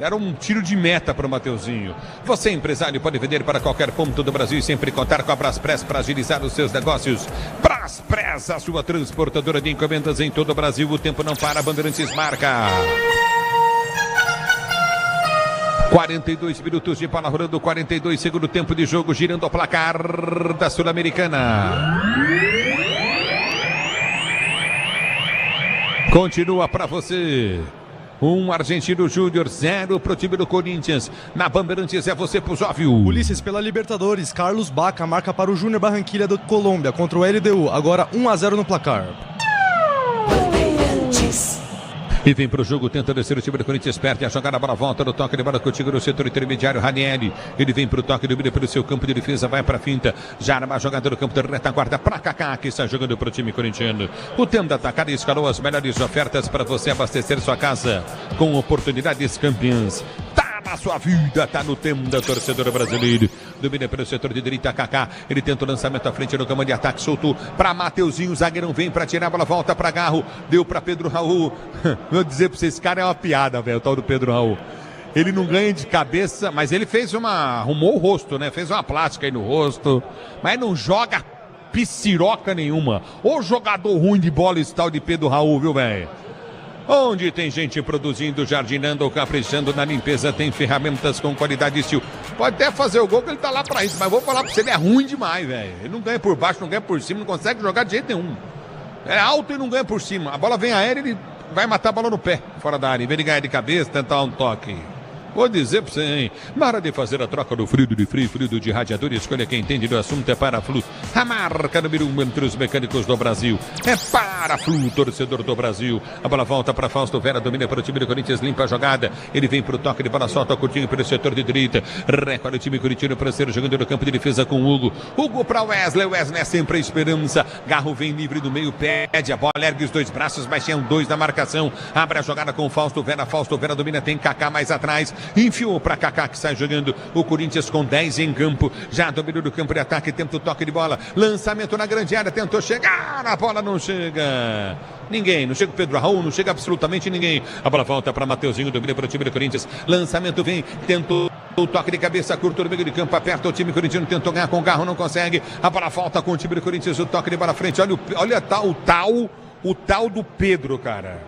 Speaker 1: Era um tiro de meta para o Mateuzinho. Você, empresário, pode vender para qualquer ponto do Brasil e sempre contar com a Braspress para agilizar os seus negócios. Braspress, a sua transportadora de encomendas em todo o Brasil. O tempo não para, Bandeirantes marca. 42 minutos de bola rolando, 42 segundo tempo de jogo, girando o placar da Sul-Americana. Continua para você. Argentino Júnior, 0 pro time do Corinthians. Na Bandeirantes é você pro Jóvio.
Speaker 6: Ulisses, pela Libertadores, Carlos Baca marca para o Júnior Barranquilla do Colômbia contra o LDU. Agora 1-0 no placar.
Speaker 1: E vem pro jogo, tenta descer o time do Corinthians, perde a jogada, a bola volta no toque de bola contigo no setor intermediário, Ranieri. Ele vem pro toque, domina pelo seu campo de defesa, vai pra finta, já arma a jogada no campo de retaguarda pra Kaká, que está jogando pro time corintiano. O tempo da Atacado escalou as melhores ofertas para você abastecer sua casa com oportunidades campeãs. Na sua vida, tá no tempo da torcedora brasileira. Domina pelo setor de direita, Kaká. Ele tenta o lançamento à frente no campo de ataque, soltou para Mateuzinho. O zagueirão vem para tirar a bola, volta para Garro. Deu para Pedro Raul. Vou dizer para vocês, esse cara é uma piada, velho, o tal do Pedro Raul. Ele não ganha de cabeça, mas ele fez arrumou o rosto, né? Fez uma plástica aí no rosto, mas não joga piciroca nenhuma. O jogador ruim de bola esse tal de Pedro Raul, viu, velho? Onde tem gente produzindo, jardinando ou caprichando na limpeza, tem ferramentas com qualidade e estilo. Pode até fazer o gol que ele tá lá pra isso, mas vou falar pra você, ele é ruim demais, velho. Ele não ganha por baixo, não ganha por cima, não consegue jogar de jeito nenhum. É alto e não ganha por cima. A bola vem aérea, ele vai matar a bola no pé, fora da área. Em vez de ganhar de cabeça, tentar um toque. Vou dizer pra você, hein? Na hora de fazer a troca do fluido de frio, fluido de radiador, escolha quem entende do assunto, é Paraflu. A marca número 1 entre os mecânicos do Brasil. É Paraflu, torcedor do Brasil. A bola volta para Fausto Vera, domina para o time do Corinthians, limpa a jogada. Ele vem pro toque de bola, solta o curtinho pelo setor de direita. Recolhe o time corintiano para ser jogando no campo de defesa com Hugo. Hugo para Wesley, Wesley é sempre a esperança. Garro vem livre do meio, pede a bola, ergue os 2 braços, mas tinham 2 na marcação. Abre a jogada com Fausto Vera domina, tem Kaká mais atrás. Enfiou para Kaká, que sai jogando o Corinthians com 10 em campo. Já dominou do campo de ataque, tenta o toque de bola. Lançamento na grande área, tentou chegar. A bola não chega. Ninguém, não chega o Pedro Raul, não chega absolutamente ninguém. A bola volta para Mateuzinho, domina para o time do Corinthians. Lançamento vem, tentou O toque de cabeça curto no meio de campo, aperta o time corintiano, tentou ganhar com o Garro, não consegue. A bola falta com o time do Corinthians, o toque de bola à frente. Olha o tal do Pedro, cara.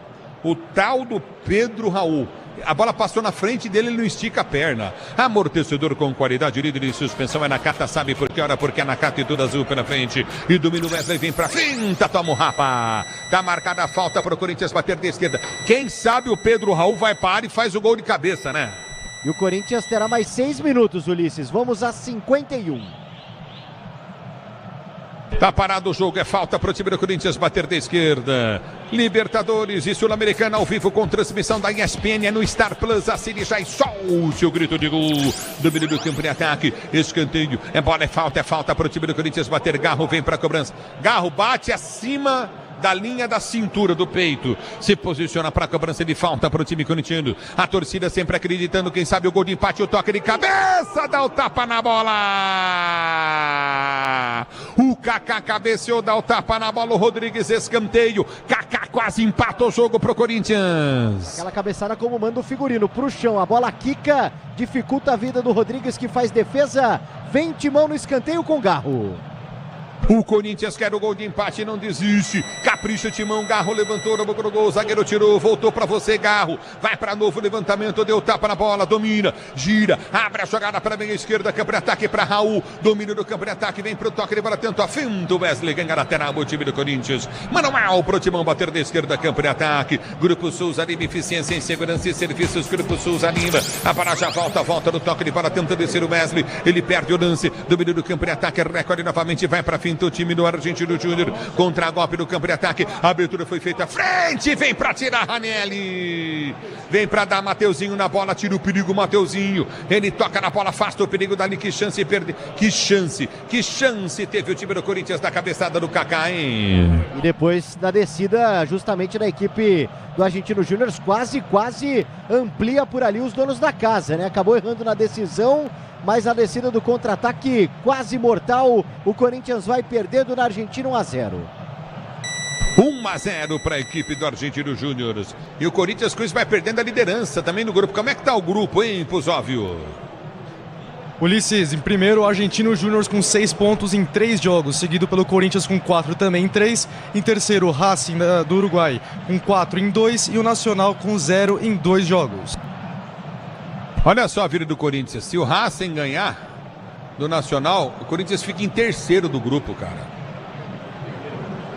Speaker 1: O tal do Pedro Raul. A bola passou na frente dele, ele não estica a perna. Amortecedor com qualidade, líder de suspensão é Nakata, sabe por que hora? Porque é Nakata e tudo azul pela frente. E domina o Wesley, vem pra finta, toma o Rapa. Tá marcada a falta pro Corinthians bater da esquerda. Quem sabe o Pedro Raul vai para a área e faz o gol de cabeça, né?
Speaker 2: E o Corinthians terá mais 6 minutos, Ulisses. Vamos a 51.
Speaker 1: Tá parado o jogo, é falta pro time do Corinthians bater da esquerda. Libertadores e Sul-Americana ao vivo com transmissão da ESPN, é no Star Plus. Assine já e solte o grito de gol. Domínio do campo de ataque, escanteio, é bola, é falta pro time do Corinthians bater. Garro vem pra cobrança. Garro bate acima da linha da cintura do peito, se posiciona para a cobrança de falta para o time corintiano. A torcida sempre acreditando, quem sabe o gol de empate, o toque de cabeça, dá o tapa na bola. O Kaká cabeceou, dá o tapa na bola, o Rodrigues escanteio. Kaká quase empata o jogo pro Corinthians.
Speaker 2: Aquela cabeçada como manda o figurino pro chão, a bola quica, dificulta a vida do Rodrigues que faz defesa. Vem Timão no escanteio com Garro.
Speaker 1: O Corinthians quer o gol de empate, não desiste. Capricha Timão, Garro levantou, no gol, o zagueiro tirou, voltou pra você, Garro. Vai pra novo levantamento, deu tapa na bola, domina, gira, abre a jogada pra meia esquerda, campo de ataque pra Raul. Domínio do campo de ataque, vem pro toque de bola, tenta a finta, o Wesley ganha lateral, o time do Corinthians. Manual pro Timão bater da esquerda, campo de ataque. Grupo Souza Lima, eficiência em segurança e serviços, Grupo Souza Lima. A bola já volta no toque de bola, tenta descer o Wesley. Ele perde o lance, domínio do campo de ataque, recorde novamente, vai pra finta. O time do Argentino Júnior contra golpe do campo de ataque. A abertura foi feita à frente. Vem pra tirar Ranelli. Vem pra dar Mateuzinho na bola. Tira o perigo, Mateuzinho. Ele toca na bola, afasta o perigo dali. Que chance perder. Que chance teve o time do Corinthians da cabeçada do Kaká, hein?
Speaker 2: E depois da descida justamente da equipe do Argentino Júnior, quase amplia por ali os donos da casa, né? Acabou errando na decisão. Mas a descida do contra-ataque quase mortal, o Corinthians vai perdendo na Argentina 1-0.
Speaker 1: 1-0 para a equipe do Argentino Júnior. E o Corinthians com isso vai perdendo a liderança também no grupo. Como é que tá o grupo, hein, Pusóvio?
Speaker 6: Ulisses, em primeiro, o Argentino Júnior com 6 pontos em 3 jogos, seguido pelo Corinthians com 4 também em 3. Em terceiro, o Racing do Uruguai com 4 em 2 e o Nacional com 0 em 2 jogos.
Speaker 1: Olha só a vida do Corinthians. Se o Racing ganhar do Nacional, o Corinthians fica em terceiro do grupo, cara.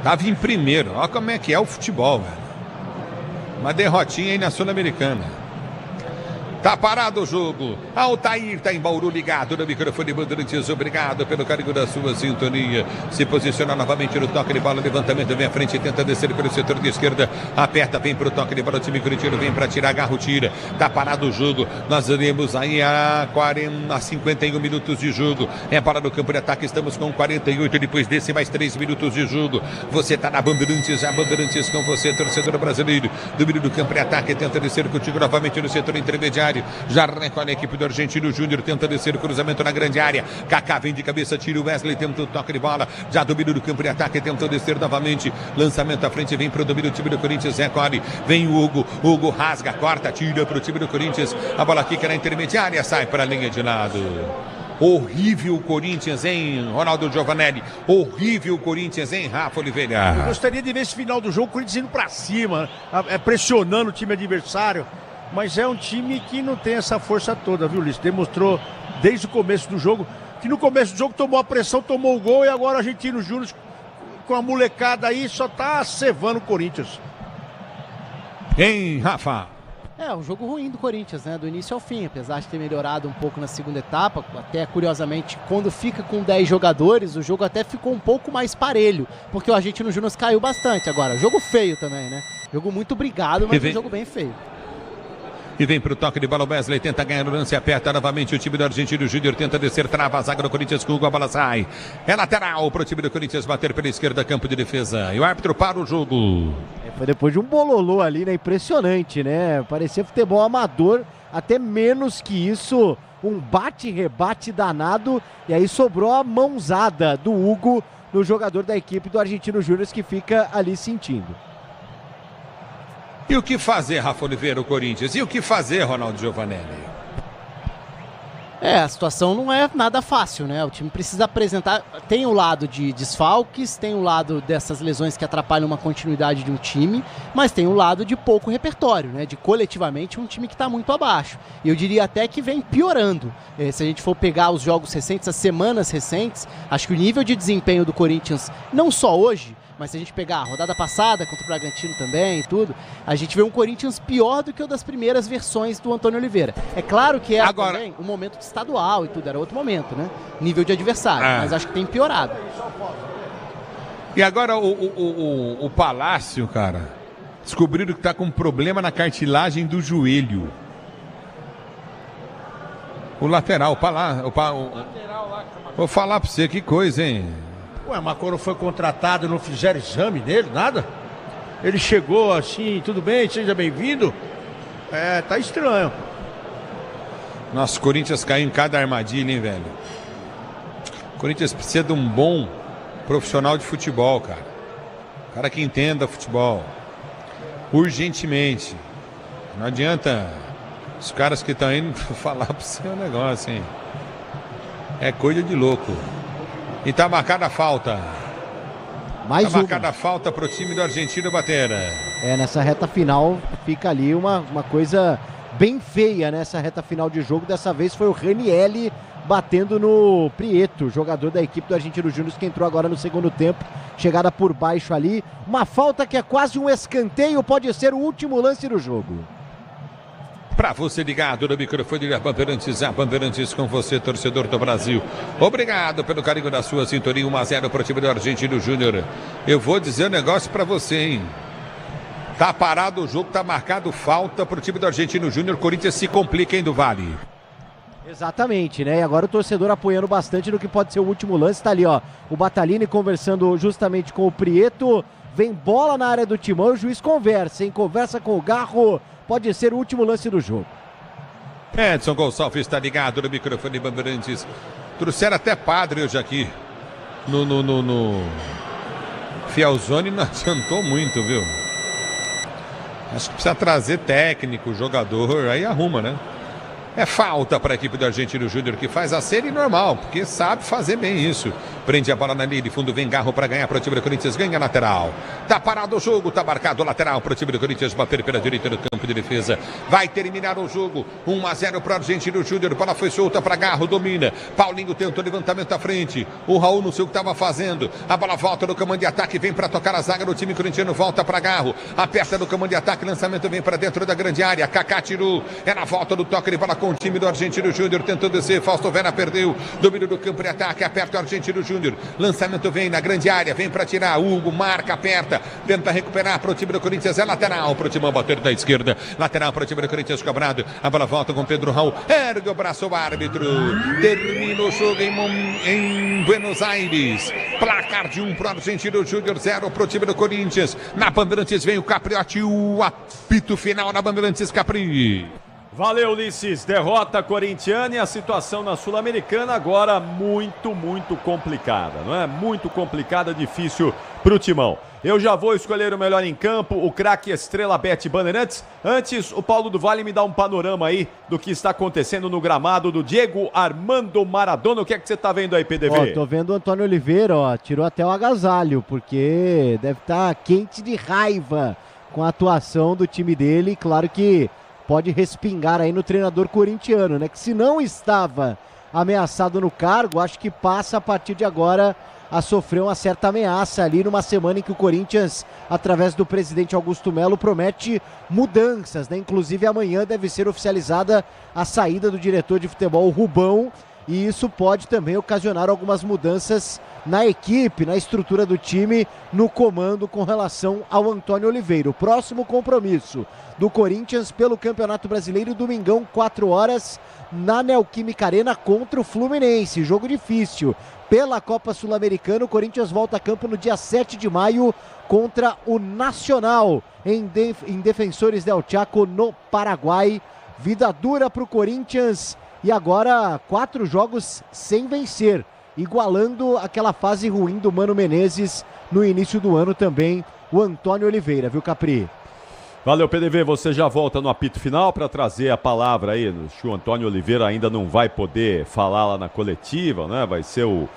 Speaker 1: Tava em primeiro. Olha como é que é o futebol, velho. Uma derrotinha aí na Sul-Americana. Tá parado o jogo. Altair tá em Bauru ligado no microfone Bandeirantes. Obrigado pelo carinho da sua sintonia. Se posiciona novamente no toque de bola. Levantamento, vem à frente, tenta descer pelo setor de esquerda. Aperta, vem pro toque de bola. O time corintiano vem pra tirar, Garro tira. Tá parado o jogo. Nós iremos aí a 51 minutos de jogo. É bola no campo de ataque. Estamos com 48. Depois desse, mais 3 minutos de jogo. Você tá na Bandeirantes. A Bandeirantes com você, torcedor brasileiro. Domínio do campo de ataque. Tenta descer contigo novamente no setor intermediário. Já recolhe a equipe do Argentino Júnior, tenta descer o cruzamento na grande área. Kaká vem de cabeça, tira o Wesley, tenta o toque de bola. Já domina do campo de ataque, tentou descer novamente. Lançamento à frente, vem para o domínio do time do Corinthians. Recolhe, vem o Hugo rasga, corta, tira para o time do Corinthians. A bola quica na intermediária, sai para a linha de lado. Horrível o Corinthians, hein, Ronaldo Giovanelli? Horrível o Corinthians, hein, Rafa Oliveira?
Speaker 15: Eu gostaria de ver esse final do jogo, o Corinthians indo para cima, pressionando o time adversário. Mas é um time que não tem essa força toda, viu, Ulisses? Demonstrou desde o começo do jogo, que no começo do jogo tomou a pressão, tomou o gol, e agora o Argentino Júnior com a molecada aí só tá cevando o Corinthians.
Speaker 1: Hein, Rafa?
Speaker 5: É, um jogo ruim do Corinthians, né? Do início ao fim, apesar de ter melhorado um pouco na segunda etapa, até curiosamente, quando fica com 10 jogadores, o jogo até ficou um pouco mais parelho, porque o Argentino Júnior caiu bastante. Agora, jogo feio também, né? Jogo muito brigado, mas um jogo bem feio.
Speaker 1: E vem pro toque de bola o Wesley, tenta ganhar o lance, aperta novamente o time do Argentino Júnior, tenta descer, trava a zaga do Corinthians com o Hugo, a bola sai. É lateral pro time do Corinthians bater pela esquerda, campo de defesa. E o árbitro para o jogo.
Speaker 2: Foi depois de um bololô ali, né? Impressionante, né? Parecia futebol amador, até menos que isso. Um bate-rebate danado, e aí sobrou a mãozada do Hugo no jogador da equipe do Argentino Júnior, que fica ali sentindo.
Speaker 1: E o que fazer, Rafa Oliveira, o Corinthians? E o que fazer, Ronaldo Giovanelli?
Speaker 5: A situação não é nada fácil, né? O time precisa apresentar... Tem o lado de desfalques, tem o lado dessas lesões que atrapalham uma continuidade de um time, mas tem o lado de pouco repertório, né? De coletivamente um time que está muito abaixo. E eu diria até que vem piorando. Se a gente for pegar os jogos recentes, as semanas recentes, acho que o nível de desempenho do Corinthians, não só hoje, mas se a gente pegar a rodada passada contra o Bragantino também e tudo, a gente vê um Corinthians pior do que o das primeiras versões do Antônio Oliveira. É claro que era também um momento estadual e tudo, era outro momento, né? Nível de adversário, mas acho que tem piorado.
Speaker 1: E agora o Palácio, cara, descobriram que tá com problema na cartilagem do joelho. O lateral, vou falar pra você, que coisa, hein?
Speaker 15: Ué, mas quando foi contratado não fizeram exame dele, nada? Ele chegou assim, tudo bem, seja bem-vindo. Tá estranho.
Speaker 1: Nossa, o Corinthians caiu em cada armadilha, hein, velho? O Corinthians precisa de um bom profissional de futebol, cara. Cara que entenda futebol. Urgentemente. Não adianta os caras que estão indo falar pra você um negócio, hein? É coisa de louco. E tá marcada a falta.
Speaker 2: Mais
Speaker 1: tá marcada a falta pro time do argentino bater.
Speaker 2: Nessa reta final fica ali uma coisa bem feia nessa reta final de jogo. Dessa vez foi o Ranieri batendo no Prieto, jogador da equipe do Argentino Júnior, que entrou agora no segundo tempo. Chegada por baixo ali. Uma falta que é quase um escanteio, pode ser o último lance do jogo.
Speaker 1: Para você ligado no microfone da Bandeirantes, a Bandeirantes com você, torcedor do Brasil. Obrigado pelo carinho da sua sintonia. 1-0 para o time do Argentino Júnior. Eu vou dizer um negócio para você, hein? Tá parado o jogo, tá marcado falta para o time do Argentino Júnior. Corinthians se complica, hein, do Vale.
Speaker 2: Exatamente, né? E agora o torcedor apoiando bastante no que pode ser o último lance. Tá ali, ó, o Batalini conversando justamente com o Prieto. Vem bola na área do Timão, o juiz conversa, hein? Conversa com o Garro. Pode ser o último lance do jogo.
Speaker 1: Edson Gonçalves está ligado no microfone Bandeirantes. Trouxeram até padre hoje aqui. No Fielzone não adiantou muito, viu? Acho que precisa trazer técnico, jogador, aí arruma, né? É falta para a equipe do Argentino Júnior, que faz a série normal, porque sabe fazer bem isso. Prende a bola na linha de fundo, vem Garro para ganhar para o time do Corinthians, ganha lateral. Tá parado o jogo, tá marcado lateral para o time do Corinthians, bater pela direita no campo de defesa. Vai terminar o jogo, 1-0 para o Argentino Júnior, bola foi solta para Garro, domina. Paulinho tentou levantamento à frente, o Raul não sei o que estava fazendo. A bola volta no comando de ataque, vem para tocar a zaga do time corintiano, volta para Garro. Aperta no comando de ataque, lançamento vem para dentro da grande área. Kaká tirou, é na volta do toque de bola com o time do Argentino Júnior, tentou descer, Fausto Vera perdeu, domínio do campo de ataque, aperta o Argentino Júnior, lançamento vem na grande área, vem para tirar, Hugo marca, aperta, tenta recuperar para o time do Corinthians, é lateral para o time bater da esquerda, lateral para o time do Corinthians cobrado, a bola volta com Pedro Raul, ergue o braço o árbitro, termina o jogo em Buenos Aires, placar de 1 para o Argentino Júnior, 0 para o time do Corinthians, na Bandeirantes vem o Capriotti, o apito final na Bandeirantes, Capri.
Speaker 3: Valeu, Ulisses. Derrota corintiana e a situação na Sul-Americana agora muito complicada, não é? Muito complicada, difícil para o Timão. Eu já vou escolher o melhor em campo, o craque Estrela Bet Bandeirantes. Antes, o Paulo do Vale me dá um panorama aí do que está acontecendo no gramado do Diego Armando Maradona. O que é que você está vendo aí, PDV?
Speaker 2: Ó, tô vendo o Antônio Oliveira, ó, tirou até o agasalho, porque deve estar quente de raiva com a atuação do time dele. Claro que pode respingar aí no treinador corintiano, né? Que se não estava ameaçado no cargo, acho que passa a partir de agora a sofrer uma certa ameaça ali numa semana em que o Corinthians, através do presidente Augusto Melo, promete mudanças, né? Inclusive amanhã deve ser oficializada a saída do diretor de futebol, Rubão, e isso pode também ocasionar algumas mudanças na equipe, na estrutura do time, no comando com relação ao Antônio Oliveira. O próximo compromisso do Corinthians pelo Campeonato Brasileiro, domingão, 4 horas, na Neoquímica Arena contra o Fluminense. Jogo difícil. Pela Copa Sul-Americana, o Corinthians volta a campo no dia 7 de maio contra o Nacional, em Defensores del Chaco, no Paraguai. Vida dura para o Corinthians e agora 4 jogos sem vencer, igualando aquela fase ruim do Mano Menezes no início do ano também, o Antônio Oliveira, viu, Capri?
Speaker 3: Valeu, PDV, você já volta no apito final para trazer a palavra aí. O Antônio Oliveira ainda não vai poder falar lá na coletiva, né? Vai ser o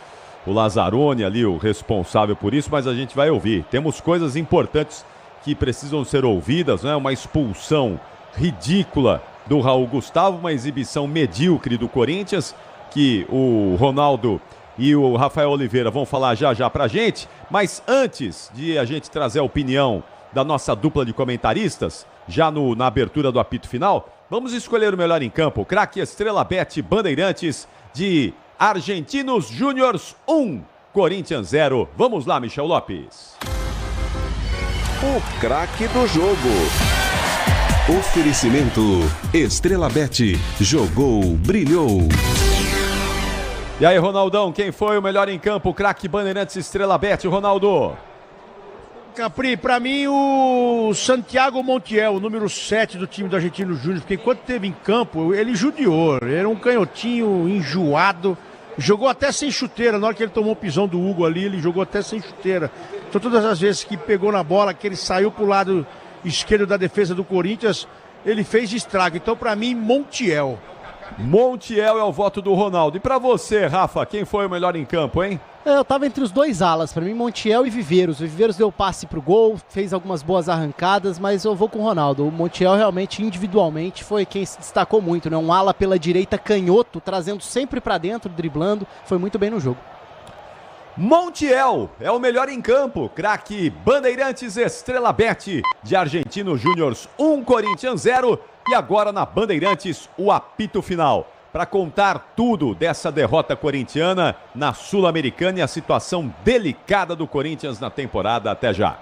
Speaker 3: Lazzaroni ali o responsável por isso, mas a gente vai ouvir. Temos coisas importantes que precisam ser ouvidas, né? Uma expulsão ridícula do Raul Gustavo, uma exibição medíocre do Corinthians, que o Ronaldo e o Rafael Oliveira vão falar já pra gente. Mas antes de a gente trazer a opinião da nossa dupla de comentaristas, já na abertura do apito final, vamos escolher o melhor em campo. Craque Estrela Bet Bandeirantes de Argentinos Júniors 1, Corinthians 0. Vamos lá, Michel Lopes.
Speaker 7: O craque do jogo.
Speaker 23: Oferecimento Estrela Bet. Jogou, brilhou.
Speaker 3: E aí, Ronaldão, quem foi o melhor em campo? Craque Bandeirantes Estrela Bet, Ronaldo.
Speaker 15: Capri, pra mim o Santiago Montiel, o número 7 do time do Argentino Júnior, porque enquanto esteve em campo, ele judiou, ele era um canhotinho enjoado, jogou até sem chuteira, na hora que ele tomou o pisão do Hugo ali, ele jogou até sem chuteira. Então todas as vezes que pegou na bola, que ele saiu pro lado esquerdo da defesa do Corinthians, ele fez estrago. Então pra mim, Montiel.
Speaker 3: Montiel é o voto do Ronaldo. E pra você, Rafa, quem foi o melhor em campo, hein?
Speaker 5: Eu tava entre os dois alas, pra mim Montiel e Viveiros. O Viveiros deu passe pro gol, fez algumas boas arrancadas, mas eu vou com o Ronaldo. O Montiel realmente, individualmente, foi quem se destacou muito, né? Um ala pela direita canhoto, trazendo sempre pra dentro, driblando, foi muito bem no jogo.
Speaker 3: Montiel é o melhor em campo, craque Bandeirantes Estrela Bet de Argentinos Júniors 1, Corinthians 0. E agora na Bandeirantes, o apito final, para contar tudo dessa derrota corintiana na Sul-Americana e a situação delicada do Corinthians na temporada. Até já.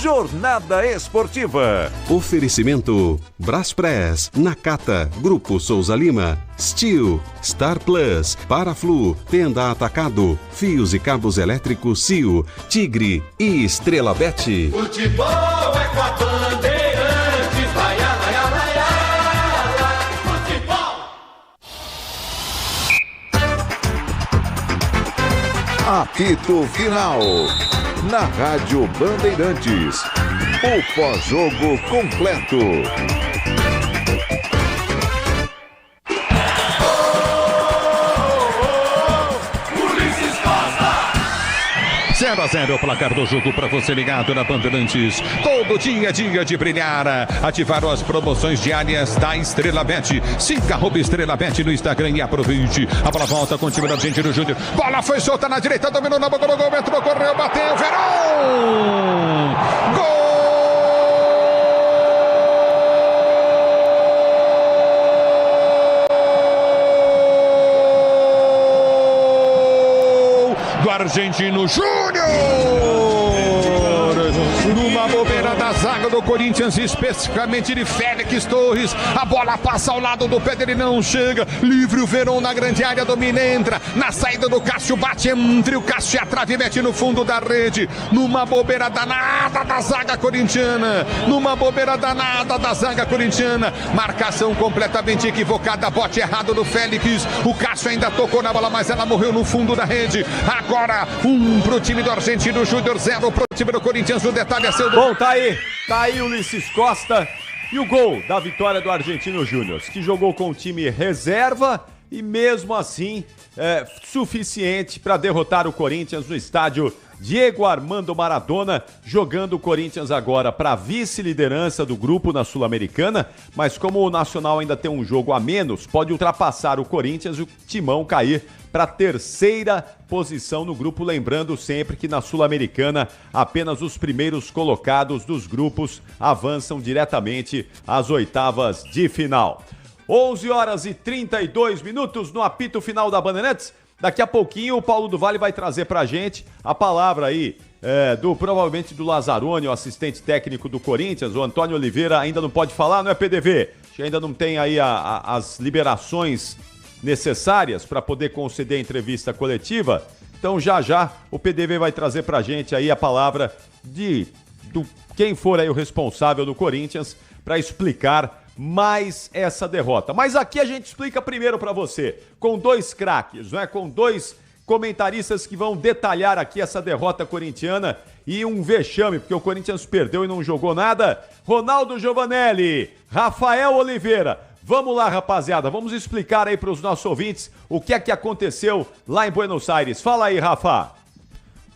Speaker 7: Jornada Esportiva.
Speaker 23: Oferecimento Braspress, Nakata, Grupo Souza Lima, Steel, Star Plus, Paraflu, Tenda Atacado, Fios e Cabos Elétricos Cio, Tigre e Estrela Bet.
Speaker 4: Futebol é com a Bandeirantes, vai, futebol.
Speaker 7: Apito final. Na Rádio Bandeirantes. O pós-jogo completo.
Speaker 1: 0-0 o placar do jogo para você ligado na Bandeirantes. Todo dia é dia de brilhar. Ativaram as promoções diárias da Estrela Bet. Siga @Estrela Bet no Instagram e aproveite. A bola volta com o time do Argentino Júnior. Bola foi solta na direita, dominou na boca do gol, entrou, correu, bateu, Verón! Gol! Do Argentino Júnior! Numa bobeira da zaga do Corinthians, especificamente de Félix Torres. A bola passa ao lado do pé dele, não chega. Livre o Verón na grande área, domina, entra. Na saída do Cássio, bate entre o Cássio e a trave, mete no fundo da rede. Numa bobeira danada da zaga corintiana. Numa bobeira danada da zaga corintiana. Marcação completamente equivocada, bote errado do Félix. O Cássio ainda tocou na bola, mas ela morreu no fundo da rede. Agora, 1 pro time do Argentino Júnior, 0 pro time do Corinthians. O detalhe é seu.
Speaker 3: Bom, tá aí o Ulisses Costa e o gol da vitória do Argentino Júnior, que jogou com o time reserva e mesmo assim suficiente para derrotar o Corinthians no estádio Diego Armando Maradona, jogando o Corinthians agora para a vice-liderança do grupo na Sul-Americana, mas como o Nacional ainda tem um jogo a menos, pode ultrapassar o Corinthians e o Timão cair para a terceira posição no grupo, lembrando sempre que na Sul-Americana apenas os primeiros colocados dos grupos avançam diretamente às oitavas de final. 11h32 no apito final da Bandeirantes. Daqui a pouquinho o Paulo do Vale vai trazer pra gente a palavra aí provavelmente do Lazzaroni, o assistente técnico do Corinthians. O Antônio Oliveira ainda não pode falar, não é, PDV? Que ainda não tem aí as liberações necessárias para poder conceder a entrevista coletiva. Então já o PDV vai trazer pra gente aí a palavra do quem for aí o responsável do Corinthians para explicar mais essa derrota. Mas aqui a gente explica primeiro para você, com dois craques, não é? Com dois comentaristas que vão detalhar aqui essa derrota corintiana e um vexame, porque o Corinthians perdeu e não jogou nada. Ronaldo Giovanelli, Rafael Oliveira. Vamos lá, rapaziada, vamos explicar aí para os nossos ouvintes o que é que aconteceu lá em Buenos Aires. Fala aí, Rafa.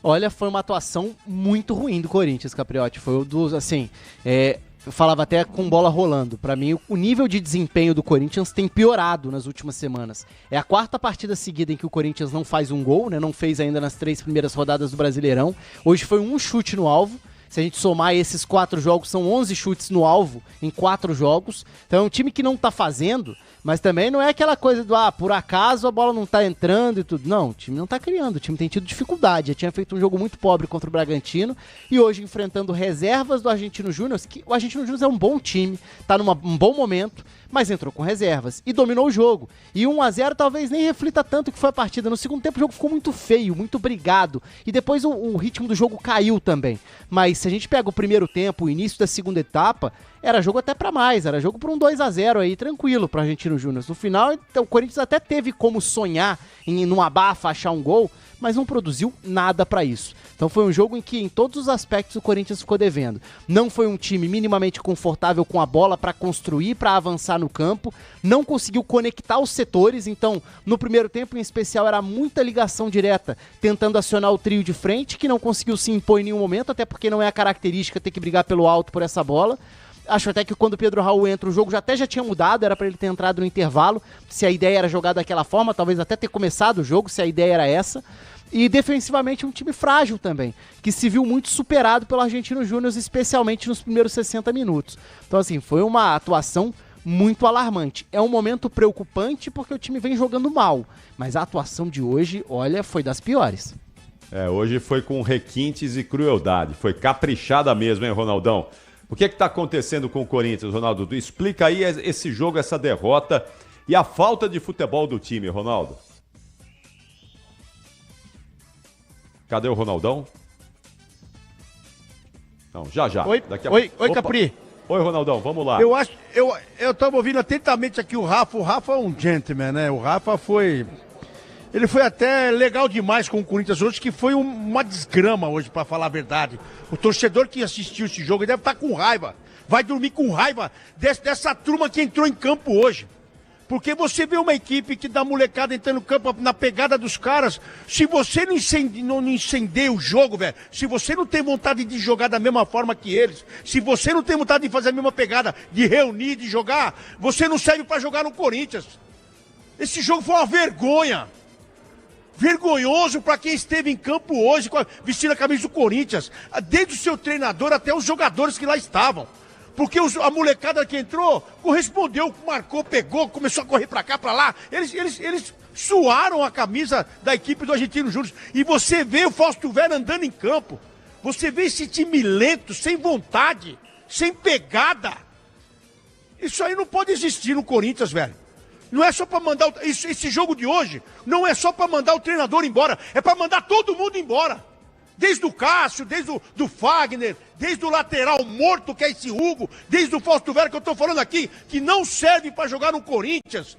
Speaker 5: Olha, foi uma atuação muito ruim do Corinthians, Capriotti. Foi um dos, assim, eu falava até com bola rolando. Pra mim, o nível de desempenho do Corinthians tem piorado nas últimas semanas. É a 4ª partida seguida em que o Corinthians não faz um gol, né? Não fez ainda nas 3 primeiras rodadas do Brasileirão. Hoje foi um chute no alvo. Se a gente somar esses 4 jogos, são 11 chutes no alvo em 4 jogos. Então é um time que não tá fazendo, mas também não é aquela coisa do, por acaso a bola não tá entrando e tudo. Não, o time não tá criando, o time tem tido dificuldade. Já tinha feito um jogo muito pobre contra o Bragantino e hoje enfrentando reservas do Argentino Júnior, que o Argentino Júnior é um bom time, tá num bom momento, mas entrou com reservas e dominou o jogo. E 1-0 talvez nem reflita tanto que foi a partida. No segundo tempo o jogo ficou muito feio, muito brigado. E depois o ritmo do jogo caiu também. Mas se a gente pega o primeiro tempo, o início da segunda etapa, era jogo até pra mais. Era jogo pra um 2-0 aí, tranquilo pro Argentino Júnior. No final, então, o Corinthians até teve como sonhar em num abafa achar um gol, mas não produziu nada pra isso. Então foi um jogo em que, em todos os aspectos, o Corinthians ficou devendo. Não foi um time minimamente confortável com a bola para construir, para avançar no campo. Não conseguiu conectar os setores. Então, no primeiro tempo, em especial, era muita ligação direta, tentando acionar o trio de frente, que não conseguiu se impor em nenhum momento, até porque não é a característica ter que brigar pelo alto por essa bola. Acho até que quando o Pedro Raul entra, o jogo já tinha mudado, era para ele ter entrado no intervalo. Se a ideia era jogar daquela forma, talvez até ter começado o jogo, se a ideia era essa. E defensivamente um time frágil também, que se viu muito superado pelo Argentino Júnior, especialmente nos primeiros 60 minutos. Então assim, foi uma atuação muito alarmante. É um momento preocupante porque o time vem jogando mal, mas a atuação de hoje, olha, foi das piores.
Speaker 3: Hoje foi com requintes e crueldade, foi caprichada mesmo, hein, Ronaldão? O que está acontecendo com o Corinthians, Ronaldo? Tu explica aí esse jogo, essa derrota e a falta de futebol do time, Ronaldo. Cadê o Ronaldão? Não, já.
Speaker 15: Oi,
Speaker 3: daqui a...
Speaker 15: oi, Capri.
Speaker 3: Oi, Ronaldão, vamos lá.
Speaker 15: Eu tava ouvindo atentamente aqui o Rafa. O Rafa é um gentleman, né? O Rafa ele foi até legal demais com o Corinthians hoje, que foi uma desgrama hoje, pra falar a verdade. O torcedor que assistiu esse jogo deve estar com raiva. Vai dormir com raiva dessa turma que entrou em campo hoje. Porque você vê uma equipe que dá molecada entrando no campo na pegada dos caras. Se você não incendeia o jogo, velho. Se você não tem vontade de jogar da mesma forma que eles. Se você não tem vontade de fazer a mesma pegada, de reunir, de jogar. Você não serve pra jogar no Corinthians. Esse jogo foi uma vergonha. Vergonhoso pra quem esteve em campo hoje vestindo a camisa do Corinthians. Desde o seu treinador até os jogadores que lá estavam. Porque a molecada que entrou correspondeu, marcou, pegou, começou a correr pra cá, pra lá. Eles suaram a camisa da equipe do Argentino Júnior. E você vê o Fausto Vera andando em campo. Você vê esse time lento, sem vontade, sem pegada. Isso aí não pode existir no Corinthians, velho. Não é só pra mandar... Esse jogo de hoje não é só pra mandar o treinador embora. É pra mandar todo mundo embora. Desde o Cássio, desde o Fagner, desde o lateral morto que é esse Hugo, desde o Fausto Vera que eu tô falando aqui, que não serve pra jogar no Corinthians.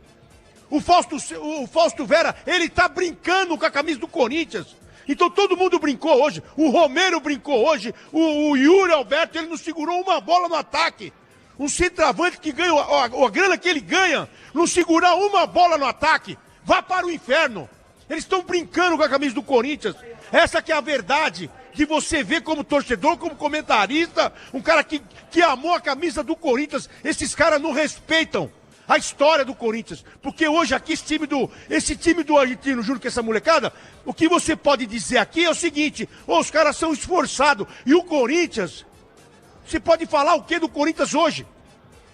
Speaker 15: O Fausto Vera, ele tá brincando com a camisa do Corinthians. Então todo mundo brincou hoje. O Romero brincou hoje. O Yuri Alberto, ele não segurou uma bola no ataque. Um centroavante que ganha a grana que ele ganha, não segurar uma bola no ataque. Vá para o inferno. Eles estão brincando com a camisa do Corinthians. Essa que é a verdade de você ver como torcedor, como comentarista, um cara que amou a camisa do Corinthians. Esses caras não respeitam a história do Corinthians. Porque hoje aqui esse time do Argentino Júnior, que essa molecada, o que você pode dizer aqui é o seguinte: os caras são esforçados. E o Corinthians, você pode falar o que do Corinthians hoje?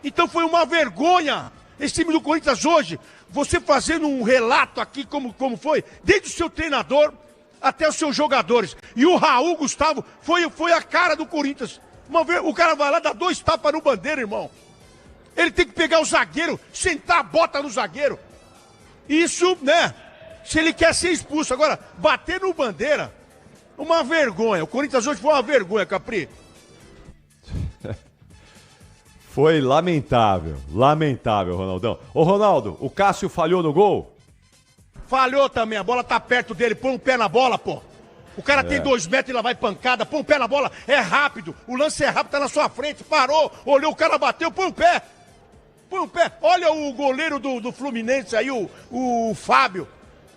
Speaker 15: Então foi uma vergonha esse time do Corinthians hoje. Você fazendo um relato aqui como foi, desde o seu treinador até os seus jogadores. E o Raul Gustavo foi a cara do Corinthians. O cara vai lá, dá 2 tapas no Bandeira, irmão. Ele tem que pegar o zagueiro, sentar a bota no zagueiro. Isso, né? Se ele quer ser expulso. Agora, bater no Bandeira, uma vergonha. O Corinthians hoje foi uma vergonha, Capri.
Speaker 3: Foi lamentável, Ronaldão. Ô, Ronaldo, o Cássio falhou no gol?
Speaker 15: Falhou também, a bola tá perto dele, põe um pé na bola, pô. O cara tem 2 metros e lá vai pancada, põe um pé na bola, é rápido, o lance é rápido, tá na sua frente, parou, olhou, o cara bateu, põe um pé. Põe um pé. Olha o goleiro do Fluminense aí, o Fábio.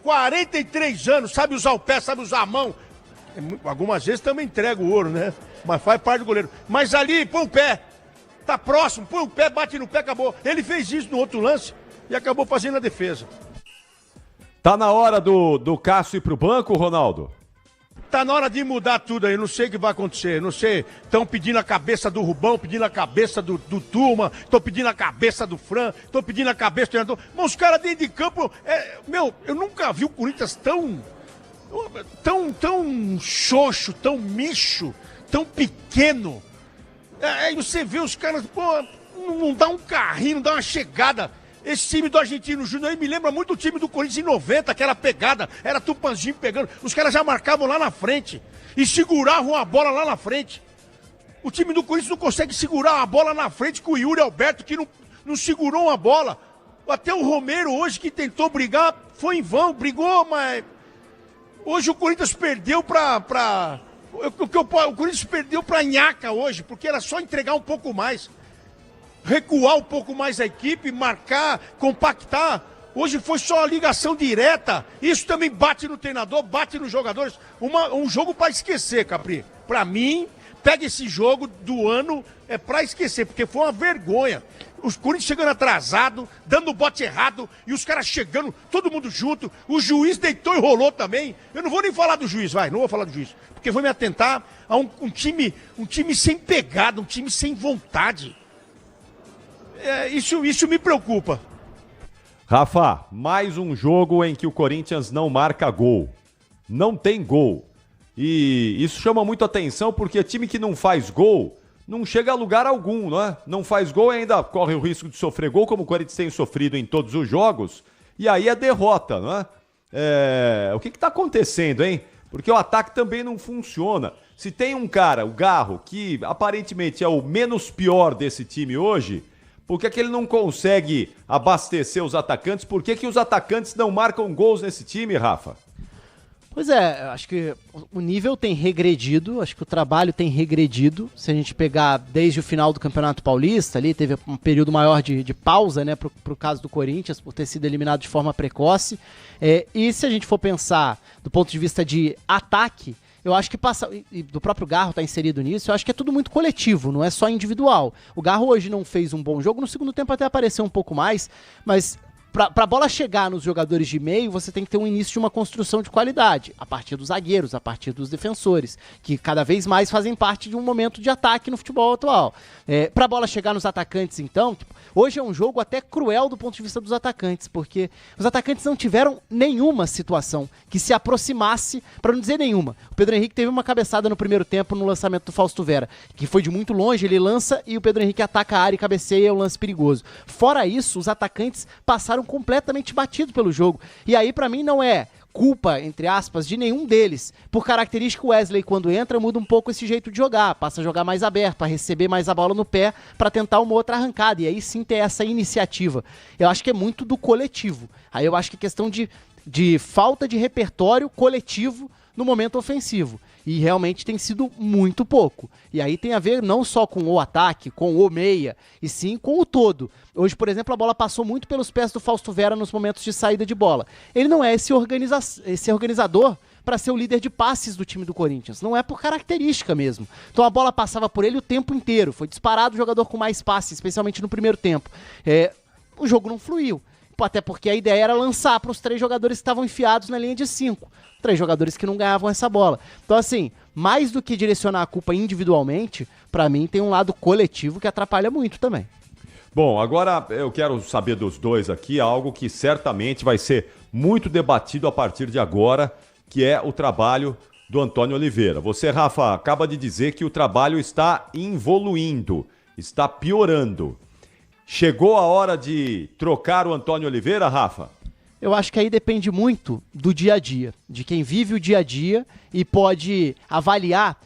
Speaker 15: 43 anos, sabe usar o pé, sabe usar a mão. Algumas vezes também entrega o ouro, né? Mas faz parte do goleiro. Mas ali, põe um pé. Tá próximo, põe um pé, bate no pé, acabou. Ele fez isso no outro lance e acabou fazendo a defesa.
Speaker 3: Tá na hora do Cássio ir pro banco, Ronaldo?
Speaker 15: Tá na hora de mudar tudo aí, não sei o que vai acontecer, não sei. Estão pedindo a cabeça do Rubão, pedindo a cabeça do Turma, estão pedindo a cabeça do Fran, estão pedindo a cabeça do treinador. Mas os caras dentro de campo, eu nunca vi o Corinthians tão xoxo, tão micho, tão pequeno. Aí você vê os caras, pô, não dá um carrinho, não dá uma chegada. Esse time do Argentino Júnior aí me lembra muito o time do Corinthians em 90, aquela pegada, era Tupanzinho pegando, os caras já marcavam lá na frente e seguravam a bola lá na frente. O time do Corinthians não consegue segurar a bola na frente com o Yuri Alberto, que não segurou uma bola. Até o Romero hoje, que tentou brigar, foi em vão, brigou, mas hoje o Corinthians perdeu o Corinthians perdeu pra Nhaca hoje, porque era só entregar um pouco mais. Recuar um pouco mais a equipe, marcar, compactar. Hoje foi só a ligação direta. Isso também bate no treinador, bate nos jogadores. Um jogo para esquecer, Capri. Para mim, pega esse jogo do ano, é para esquecer, porque foi uma vergonha. Os Corinthians chegando atrasado, dando o bote errado, e os caras chegando, todo mundo junto. O juiz deitou e rolou também. Eu não vou nem falar do juiz, não vou falar do juiz. Porque vou me atentar a um time sem pegada, um time sem vontade. Isso me preocupa.
Speaker 3: Rafa, mais um jogo em que o Corinthians não marca gol. Não tem gol. E isso chama muito atenção porque time que não faz gol não chega a lugar algum, né? Não faz gol e ainda corre o risco de sofrer gol, como o Corinthians tem sofrido em todos os jogos. E aí é derrota, né? O que está acontecendo, hein? Porque o ataque também não funciona. Se tem um cara, o Garro, que aparentemente é o menos pior desse time hoje... Por que ele não consegue abastecer os atacantes? Por que os atacantes não marcam gols nesse time, Rafa?
Speaker 5: Pois é, acho que o nível tem regredido, acho que o trabalho tem regredido. Se a gente pegar desde o final do Campeonato Paulista, ali teve um período maior de pausa, né, pro caso do Corinthians, por ter sido eliminado de forma precoce. E se a gente for pensar do ponto de vista de ataque, eu acho que e do próprio Garro tá inserido nisso, eu acho que é tudo muito coletivo, não é só individual. O Garro hoje não fez um bom jogo, no segundo tempo até apareceu um pouco mais, mas pra bola chegar nos jogadores de meio, você tem que ter um início de uma construção de qualidade, a partir dos zagueiros, a partir dos defensores, que cada vez mais fazem parte de um momento de ataque no futebol atual. Pra bola chegar nos atacantes, então, hoje é um jogo até cruel do ponto de vista dos atacantes, porque os atacantes não tiveram nenhuma situação que se aproximasse, para não dizer nenhuma. O Pedro Henrique teve uma cabeçada no primeiro tempo no lançamento do Fausto Vera, que foi de muito longe, ele lança e o Pedro Henrique ataca a área e cabeceia, é um lance perigoso. Fora isso, os atacantes passaram completamente batidos pelo jogo. E aí, pra mim, não é culpa, entre aspas, de nenhum deles. Por característica, o Wesley, quando entra, muda um pouco esse jeito de jogar, passa a jogar mais aberto, a receber mais a bola no pé, pra tentar uma outra arrancada, e aí sim ter essa iniciativa. Eu acho que é muito do coletivo. Aí eu acho que é questão de falta de repertório coletivo no momento ofensivo. E realmente tem sido muito pouco. E aí tem a ver não só com o ataque, com o meia, e sim com o todo. Hoje, por exemplo, a bola passou muito pelos pés do Fausto Vera nos momentos de saída de bola. Ele não é esse organizador para ser o líder de passes do time do Corinthians. Não é por característica mesmo. Então a bola passava por ele o tempo inteiro. Foi disparado o jogador com mais passes, especialmente no primeiro tempo. O jogo não fluiu. Até porque a ideia era lançar para os 3 jogadores que estavam enfiados na linha de 5. 3 jogadores que não ganhavam essa bola. Então, assim, mais do que direcionar a culpa individualmente, para mim tem um lado coletivo que atrapalha muito também.
Speaker 3: Bom, agora eu quero saber dos dois aqui algo que certamente vai ser muito debatido a partir de agora, que é o trabalho do Antônio Oliveira. Você, Rafa, acaba de dizer que o trabalho está evoluindo, está piorando. Chegou a hora de trocar o Antônio Oliveira, Rafa?
Speaker 5: Eu acho que aí depende muito do dia a dia, de quem vive o dia a dia e pode avaliar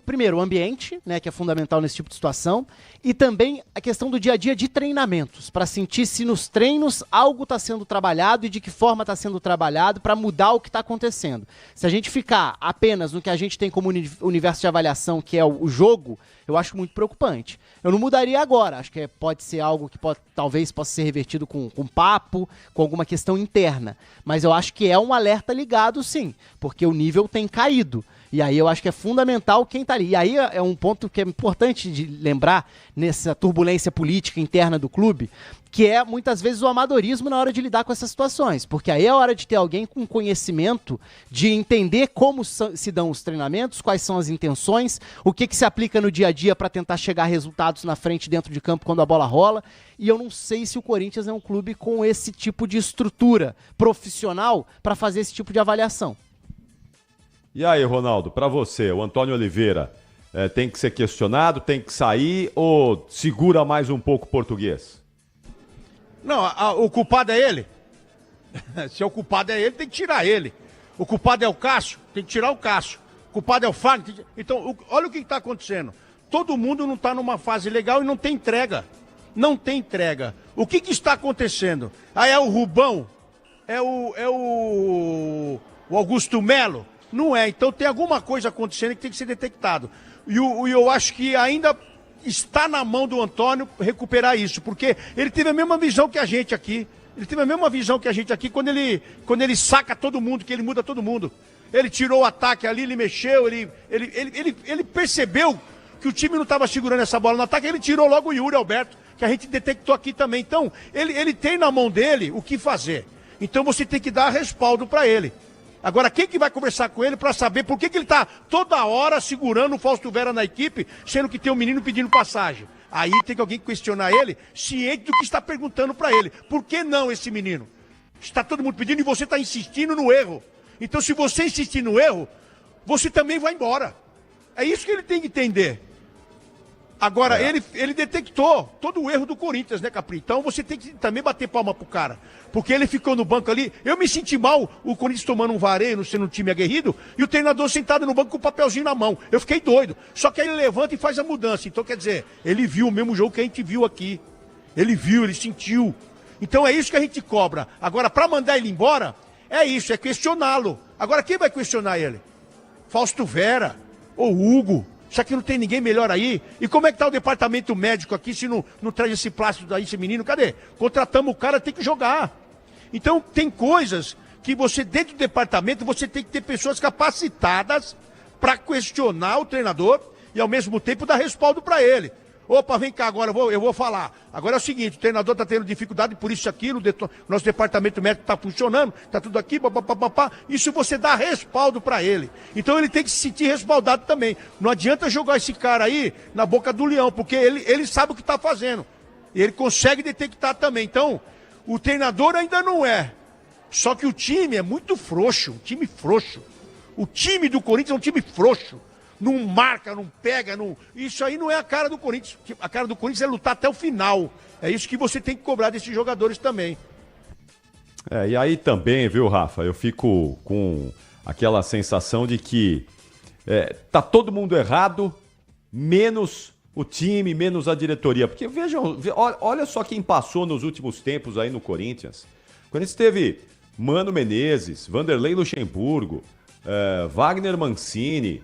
Speaker 5: primeiro, o ambiente, né, que é fundamental nesse tipo de situação, e também a questão do dia a dia de treinamentos, para sentir se nos treinos algo está sendo trabalhado e de que forma está sendo trabalhado para mudar o que está acontecendo. Se a gente ficar apenas no que a gente tem como universo de avaliação, que é o jogo, eu acho muito preocupante. Eu não mudaria agora, acho que pode ser algo que talvez possa ser revertido com papo, com alguma questão interna, mas eu acho que é um alerta ligado sim, porque o nível tem caído. E aí eu acho que é fundamental quem está ali. E aí é um ponto que é importante de lembrar nessa turbulência política interna do clube, que é muitas vezes o amadorismo na hora de lidar com essas situações. Porque aí é hora de ter alguém com conhecimento de entender como se dão os treinamentos, quais são as intenções, o que se aplica no dia a dia para tentar chegar a resultados na frente dentro de campo quando a bola rola. E eu não sei se o Corinthians é um clube com esse tipo de estrutura profissional para fazer esse tipo de avaliação.
Speaker 3: E aí, Ronaldo, para você, o Antônio Oliveira tem que ser questionado, tem que sair ou segura mais um pouco o português?
Speaker 15: Não, o culpado é ele. Se o culpado é ele, tem que tirar ele. O culpado é o Cássio, tem que tirar o Cássio. O culpado é o Fagner. Então, olha o que está acontecendo. Todo mundo não está numa fase legal e não tem entrega. Não tem entrega. O que está acontecendo? Aí é o Rubão? É o Augusto Melo? Não é, então tem alguma coisa acontecendo que tem que ser detectado. E eu acho que ainda está na mão do Antônio recuperar isso, porque ele teve a mesma visão que a gente aqui. Ele teve a mesma visão que a gente aqui quando ele saca todo mundo, que ele muda todo mundo. Ele tirou o ataque ali, ele mexeu, ele percebeu que o time não estava segurando essa bola no ataque, ele tirou logo o Yuri Alberto, que a gente detectou aqui também. Então, ele tem na mão dele o que fazer. Então você tem que dar respaldo para ele. Agora, quem que vai conversar com ele para saber por que ele está toda hora segurando o Fausto Vera na equipe, sendo que tem um menino pedindo passagem? Aí tem que alguém questionar ele, ciente do que está perguntando para ele. Por que não esse menino? Está todo mundo pedindo e você está insistindo no erro. Então, se você insistir no erro, você também vai embora. É isso que ele tem que entender. Agora, ele detectou todo o erro do Corinthians, né, Capri? Então você tem que também bater palma pro cara. Porque ele ficou no banco ali. Eu me senti mal, o Corinthians tomando um vareio, sendo um time aguerrido, e o treinador sentado no banco com o papelzinho na mão. Eu fiquei doido. Só que aí ele levanta e faz a mudança. Então, quer dizer, ele viu o mesmo jogo que a gente viu aqui. Ele viu, ele sentiu. Então é isso que a gente cobra. Agora, para mandar ele embora, é isso, é questioná-lo. Agora, quem vai questionar ele? Fausto Vera ou Hugo? Isso aqui não tem ninguém melhor aí. E como é que tá o departamento médico aqui se não traz esse plástico daí, esse menino? Cadê? Contratamos o cara, tem que jogar. Então tem coisas que você, dentro do departamento, você tem que ter pessoas capacitadas para questionar o treinador e ao mesmo tempo dar respaldo para ele. Opa, vem cá agora, eu vou falar. Agora é o seguinte, o treinador está tendo dificuldade por isso aquilo, nosso departamento médico está funcionando, está tudo aqui, papapá. Isso você dá respaldo para ele. Então ele tem que se sentir respaldado também. Não adianta jogar esse cara aí na boca do leão, porque ele sabe o que está fazendo. E ele consegue detectar também. Então, o treinador ainda não é. Só que o time é muito frouxo, um time frouxo. O time do Corinthians é um time frouxo. Não marca, não pega, não... Isso aí não é a cara do Corinthians. A cara do Corinthians é lutar até o final. É isso que você tem que cobrar desses jogadores também.
Speaker 3: E aí também, viu, Rafa, eu fico com aquela sensação de que tá todo mundo errado, menos o time, menos a diretoria. Porque vejam, olha só quem passou nos últimos tempos aí no Corinthians. O Corinthians teve Mano Menezes, Vanderlei Luxemburgo, Wagner Mancini,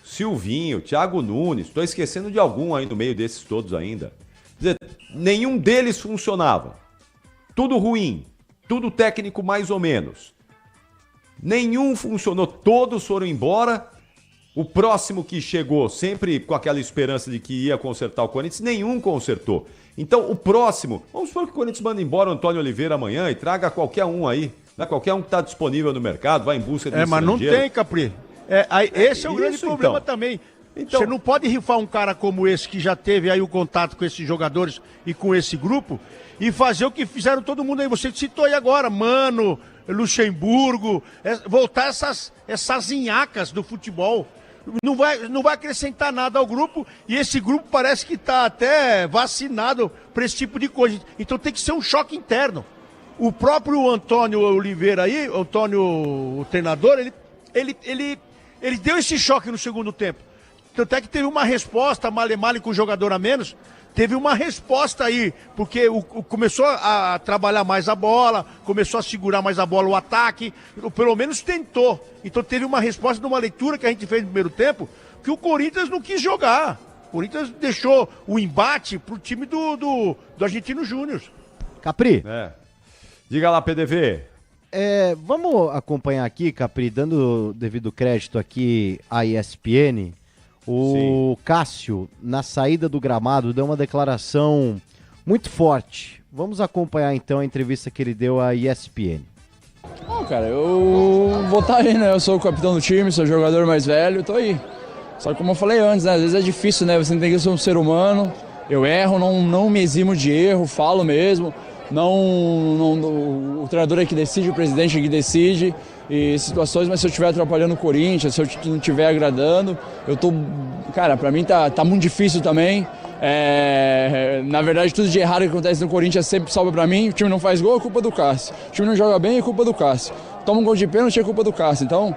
Speaker 3: Silvinho, Thiago Nunes, estou esquecendo de algum aí no meio desses todos ainda. Quer dizer, nenhum deles funcionava. Tudo ruim, tudo técnico mais ou menos. Nenhum funcionou, todos foram embora. O próximo que chegou, sempre com aquela esperança de que ia consertar o Corinthians, nenhum consertou. Então, o próximo, vamos supor que o Corinthians manda embora o Antônio Oliveira amanhã e traga qualquer um aí, né? Qualquer um que está disponível no mercado, vai em busca de
Speaker 15: mas não tem, Capri. Esse é o grande problema também. Então, você não pode rifar um cara como esse que já teve aí o contato com esses jogadores e com esse grupo e fazer o que fizeram todo mundo aí. Você citou aí agora, Mano, Luxemburgo, voltar essas nhacas do futebol. Não vai acrescentar nada ao grupo e esse grupo parece que está até vacinado para esse tipo de coisa. Então tem que ser um choque interno. O próprio Antônio Oliveira aí, o treinador, ele Ele deu esse choque no segundo tempo. Tanto é que teve uma resposta, male com o jogador a menos, teve uma resposta aí, porque começou a trabalhar mais a bola, começou a segurar mais a bola, o ataque, pelo menos tentou. Então teve uma resposta de uma leitura que a gente fez no primeiro tempo, que o Corinthians não quis jogar. O Corinthians deixou o embate pro time do Argentino Júnior.
Speaker 2: Capri.
Speaker 3: Diga lá, PDV.
Speaker 2: Vamos acompanhar aqui, Capri, dando devido crédito aqui à ESPN. O Cássio, na saída do gramado, deu uma declaração muito forte. Vamos acompanhar então a entrevista que ele deu à ESPN.
Speaker 8: Cara, eu vou estar aí, né? Eu sou o capitão do time, sou o jogador mais velho, tô aí. Só que como eu falei antes, né? Às vezes é difícil, né? Você tem que ser um ser humano. Eu erro, não me eximo de erro, falo mesmo. O treinador é que decide, o presidente é que decide e situações, mas se eu estiver atrapalhando o Corinthians, se eu não estiver agradando, cara, pra mim tá muito difícil também. Na verdade, tudo de errado que acontece no Corinthians sempre sobra pra mim. O time não faz gol, é culpa do Cássio. O time não joga bem, é culpa do Cássio. Toma um gol de pênalti, é culpa do Cássio. Então,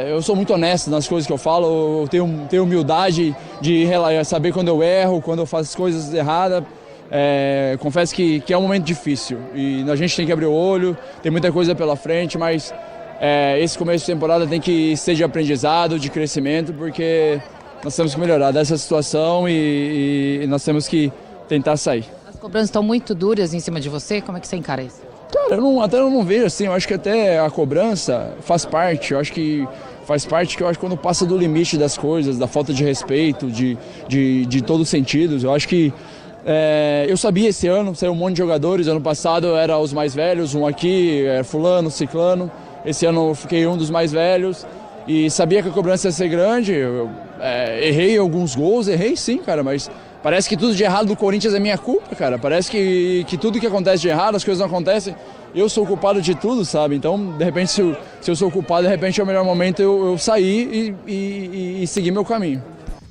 Speaker 8: eu sou muito honesto nas coisas que eu falo, eu tenho humildade de saber quando eu erro, quando eu faço coisas erradas. Confesso que é um momento difícil e a gente tem que abrir o olho, tem muita coisa pela frente, mas esse começo de temporada tem que ser de aprendizado, de crescimento, porque nós temos que melhorar dessa situação e nós temos que tentar sair.
Speaker 10: As cobranças estão muito duras em cima de você, como é que você encara isso?
Speaker 8: Cara, eu não vejo assim, eu acho que até a cobrança faz parte, eu acho que faz parte que eu acho que quando passa do limite das coisas, da falta de respeito, de todos os sentidos, eu acho que eu sabia esse ano, saiu um monte de jogadores, ano passado era os mais velhos, um aqui, fulano, ciclano, esse ano eu fiquei um dos mais velhos e sabia que a cobrança ia ser grande, errei alguns gols, errei sim, cara, mas parece que tudo de errado do Corinthians é minha culpa, cara, parece que tudo que acontece de errado, as coisas não acontecem, eu sou o culpado de tudo, sabe, então de repente se eu sou o culpado, de repente é o melhor momento eu sair e seguir meu caminho.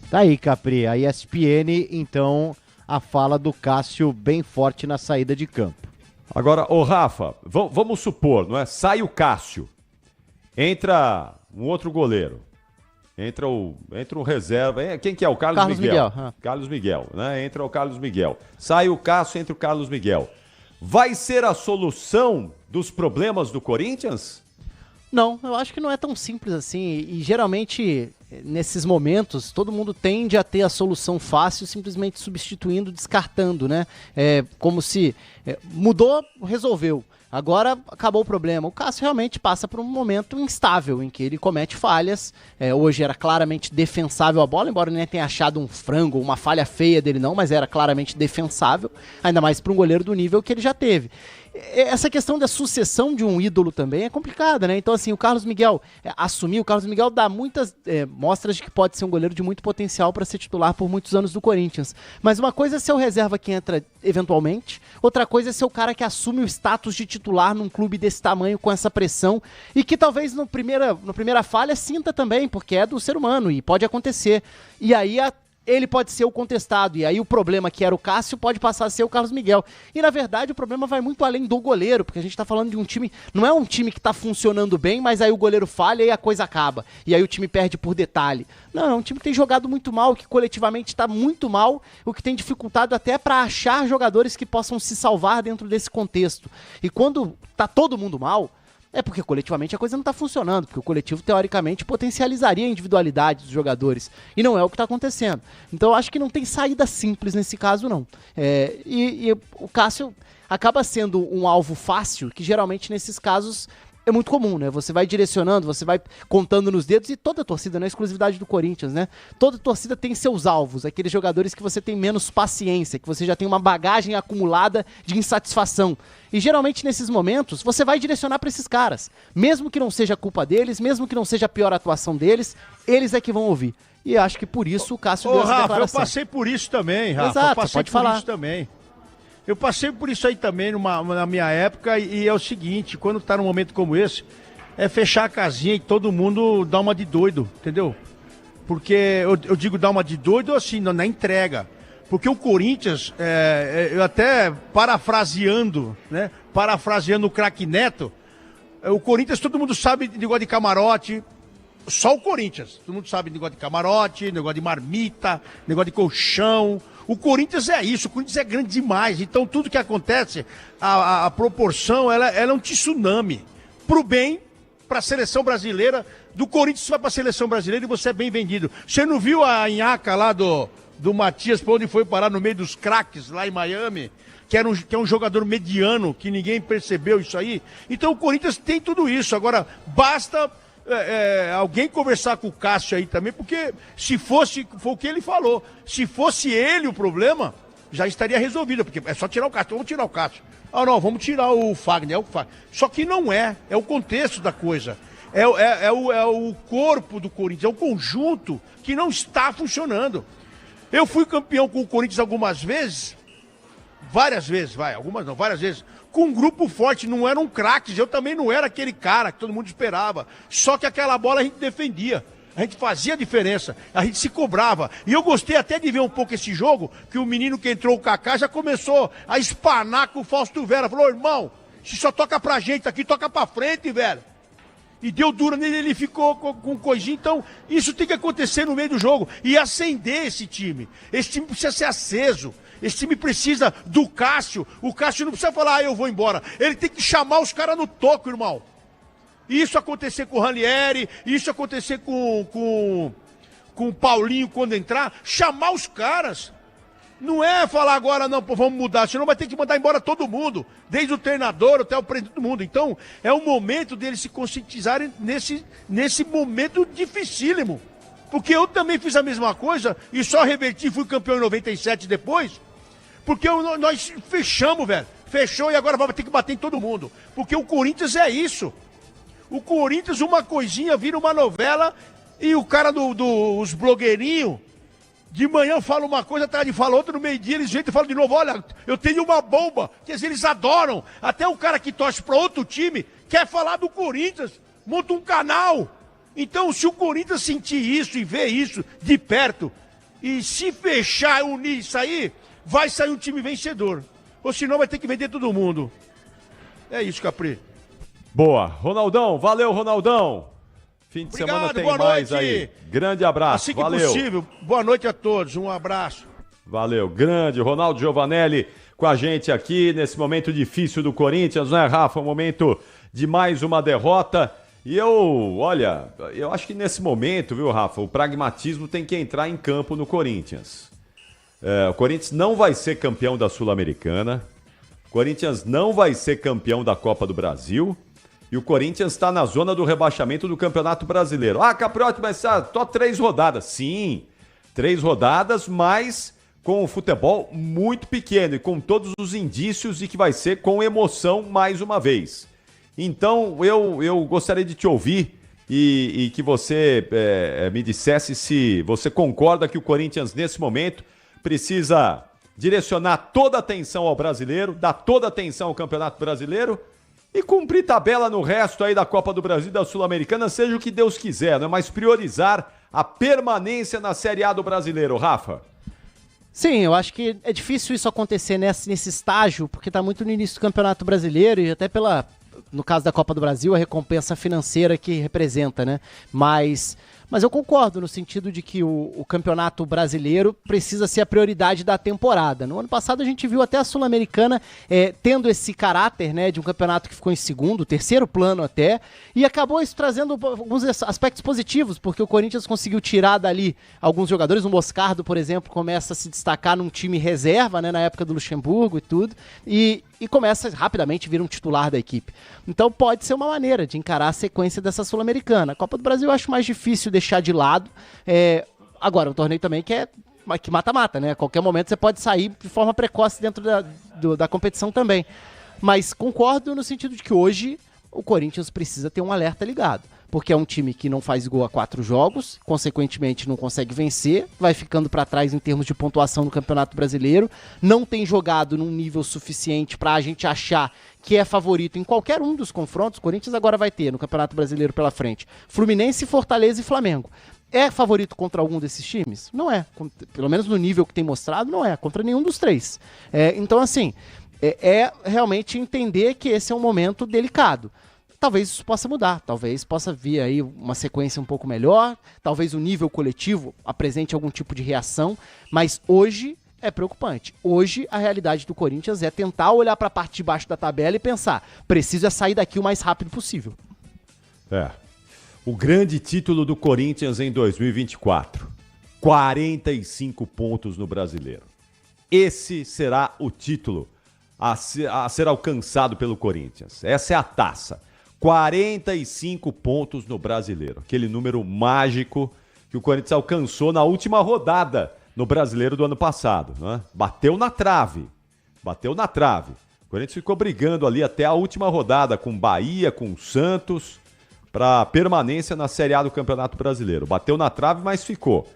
Speaker 2: Tá aí, Capri, a ESPN, então... a fala do Cássio bem forte na saída de campo.
Speaker 3: Agora, Rafa, vamos supor, não é? Sai o Cássio, entra um outro goleiro, entra um reserva, quem que é? O Carlos Miguel. Carlos Miguel, né? Entra o Carlos Miguel. Sai o Cássio, entra o Carlos Miguel. Vai ser a solução dos problemas do Corinthians?
Speaker 5: Não, eu acho que não é tão simples assim e geralmente nesses momentos todo mundo tende a ter a solução fácil simplesmente substituindo, descartando, né? Como se mudou, resolveu. Agora acabou o problema. O Cássio realmente passa por um momento instável em que ele comete falhas. Hoje era claramente defensável a bola, embora nem tenha achado um frango, uma falha feia dele não, mas era claramente defensável, ainda mais para um goleiro do nível que ele já teve. Essa questão da sucessão de um ídolo também é complicada, né? Então, assim, o Carlos Miguel o Carlos Miguel dá muitas mostras de que pode ser um goleiro de muito potencial para ser titular por muitos anos do Corinthians. Mas uma coisa é ser o reserva que entra eventualmente, outra coisa é ser o cara que assume o status de titular num clube desse tamanho, com essa pressão, e que talvez na primeira falha sinta também, porque é do ser humano e pode acontecer. E aí ele pode ser o contestado, e aí o problema que era o Cássio pode passar a ser o Carlos Miguel. E na verdade o problema vai muito além do goleiro, porque a gente tá falando de um time, não é um time que tá funcionando bem, mas aí o goleiro falha e a coisa acaba. E aí o time perde por detalhe. Não, é um time que tem jogado muito mal, que coletivamente tá muito mal, o que tem dificultado até para achar jogadores que possam se salvar dentro desse contexto. E quando tá todo mundo mal, é porque coletivamente a coisa não está funcionando, porque o coletivo teoricamente potencializaria a individualidade dos jogadores, e não é o que está acontecendo. Então eu acho que não tem saída simples nesse caso não. E o Cássio acaba sendo um alvo fácil, que geralmente nesses casos é muito comum, né? Você vai direcionando, você vai contando nos dedos, e toda torcida, não é exclusividade do Corinthians, né? Toda torcida tem seus alvos, aqueles jogadores que você tem menos paciência, que você já tem uma bagagem acumulada de insatisfação. E geralmente nesses momentos, você vai direcionar para esses caras. Mesmo que não seja culpa deles, mesmo que não seja a pior atuação deles, eles é que vão ouvir. E acho que por isso o Cássio deu essa declaração.
Speaker 15: Eu passei por isso também, Rafa.
Speaker 5: Exato,
Speaker 15: eu passei
Speaker 5: pode
Speaker 15: por
Speaker 5: falar.
Speaker 15: isso também. Eu passei por isso aí também na minha época, e é o seguinte, quando tá num momento como esse, é fechar a casinha e todo mundo dar uma de doido, entendeu? Porque eu digo dar uma de doido assim, na entrega. Porque o Corinthians, eu até parafraseando o craque Neto, o Corinthians todo mundo sabe de negócio de camarote, só o Corinthians. Todo mundo sabe negócio de camarote, negócio de marmita, negócio de colchão. O Corinthians é isso, o Corinthians é grande demais. Então tudo que acontece, a proporção, ela é um tsunami. Pro bem, pra seleção brasileira. Do Corinthians você vai pra seleção brasileira e você é bem vendido. Você não viu a nhaca lá do Matias, pra onde foi parar no meio dos craques lá em Miami? Que é um jogador mediano, que ninguém percebeu isso aí. Então o Corinthians tem tudo isso. Agora, basta alguém conversar com o Cássio aí também, porque foi o que ele falou, se fosse ele o problema, já estaria resolvido, porque é só tirar o Cássio. Vamos tirar o Cássio. Ah, não, vamos tirar o Fagner. Só que não é o contexto da coisa. É o corpo do Corinthians, é o conjunto que não está funcionando. Eu fui campeão com o Corinthians algumas vezes, várias vezes, várias vezes, com um grupo forte, não eram craques, eu também não era aquele cara que todo mundo esperava, só que aquela bola a gente defendia, a gente fazia diferença, a gente se cobrava, e eu gostei até de ver um pouco esse jogo, que o menino que entrou, o Kaká, já começou a espanar com o Fausto Vera, falou, irmão, se só toca pra gente aqui, toca pra frente, velho. E deu dura nele, ele ficou com coisinha. Então, isso tem que acontecer no meio do jogo. E acender esse time. Esse time precisa ser aceso. Esse time precisa do Cássio. O Cássio não precisa falar, eu vou embora. Ele tem que chamar os caras no toco, irmão. Isso acontecer com o Ranieri, isso acontecer com o Paulinho quando entrar. Chamar os caras. Não é falar agora, não, pô, vamos mudar, senão vai ter que mandar embora todo mundo, desde o treinador até o presidente do mundo. Então, é o momento deles se conscientizarem nesse momento dificílimo. Porque eu também fiz a mesma coisa e só reverti, fui campeão em 97 depois, porque nós fechamos, velho. Fechou e agora vai ter que bater em todo mundo. Porque o Corinthians é isso. O Corinthians, uma coisinha, vira uma novela e o cara os blogueirinhos, de manhã fala uma coisa, à tarde fala outra, no meio-dia eles vêm e falam de novo, olha, eu tenho uma bomba, quer dizer, eles adoram. Até o cara que torce para outro time quer falar do Corinthians, monta um canal. Então, se o Corinthians sentir isso e ver isso de perto, e se fechar, unir isso aí, vai sair um time vencedor. Ou senão vai ter que vender todo mundo. É isso, Capri.
Speaker 3: Boa. Ronaldão, valeu, Ronaldão. Fim de semana tem mais aí. Grande abraço,
Speaker 15: assim que
Speaker 3: valeu.
Speaker 15: possível. Boa noite a todos, um abraço.
Speaker 3: Valeu, grande Ronaldo Giovanelli com a gente aqui nesse momento difícil do Corinthians, né, Rafa? Um momento de mais uma derrota. E eu acho que nesse momento, viu, Rafa, o pragmatismo tem que entrar em campo no Corinthians. O Corinthians não vai ser campeão da Sul-Americana, o Corinthians não vai ser campeão da Copa do Brasil. E o Corinthians está na zona do rebaixamento do Campeonato Brasileiro. Ah, Capriotti, mas só 3 rodadas. Sim, 3 rodadas, mas com o futebol muito pequeno e com todos os indícios de que vai ser com emoção mais uma vez. Então, eu gostaria de te ouvir e que você me dissesse se você concorda que o Corinthians, nesse momento, precisa direcionar toda a atenção ao brasileiro, dar toda a atenção ao Campeonato Brasileiro, e cumprir tabela no resto aí da Copa do Brasil e da Sul-Americana, seja o que Deus quiser, né? Mas priorizar a permanência na Série A do Brasileiro, Rafa.
Speaker 5: Sim, eu acho que é difícil isso acontecer nesse estágio, porque está muito no início do Campeonato Brasileiro e até no caso da Copa do Brasil, a recompensa financeira que representa, né? Mas eu concordo no sentido de que o Campeonato Brasileiro precisa ser a prioridade da temporada. No ano passado a gente viu até a Sul-Americana tendo esse caráter, né, de um campeonato que ficou em segundo, terceiro plano até, e acabou isso trazendo alguns aspectos positivos, porque o Corinthians conseguiu tirar dali alguns jogadores. O Moscardo, por exemplo, começa a se destacar num time reserva, né, na época do Luxemburgo e tudo, e começa rapidamente a vir um titular da equipe. Então pode ser uma maneira de encarar a sequência dessa Sul-Americana. A Copa do Brasil eu acho mais difícil deixar de lado. Agora, um torneio também que mata-mata, né? A qualquer momento você pode sair de forma precoce dentro da competição também. Mas concordo no sentido de que hoje o Corinthians precisa ter um alerta ligado. Porque é um time que não faz gol há 4 jogos, consequentemente não consegue vencer, vai ficando para trás em termos de pontuação no Campeonato Brasileiro, não tem jogado num nível suficiente para a gente achar que é favorito em qualquer um dos confrontos. O Corinthians agora vai ter no Campeonato Brasileiro pela frente Fluminense, Fortaleza e Flamengo. É favorito contra algum desses times? Não é. Pelo menos no nível que tem mostrado, não é. Contra nenhum dos 3. Então, assim, realmente entender que esse é um momento delicado. talvez isso possa mudar, talvez possa vir aí uma sequência um pouco melhor, talvez o nível coletivo apresente algum tipo de reação, mas hoje é preocupante. Hoje a realidade do Corinthians é tentar olhar para a parte de baixo da tabela e pensar, preciso sair daqui o mais rápido possível.
Speaker 3: O grande título do Corinthians em 2024, 45 pontos no Brasileiro. Esse será o título a ser alcançado pelo Corinthians. Essa é a taça. 45 pontos no Brasileiro. Aquele número mágico que o Corinthians alcançou na última rodada no Brasileiro do ano passado. Né? Bateu na trave. O Corinthians ficou brigando ali até a última rodada com Bahia, com Santos, para permanência na Série A do Campeonato Brasileiro. Bateu na trave, mas ficou.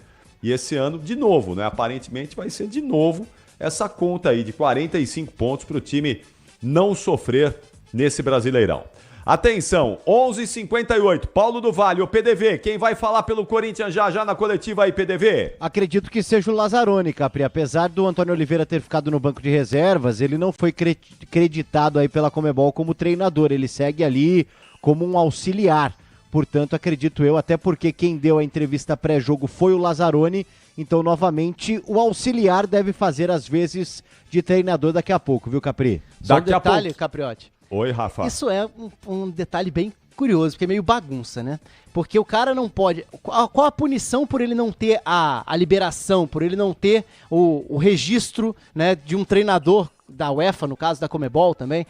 Speaker 3: E esse ano, de novo, né? Aparentemente vai ser de novo essa conta aí de 45 pontos para o time não sofrer nesse Brasileirão. Atenção, 11h58, Paulo do Vale, o PDV, quem vai falar pelo Corinthians já na coletiva aí, PDV?
Speaker 2: Acredito que seja o Lazzaroni, Capri. Apesar do Antônio Oliveira ter ficado no banco de reservas, ele não foi creditado aí pela Conmebol como treinador, ele segue ali como um auxiliar. Portanto, acredito eu, até porque quem deu a entrevista pré-jogo foi o Lazzaroni, então, novamente, o auxiliar deve fazer as vezes de treinador daqui a pouco, viu, Capri?
Speaker 5: Só um detalhe, Capriotti.
Speaker 3: Oi, Rafa.
Speaker 5: Isso é um detalhe bem curioso, porque é meio bagunça, né? Porque o cara não pode... Qual a punição por ele não ter a liberação, por ele não ter o registro, né, de um treinador da UEFA, no caso da Conmebol também?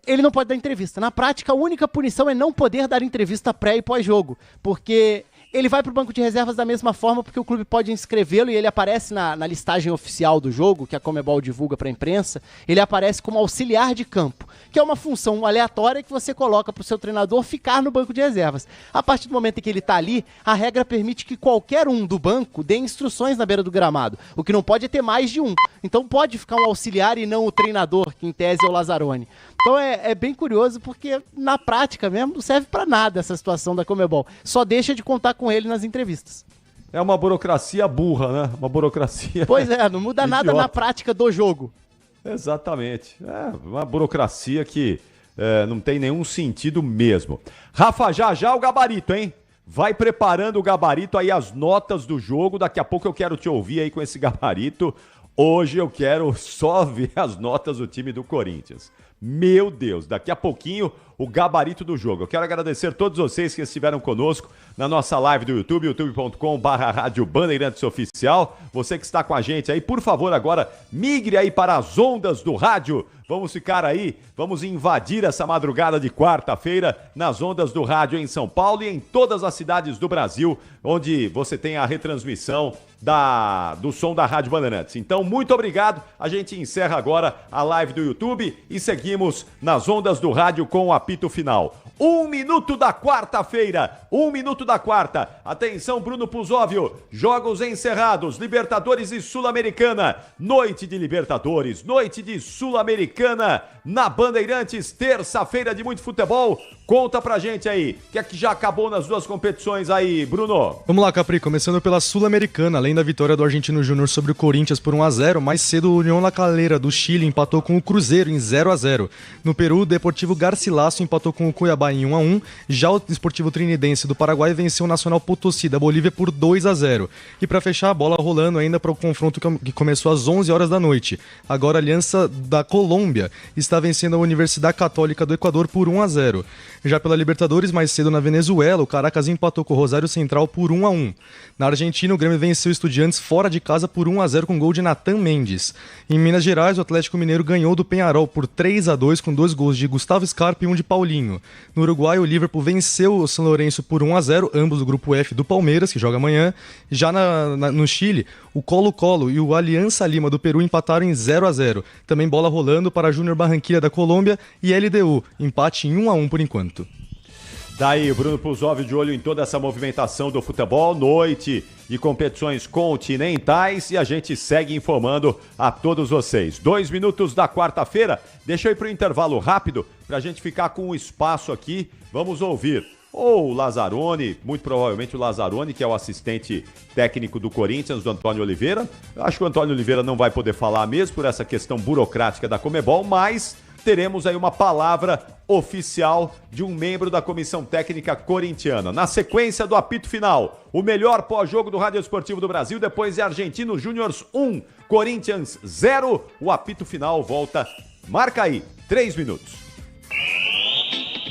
Speaker 5: Ele não pode dar entrevista. Na prática, a única punição é não poder dar entrevista pré e pós-jogo, porque ele vai para o banco de reservas da mesma forma, porque o clube pode inscrevê-lo e ele aparece na listagem oficial do jogo, que a Conmebol divulga para a imprensa, ele aparece como auxiliar de campo, que é uma função aleatória que você coloca para o seu treinador ficar no banco de reservas. A partir do momento em que ele está ali, a regra permite que qualquer um do banco dê instruções na beira do gramado, o que não pode é ter mais de um. Então pode ficar um auxiliar e não o treinador, que em tese é o Lazzaroni. Então é bem curioso, porque na prática mesmo não serve para nada essa situação da Conmebol. Só deixa de contar com ele nas entrevistas.
Speaker 3: É uma burocracia burra, né? Uma burocracia...
Speaker 5: Pois é, não muda nada na prática do jogo.
Speaker 3: Exatamente. É uma burocracia que não tem nenhum sentido mesmo. Rafa, já o gabarito, hein? Vai preparando o gabarito aí, as notas do jogo. Daqui a pouco eu quero te ouvir aí com esse gabarito. Hoje eu quero só ver as notas do time do Corinthians. Meu Deus, daqui a pouquinho o gabarito do jogo. Eu quero agradecer a todos vocês que estiveram conosco na nossa live do YouTube, youtube.com/Rádio Bandeirantes Oficial. Você que está com a gente aí, por favor, agora migre aí para as ondas do rádio. Vamos ficar aí, vamos invadir essa madrugada de quarta-feira nas ondas do rádio em São Paulo e em todas as cidades do Brasil, onde você tem a retransmissão do som da Rádio Bandeirantes. Então, muito obrigado. A gente encerra agora a live do YouTube e seguimos nas ondas do rádio com o apito final. 1 minuto da quarta-feira, 1 minuto da quarta. Atenção, Bruno Puzóvio, jogos encerrados, Libertadores e Sul-Americana. Noite de Libertadores, noite de Sul-Americana na Bandeirantes, terça-feira de muito futebol. Conta pra gente aí, o que é que já acabou nas duas competições aí, Bruno?
Speaker 6: Vamos lá, Capri, começando pela Sul-Americana, além da vitória do Argentino Júnior sobre o Corinthians por 1-0, mais cedo o Unión La Calera do Chile empatou com o Cruzeiro em 0-0. No Peru, o Deportivo Garcilaso empatou com o Cuiabá em 1-1, já o Desportivo Trinidense do Paraguai venceu o Nacional Potosí da Bolívia por 2-0. E para fechar, a bola rolando ainda para o confronto que começou às 11 horas da noite. Agora a Aliança da Colômbia está vencendo a Universidade Católica do Equador por 1-0. Já pela Libertadores, mais cedo na Venezuela, o Caracas empatou com o Rosário Central por 1-1. Na Argentina, o Grêmio venceu o Estudiantes fora de casa por 1-0 com gol de Natan Mendes. Em Minas Gerais, o Atlético Mineiro ganhou do Peñarol por 3-2 com 2 gols de Gustavo Scarpa e 1 de Paulinho. No Uruguai, o Liverpool venceu o São Lourenço por 1-0, ambos do grupo F do Palmeiras, que joga amanhã. Já no Chile, o Colo-Colo e o Aliança Lima do Peru empataram em 0-0. Também bola rolando para Júnior Barranquilla da Colômbia e LDU, empate em 1-1 por enquanto.
Speaker 3: Daí, o Bruno Puzóvio de olho em toda essa movimentação do futebol, noite de competições continentais, e a gente segue informando a todos vocês. 2 minutos da quarta-feira, deixa eu ir para o intervalo rápido, para a gente ficar com um espaço aqui. Vamos ouvir ou o Lazzaroni, muito provavelmente o Lazzaroni, que é o assistente técnico do Corinthians, do Antônio Oliveira. Eu acho que o Antônio Oliveira não vai poder falar mesmo por essa questão burocrática da Conmebol, mas teremos aí uma palavra oficial de um membro da comissão técnica corintiana. Na sequência do apito final, o melhor pós-jogo do Rádio Esportivo do Brasil, depois é Argentinos Júniors 1, Corinthians 0. O apito final volta, marca aí, 3 minutos.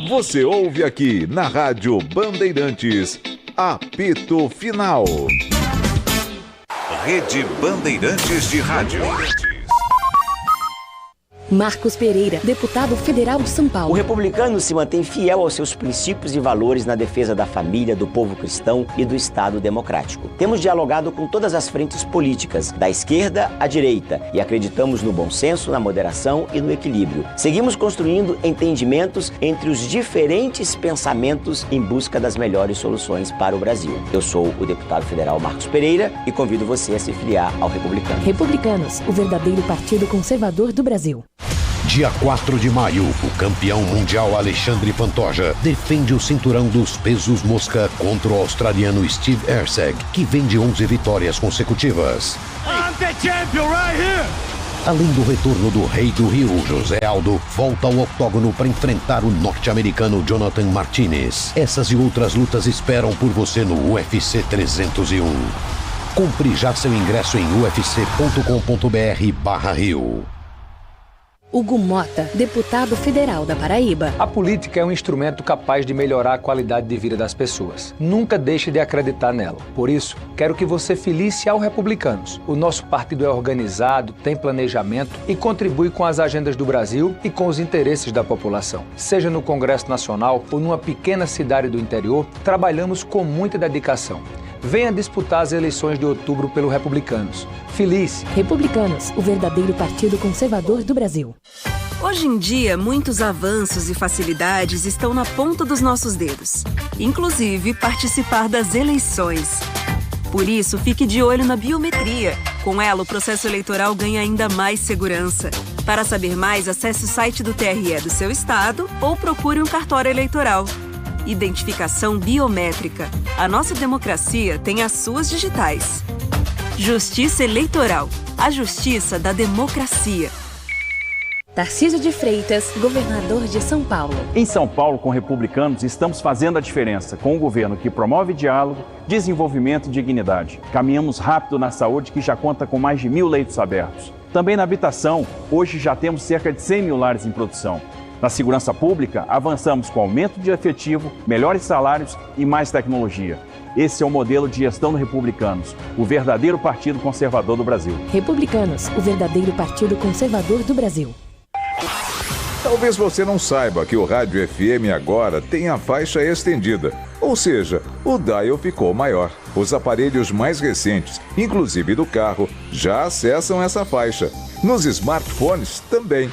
Speaker 7: Você ouve aqui na Rádio Bandeirantes, apito final. Rede Bandeirantes de Rádio.
Speaker 9: Marcos Pereira, deputado federal de São Paulo.
Speaker 11: O republicano se mantém fiel aos seus princípios e valores na defesa da família, do povo cristão e do Estado democrático. Temos dialogado com todas as frentes políticas, da esquerda à direita, e acreditamos no bom senso, na moderação e no equilíbrio. Seguimos construindo entendimentos entre os diferentes pensamentos em busca das melhores soluções para o Brasil. Eu sou o deputado federal Marcos Pereira e convido você a se filiar ao Republicano.
Speaker 9: Republicanos, o verdadeiro partido conservador do Brasil.
Speaker 12: Dia 4 de maio, o campeão mundial Alexandre Pantoja defende o cinturão dos pesos mosca contra o australiano Steve Erceg, que vem de 11 vitórias consecutivas.
Speaker 13: I'm the champion right here.
Speaker 12: Além do retorno do rei do Rio, José Aldo, volta ao octógono para enfrentar o norte-americano Jonathan Martinez. Essas e outras lutas esperam por você no UFC 301. Compre já seu ingresso em ufc.com.br/Rio.
Speaker 9: Hugo Mota, deputado federal da Paraíba.
Speaker 14: A política é um instrumento capaz de melhorar a qualidade de vida das pessoas. Nunca deixe de acreditar nela. Por isso, quero que você filie-se ao Republicanos. O nosso partido é organizado, tem planejamento e contribui com as agendas do Brasil e com os interesses da população. Seja no Congresso Nacional ou numa pequena cidade do interior, trabalhamos com muita dedicação. Venha disputar as eleições de outubro pelo Republicanos. Feliz!
Speaker 9: Republicanos, o verdadeiro partido conservador do Brasil.
Speaker 16: Hoje em dia, muitos avanços e facilidades estão na ponta dos nossos dedos. Inclusive, participar das eleições. Por isso, fique de olho na biometria. Com ela, o processo eleitoral ganha ainda mais segurança. Para saber mais, acesse o site do TRE do seu estado ou procure um cartório eleitoral. Identificação biométrica. A nossa democracia tem as suas digitais. Justiça Eleitoral. A justiça da democracia.
Speaker 9: Tarcísio de Freitas, governador de São Paulo.
Speaker 17: Em São Paulo, com republicanos, estamos fazendo a diferença com um governo que promove diálogo, desenvolvimento e dignidade. Caminhamos rápido na saúde, que já conta com mais de 1.000 leitos abertos. Também na habitação, hoje já temos cerca de 100 mil lares em produção. Na segurança pública, avançamos com aumento de efetivo, melhores salários e mais tecnologia. Esse é o modelo de gestão do Republicanos, o verdadeiro partido conservador do Brasil.
Speaker 9: Republicanos, o verdadeiro partido conservador do Brasil.
Speaker 7: Talvez você não saiba que o rádio FM agora tem a faixa estendida, ou seja, o dial ficou maior. Os aparelhos mais recentes, inclusive do carro, já acessam essa faixa. Nos smartphones também.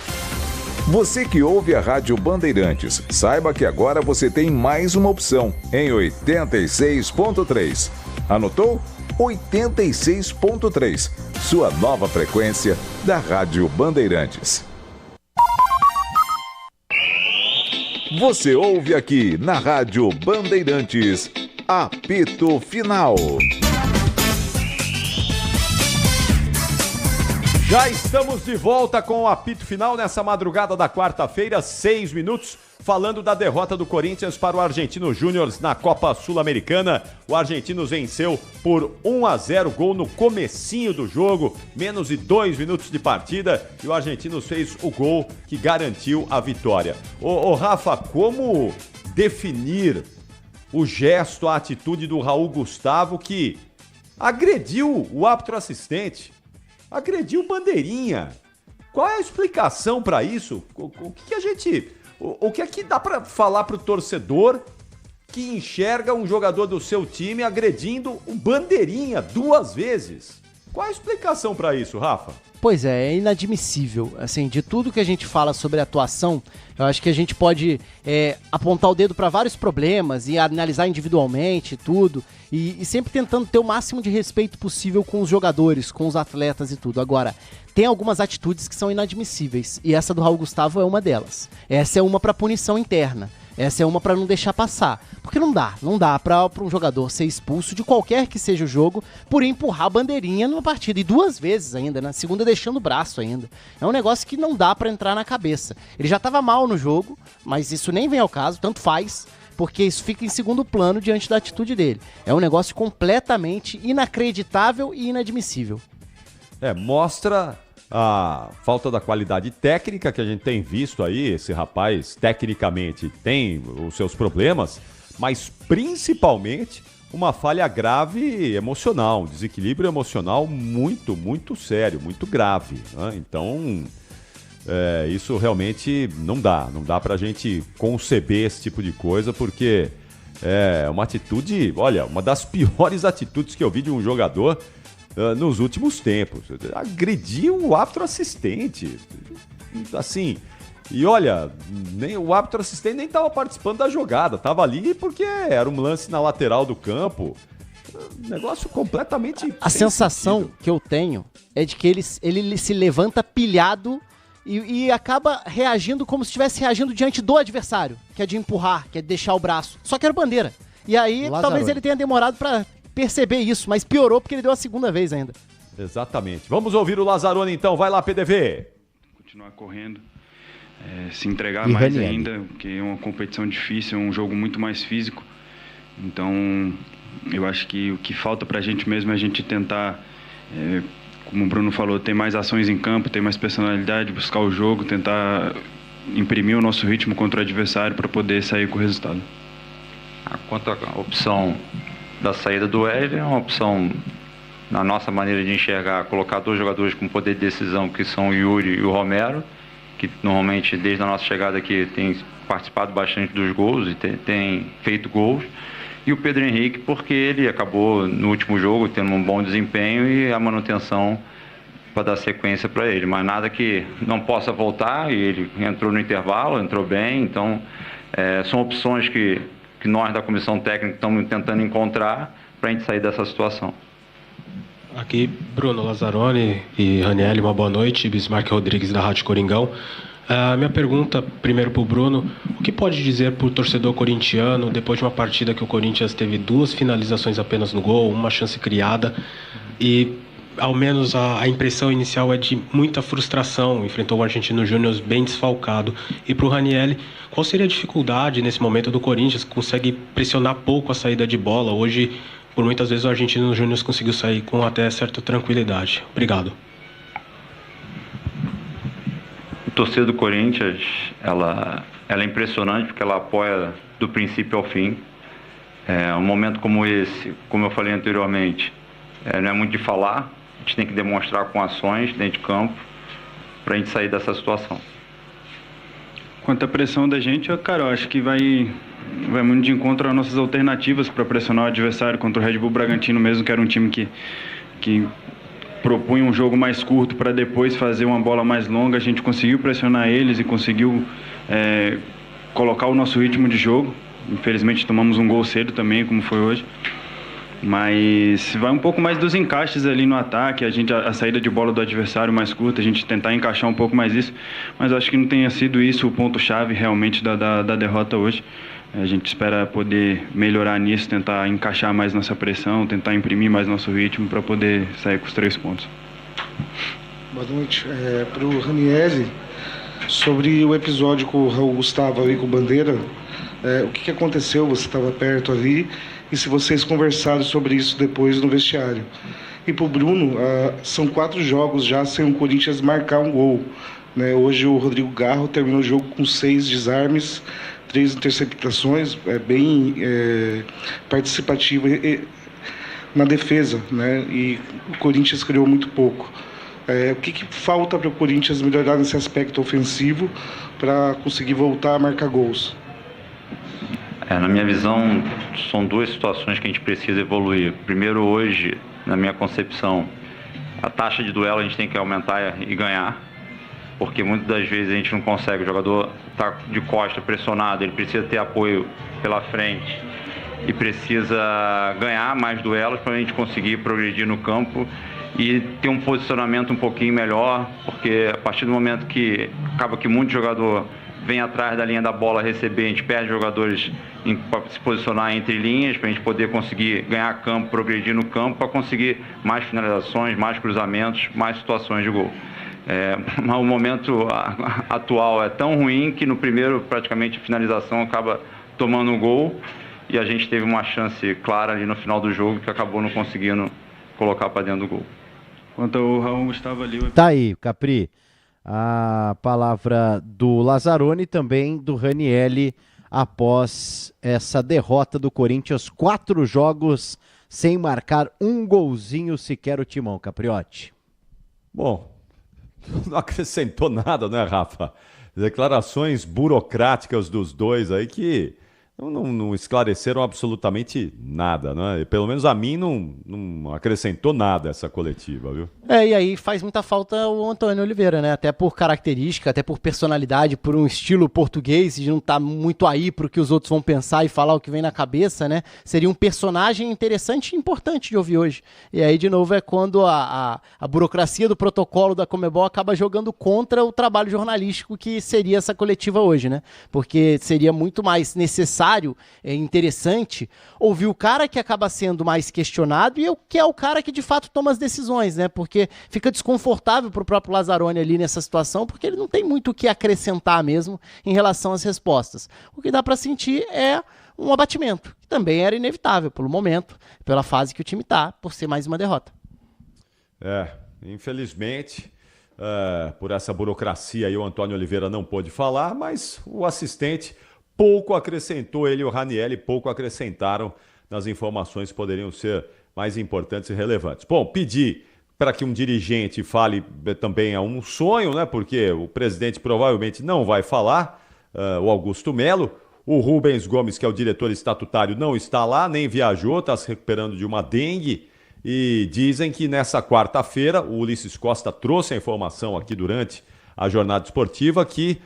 Speaker 7: Você que ouve a Rádio Bandeirantes, saiba que agora você tem mais uma opção em 86.3. Anotou? 86.3, sua nova frequência da Rádio Bandeirantes. Você ouve aqui na Rádio Bandeirantes, apito final.
Speaker 3: Já estamos de volta com o apito final nessa madrugada da quarta-feira, 6 minutos, falando da derrota do Corinthians para o Argentinos Júniors na Copa Sul-Americana. O Argentinos venceu por 1-0, gol no comecinho do jogo, menos de 2 minutos de partida, e o Argentinos fez o gol que garantiu a vitória. Ô Rafa, como definir o gesto, a atitude do Raul Gustavo, que agrediu o árbitro assistente? Agrediu Bandeirinha. Qual é a explicação para isso? O que é que dá para falar pro torcedor que enxerga um jogador do seu time agredindo um Bandeirinha 2 vezes? Qual é a explicação para isso, Rafa?
Speaker 5: Pois é inadmissível. Assim, de tudo que a gente fala sobre atuação, eu acho que a gente pode apontar o dedo para vários problemas e analisar individualmente tudo, e sempre tentando ter o máximo de respeito possível com os jogadores, com os atletas e tudo. Agora, tem algumas atitudes que são inadmissíveis, e essa do Raul Gustavo é uma delas. Essa é uma para punição interna. Essa é uma pra não deixar passar. Porque não dá pra um jogador ser expulso de qualquer que seja o jogo por empurrar a bandeirinha numa partida. E 2 vezes ainda, na segunda deixando o braço ainda. É um negócio que não dá pra entrar na cabeça. Ele já tava mal no jogo, mas isso nem vem ao caso, tanto faz, porque isso fica em segundo plano diante da atitude dele. É um negócio completamente inacreditável e inadmissível.
Speaker 3: Mostra a falta da qualidade técnica que a gente tem visto aí. Esse rapaz, tecnicamente, tem os seus problemas, mas principalmente uma falha grave emocional, um desequilíbrio emocional muito, muito sério, muito grave, né? Então, isso realmente não dá pra gente conceber esse tipo de coisa, porque é uma atitude, olha, uma das piores atitudes que eu vi de um jogador nos últimos tempos. Agredir o árbitro assistente, assim. E olha, nem o árbitro assistente nem estava participando da jogada, estava ali porque era um lance na lateral do campo. Negócio completamente...
Speaker 5: A sensação
Speaker 3: sentido.
Speaker 5: que eu tenho é de que ele se levanta pilhado e acaba reagindo como se estivesse reagindo diante do adversário, que é de empurrar, que é de deixar o braço. Só que era bandeira. E aí, talvez ele tenha demorado para perceber isso, mas piorou porque ele deu a segunda vez ainda.
Speaker 3: Exatamente. Vamos ouvir o Lazzaroni então. Vai lá, PDV.
Speaker 18: Continuar correndo. Se entregar mais ainda, porque é uma competição difícil, é um jogo muito mais físico. Então, eu acho que o que falta pra gente mesmo é a gente tentar, como o Bruno falou, ter mais ações em campo, ter mais personalidade, buscar o jogo, tentar imprimir o nosso ritmo contra o adversário para poder sair com o resultado.
Speaker 20: Quanto à opção da saída do Wesley, é uma opção, na nossa maneira de enxergar, colocar 2 jogadores com poder de decisão, que são o Yuri e o Romero, que normalmente desde a nossa chegada aqui tem participado bastante dos gols e tem feito gols, e o Pedro Henrique, porque ele acabou no último jogo tendo um bom desempenho e a manutenção para dar sequência para ele, mas nada que não possa voltar, e ele entrou no intervalo, entrou bem, então são opções que nós da comissão técnica estamos tentando encontrar para a gente sair dessa situação.
Speaker 22: Aqui, Bruno Lazzaroni e Ranieri, uma boa noite. Bismarck Rodrigues, da Rádio Coringão. Minha pergunta, primeiro para o Bruno: o que pode dizer para o torcedor corintiano, depois de uma partida que o Corinthians teve 2 finalizações apenas no gol, uma chance criada, e ao menos a impressão inicial é de muita frustração, enfrentou o Argentino Júnior bem desfalcado. E para o Ranieri, qual seria a dificuldade nesse momento do Corinthians? Consegue pressionar pouco a saída de bola. Hoje, por muitas vezes, o Argentino Júnior conseguiu sair com até certa tranquilidade. Obrigado.
Speaker 20: A torcida do Corinthians, ela é impressionante porque ela apoia do princípio ao fim. Um momento como esse, como eu falei anteriormente, não é muito de falar, a gente tem que demonstrar com ações dentro de campo para a gente sair dessa situação.
Speaker 18: Quanto à pressão da gente, cara, eu acho que vai muito de encontro às nossas alternativas para pressionar o adversário contra o Red Bull Bragantino mesmo, que era um time que propunha um jogo mais curto para depois fazer uma bola mais longa. A gente conseguiu pressionar eles e conseguiu colocar o nosso ritmo de jogo. Infelizmente tomamos um gol cedo também, como foi hoje. Mas vai um pouco mais dos encaixes ali no ataque, a saída de bola do adversário mais curta, a gente tentar encaixar um pouco mais isso. Mas acho que não tenha sido isso o ponto-chave realmente da derrota hoje. A gente espera poder melhorar nisso, tentar encaixar mais nossa pressão, tentar imprimir mais nosso ritmo para poder sair com os 3 pontos.
Speaker 24: Boa noite. Para o Ranieri, sobre o episódio com o Raul Gustavo e com o Bandeira, o que aconteceu? Você estava perto ali, e se vocês conversaram sobre isso depois no vestiário. E para o Bruno, são 4 jogos já sem o Corinthians marcar um gol, né? Hoje o Rodrigo Garro terminou o jogo com 6 desarmes, 3 interceptações, bem participativo na defesa, né? E o Corinthians criou muito pouco. O que falta para o Corinthians melhorar nesse aspecto ofensivo para conseguir voltar a marcar gols?
Speaker 20: Na minha visão, são 2 situações que a gente precisa evoluir. Primeiro, hoje, na minha concepção, a taxa de duelo a gente tem que aumentar e ganhar, porque muitas das vezes a gente não consegue. O jogador está de costa, pressionado, ele precisa ter apoio pela frente e precisa ganhar mais duelos para a gente conseguir progredir no campo e ter um posicionamento um pouquinho melhor, porque a partir do momento que acaba que muito jogador vem atrás da linha da bola receber, a gente perde jogadores para se posicionar entre linhas, para a gente poder conseguir ganhar campo, progredir no campo, para conseguir mais finalizações, mais cruzamentos, mais situações de gol. Mas o momento atual é tão ruim que no primeiro, praticamente, a finalização acaba tomando um gol e a gente teve uma chance clara ali no final do jogo que acabou não conseguindo colocar para dentro do gol.
Speaker 18: Quanto ao Raul Gustavo ali...
Speaker 2: Tá aí, Capri, a palavra do Lazzaroni e também do Ranielli após essa derrota do Corinthians, 4 jogos sem marcar um golzinho sequer o Timão, Capriotti.
Speaker 3: Bom, não acrescentou nada, né, Rafa? Declarações burocráticas dos dois aí que não esclareceram absolutamente nada, né? Pelo menos a mim não acrescentou nada essa coletiva, viu?
Speaker 5: E aí faz muita falta o Antônio Oliveira, né? Até por característica, até por personalidade, por um estilo português, de não estar muito aí pro que os outros vão pensar e falar o que vem na cabeça, né? Seria um personagem interessante e importante de ouvir hoje. E aí, de novo, é quando a burocracia do protocolo da Conmebol acaba jogando contra o trabalho jornalístico que seria essa coletiva hoje, né? Porque seria muito mais necessário, interessante, ouvir o cara que acaba sendo mais questionado e que é o cara que de fato toma as decisões, né? Porque fica desconfortável pro próprio Lazzaroni ali nessa situação, porque ele não tem muito o que acrescentar mesmo em relação às respostas. O que dá para sentir é um abatimento, que também era inevitável pelo momento, pela fase que o time tá, por ser mais uma derrota.
Speaker 3: Infelizmente, por essa burocracia aí o Antônio Oliveira não pôde falar, mas o assistente pouco acrescentou, ele e o Ranielli pouco acrescentaram nas informações que poderiam ser mais importantes e relevantes. Bom, pedir para que um dirigente fale também é um sonho, né? Porque o presidente provavelmente não vai falar, o Augusto Melo. O Rubens Gomes, que é o diretor estatutário, não está lá, nem viajou, está se recuperando de uma dengue. E dizem que nessa quarta-feira, o Ulisses Costa trouxe a informação aqui durante a jornada esportiva, que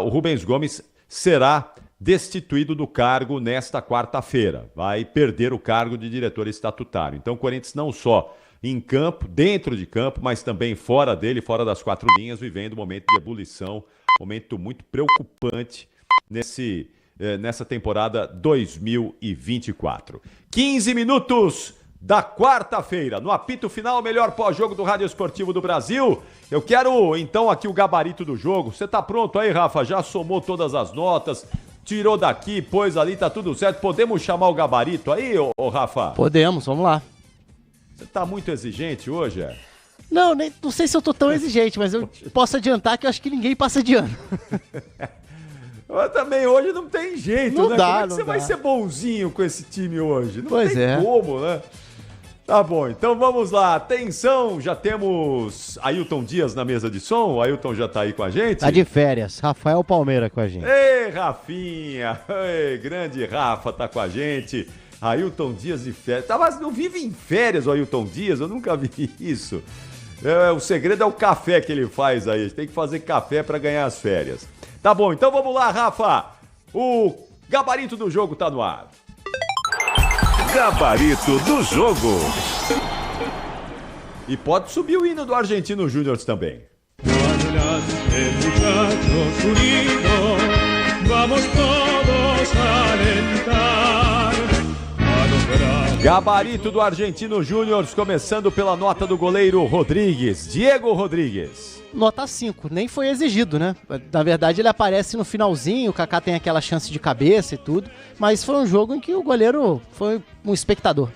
Speaker 3: o Rubens Gomes será destituído do cargo nesta quarta-feira. Vai perder o cargo de diretor estatutário. Então o Corinthians não só em campo, dentro de campo, mas também fora dele, fora das 4 linhas, vivendo um momento de ebulição, momento muito preocupante nessa temporada 2024. 15 minutos da quarta-feira, no apito final, o melhor pós-jogo do Rádio Esportivo do Brasil. Eu quero, então, aqui o gabarito do jogo. Você tá pronto aí, Rafa? Já somou todas as notas, tirou daqui, pôs ali, tá tudo certo. Podemos chamar o gabarito aí, ô Rafa?
Speaker 5: Podemos, vamos lá.
Speaker 3: Você tá muito exigente hoje,
Speaker 5: Não sei se eu tô tão exigente, mas eu posso adiantar que eu acho que ninguém passa de ano.
Speaker 3: Mas também hoje não tem jeito,
Speaker 5: não
Speaker 3: né?
Speaker 5: Dá,
Speaker 3: Como é que
Speaker 5: não
Speaker 3: você
Speaker 5: dá.
Speaker 3: vai ser bonzinho com esse time hoje? Não
Speaker 5: pois
Speaker 3: tem como, né? Tá bom, então vamos lá. Atenção, já temos Ailton Dias na mesa de som. O Ailton já tá aí com a gente.
Speaker 2: Tá de férias. Rafael Palmeira com a gente.
Speaker 3: Ei, Rafinha. Ei, grande Rafa tá com a gente. Ailton Dias de férias. Mas não vive em férias o Ailton Dias? Eu nunca vi isso. O segredo é o café que ele faz aí. A gente tem que fazer café para ganhar as férias. Tá bom, então vamos lá, Rafa. O gabarito do jogo tá no ar.
Speaker 7: Gabarito do jogo.
Speaker 3: E pode subir o hino do Argentino Júnior também.
Speaker 13: Vamos todos a alentar.
Speaker 3: Gabarito do Argentino Júnior, começando pela nota do goleiro Rodrigues. Diego Rodrigues.
Speaker 5: Nota 5, nem foi exigido, né? Na verdade ele aparece no finalzinho, o Kaká tem aquela chance de cabeça e tudo, mas foi um jogo em que o goleiro foi um espectador.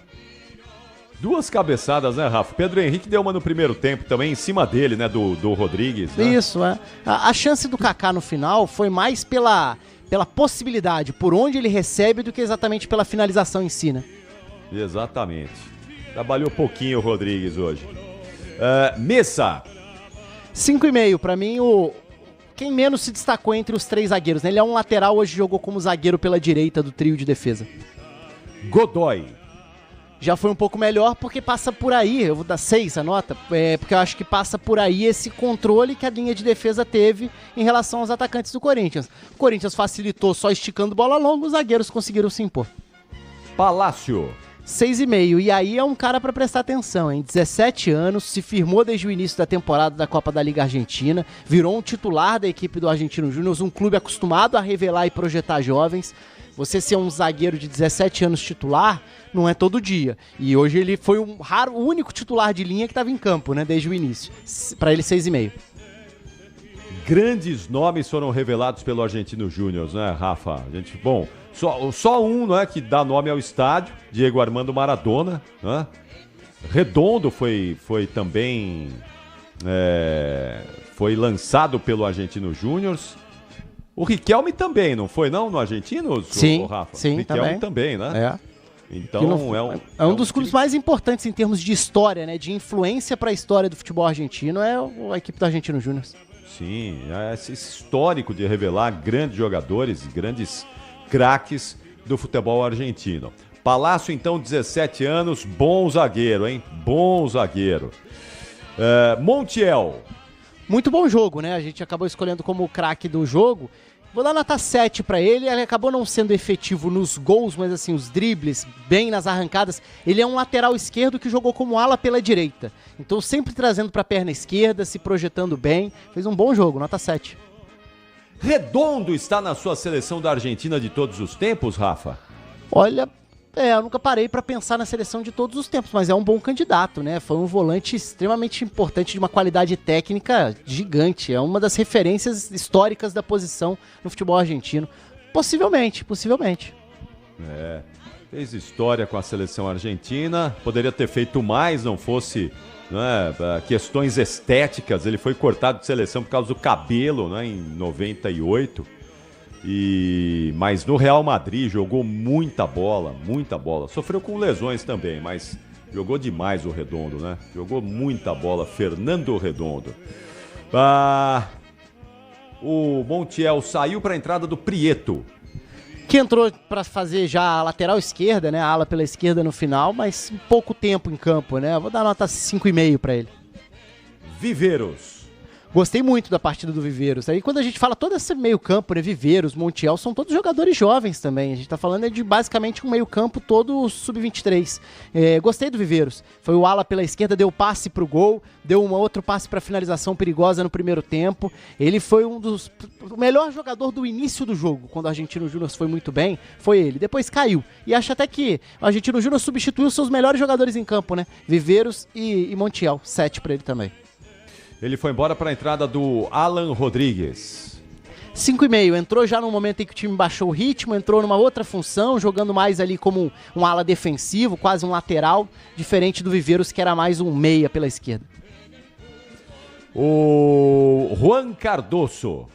Speaker 3: 2 cabeçadas, né, Rafa? Pedro Henrique deu uma no primeiro tempo também, em cima dele, né, do Rodrigues. Né?
Speaker 5: Isso, A chance do Kaká no final foi mais pela possibilidade, por onde ele recebe, do que exatamente pela finalização em si, né?
Speaker 3: Exatamente. Trabalhou pouquinho o Rodrigues hoje. Messa.
Speaker 5: 5,5. Pra mim, quem menos se destacou entre os 3 zagueiros, né? Ele é um lateral, hoje jogou como zagueiro pela direita do trio de defesa.
Speaker 3: Godoy.
Speaker 5: Já foi um pouco melhor porque passa por aí, eu vou dar 6 a nota, porque eu acho que passa por aí esse controle que a linha de defesa teve em relação aos atacantes do Corinthians. O Corinthians facilitou só esticando bola longa, os zagueiros conseguiram se impor.
Speaker 3: Palácio.
Speaker 5: 6,5. E aí é um cara para prestar atenção, hein? 17 anos, se firmou desde o início da temporada da Copa da Liga Argentina, virou um titular da equipe do Argentino Júnior, um clube acostumado a revelar e projetar jovens. Você ser um zagueiro de 17 anos titular não é todo dia. E hoje ele foi o único titular de linha que estava em campo, né? Desde o início. Para ele, 6,5.
Speaker 3: Grandes nomes foram revelados pelo Argentino Júnior, né, Rafa? Só um, né, que dá nome ao estádio, Diego Armando Maradona, né? Redondo foi também foi lançado pelo Argentino Júnior. O Riquelme também, não foi não, no Argentino, Rafa?
Speaker 5: Sim,
Speaker 3: Riquelme também, né? Então
Speaker 5: é um dos clubes mais importantes em termos de história, né? De influência para a história do futebol argentino, é a equipe do Argentino Júnior.
Speaker 3: Sim, esse histórico de revelar grandes jogadores, grandes craques do futebol argentino. Palácio, então, 17 anos, bom zagueiro, hein? Bom zagueiro. Montiel.
Speaker 5: Muito bom jogo, né? A gente acabou escolhendo como o craque do jogo. Vou dar nota 7 pra ele. Ele acabou não sendo efetivo nos gols, mas assim, os dribles, bem nas arrancadas. Ele é um lateral esquerdo que jogou como ala pela direita. Então sempre trazendo pra perna esquerda, se projetando bem. Fez um bom jogo, nota 7.
Speaker 3: Redondo está na sua seleção da Argentina de todos os tempos, Rafa?
Speaker 5: Olha, eu nunca parei pra pensar na seleção de todos os tempos, mas é um bom candidato, né? Foi um volante extremamente importante, de uma qualidade técnica gigante. É uma das referências históricas da posição no futebol argentino. Possivelmente.
Speaker 3: Fez história com a seleção argentina, poderia ter feito mais, não fosse, né, questões estéticas. Ele foi cortado de seleção por causa do cabelo, né, em 98. Mas no Real Madrid jogou muita bola. Sofreu com lesões também, mas jogou demais o Redondo, né? Jogou muita bola, Fernando Redondo. O Montiel saiu para a entrada do Prieto,
Speaker 5: que entrou para fazer já a lateral esquerda, né? A ala pela esquerda no final, mas pouco tempo em campo, né? Vou dar nota 5,5 para ele.
Speaker 3: Viveiros.
Speaker 5: Gostei muito da partida do Viveiros. Aí quando a gente fala todo esse meio campo, né, Viveiros, Montiel, são todos jogadores jovens também. A gente tá falando de basicamente um meio campo todo sub-23. Gostei do Viveiros. Foi o ala pela esquerda, deu passe pro gol, deu outro passe pra finalização perigosa no primeiro tempo. Ele foi o melhor jogador do início do jogo. Quando o Argentino Júnior foi muito bem, foi ele. Depois caiu. E acho até que o Argentino Júnior substituiu seus melhores jogadores em campo, né? Viveiros e Montiel. 7 pra ele também.
Speaker 3: Ele foi embora para a entrada do Alan Rodrigues.
Speaker 5: 5,5. Entrou já no momento em que o time baixou o ritmo, entrou numa outra função, jogando mais ali como um ala defensivo, quase um lateral, diferente do Viveiros, que era mais um meia pela esquerda.
Speaker 3: O Juan Cardoso.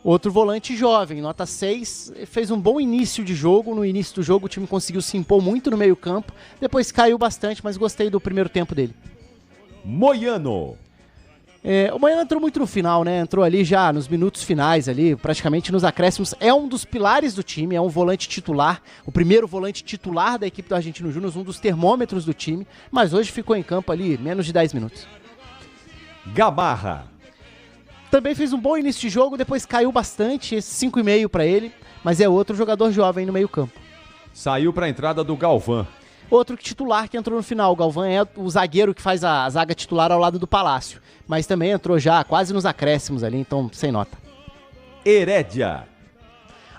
Speaker 5: Outro volante jovem, nota 6, fez um bom início de jogo. No início do jogo o time conseguiu se impor muito no meio campo, depois caiu bastante, mas gostei do primeiro tempo dele.
Speaker 3: Moiano.
Speaker 5: O Moiano entrou muito no final, né? Entrou ali já nos minutos finais, ali, praticamente nos acréscimos. É um dos pilares do time, é um volante titular, o primeiro volante titular da equipe do Argentino Júnior, um dos termômetros do time, mas hoje ficou em campo ali menos de 10 minutos.
Speaker 3: Gamarra.
Speaker 5: Também fez um bom início de jogo, depois caiu bastante, 5,5 para ele, mas é outro jogador jovem no meio campo.
Speaker 3: Saiu para a entrada do Galvão.
Speaker 5: Outro titular que entrou no final. O Galvão é o zagueiro que faz a zaga titular ao lado do Palácio. Mas também entrou já quase nos acréscimos ali, então sem nota.
Speaker 3: Herédia.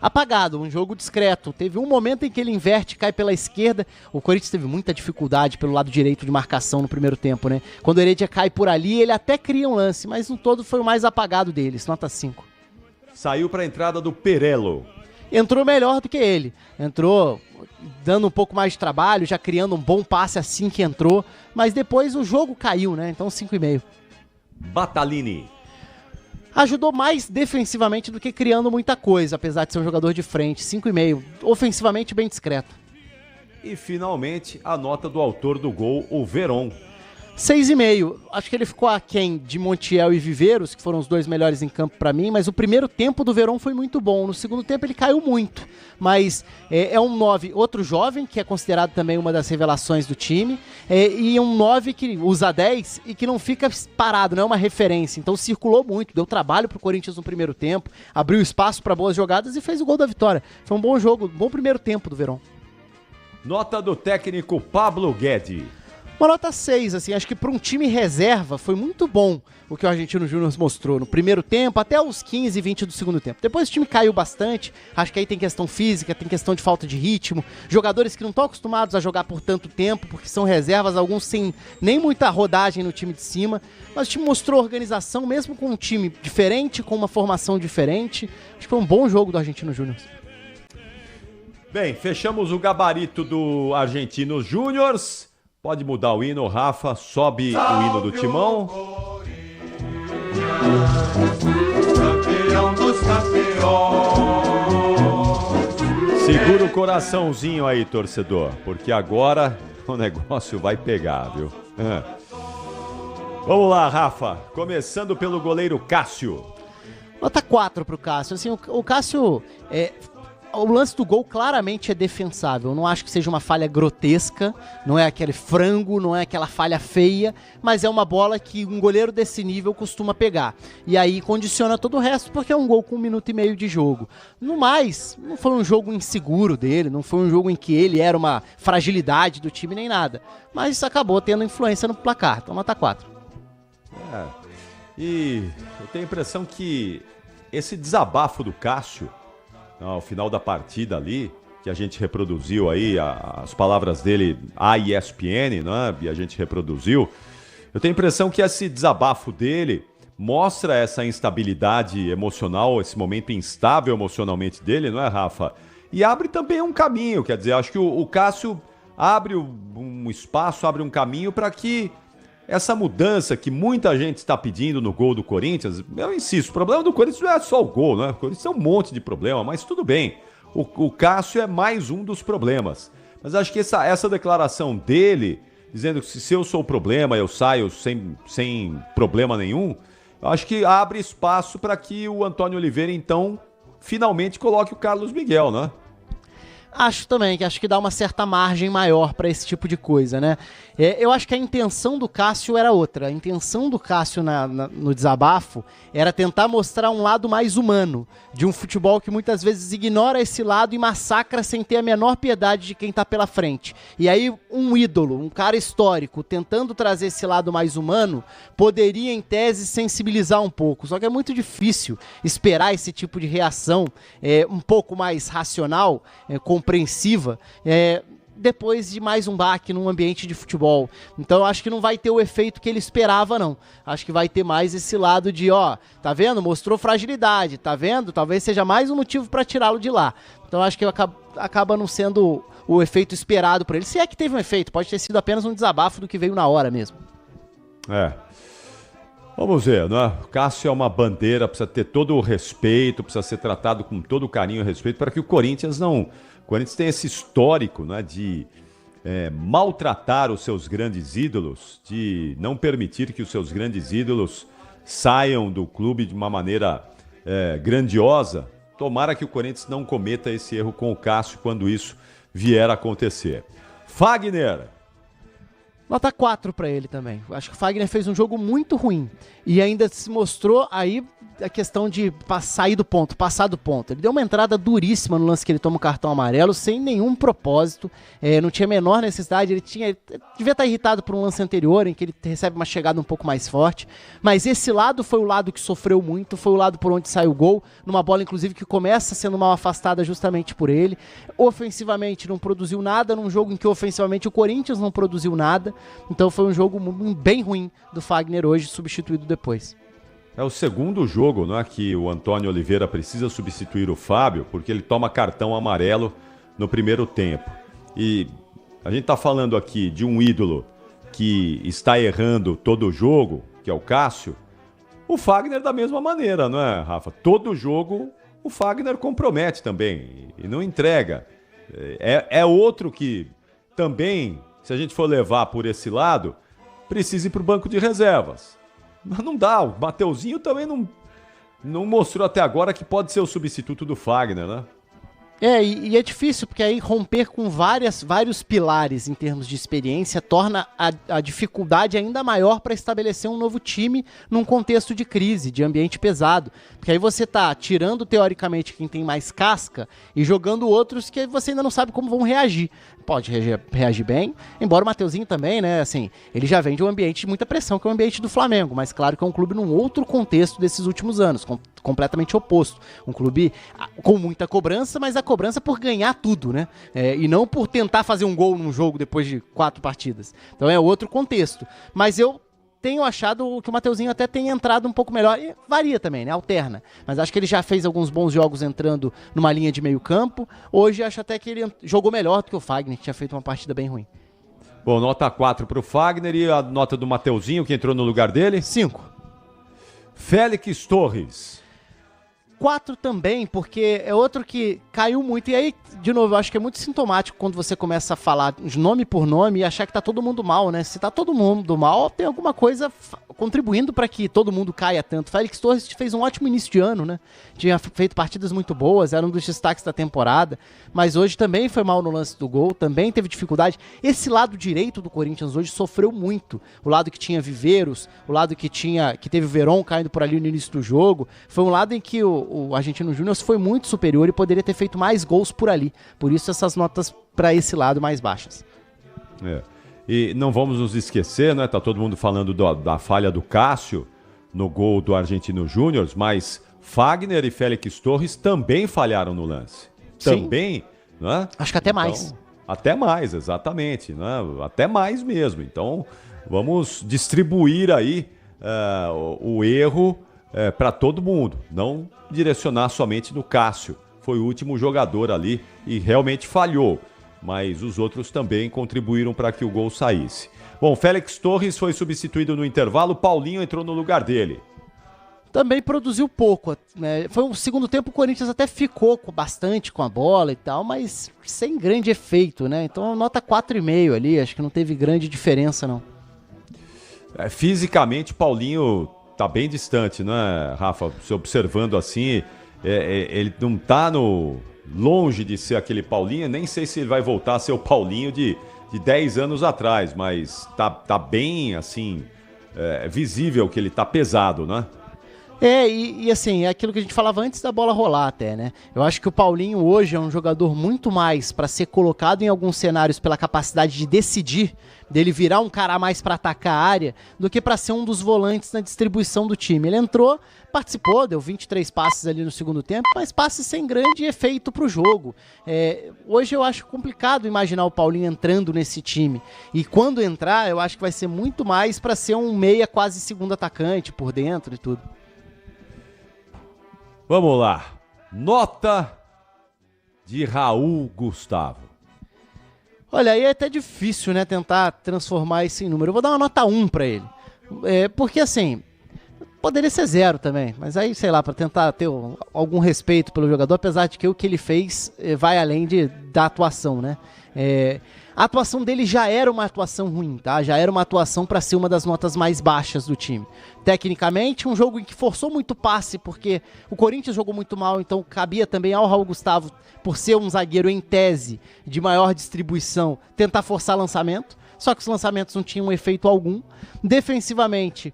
Speaker 5: Apagado, um jogo discreto. Teve um momento em que ele inverte, cai pela esquerda. O Corinthians teve muita dificuldade pelo lado direito de marcação no primeiro tempo, né? Quando o Herédia cai por ali, ele até cria um lance, mas no todo foi o mais apagado deles, nota 5.
Speaker 3: Saiu para a entrada do Perello.
Speaker 5: Entrou melhor do que ele. Entrou dando um pouco mais de trabalho, já criando um bom passe assim que entrou, mas depois o jogo caiu, né? Então 5,5.
Speaker 3: Batalini.
Speaker 5: Ajudou mais defensivamente do que criando muita coisa, apesar de ser um jogador de frente. 5,5. Ofensivamente bem discreto.
Speaker 3: E finalmente a nota do autor do gol, o Verón.
Speaker 5: 6,5. Acho que ele ficou aquém de Montiel e Viveiros, que foram os dois melhores em campo pra mim, mas o primeiro tempo do Verón foi muito bom. No segundo tempo ele caiu muito, mas é um 9, outro jovem, que é considerado também uma das revelações do time, e um 9 que usa 10 e que não fica parado, não é uma referência. Então circulou muito, deu trabalho pro Corinthians no primeiro tempo, abriu espaço para boas jogadas e fez o gol da vitória. Foi um bom jogo, um bom primeiro tempo do Verón.
Speaker 3: Nota do técnico Pablo Guedes.
Speaker 5: Uma nota 6, assim, acho que para um time reserva foi muito bom o que o Argentino Júnior mostrou no primeiro tempo, até os 15, 20 do segundo tempo. Depois o time caiu bastante, acho que aí tem questão física, tem questão de falta de ritmo, jogadores que não estão acostumados a jogar por tanto tempo, porque são reservas, alguns sem nem muita rodagem no time de cima, mas o time mostrou organização, mesmo com um time diferente, com uma formação diferente. Acho que foi um bom jogo do Argentino Júnior.
Speaker 3: Bem, fechamos o gabarito do Argentino Júnior. Pode mudar o hino, Rafa, sobe o hino do Timão. Campeão dos campeões. Segura o coraçãozinho aí, torcedor, porque agora o negócio vai pegar, viu? Vamos lá, Rafa, começando pelo goleiro Cássio.
Speaker 5: Nota 4 pro Cássio. Assim, o Cássio... O lance do gol claramente é defensável. Eu não acho que seja uma falha grotesca, não é aquele frango, não é aquela falha feia, mas é uma bola que um goleiro desse nível costuma pegar. E aí condiciona todo o resto, porque é um gol com 1 minuto e meio de jogo. No mais, não foi um jogo inseguro dele, não foi um jogo em que ele era uma fragilidade do time nem nada. Mas isso acabou tendo influência no placar. Então nota 4.
Speaker 3: E eu tenho a impressão que esse desabafo do Cássio ao final da partida ali, que a gente reproduziu aí, as palavras dele, a ESPN, né? E a gente reproduziu. Eu tenho a impressão que esse desabafo dele mostra essa instabilidade emocional, esse momento instável emocionalmente dele, não é, Rafa? E abre também um caminho, quer dizer, acho que o Cássio abre um espaço, abre um caminho para que essa mudança que muita gente está pedindo no gol do Corinthians, eu insisto, o problema do Corinthians não é só o gol, né? O Corinthians tem um monte de problema, mas tudo bem. O Cássio é mais um dos problemas. Mas acho que essa declaração dele, dizendo que se eu sou o problema, eu saio sem problema nenhum, eu acho que abre espaço para que o Antônio Oliveira, então, finalmente coloque o Carlos Miguel, né?
Speaker 5: Acho também, acho que dá uma certa margem maior para esse tipo de coisa, né? Eu acho que a intenção do Cássio era outra. A intenção do Cássio no desabafo era tentar mostrar um lado mais humano de um futebol que muitas vezes ignora esse lado e massacra sem ter a menor piedade de quem tá pela frente. E aí um ídolo, um cara histórico, tentando trazer esse lado mais humano, poderia em tese sensibilizar um pouco. Só que é muito difícil esperar esse tipo de reação um pouco mais racional, compreensiva, depois de mais um baque num ambiente de futebol. Então eu acho que não vai ter o efeito que ele esperava, não. Acho que vai ter mais esse lado de, tá vendo? Mostrou fragilidade, tá vendo? Talvez seja mais um motivo para tirá-lo de lá. Então eu acho que acaba não sendo o efeito esperado por ele. Se é que teve um efeito, pode ter sido apenas um desabafo do que veio na hora mesmo.
Speaker 3: Vamos ver, né? O Cássio é uma bandeira, precisa ter todo o respeito, precisa ser tratado com todo o carinho e respeito para que o Corinthians não... O Corinthians tem esse histórico, né, de maltratar os seus grandes ídolos, de não permitir que os seus grandes ídolos saiam do clube de uma maneira grandiosa. Tomara que o Corinthians não cometa esse erro com o Cássio quando isso vier a acontecer. Fagner.
Speaker 5: Nota 4 para ele também. Acho que o Fagner fez um jogo muito ruim e ainda se mostrou aí a questão de passar do ponto. Ele deu uma entrada duríssima no lance que ele toma o cartão amarelo, sem nenhum propósito, não tinha a menor necessidade, ele devia estar irritado por um lance anterior, em que ele recebe uma chegada um pouco mais forte, mas esse lado foi o lado que sofreu muito, foi o lado por onde saiu o gol, numa bola inclusive que começa sendo mal afastada justamente por ele. Ofensivamente não produziu nada, num jogo em que ofensivamente o Corinthians não produziu nada, então foi um jogo bem ruim do Fagner hoje, substituído depois.
Speaker 3: É o segundo jogo, né, que o Antônio Oliveira precisa substituir o Fábio, porque ele toma cartão amarelo no primeiro tempo. E a gente está falando aqui de um ídolo que está errando todo o jogo, que é o Cássio. O Fagner da mesma maneira, não é, Rafa? Todo jogo o Fagner compromete também e não entrega. É outro que também, se a gente for levar por esse lado, precisa ir para o banco de reservas. Mas não dá, o Mateuzinho também não mostrou até agora que pode ser o substituto do Fagner, né?
Speaker 5: E é difícil, porque aí romper com vários pilares em termos de experiência torna a dificuldade ainda maior para estabelecer um novo time num contexto de crise, de ambiente pesado. Porque aí você tá tirando, teoricamente, quem tem mais casca e jogando outros que você ainda não sabe como vão reagir. Pode reagir bem, embora o Mateuzinho também, né, assim, ele já vem de um ambiente de muita pressão, que é o ambiente do Flamengo, mas claro que é um clube num outro contexto desses últimos anos, completamente oposto. Um clube com muita cobrança, mas a cobrança por ganhar tudo, né, e não por tentar fazer um gol num jogo depois de 4 partidas. Então é outro contexto. Mas eu tenho achado que o Mateuzinho até tem entrado um pouco melhor, e varia também, né, alterna, mas acho que ele já fez alguns bons jogos entrando numa linha de meio campo. Hoje acho até que ele jogou melhor do que o Fagner, que tinha feito uma partida bem ruim.
Speaker 3: Bom, nota 4 pro Fagner, e a nota do Mateuzinho, que entrou no lugar dele?
Speaker 5: 5.
Speaker 3: Félix Torres.
Speaker 5: 4 também, porque é outro que caiu muito. E aí, de novo, eu acho que é muito sintomático quando você começa a falar nome por nome e achar que tá todo mundo mal, né? Se tá todo mundo mal, tem alguma coisa contribuindo para que todo mundo caia tanto. Félix Torres fez um ótimo início de ano, né? Tinha feito partidas muito boas, era um dos destaques da temporada, mas hoje também foi mal no lance do gol, também teve dificuldade. Esse lado direito do Corinthians hoje sofreu muito. O lado que tinha Viveiros, o lado que teve o Verón caindo por ali no início do jogo, foi um lado em que o Argentino Júnior foi muito superior e poderia ter feito mais gols por ali. Por isso essas notas para esse lado mais baixas.
Speaker 3: E não vamos nos esquecer, né? Tá todo mundo falando da falha do Cássio no gol do Argentino Júnior, mas Fagner e Félix Torres também falharam no lance.
Speaker 5: Sim.
Speaker 3: Também, né?
Speaker 5: Acho que até mais.
Speaker 3: Até mais, exatamente, né? Até mais mesmo. Então, vamos distribuir aí o erro para todo mundo, não direcionar somente no Cássio. Foi o último jogador ali e realmente falhou, mas os outros também contribuíram para que o gol saísse. Bom, Félix Torres foi substituído no intervalo, Paulinho entrou no lugar dele.
Speaker 5: Também produziu pouco, né? Foi um segundo tempo, o Corinthians até ficou bastante com a bola e tal, mas sem grande efeito, né? Então nota 4,5 ali, acho que não teve grande diferença, não.
Speaker 3: Fisicamente, Paulinho tá bem distante, né, Rafa? Se observando assim, ele não tá longe de ser aquele Paulinho, nem sei se ele vai voltar a ser o Paulinho de 10 anos atrás, mas tá bem, assim, visível que ele tá pesado, né?
Speaker 5: E assim, é aquilo que a gente falava antes da bola rolar até, né? Eu acho que o Paulinho hoje é um jogador muito mais para ser colocado em alguns cenários pela capacidade de decidir, dele virar um cara a mais para atacar a área, do que para ser um dos volantes na distribuição do time. Ele entrou, participou, deu 23 passes ali no segundo tempo, mas passes sem grande efeito pro jogo. Hoje eu acho complicado imaginar o Paulinho entrando nesse time. E quando entrar, eu acho que vai ser muito mais para ser um meia quase segundo atacante por dentro e tudo.
Speaker 3: Vamos lá. Nota de Raul Gustavo.
Speaker 5: Olha, aí é até difícil, né, tentar transformar isso em número. Eu vou dar uma nota 1 pra ele. Porque, assim, poderia ser 0 também. Mas aí, sei lá, pra tentar ter algum respeito pelo jogador, apesar de que o que ele fez vai além da atuação, né? A atuação dele já era uma atuação ruim, tá? Já era uma atuação para ser uma das notas mais baixas do time. Tecnicamente, um jogo em que forçou muito passe, porque o Corinthians jogou muito mal, então cabia também ao Raul Gustavo, por ser um zagueiro em tese de maior distribuição, tentar forçar lançamento, só que os lançamentos não tinham efeito algum. Defensivamente,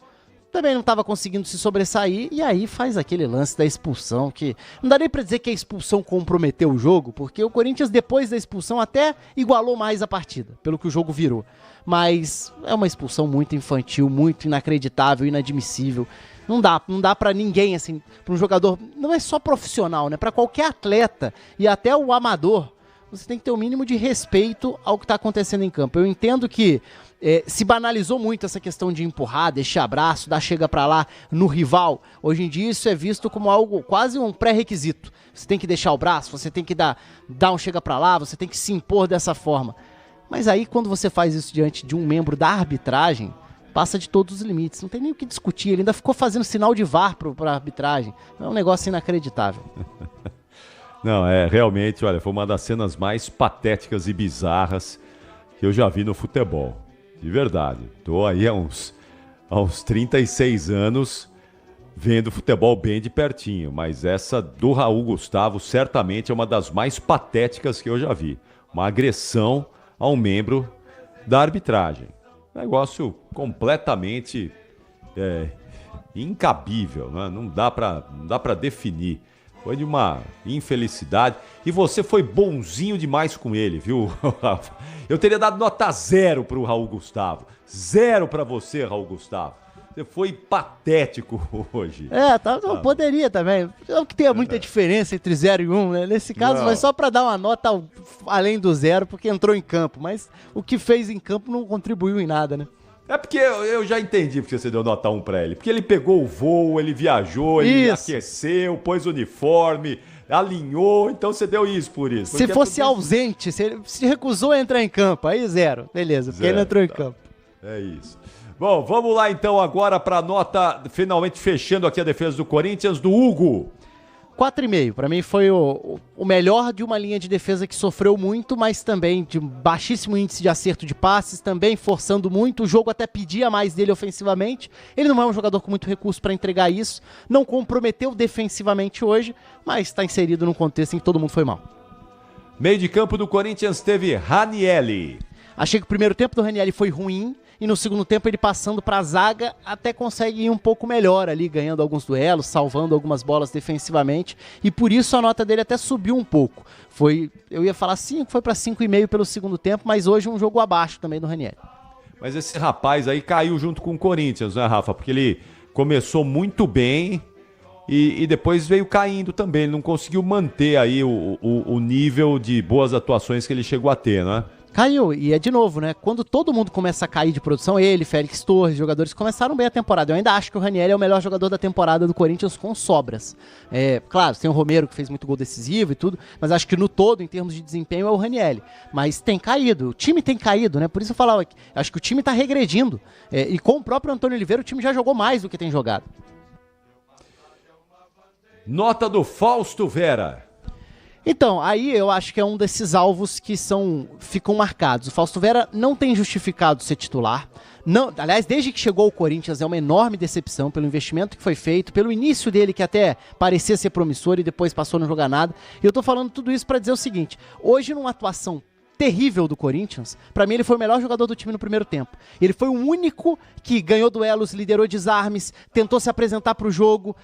Speaker 5: também não estava conseguindo se sobressair, e aí faz aquele lance da expulsão, que não dá nem pra dizer que a expulsão comprometeu o jogo, porque o Corinthians, depois da expulsão, até igualou mais a partida, pelo que o jogo virou. Mas é uma expulsão muito infantil, muito inacreditável, inadmissível. Não dá pra ninguém, assim, pra um jogador, não é só profissional, né? Pra qualquer atleta, e até o amador, você tem que ter o mínimo de respeito ao que tá acontecendo em campo. Eu entendo que se banalizou muito essa questão de empurrar, deixar abraço, dar chega pra lá no rival. Hoje em dia isso é visto como algo, quase um pré-requisito. Você tem que deixar o braço, você tem que dar um chega pra lá, você tem que se impor dessa forma. Mas aí quando você faz isso diante de um membro da arbitragem, passa de todos os limites. Não tem nem o que discutir, ele ainda ficou fazendo sinal de VAR pra arbitragem. É um negócio inacreditável.
Speaker 3: Não, realmente, olha, foi uma das cenas mais patéticas e bizarras que eu já vi no futebol. De verdade. Tô aí há uns 36 anos vendo futebol bem de pertinho, mas essa do Raul Gustavo certamente é uma das mais patéticas que eu já vi. Uma agressão a um membro da arbitragem. Negócio completamente incabível, né? Não dá pra definir. Foi de uma infelicidade. E você foi bonzinho demais com ele, viu, Rafa? Eu teria dado nota 0 pro Raul Gustavo. 0 pra você, Raul Gustavo. Você foi patético hoje.
Speaker 5: Poderia também. Não que tenha muita diferença entre 0 e 1, né? Nesse caso, foi só pra dar uma nota além do 0, porque entrou em campo. Mas o que fez em campo não contribuiu em nada, né?
Speaker 3: É porque eu já entendi porque você deu nota 1 pra ele. Porque ele pegou o voo, ele viajou, ele aqueceu, pôs o uniforme, alinhou, então você deu isso por isso.
Speaker 5: Se fosse ausente, se ele se recusou a entrar em campo, aí 0. Beleza, porque ele não entrou em campo.
Speaker 3: É isso. Bom, vamos lá então agora pra nota, finalmente fechando aqui a defesa do Corinthians, do Hugo.
Speaker 5: 4,5. Para mim foi o melhor de uma linha de defesa que sofreu muito, mas também de baixíssimo índice de acerto de passes, também forçando muito. O jogo até pedia mais dele ofensivamente. Ele não é um jogador com muito recurso para entregar isso. Não comprometeu defensivamente hoje, mas está inserido num contexto em que todo mundo foi mal.
Speaker 3: Meio de campo do Corinthians teve Ranielli.
Speaker 5: Achei que o primeiro tempo do Ranielli foi ruim. E no segundo tempo ele passando para a zaga até consegue ir um pouco melhor ali, ganhando alguns duelos, salvando algumas bolas defensivamente. E por isso a nota dele até subiu um pouco. Eu ia falar 5, foi para 5,5 pelo segundo tempo, mas hoje um jogo abaixo também do Ranielli.
Speaker 3: Mas esse rapaz aí caiu junto com o Corinthians, né, Rafa? Porque ele começou muito bem e depois veio caindo também. Ele não conseguiu manter aí o nível de boas atuações que ele chegou a ter, né?
Speaker 5: Caiu, e é de novo, né? Quando todo mundo começa a cair de produção, ele, Félix Torres, jogadores começaram bem a temporada. Eu ainda acho que o Ranielli é o melhor jogador da temporada do Corinthians com sobras. Claro, tem o Romero que fez muito gol decisivo e tudo, mas acho que no todo, em termos de desempenho, é o Ranielli. Mas tem caído, o time tem caído, né? Por isso eu falava que acho que o time tá regredindo. E com o próprio Antônio Oliveira, o time já jogou mais do que tem jogado.
Speaker 3: Nota do Fausto Vera.
Speaker 5: Então, aí eu acho que é um desses alvos que ficam marcados. O Fausto Vera não tem justificado ser titular. Não, aliás, desde que chegou ao Corinthians é uma enorme decepção pelo investimento que foi feito, pelo início dele que até parecia ser promissor e depois passou a não jogar nada. E eu tô falando tudo isso para dizer o seguinte, hoje numa atuação terrível do Corinthians, pra mim ele foi o melhor jogador do time no primeiro tempo. Ele foi o único que ganhou duelos, liderou desarmes, tentou se apresentar pro jogo,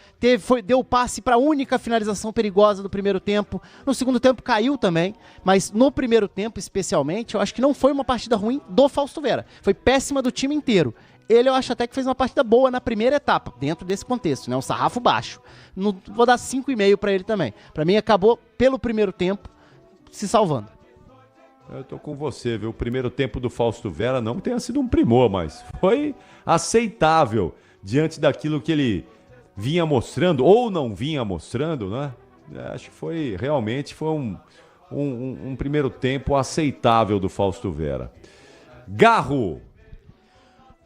Speaker 5: deu passe pra única finalização perigosa do primeiro tempo. No segundo tempo caiu também, mas no primeiro tempo especialmente, eu acho que não foi uma partida ruim do Fausto Vera. Foi péssima do time inteiro. Ele eu acho até que fez uma partida boa na primeira etapa, dentro desse contexto, né? Um sarrafo baixo. Vou dar 5,5 pra ele também. Pra mim acabou pelo primeiro tempo se salvando.
Speaker 3: Eu tô com você, viu? O primeiro tempo do Fausto Vera não tenha sido um primor, mas foi aceitável diante daquilo que ele vinha mostrando, ou não vinha mostrando, né? Acho que realmente foi um primeiro tempo aceitável do Fausto Vera. Garro!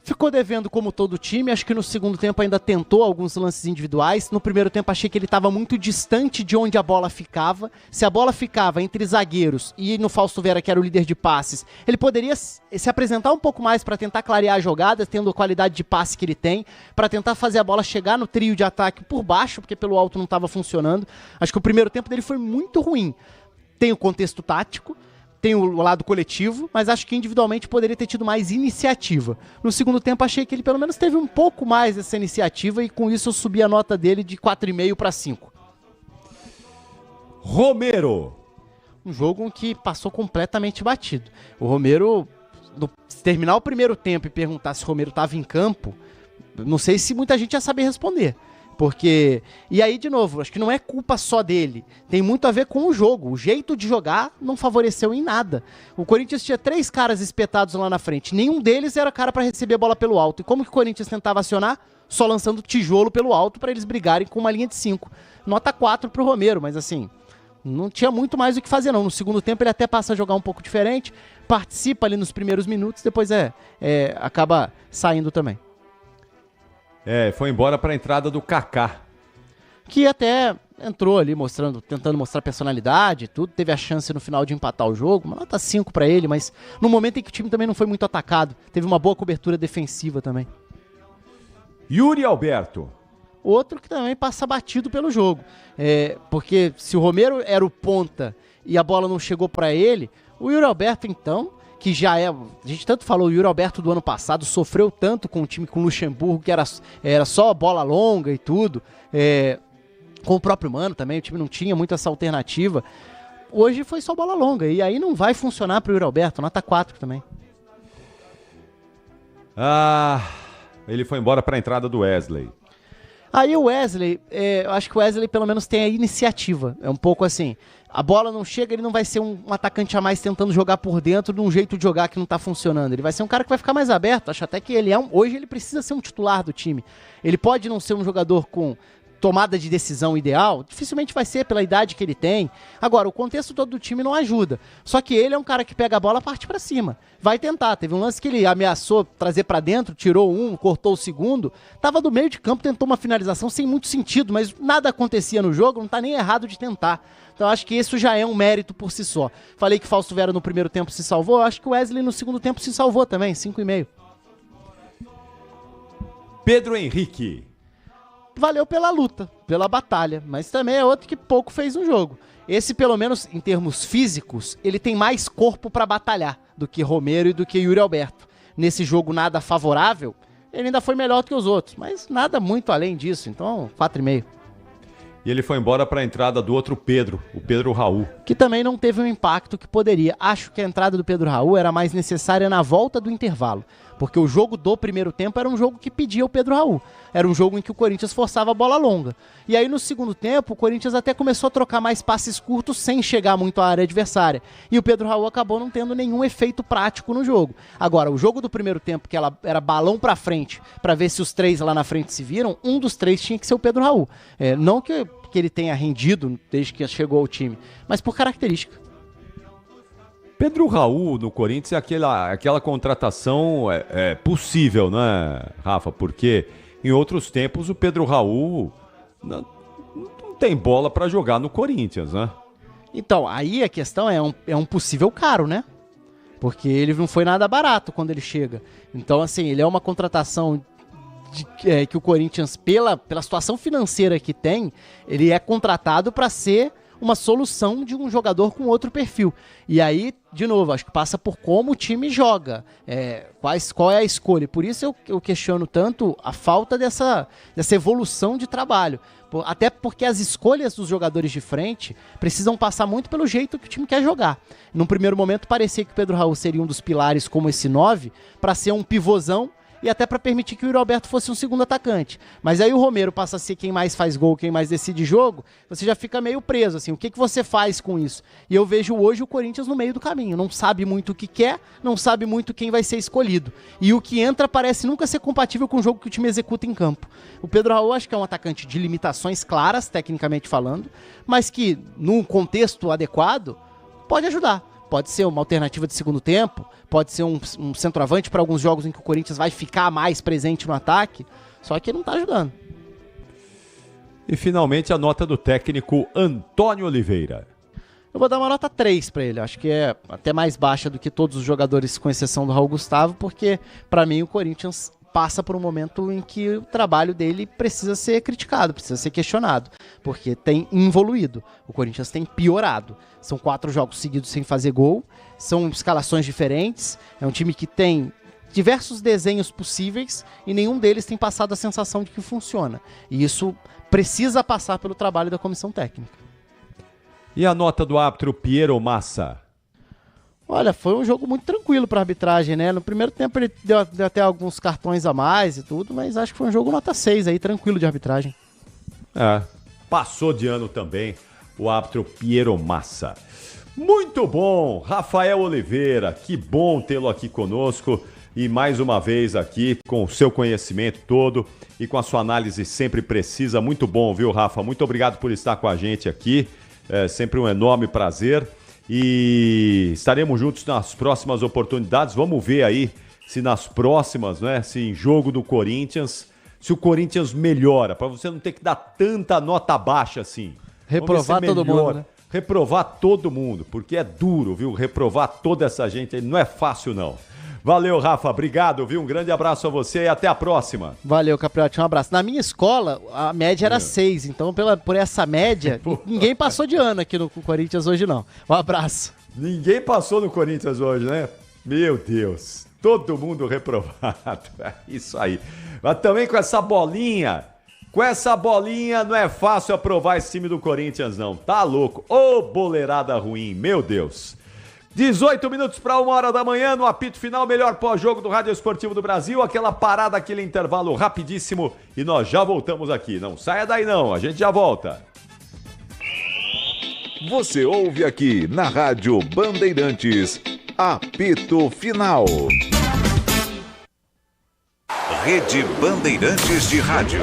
Speaker 5: Ficou devendo como todo time, acho que no segundo tempo ainda tentou alguns lances individuais. No primeiro tempo achei que ele estava muito distante de onde a bola ficava. Se a bola ficava entre zagueiros e no Fausto Vera, que era o líder de passes, ele poderia se apresentar um pouco mais para tentar clarear a jogada, tendo a qualidade de passe que ele tem, para tentar fazer a bola chegar no trio de ataque por baixo, porque pelo alto não estava funcionando. Acho que o primeiro tempo dele foi muito ruim. Tem o contexto tático, tem o lado coletivo, mas acho que individualmente poderia ter tido mais iniciativa. No segundo tempo achei que ele pelo menos teve um pouco mais dessa iniciativa e com isso eu subi a nota dele de 4,5 para 5.
Speaker 3: Romero.
Speaker 5: Um jogo que passou completamente batido. O Romero, se terminar o primeiro tempo e perguntar se o Romero estava em campo, não sei se muita gente ia saber responder. Porque, e aí de novo, acho que não é culpa só dele, tem muito a ver com o jogo, o jeito de jogar não favoreceu em nada. O Corinthians tinha 3 caras espetados lá na frente, nenhum deles era cara para receber a bola pelo alto, e como que o Corinthians tentava acionar? Só lançando tijolo pelo alto para eles brigarem com uma linha de 5. Nota 4 pro Romero, mas assim, não tinha muito mais o que fazer não. No segundo tempo ele até passa a jogar um pouco diferente, participa ali nos primeiros minutos, depois acaba saindo também.
Speaker 3: Foi embora para a entrada do Kaká.
Speaker 5: Que até entrou ali tentando mostrar personalidade e tudo, teve a chance no final de empatar o jogo, uma nota 5 para ele, mas no momento em que o time também não foi muito atacado, teve uma boa cobertura defensiva também.
Speaker 3: Yuri Alberto.
Speaker 5: outro que também passa batido pelo jogo. Porque se o Romero era o ponta e a bola não chegou para ele, o Yuri Alberto, então, que já é... A gente tanto falou, o Yuri Alberto do ano passado sofreu tanto com o time com o Luxemburgo, que era só bola longa e tudo. Com o próprio Mano também, o time não tinha muito essa alternativa. Hoje foi só bola longa, e aí não vai funcionar pro Yuri Alberto, nota 4 também.
Speaker 3: Ele foi embora para a entrada do Wesley.
Speaker 5: Aí o Wesley, eu acho que o Wesley pelo menos tem a iniciativa. É um pouco assim, a bola não chega, ele não vai ser um atacante a mais tentando jogar por dentro de um jeito de jogar que não tá funcionando. Ele vai ser um cara que vai ficar mais aberto. Acho até que hoje ele precisa ser um titular do time. Ele pode não ser um jogador com tomada de decisão ideal, dificilmente vai ser pela idade que ele tem. Agora, o contexto todo do time não ajuda. Só que ele é um cara que pega a bola e parte pra cima. Vai tentar. Teve um lance que ele ameaçou trazer pra dentro, tirou um, cortou o segundo. Tava do meio de campo, tentou uma finalização sem muito sentido, mas nada acontecia no jogo, não tá nem errado de tentar. Então acho que isso já é um mérito por si só. Falei que Fausto Vera no primeiro tempo se salvou, acho que o Wesley no segundo tempo se salvou também, 5,5.
Speaker 3: Pedro Henrique.
Speaker 5: Valeu pela luta, pela batalha, mas também é outro que pouco fez no jogo. Esse, pelo menos em termos físicos, ele tem mais corpo pra batalhar do que Romero e do que Yuri Alberto. Nesse jogo nada favorável, ele ainda foi melhor do que os outros, mas nada muito além disso, então 4,5.
Speaker 3: E ele foi embora para a entrada do outro Pedro, o Pedro Raul.
Speaker 5: Que também não teve o impacto que poderia. Acho que a entrada do Pedro Raul era mais necessária na volta do intervalo. Porque o jogo do primeiro tempo era um jogo que pedia o Pedro Raul. Era um jogo em que o Corinthians forçava a bola longa. E aí no segundo tempo, o Corinthians até começou a trocar mais passes curtos sem chegar muito à área adversária. E o Pedro Raul acabou não tendo nenhum efeito prático no jogo. Agora, o jogo do primeiro tempo, que ela era balão pra frente, pra ver se os três lá na frente se viram, um dos três tinha que ser o Pedro Raul. Não que ele tenha rendido desde que chegou ao time, mas por característica.
Speaker 3: Pedro Raul no Corinthians é aquela contratação possível, né, Rafa? Porque em outros tempos o Pedro Raul não tem bola para jogar no Corinthians, né?
Speaker 5: Então, aí a questão é um possível caro, né? Porque ele não foi nada barato quando ele chega. Então, assim, ele é uma contratação que o Corinthians, pela situação financeira que tem, ele é contratado para ser uma solução de um jogador com outro perfil. E aí, de novo, acho que passa por como o time joga, qual é a escolha. Por isso eu questiono tanto a falta dessa evolução de trabalho. Até porque as escolhas dos jogadores de frente precisam passar muito pelo jeito que o time quer jogar. Num primeiro momento parecia que o Pedro Raul seria um dos pilares como esse 9, para ser um pivôzão, e até para permitir que o Yuri Alberto fosse um segundo atacante. Mas aí o Romero passa a ser quem mais faz gol, quem mais decide jogo, você já fica meio preso, assim, o que você faz com isso? E eu vejo hoje o Corinthians no meio do caminho, não sabe muito o que quer, não sabe muito quem vai ser escolhido. E o que entra parece nunca ser compatível com o jogo que o time executa em campo. O Pedro Raul acho que é um atacante de limitações claras, tecnicamente falando, mas que, num contexto adequado, pode ajudar. Pode ser uma alternativa de segundo tempo, pode ser um centroavante para alguns jogos em que o Corinthians vai ficar mais presente no ataque, só que não tá ajudando.
Speaker 3: E finalmente a nota do técnico Antônio Oliveira.
Speaker 5: Eu vou dar uma nota 3 para ele, acho que é até mais baixa do que todos os jogadores, com exceção do Raul Gustavo, porque para mim o Corinthians passa por um momento em que o trabalho dele precisa ser criticado, precisa ser questionado, porque tem evoluído. O Corinthians tem piorado. São 4 jogos seguidos sem fazer gol, são escalações diferentes, é um time que tem diversos desenhos possíveis e nenhum deles tem passado a sensação de que funciona. E isso precisa passar pelo trabalho da comissão técnica.
Speaker 3: E a nota do árbitro Piero Massa?
Speaker 5: Olha, foi um jogo muito tranquilo para a arbitragem, né? No primeiro tempo ele deu até alguns cartões a mais e tudo, mas acho que foi um jogo nota 6 aí, tranquilo de arbitragem.
Speaker 3: Passou de ano também o árbitro Piero Massa. Muito bom, Rafael Oliveira, que bom tê-lo aqui conosco e mais uma vez aqui com o seu conhecimento todo e com a sua análise sempre precisa. Muito bom, viu, Rafa? Muito obrigado por estar com a gente aqui, é sempre um enorme prazer. E estaremos juntos nas próximas oportunidades. Vamos ver aí se nas próximas, né, se em jogo do Corinthians, se o Corinthians melhora, para você não ter que dar tanta nota baixa assim.
Speaker 5: Reprovar todo mundo, né?
Speaker 3: Reprovar todo mundo, porque é duro, viu? Reprovar toda essa gente aí não é fácil, não. Valeu, Rafa, obrigado, viu? Um grande abraço a você e até a próxima.
Speaker 5: Valeu, Capriotti, um abraço. Na minha escola, a média era 6, então por essa média, ninguém passou de ano aqui no Corinthians hoje não. Um abraço.
Speaker 3: Ninguém passou no Corinthians hoje, né? Meu Deus, todo mundo reprovado. É isso aí. Mas também com essa bolinha não é fácil aprovar esse time do Corinthians, não. Tá louco. Ô, boleirada ruim, meu Deus. 18 minutos para 1h da manhã, no apito final, melhor pós-jogo do Rádio Esportivo do Brasil. Aquela parada, aquele intervalo rapidíssimo e nós já voltamos aqui. Não saia daí não, a gente já volta.
Speaker 7: Você ouve aqui na Rádio Bandeirantes, apito final. Rede Bandeirantes de Rádio.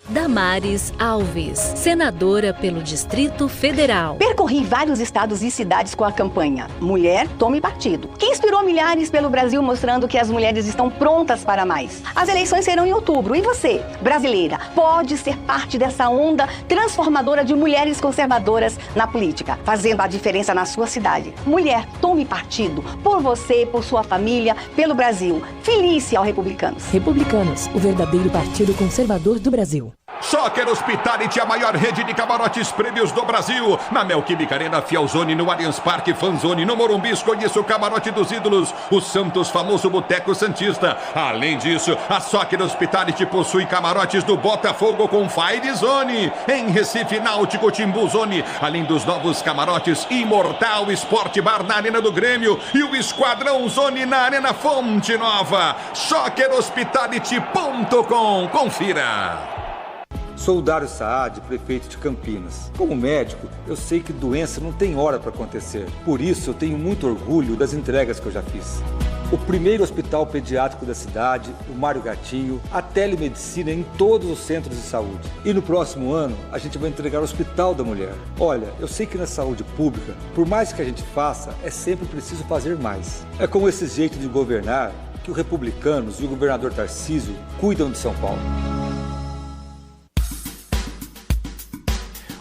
Speaker 9: Damares Alves, senadora pelo Distrito Federal.
Speaker 4: Percorri vários estados e cidades com a campanha Mulher, Tome Partido, que inspirou milhares pelo Brasil, mostrando que as mulheres estão prontas para mais. As eleições serão em outubro e você, brasileira, pode ser parte dessa onda transformadora de mulheres conservadoras na política, fazendo a diferença na sua cidade. Mulher, Tome Partido, por você, por sua família, pelo Brasil. Felice ao Republicanos.
Speaker 9: Republicanos, o verdadeiro partido conservador do Brasil.
Speaker 1: Soccer Hospitality, a maior rede de camarotes prêmios do Brasil. Na Neoquímica Arena, Fielzone, no Allianz Parque, Fanzone, no Morumbi, escolha o camarote dos ídolos, o Santos, famoso Boteco Santista. Além disso, a Soccer Hospitality possui camarotes do Botafogo com Fire Zone, em Recife, Náutico, Timbu Zone, além dos novos camarotes Imortal Sport Bar na Arena do Grêmio e o Esquadrão Zone na Arena Fonte Nova. SoccerHospitality.com. Confira.
Speaker 19: Sou o Dário Saad, prefeito de Campinas. Como médico, eu sei que doença não tem hora para acontecer. Por isso, eu tenho muito orgulho das entregas que eu já fiz. O primeiro hospital pediátrico da cidade, o Mário Gatinho, a telemedicina em todos os centros de saúde. E no próximo ano, a gente vai entregar o Hospital da Mulher. Olha, eu sei que na saúde pública, por mais que a gente faça, é sempre preciso fazer mais. É com esse jeito de governar que os Republicanos e o governador Tarcísio cuidam de São Paulo.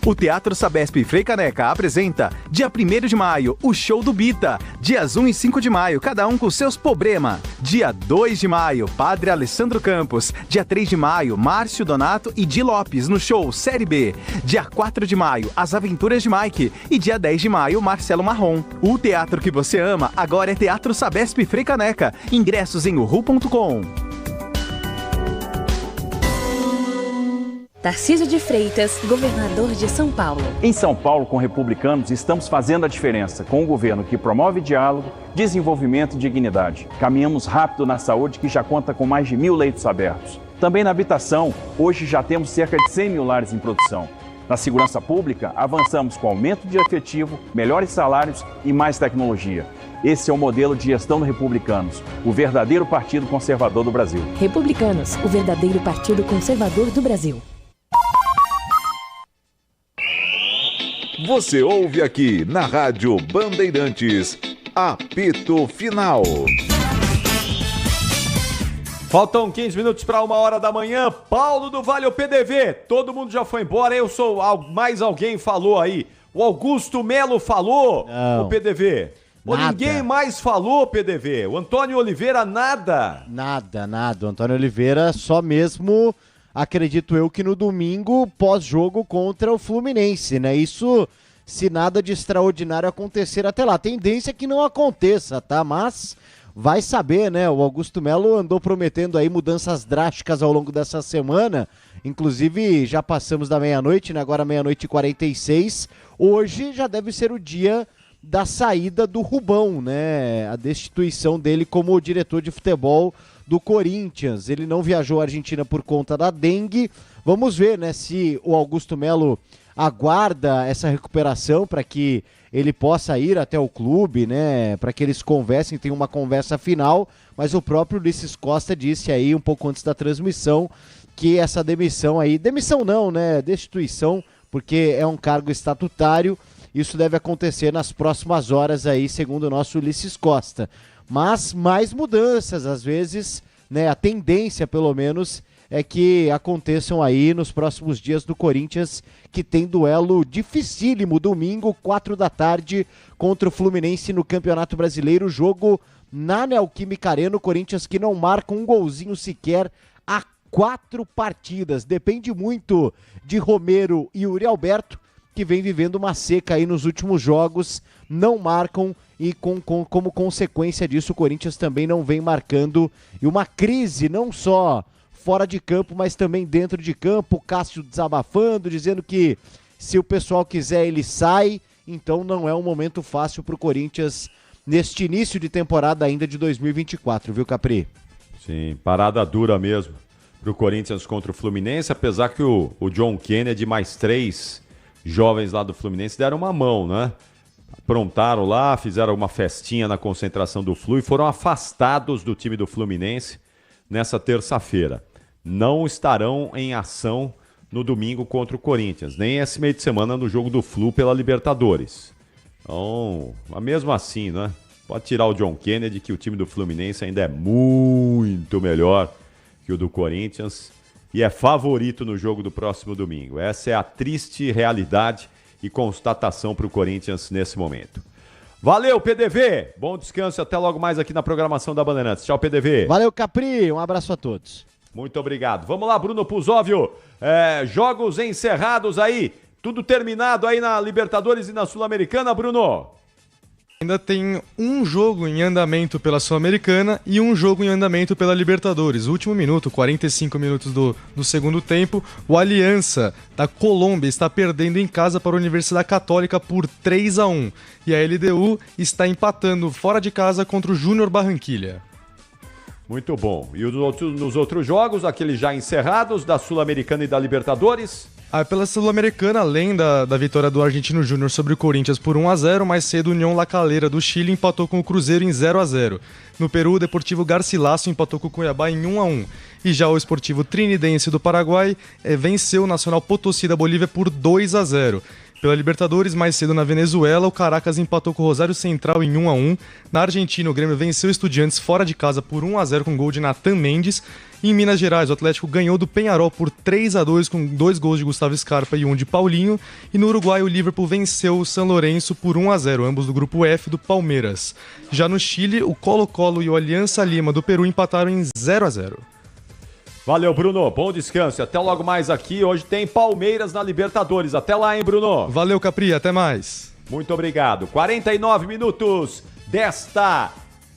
Speaker 21: O Teatro Sabesp Frei Caneca apresenta, dia 1º de maio, o Show do Bita. Dias 1 e 5 de maio, cada um com seus problema. Dia 2 de maio, Padre Alessandro Campos. Dia 3 de maio, Márcio Donato e Di Lopes no show Série B. Dia 4 de maio, As Aventuras de Mike. E dia 10 de maio, Marcelo Marrom. O teatro que você ama agora é Teatro Sabesp Frei Caneca. Ingressos em uhu.com.
Speaker 9: Tarcísio de Freitas, governador de São Paulo.
Speaker 17: Em São Paulo, com republicanos, estamos fazendo a diferença com um governo que promove diálogo, desenvolvimento e dignidade. Caminhamos rápido na saúde, que já conta com mais de 1.000 leitos abertos. Também na habitação, hoje já temos cerca de 100 mil lares em produção. Na segurança pública, avançamos com aumento de efetivo, melhores salários e mais tecnologia. Esse é o modelo de gestão do Republicanos, o verdadeiro partido conservador do Brasil.
Speaker 9: Republicanos, o verdadeiro partido conservador do Brasil.
Speaker 7: Você ouve aqui na Rádio Bandeirantes, apito final.
Speaker 3: Faltam 15 minutos para 1h da manhã. Paulo do Vale, o PDV. Todo mundo já foi embora. Eu sou mais alguém falou aí. O Augusto Melo falou, o PDV. Ninguém mais falou, PDV. O Antônio Oliveira, nada.
Speaker 2: Nada. O Antônio Oliveira só mesmo, acredito eu, que no domingo, pós-jogo contra o Fluminense, né? Isso, se nada de extraordinário acontecer até lá. Tendência é que não aconteça, tá? Mas vai saber, né? O Augusto Melo andou prometendo aí mudanças drásticas ao longo dessa semana. Inclusive, já passamos da meia-noite, né? Agora 00:46. Hoje já deve ser o dia da saída do Rubão, né? A destituição dele como diretor de futebol do Corinthians. Ele não viajou à Argentina por conta da dengue. Vamos ver, né, se o Augusto Melo aguarda essa recuperação para que ele possa ir até o clube, né, para que eles conversem, tenham uma conversa final, mas o próprio Ulisses Costa disse aí um pouco antes da transmissão que essa demissão aí, demissão não, né, destituição, porque é um cargo estatutário, isso deve acontecer nas próximas horas aí, segundo o nosso Ulisses Costa. Mas mais mudanças, às vezes, né, a tendência pelo menos é que aconteçam aí nos próximos dias do Corinthians, que tem duelo dificílimo, domingo, 4 da tarde, contra o Fluminense no Campeonato Brasileiro, jogo na Neoquímica Arena, o Corinthians que não marca um golzinho sequer há 4 partidas, depende muito de Romero e Yuri Alberto, que vem vivendo uma seca aí nos últimos jogos, não marcam e como consequência disso o Corinthians também não vem marcando, e uma crise não só fora de campo, mas também dentro de campo, o Cássio desabafando, dizendo que se o pessoal quiser ele sai, então não é um momento fácil para o Corinthians neste início de temporada ainda de 2024, viu, Capri?
Speaker 3: Sim, parada dura mesmo para o Corinthians contra o Fluminense, apesar que o John Kennedy mais 3 jovens lá do Fluminense deram uma mão, né? Aprontaram lá, fizeram uma festinha na concentração do Flu e foram afastados do time do Fluminense nessa terça-feira. Não estarão em ação no domingo contra o Corinthians, nem esse meio de semana no jogo do Flu pela Libertadores. Então, mas mesmo assim, né? Pode tirar o John Kennedy, que o time do Fluminense ainda é muito melhor que o do Corinthians e é favorito no jogo do próximo domingo. Essa é a triste realidade e constatação para o Corinthians nesse momento. Valeu, PDV! Bom descanso e até logo mais aqui na programação da Bandeirantes. Tchau, PDV!
Speaker 2: Valeu, Capri! Um abraço a todos.
Speaker 3: Muito obrigado. Vamos lá, Bruno Puzóvio. Jogos encerrados aí. Tudo terminado aí na Libertadores e na Sul-Americana, Bruno?
Speaker 6: Ainda tem um jogo em andamento pela Sul-Americana e um jogo em andamento pela Libertadores. Último minuto, 45 minutos do segundo tempo. O Aliança da Colômbia está perdendo em casa para a Universidade Católica por 3-1. E a LDU está empatando fora de casa contra o Júnior Barranquilla.
Speaker 3: Muito bom. E nos outros jogos, aqueles já encerrados, da Sul-Americana e da Libertadores?
Speaker 6: Pela Sul-Americana, além da vitória do Argentino Júnior sobre o Corinthians por 1-0, mais cedo o União La Calera do Chile empatou com o Cruzeiro em 0-0. No Peru, o Deportivo Garcilaso empatou com o Cuiabá em 1-1. E já o Esportivo Trinidense do Paraguai venceu o Nacional Potosí da Bolívia por 2-0. Pela Libertadores, mais cedo na Venezuela, o Caracas empatou com o Rosário Central em 1-1. Na Argentina, o Grêmio venceu o Estudiantes fora de casa por 1-0 com gol de Natan Mendes. Em Minas Gerais, o Atlético ganhou do Peñarol por 3-2 com 2 gols de Gustavo Scarpa e 1 de Paulinho. E no Uruguai, o Liverpool venceu o São Lourenço por 1-0, ambos do grupo F do Palmeiras. Já no Chile, o Colo-Colo e o Aliança Lima do Peru empataram em 0-0.
Speaker 3: Valeu, Bruno. Bom descanso. Até logo mais aqui. Hoje tem Palmeiras na Libertadores. Até lá, hein, Bruno?
Speaker 6: Valeu, Capri. Até mais.
Speaker 3: Muito obrigado. 49 minutos desta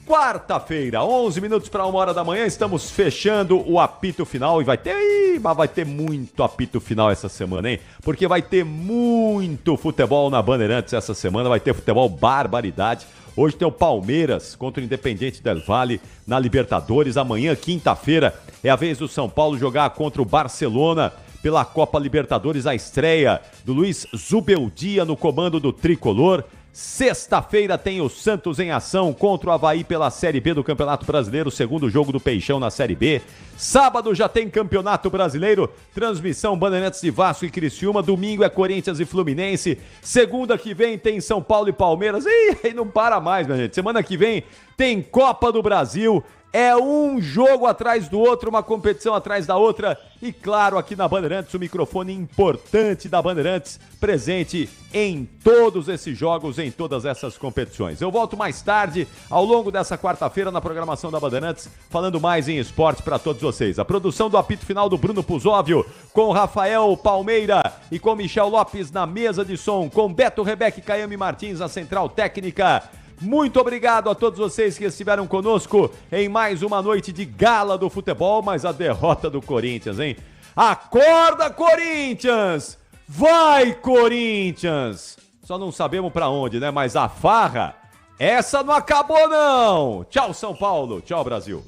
Speaker 3: quarta-feira. 11 minutos para 1 hora da manhã. Estamos fechando o apito final. E vai ter muito apito final essa semana, hein? Porque vai ter muito futebol na Bandeirantes essa semana. Vai ter futebol barbaridade. Hoje tem o Palmeiras contra o Independiente del Valle na Libertadores. Amanhã, quinta-feira, é a vez do São Paulo jogar contra o Barcelona pela Copa Libertadores. A estreia do Luiz Zubeldia no comando do Tricolor. Sexta-feira tem o Santos em ação contra o Avaí pela Série B do Campeonato Brasileiro, segundo jogo do Peixão na Série B. Sábado já tem Campeonato Brasileiro, transmissão Bandeirantes de Vasco e Criciúma. Domingo é Corinthians e Fluminense. Segunda que vem tem São Paulo e Palmeiras. E aí não para mais, minha gente. Semana que vem tem Copa do Brasil. É um jogo atrás do outro, uma competição atrás da outra. E claro, aqui na Bandeirantes, o microfone importante da Bandeirantes, presente em todos esses jogos, em todas essas competições. Eu volto mais tarde, ao longo dessa quarta-feira, na programação da Bandeirantes, falando mais em esporte para todos vocês. A produção do apito final do Bruno Puzóvio, com Rafael Palmeira e com Michel Lopes na mesa de som, com Beto Rebeca e Caiame Martins na central técnica. Muito obrigado a todos vocês que estiveram conosco em mais uma noite de gala do futebol, mas a derrota do Corinthians, hein? Acorda, Corinthians! Vai, Corinthians! Só não sabemos pra onde, né? Mas a farra, essa não acabou, não! Tchau, São Paulo! Tchau, Brasil!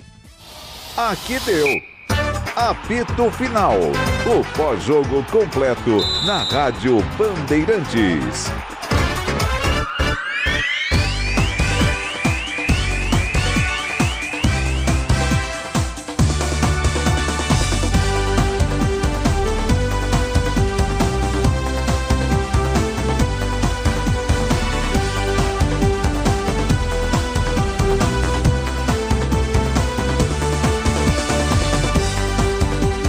Speaker 7: Aqui deu! Apito Final, o pós-jogo completo na Rádio Bandeirantes.